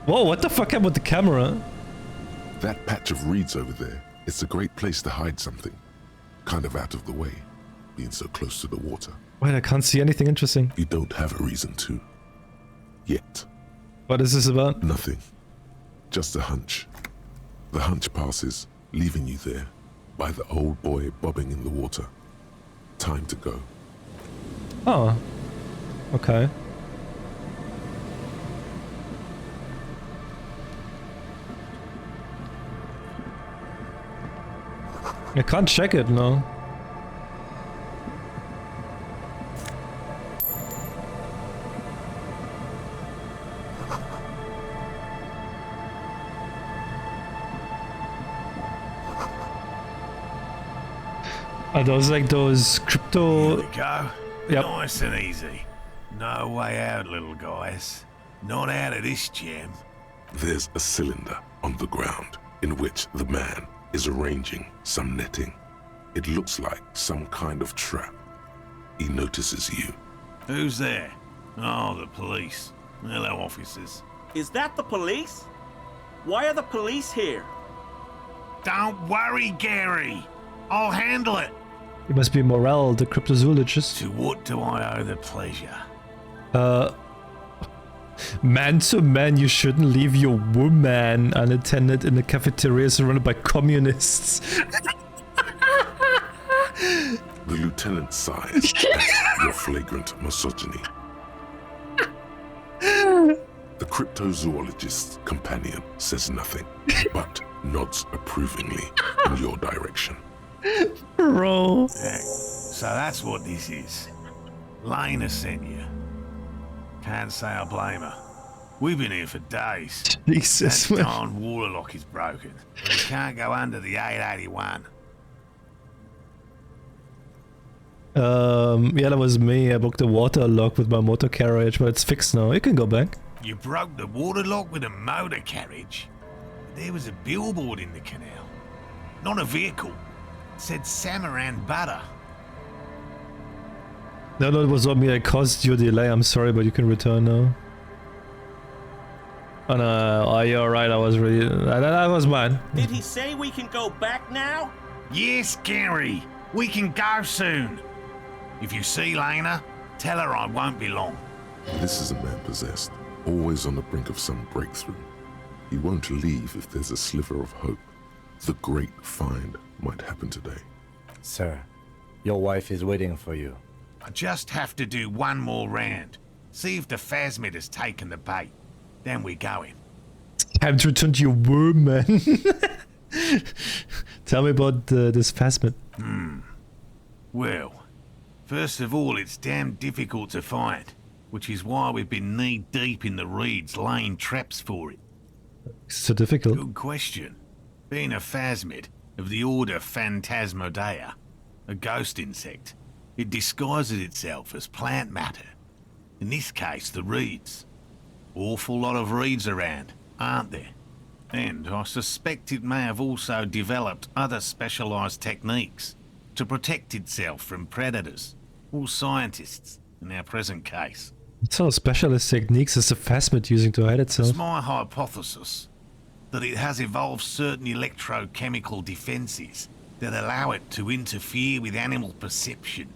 Whoa, what the fuck happened with the camera? That patch of reeds over there, it's a great place to hide something. Kind of out of the way, being so close to the water. Wait, I can't see anything interesting. You don't have a reason to. Yet. What is this about? Nothing. Just a hunch. The hunch passes, leaving you there, by the old boy bobbing in the water. Time to go. Oh. Okay. I can't check it, no. Are those like those crypto? Here we go. Yep. Nice and easy. No way out, little guys. Not out of this gem. There's a cylinder on the ground in which the man is arranging some netting. It looks like some kind of trap. He notices you. Who's there? Oh, the police. Hello, officers. Is that the police? Why are the police here? Don't worry, Gary. I'll handle it. It must be Morel, the cryptozoologist. To what do I owe the pleasure? Man to man, you shouldn't leave your woman unattended in the cafeteria surrounded by communists. The lieutenant sighs at your flagrant misogyny. The cryptozoologist's companion says nothing, but nods approvingly in your direction. Bro. So that's what this is. Lena sent you. Can't say I blame her. We've been here for days. Jesus, that man. darn water lock is broken. We can't go under the 881. Yeah, that was me. I broke the water lock with my motor carriage, but it's fixed now. You can go back. You broke the water lock with a motor carriage? There was a billboard in the canal. Not a vehicle. It said Samaran Butter. No, it was on me. I caused you a delay. I'm sorry, but you can return now. Oh no, oh, you're right. I was really... That was mine. Did he say we can go back now? Yes, Gary. We can go soon. If you see Lena, tell her I won't be long. This is a man possessed, always on the brink of some breakthrough. He won't leave if there's a sliver of hope. The great find might happen today. Sir, your wife is waiting for you. I just have to do one more round. See if the phasmid has taken the bait. Then we go in. Time to return to your woman. Tell me about this phasmid. Well, first of all, it's damn difficult to find, which is why we've been knee-deep in the reeds laying traps for it. So difficult. Good question. Being a phasmid of the order Phantasmodea, a ghost insect, it disguises itself as plant matter. In this case, the reeds. Awful lot of reeds around, aren't there? And I suspect it may have also developed other specialised techniques to protect itself from predators, or scientists, in our present case. What sort of specialist techniques is the phasmid using to hide itself? It's my hypothesis that it has evolved certain electrochemical defences that allow it to interfere with animal perception,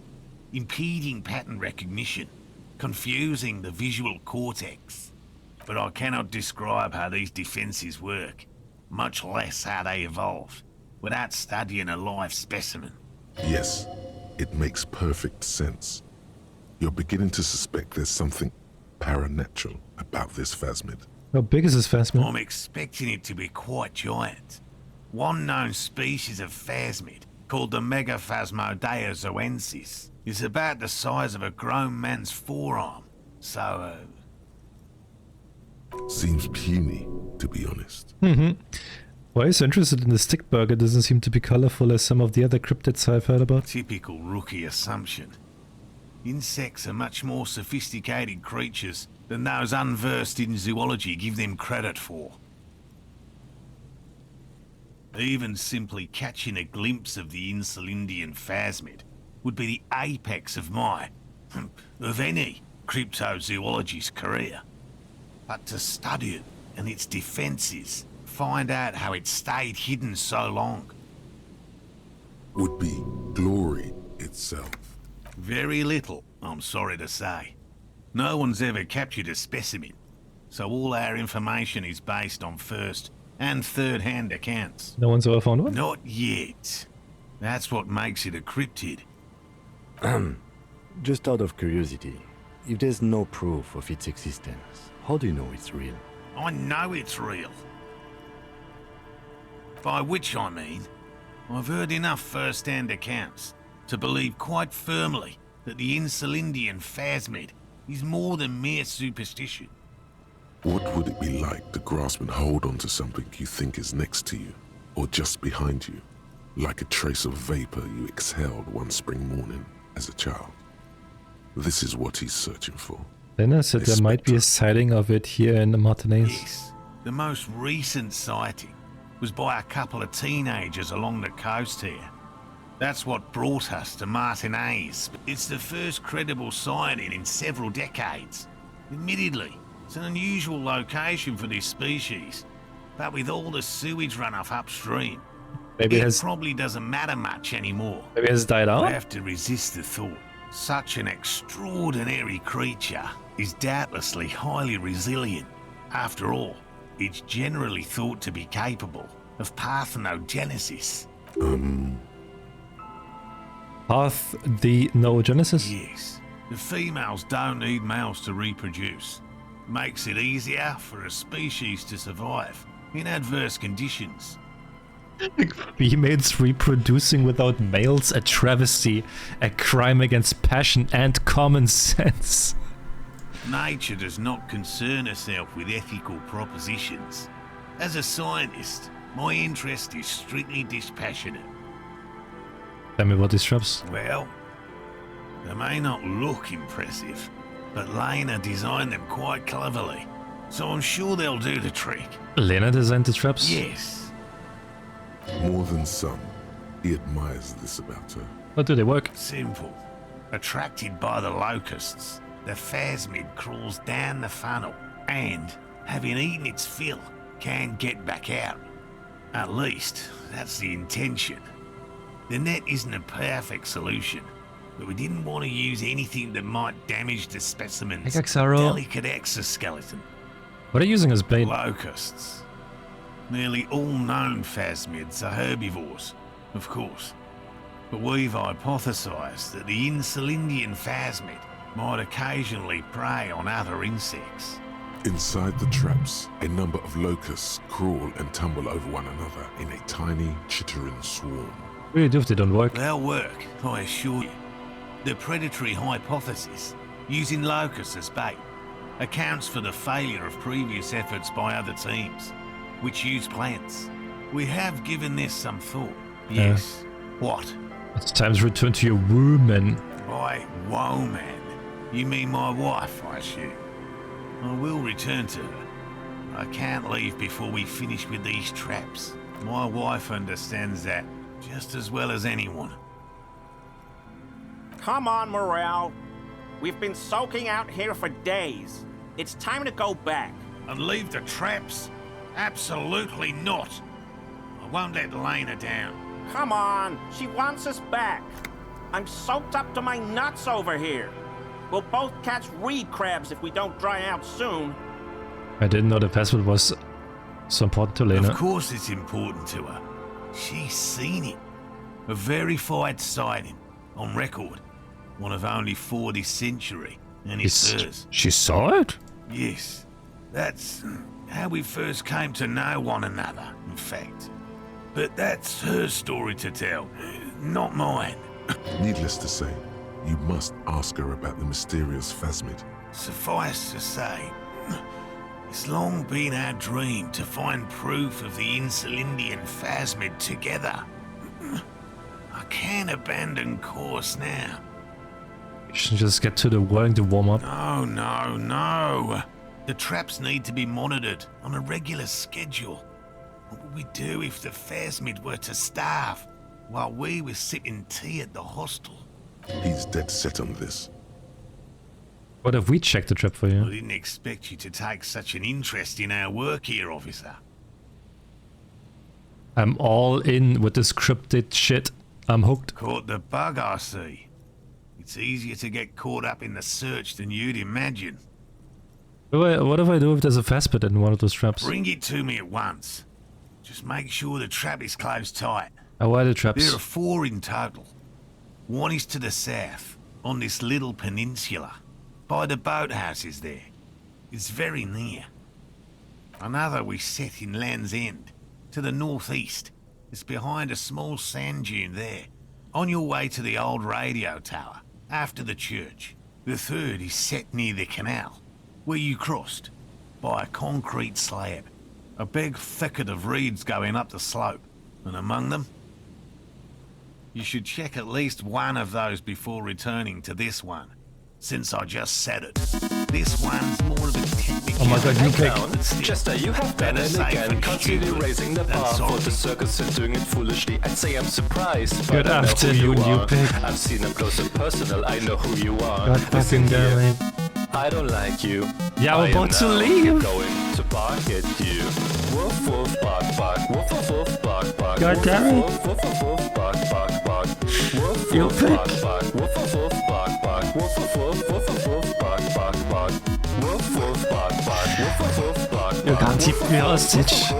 impeding pattern recognition, confusing the visual cortex. But I cannot describe how these defences work, much less how they evolved, without studying a live specimen. Yes, it makes perfect sense. You're beginning to suspect there's something paranatural about this phasmid. How big is this phasmid? I'm expecting it to be quite giant. One known species of phasmid, called the Megaphasmodea zoensis, is about the size of a grown man's forearm. So, Seems puny, to be honest. Why are you so interested in the stick burger? It doesn't seem to be colorful as some of the other cryptids I've heard about. typical rookie assumption. Insects are much more sophisticated creatures than those unversed in zoology give them credit for. Even simply catching a glimpse of the Insulindian phasmid would be the apex of my, of any, cryptozoologist's career. But to study it and its defences, find out how it stayed hidden so long, would be glory itself. very little, I'm sorry to say. No one's ever captured a specimen, so all our information is based on first and third-hand accounts. No one's ever found one? Not yet. That's what makes it a cryptid. Just out of curiosity, if there's no proof of its existence, how do you know it's real? I know it's real. By which I mean, I've heard enough first-hand accounts to believe quite firmly that the Insulindian phasmid is more than mere superstition. What would it be like to grasp and hold onto something you think is next to you, or just behind you? like a trace of vapor you exhaled one spring morning as a child. This is what he's searching for. Lena said there might be a sighting of it here in the Martinez. Yes, the most recent sighting was by a couple of teenagers along the coast here. That's what brought us to Martinez. It's the first credible sighting in several decades. Admittedly, it's an unusual location for this species, but with all the sewage runoff upstream, it probably doesn't matter much anymore. Maybe it has died out? I have to resist the thought. Such an extraordinary creature is doubtlessly highly resilient. After all, it's generally thought to be capable of parthenogenesis. Parthenogenesis? Yes. The females don't need males to reproduce. Makes it easier for a species to survive in adverse conditions. Females reproducing without males, a travesty, a crime against passion and common sense. Nature does not concern herself with ethical propositions. As a scientist, my interest is strictly dispassionate. Tell me about these traps. Well, they may not look impressive, but Lena designed them quite cleverly, so I'm sure they'll do the trick. Lena designed the traps? Yes. More than some, he admires this about her. How do they work? Simple. Attracted by the locusts, the phasmid crawls down the funnel and, having eaten its fill, can't get back out. At least, that's the intention. The net isn't a perfect solution, but we didn't want to use anything that might damage the specimen's delicate exoskeleton. What are you using as bait? Locusts. Nearly all known phasmids are herbivores, of course, but we've hypothesized that the Insulindian phasmid might occasionally prey on other insects. Inside the traps, a number of locusts crawl and tumble over one another in a tiny, chittering swarm. What do you do if they don't work? They'll work, I assure you. The predatory hypothesis, using locusts as bait, accounts for the failure of previous efforts by other teams, which use plants. We have given this some thought. Yes. What? It's time to return to your woman. By woman, you mean my wife, I assume? I will return to her. I can't leave before we finish with these traps. My wife understands that just as well as anyone. Come on, Morale. We've been soaking out here for days. It's time to go back. And leave the traps? Absolutely not. I won't let Lena down. Come on, she wants us back. I'm soaked up to my nuts over here. We'll both catch reed crabs if we don't dry out soon. I didn't know the password was so important to Lena. Of course it's important to her. She's seen it. A verified sighting, on record. One of only 4 this century, and it's hers. She saw it? Yes. That's how we first came to know one another, in fact. But that's her story to tell, not mine. Needless to say, you must ask her about the mysterious phasmid. Suffice to say, it's long been our dream to find proof of the Insulindian phasmid together. I can't abandon course now. You should just get to the wearing the warm-up. Oh, no. The traps need to be monitored on a regular schedule. What would we do if the phasmid were to starve while we were sipping tea at the hostel? He's dead set on this. What if we checked the trap for you? I didn't expect you to take such an interest in our work here, officer. I'm all in with this cryptid shit. I'm hooked. Caught the bug, I see. It's easier to get caught up in the search than you'd imagine. What if I do if there's a phasmid in one of those traps? Bring it to me at once. Just make sure the trap is closed tight. Why the traps? There are 4 in total. One is to the south, on this little peninsula, by the boathouses there. It's very near. Another we set in Land's End, to the northeast. It's behind a small sand dune there, on your way to the old radio tower, after the church. The third is set near the canal, where you crossed, by a concrete slab. A big thicket of reeds going up the slope, and among them, You should check at least one of those before returning to this one, since I just said it. This one's more of a technical... Oh my god, you pick... Chester, you have been and again constantly raising the bar for the circus and doing it foolishly. I'd say I'm surprised. Good afternoon, you pick. I've seen up close and personal, I know who you are. God fucking damn it. I don't like you. Yeah, we're about to leave. Going to bark at you. Woof woof bark bark. Woof woof woof bark bark. God damn it. Woof woof woof bark bark bark. Woof You woof pick. bark bark. Woof woof woof bark bark. Woof woof woof woof woof bark bark bark. Woof woof bark bark. Woof woof woof bark bark. You can't keep me hostage.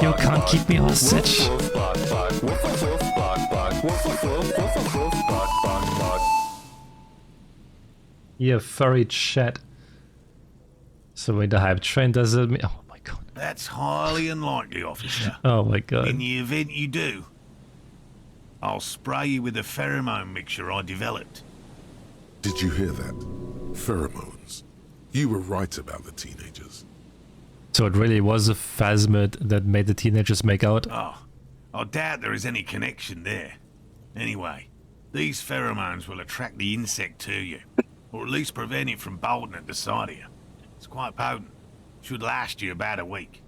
You can't keep me hostage. Woof woof bark bark. Woof woof woof bark bark. Woof woof woof woof woof bark bark bark. You furry chat. So when the hype train does it... Oh my god. That's highly unlikely, officer. Oh my god. In the event you do, I'll spray you with a pheromone mixture I developed. Did you hear that? Pheromones. You were right about the teenagers. So it really was a phasmid that made the teenagers make out? Oh, I doubt there is any connection there. Anyway, these pheromones will attract the insect to you, or at least prevent it from bolting at the sight of you. It's quite potent. Should last you about a week.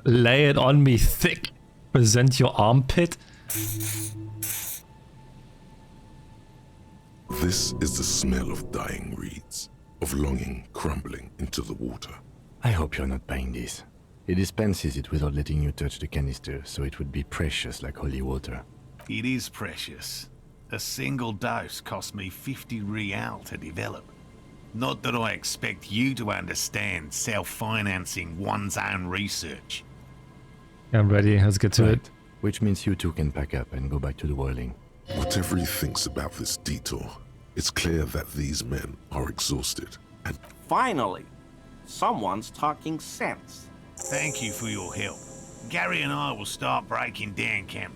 Lay it on me thick. Present your armpit. This is the smell of dying reeds, of longing crumbling into the water. I hope you're not buying this. It dispenses it without letting you touch the canister, so it would be precious like holy water. It is precious. A single dose cost me 50 real to develop. Not that I expect you to understand self-financing one's own research. I'm ready, let's get to it. Which means you two can pack up and go back to the whirling. Whatever he thinks about this detour, it's clear that these men are exhausted and... Finally, someone's talking sense. Thank you for your help. Gary and I will start breaking down camp.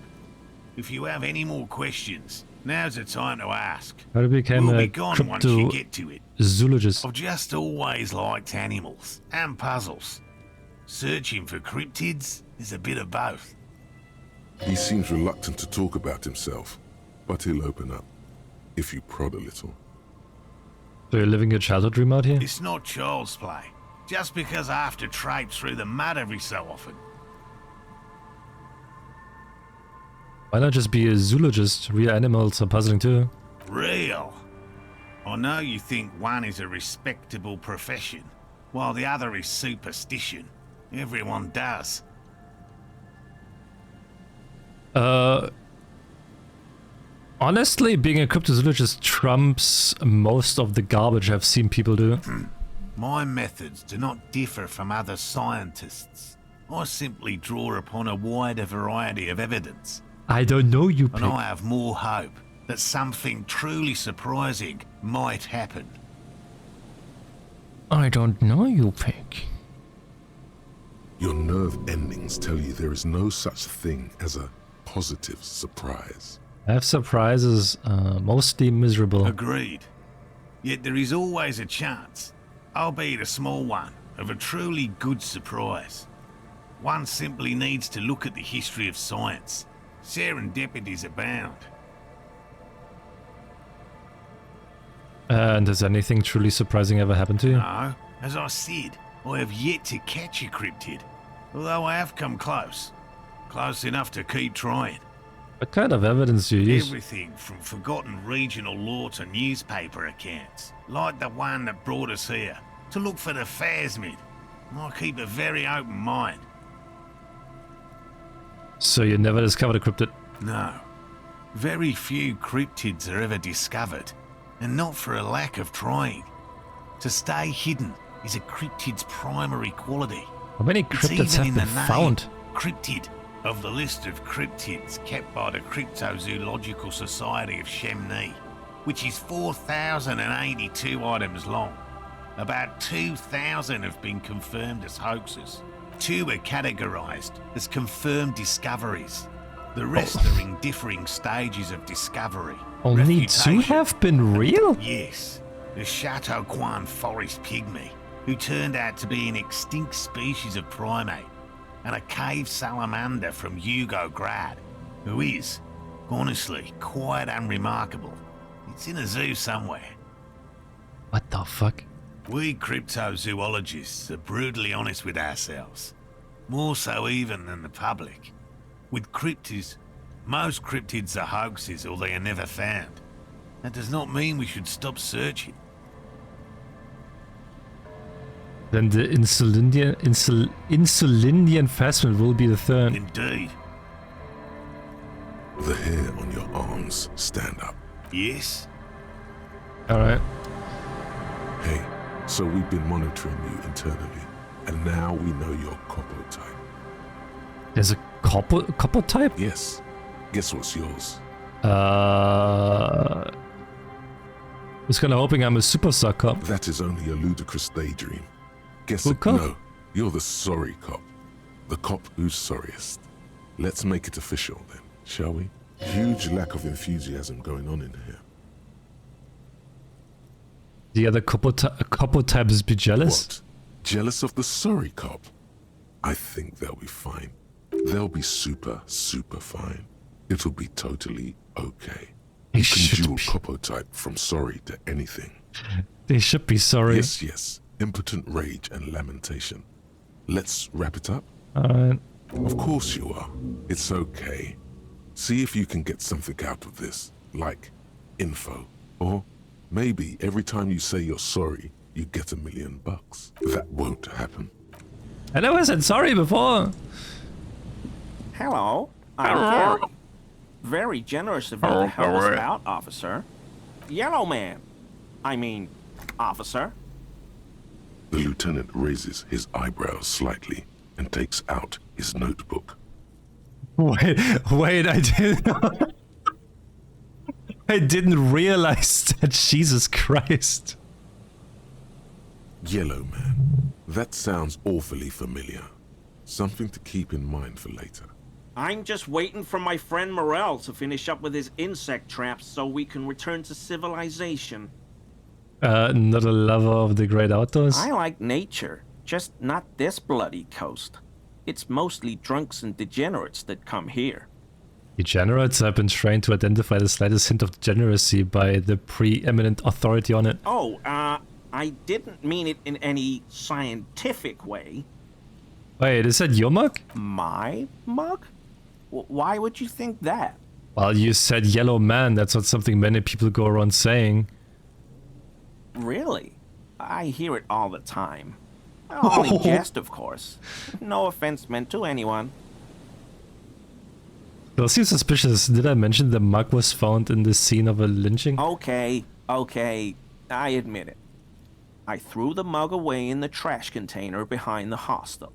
If you have any more questions, now's the time to ask. How to become We'll a be gone once you get to it. cryptozoologist? I've just always liked animals and puzzles. Searching for cryptids is a bit of both. He seems reluctant to talk about himself, but he'll open up, if you prod a little. So you're living your childhood dream out here? It's not child's play. Just because I have to traipse through the mud every so often. Why not just be a zoologist? Real animals are puzzling too. Real. I know you think one is a respectable profession, while the other is superstition. Everyone does. Honestly, being a cryptozoologist trumps most of the garbage I've seen people do. My methods do not differ from other scientists. I simply draw upon a wider variety of evidence. I don't know you, and I have more hope that something truly surprising might happen. I don't know you, Pig. Your nerve endings tell you there is no such thing as a positive surprise. I have surprises, mostly miserable. Agreed. Yet there is always a chance, albeit a small one, of a truly good surprise. One simply needs to look at the history of science. Serendipities abound. And has anything truly surprising ever happened to you? No, as I said, I have yet to catch a cryptid, although I have come close. Close enough to keep trying. What kind of evidence do you use? Everything from forgotten regional lore to newspaper accounts, like the one that brought us here, to look for the phasmid. I keep a very open mind. So you never discovered a cryptid? No. Very few cryptids are ever discovered, and not for a lack of trying. To stay hidden is a cryptid's primary quality. How many cryptids have been found? Cryptid of the list of cryptids kept by the Cryptozoological Society of Chemney, which is 4,082 items long. About 2,000 have been confirmed as hoaxes. 2 are categorized as confirmed discoveries. The rest are in differing stages of discovery. Only 2 have been real? Yes. The Chateau Quan forest pygmy, who turned out to be an extinct species of primate, and a cave salamander from Yugograd, who is, Honestly, quite unremarkable. It's in a zoo somewhere. What the fuck? We cryptozoologists are brutally honest with ourselves. More so even than the public. With cryptids, most cryptids are hoaxes or they are never found. That does not mean we should stop searching. Then the insulinian phasmid will be the third. Indeed. The hair on your arms stand up. Yes? Alright. Hey, so we've been monitoring you internally, and now we know your Copo type. There's a Copo type? Yes. Guess what's yours? I was kinda hoping I'm a superstar cop. That is only a ludicrous daydream. Guess Who it? cop? No, you're the sorry cop. The cop who's sorriest. Let's make it official then, shall we? Huge lack of enthusiasm going on in here. The other Copo types be jealous? What? Jealous of the sorry cop? I think they'll be fine. They'll be super, super fine. It'll be totally okay. You can dual Copo type from sorry to anything. They should be sorry. Yes, yes. Impotent rage and lamentation. Let's wrap it up? Alright. Of course you are. It's okay. See if you can get something out of this, like info. Or maybe every time you say you're sorry, you get $1 million. That won't happen. I never said sorry before. Hello, I'm Gary. Very generous of you to help us out, officer. Yellow man. I mean, officer. The lieutenant raises his eyebrows slightly and takes out his notebook. Wait, I didn't realize that. Jesus Christ. Yellow man. That sounds awfully familiar. Something to keep in mind for later. I'm just waiting for my friend Morel to finish up with his insect traps so we can return to civilization. Not a lover of the great outdoors? I like nature, just not this bloody coast. It's mostly drunks and degenerates that come here. Degenerates have been trained to identify the slightest hint of degeneracy by the preeminent authority on it. Oh, I didn't mean it in any scientific way. Wait, is that your mug? My mug? Why would you think that? Well, you said yellow man. That's not something many people go around saying. Really? I hear it all the time. Only jest, of course. No offense meant to anyone. Those seem suspicious. Did I mention the mug was found in the scene of a lynching? Okay, I admit it. I threw the mug away in the trash container behind the hostel.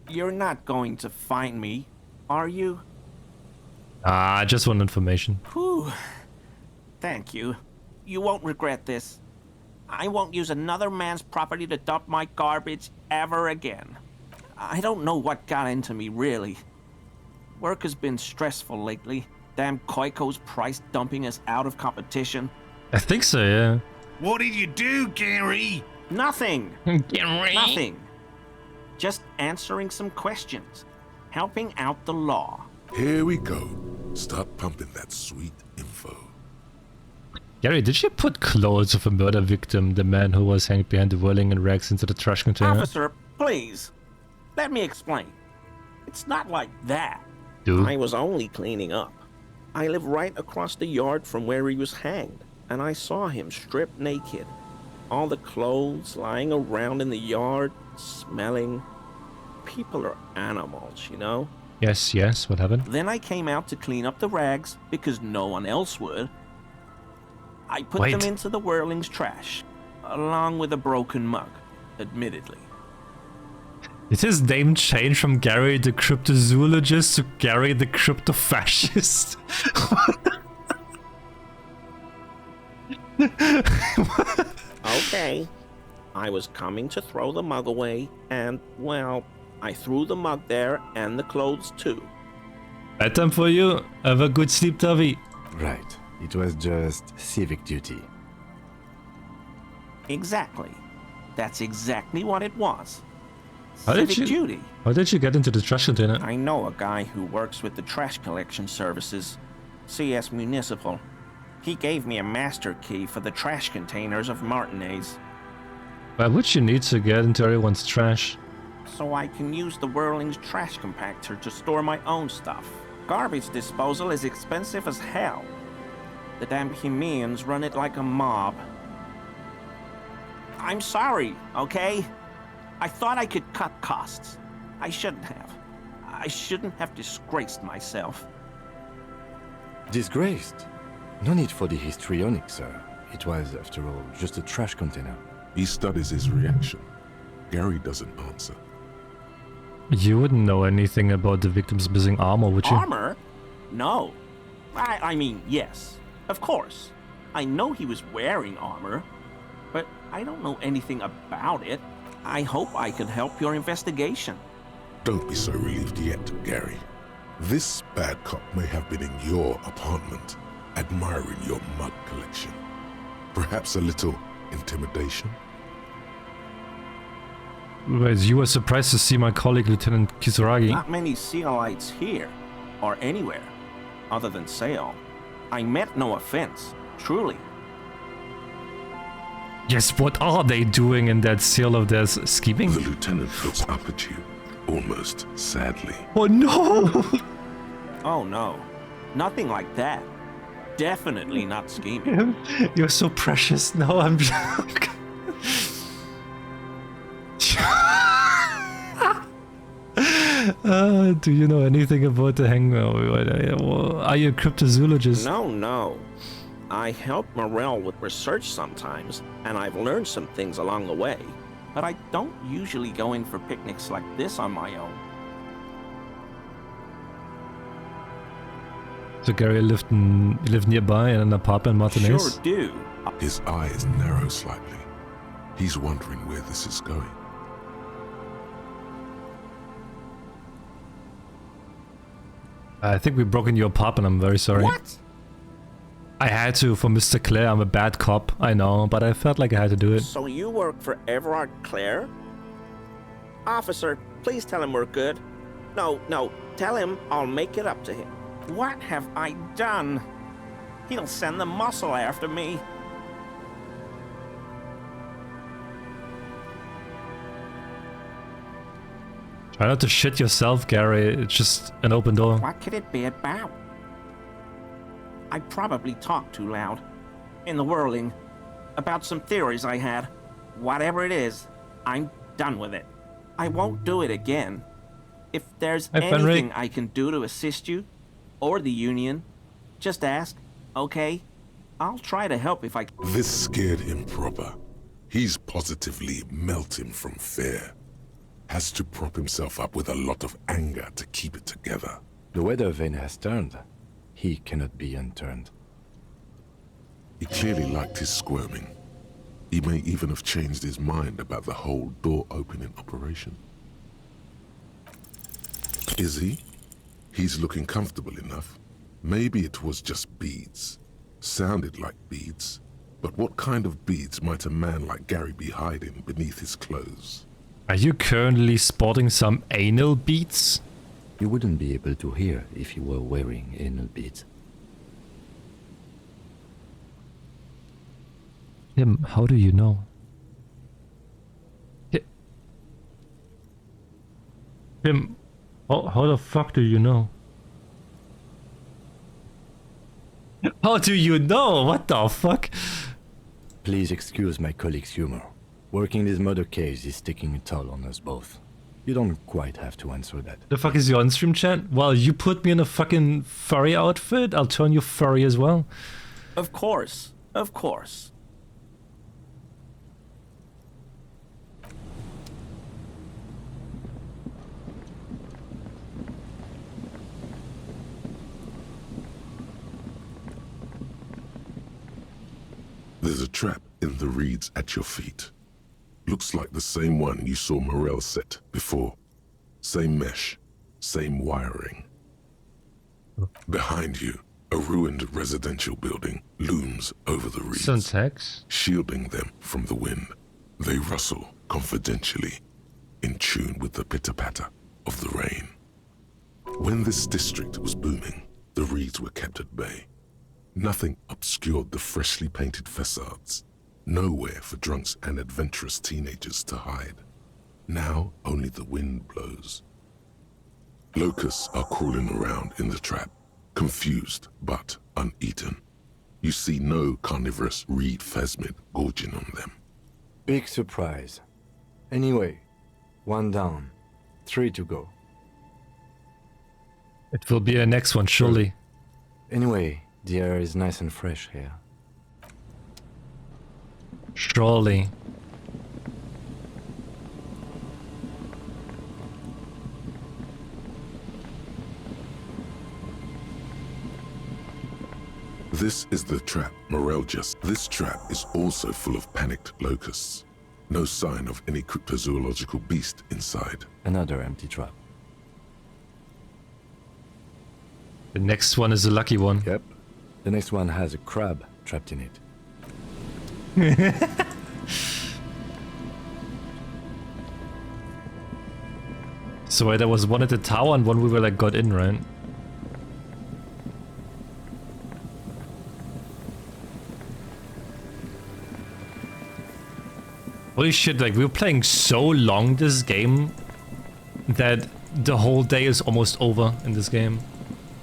You're not going to find me, are you? I just want information. Whew. Thank you. You won't regret this. I won't use another man's property to dump my garbage ever again. I don't know what got into me, really. Work has been stressful lately. Damn Koiko's price dumping us out of competition. I think so, yeah. What did you do, Gary? Nothing. Gary? Nothing. Just answering some questions. Helping out the law. Here we go. Start pumping that sweet info. Gary, did you put clothes of a murder victim, the man who was hanged behind the whirling and rags, into the trash container? Officer, please. Let me explain. It's not like that. Dude. I was only cleaning up. I live right across the yard from where he was hanged, and I saw him stripped naked. All the clothes lying around in the yard, smelling. People are animals, you know? Yes, what happened? Then I came out to clean up the rags because no one else would. I put Wait. them into the whirling's trash, along with a broken mug, admittedly. Did his name change from Gary the cryptozoologist to Gary the crypto-fascist? Okay. I was coming to throw the mug away, and, well, I threw the mug there and the clothes too. Bad time for you. Have a good sleep, Tavi. Right. It was just civic duty. Exactly. That's exactly what it was. How did Civic duty. How did you get into the trash container? I know a guy who works with the trash collection services, CS Municipal. He gave me a master key for the trash containers of Martinez. Why would you need to get into everyone's trash? So I can use the Whirling's trash compactor to store my own stuff. Garbage disposal is expensive as hell. The damn Bohemians run it like a mob. I'm sorry, okay? I thought I could cut costs. I shouldn't have. I shouldn't have disgraced myself. Disgraced? No need for the histrionic, sir. It was, after all, just a trash container. He studies his reaction. Gary doesn't answer. You wouldn't know anything about the victim's missing armor, would you? Armor? No. I mean, yes. Of course. I know he was wearing armor, but I don't know anything about it. I hope I can help your investigation. Don't be so relieved yet, Gary. This bad cop may have been in your apartment, admiring your mug collection. Perhaps a little intimidation? Wait, you were surprised to see my colleague Lieutenant Kisaragi? Not many Sealites here, or anywhere, other than Sale. I meant no offense, truly. Yes, what are they doing in that seal of theirs? Scheming? The lieutenant looks up at you, almost sadly. Oh no! Oh no, nothing like that. Definitely not scheming. You're so precious. No, I'm do you know anything about the hangman? Are you a cryptozoologist? No. I help Morel with research sometimes, and I've learned some things along the way. But I don't usually go in for picnics like this on my own. So Gary lived nearby in an apartment in Martinez? Sure do. His eyes narrow slightly. He's wondering where this is going. I think we broke into your apartment, I'm very sorry. What? I had to for Mr. Claire. I'm a bad cop, I know, but I felt like I had to do it. So you work for Everard Clare? Officer, please tell him we're good. No, tell him I'll make it up to him. What have I done? He'll send the muscle after me. Try not to shit yourself, Gary. It's just an open door. What could it be about? I probably talked too loud. In the whirling. About some theories I had. Whatever it is, I'm done with it. I won't do it again. If there's anything I can do to assist you, or the Union, just ask, okay? I'll try to help if I can. This scared him proper. He's positively melting from fear. Has to prop himself up with a lot of anger to keep it together. The weather vane has turned. He cannot be unturned. He clearly liked his squirming. He may even have changed his mind about the whole door-opening operation. Is he? He's looking comfortable enough. Maybe it was just beads. Sounded like beads. But what kind of beads might a man like Gary be hiding beneath his clothes? Are you currently sporting some anal beads? You wouldn't be able to hear if you were wearing anal beads. Him, how do you know? Him, how the fuck do you know? How do you know? What the fuck? Please excuse my colleague's humor. Working this murder case is taking a toll on us both. You don't quite have to answer that. The fuck is your on-stream chat? Well, you put me in a fucking furry outfit, I'll turn you furry as well. Of course. There's a trap in the reeds at your feet. Looks like the same one you saw Morel set before. Same mesh, same wiring. Behind you, a ruined residential building looms over the reeds, Syntax. shielding them from the wind. They rustle confidentially. in tune with the pitter-patter of the rain. When this district was booming, the reeds were kept at bay. Nothing obscured the freshly painted facades. Nowhere for drunks and adventurous teenagers to hide. Now only the wind blows. Locusts are crawling around in the trap, confused but uneaten. You see no carnivorous reed phasmid gorging on them. Big surprise. Anyway, 1 down, 3 to go. It will be a next one, surely. Anyway, the air is nice and fresh here. Surely. This is the trap Morel This trap is also full of panicked locusts. No sign of any cryptozoological beast inside. Another empty trap. The next one is a lucky one. Yep. The next one has a crab trapped in it. So wait, there was one at the tower and one we were like got in, right? Holy shit, like we're playing so long this game that the whole day is almost over in this game.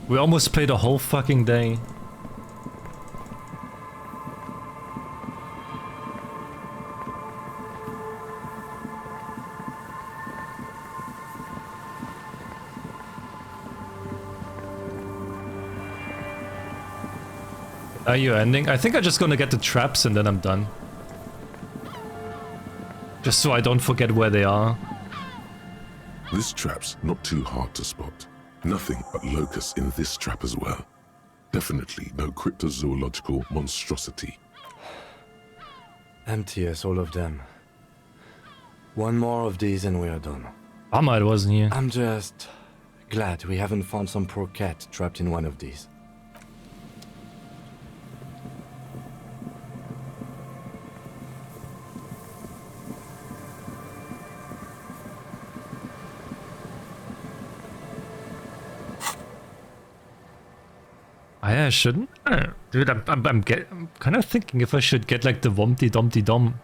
We almost played a whole fucking day. Are you ending? I think I'm just gonna get the traps and then I'm done. Just so I don't forget where they are. This trap's not too hard to spot. Nothing but locusts in this trap as well. Definitely no cryptozoological monstrosity. Empty as all of them. One more of these and we are done. Ahmad wasn't here. I'm just glad we haven't found some poor cat trapped in one of these. I shouldn't. Dude, I'm kind of thinking if I should get like the Wompty Dumpty Dum.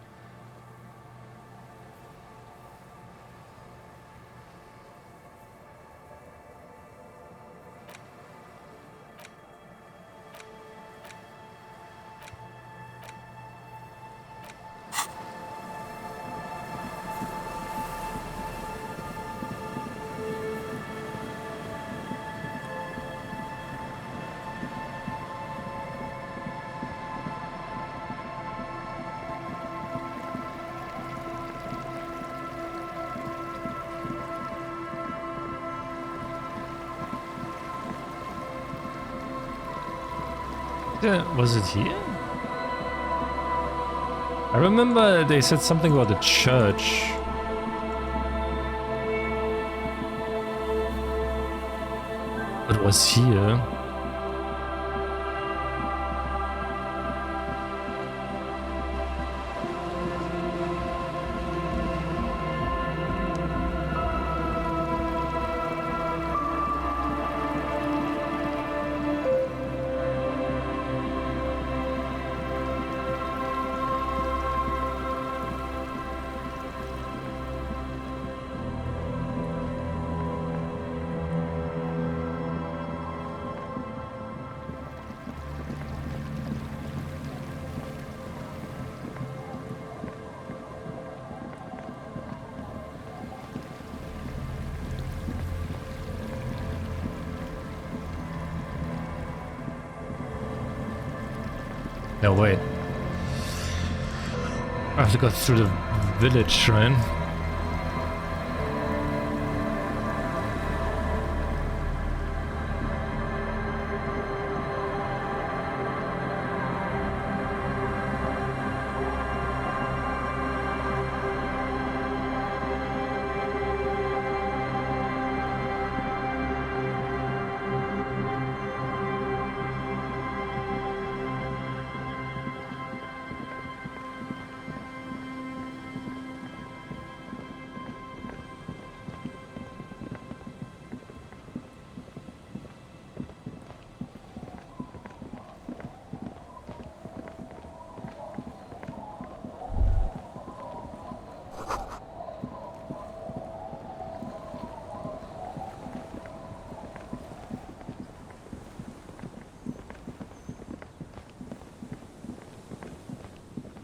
Was it here? I remember they said something about the church. What was here? No, wait. I have to go through the village shrine.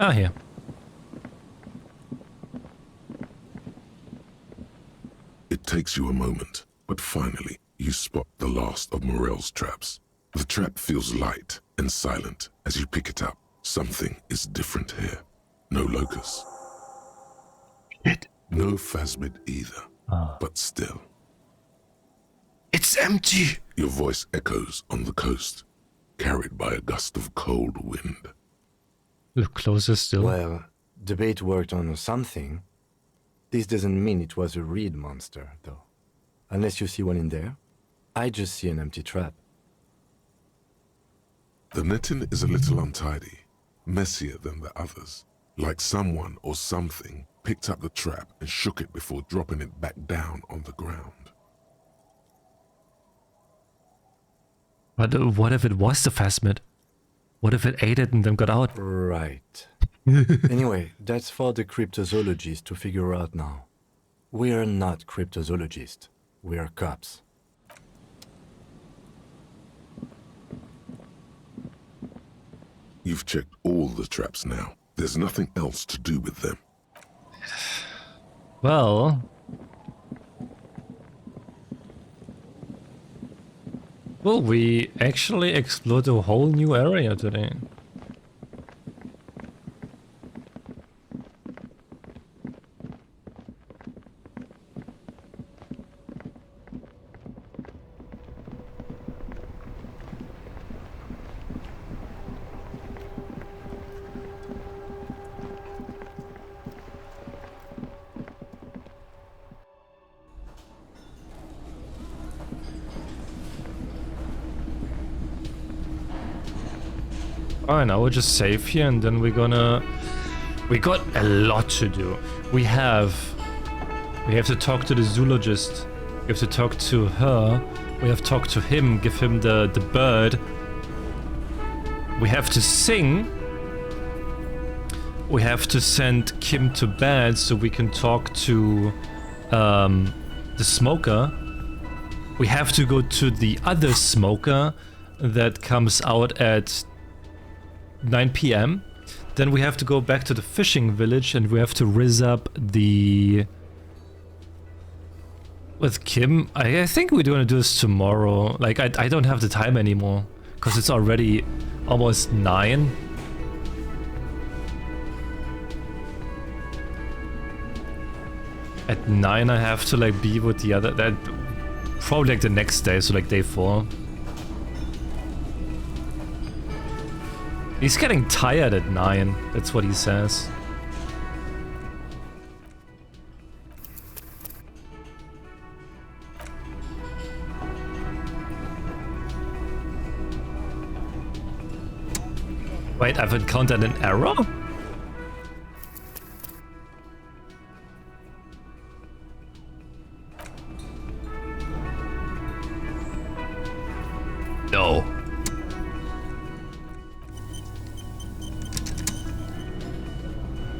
Ah, here. It takes you a moment, but finally, you spot the last of Morel's traps. The trap feels light and silent as you pick it up. Something is different here. No locust. No phasmid either. But still. It's empty! Your voice echoes on the coast, carried by a gust of cold wind. Look closer still. Well, the bait worked on something. This doesn't mean it was a reed monster, though. Unless you see one in there. I just see an empty trap. The netting is a little untidy, messier than the others. Like someone or something picked up the trap and shook it before dropping it back down on the ground. But what if it was the phasmid? What if it ate it and then got out? Right. Anyway, that's for the cryptozoologists to figure out now. We're not cryptozoologists. We're cops. You've checked all the traps now. There's nothing else to do with them. Well... Well, we actually explored a whole new area today. Alright, now we'll just save here and then we're gonna... We got a lot to do. We have to talk to the zoologist. We have to talk to her. We have to talk to him, give him the bird. We have to sing. We have to send Kim to bed so we can talk to the smoker. We have to go to the other smoker that comes out at 9 p.m. Then we have to go back to the fishing village and we have to rizz up the... With Kim, I think we're gonna do this tomorrow. Like, I don't have the time anymore because it's already almost 9. At 9 I have to like be with the other... That probably like the next day, so like day 4. He's getting tired at 9, that's what he says. Wait, I've encountered an error? No.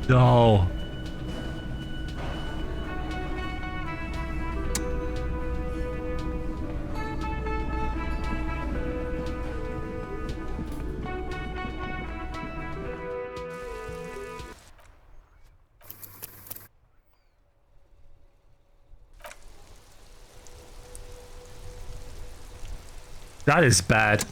No. That is bad.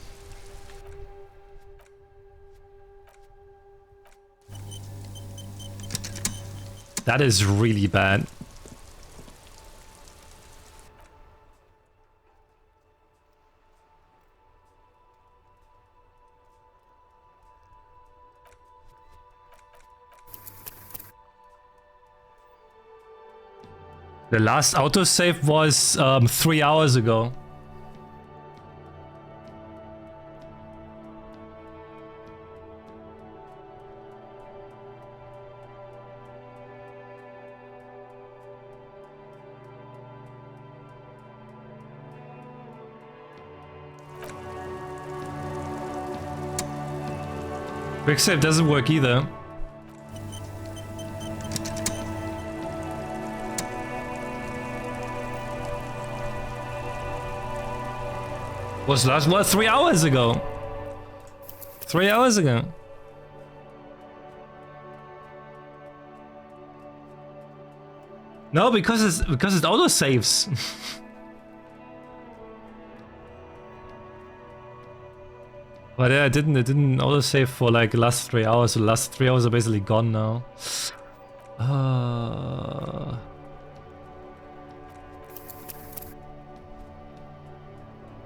That is really bad. The last autosave was 3 hours ago. Quick save doesn't work either. Was last what? 3 hours ago. 3 hours ago. No, because it auto saves. But yeah, it didn't auto save for like the last 3 hours. So the last 3 hours are basically gone now.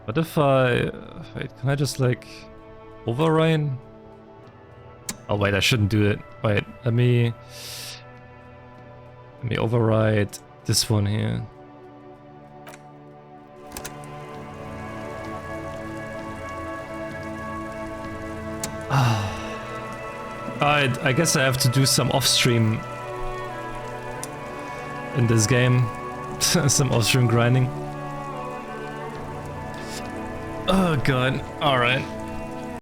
What if I... Wait, can I just like override? Oh wait, I shouldn't do it. Wait, let me override this one here. I guess I have to do some off-stream in this game. Some off-stream grinding. Oh god, alright.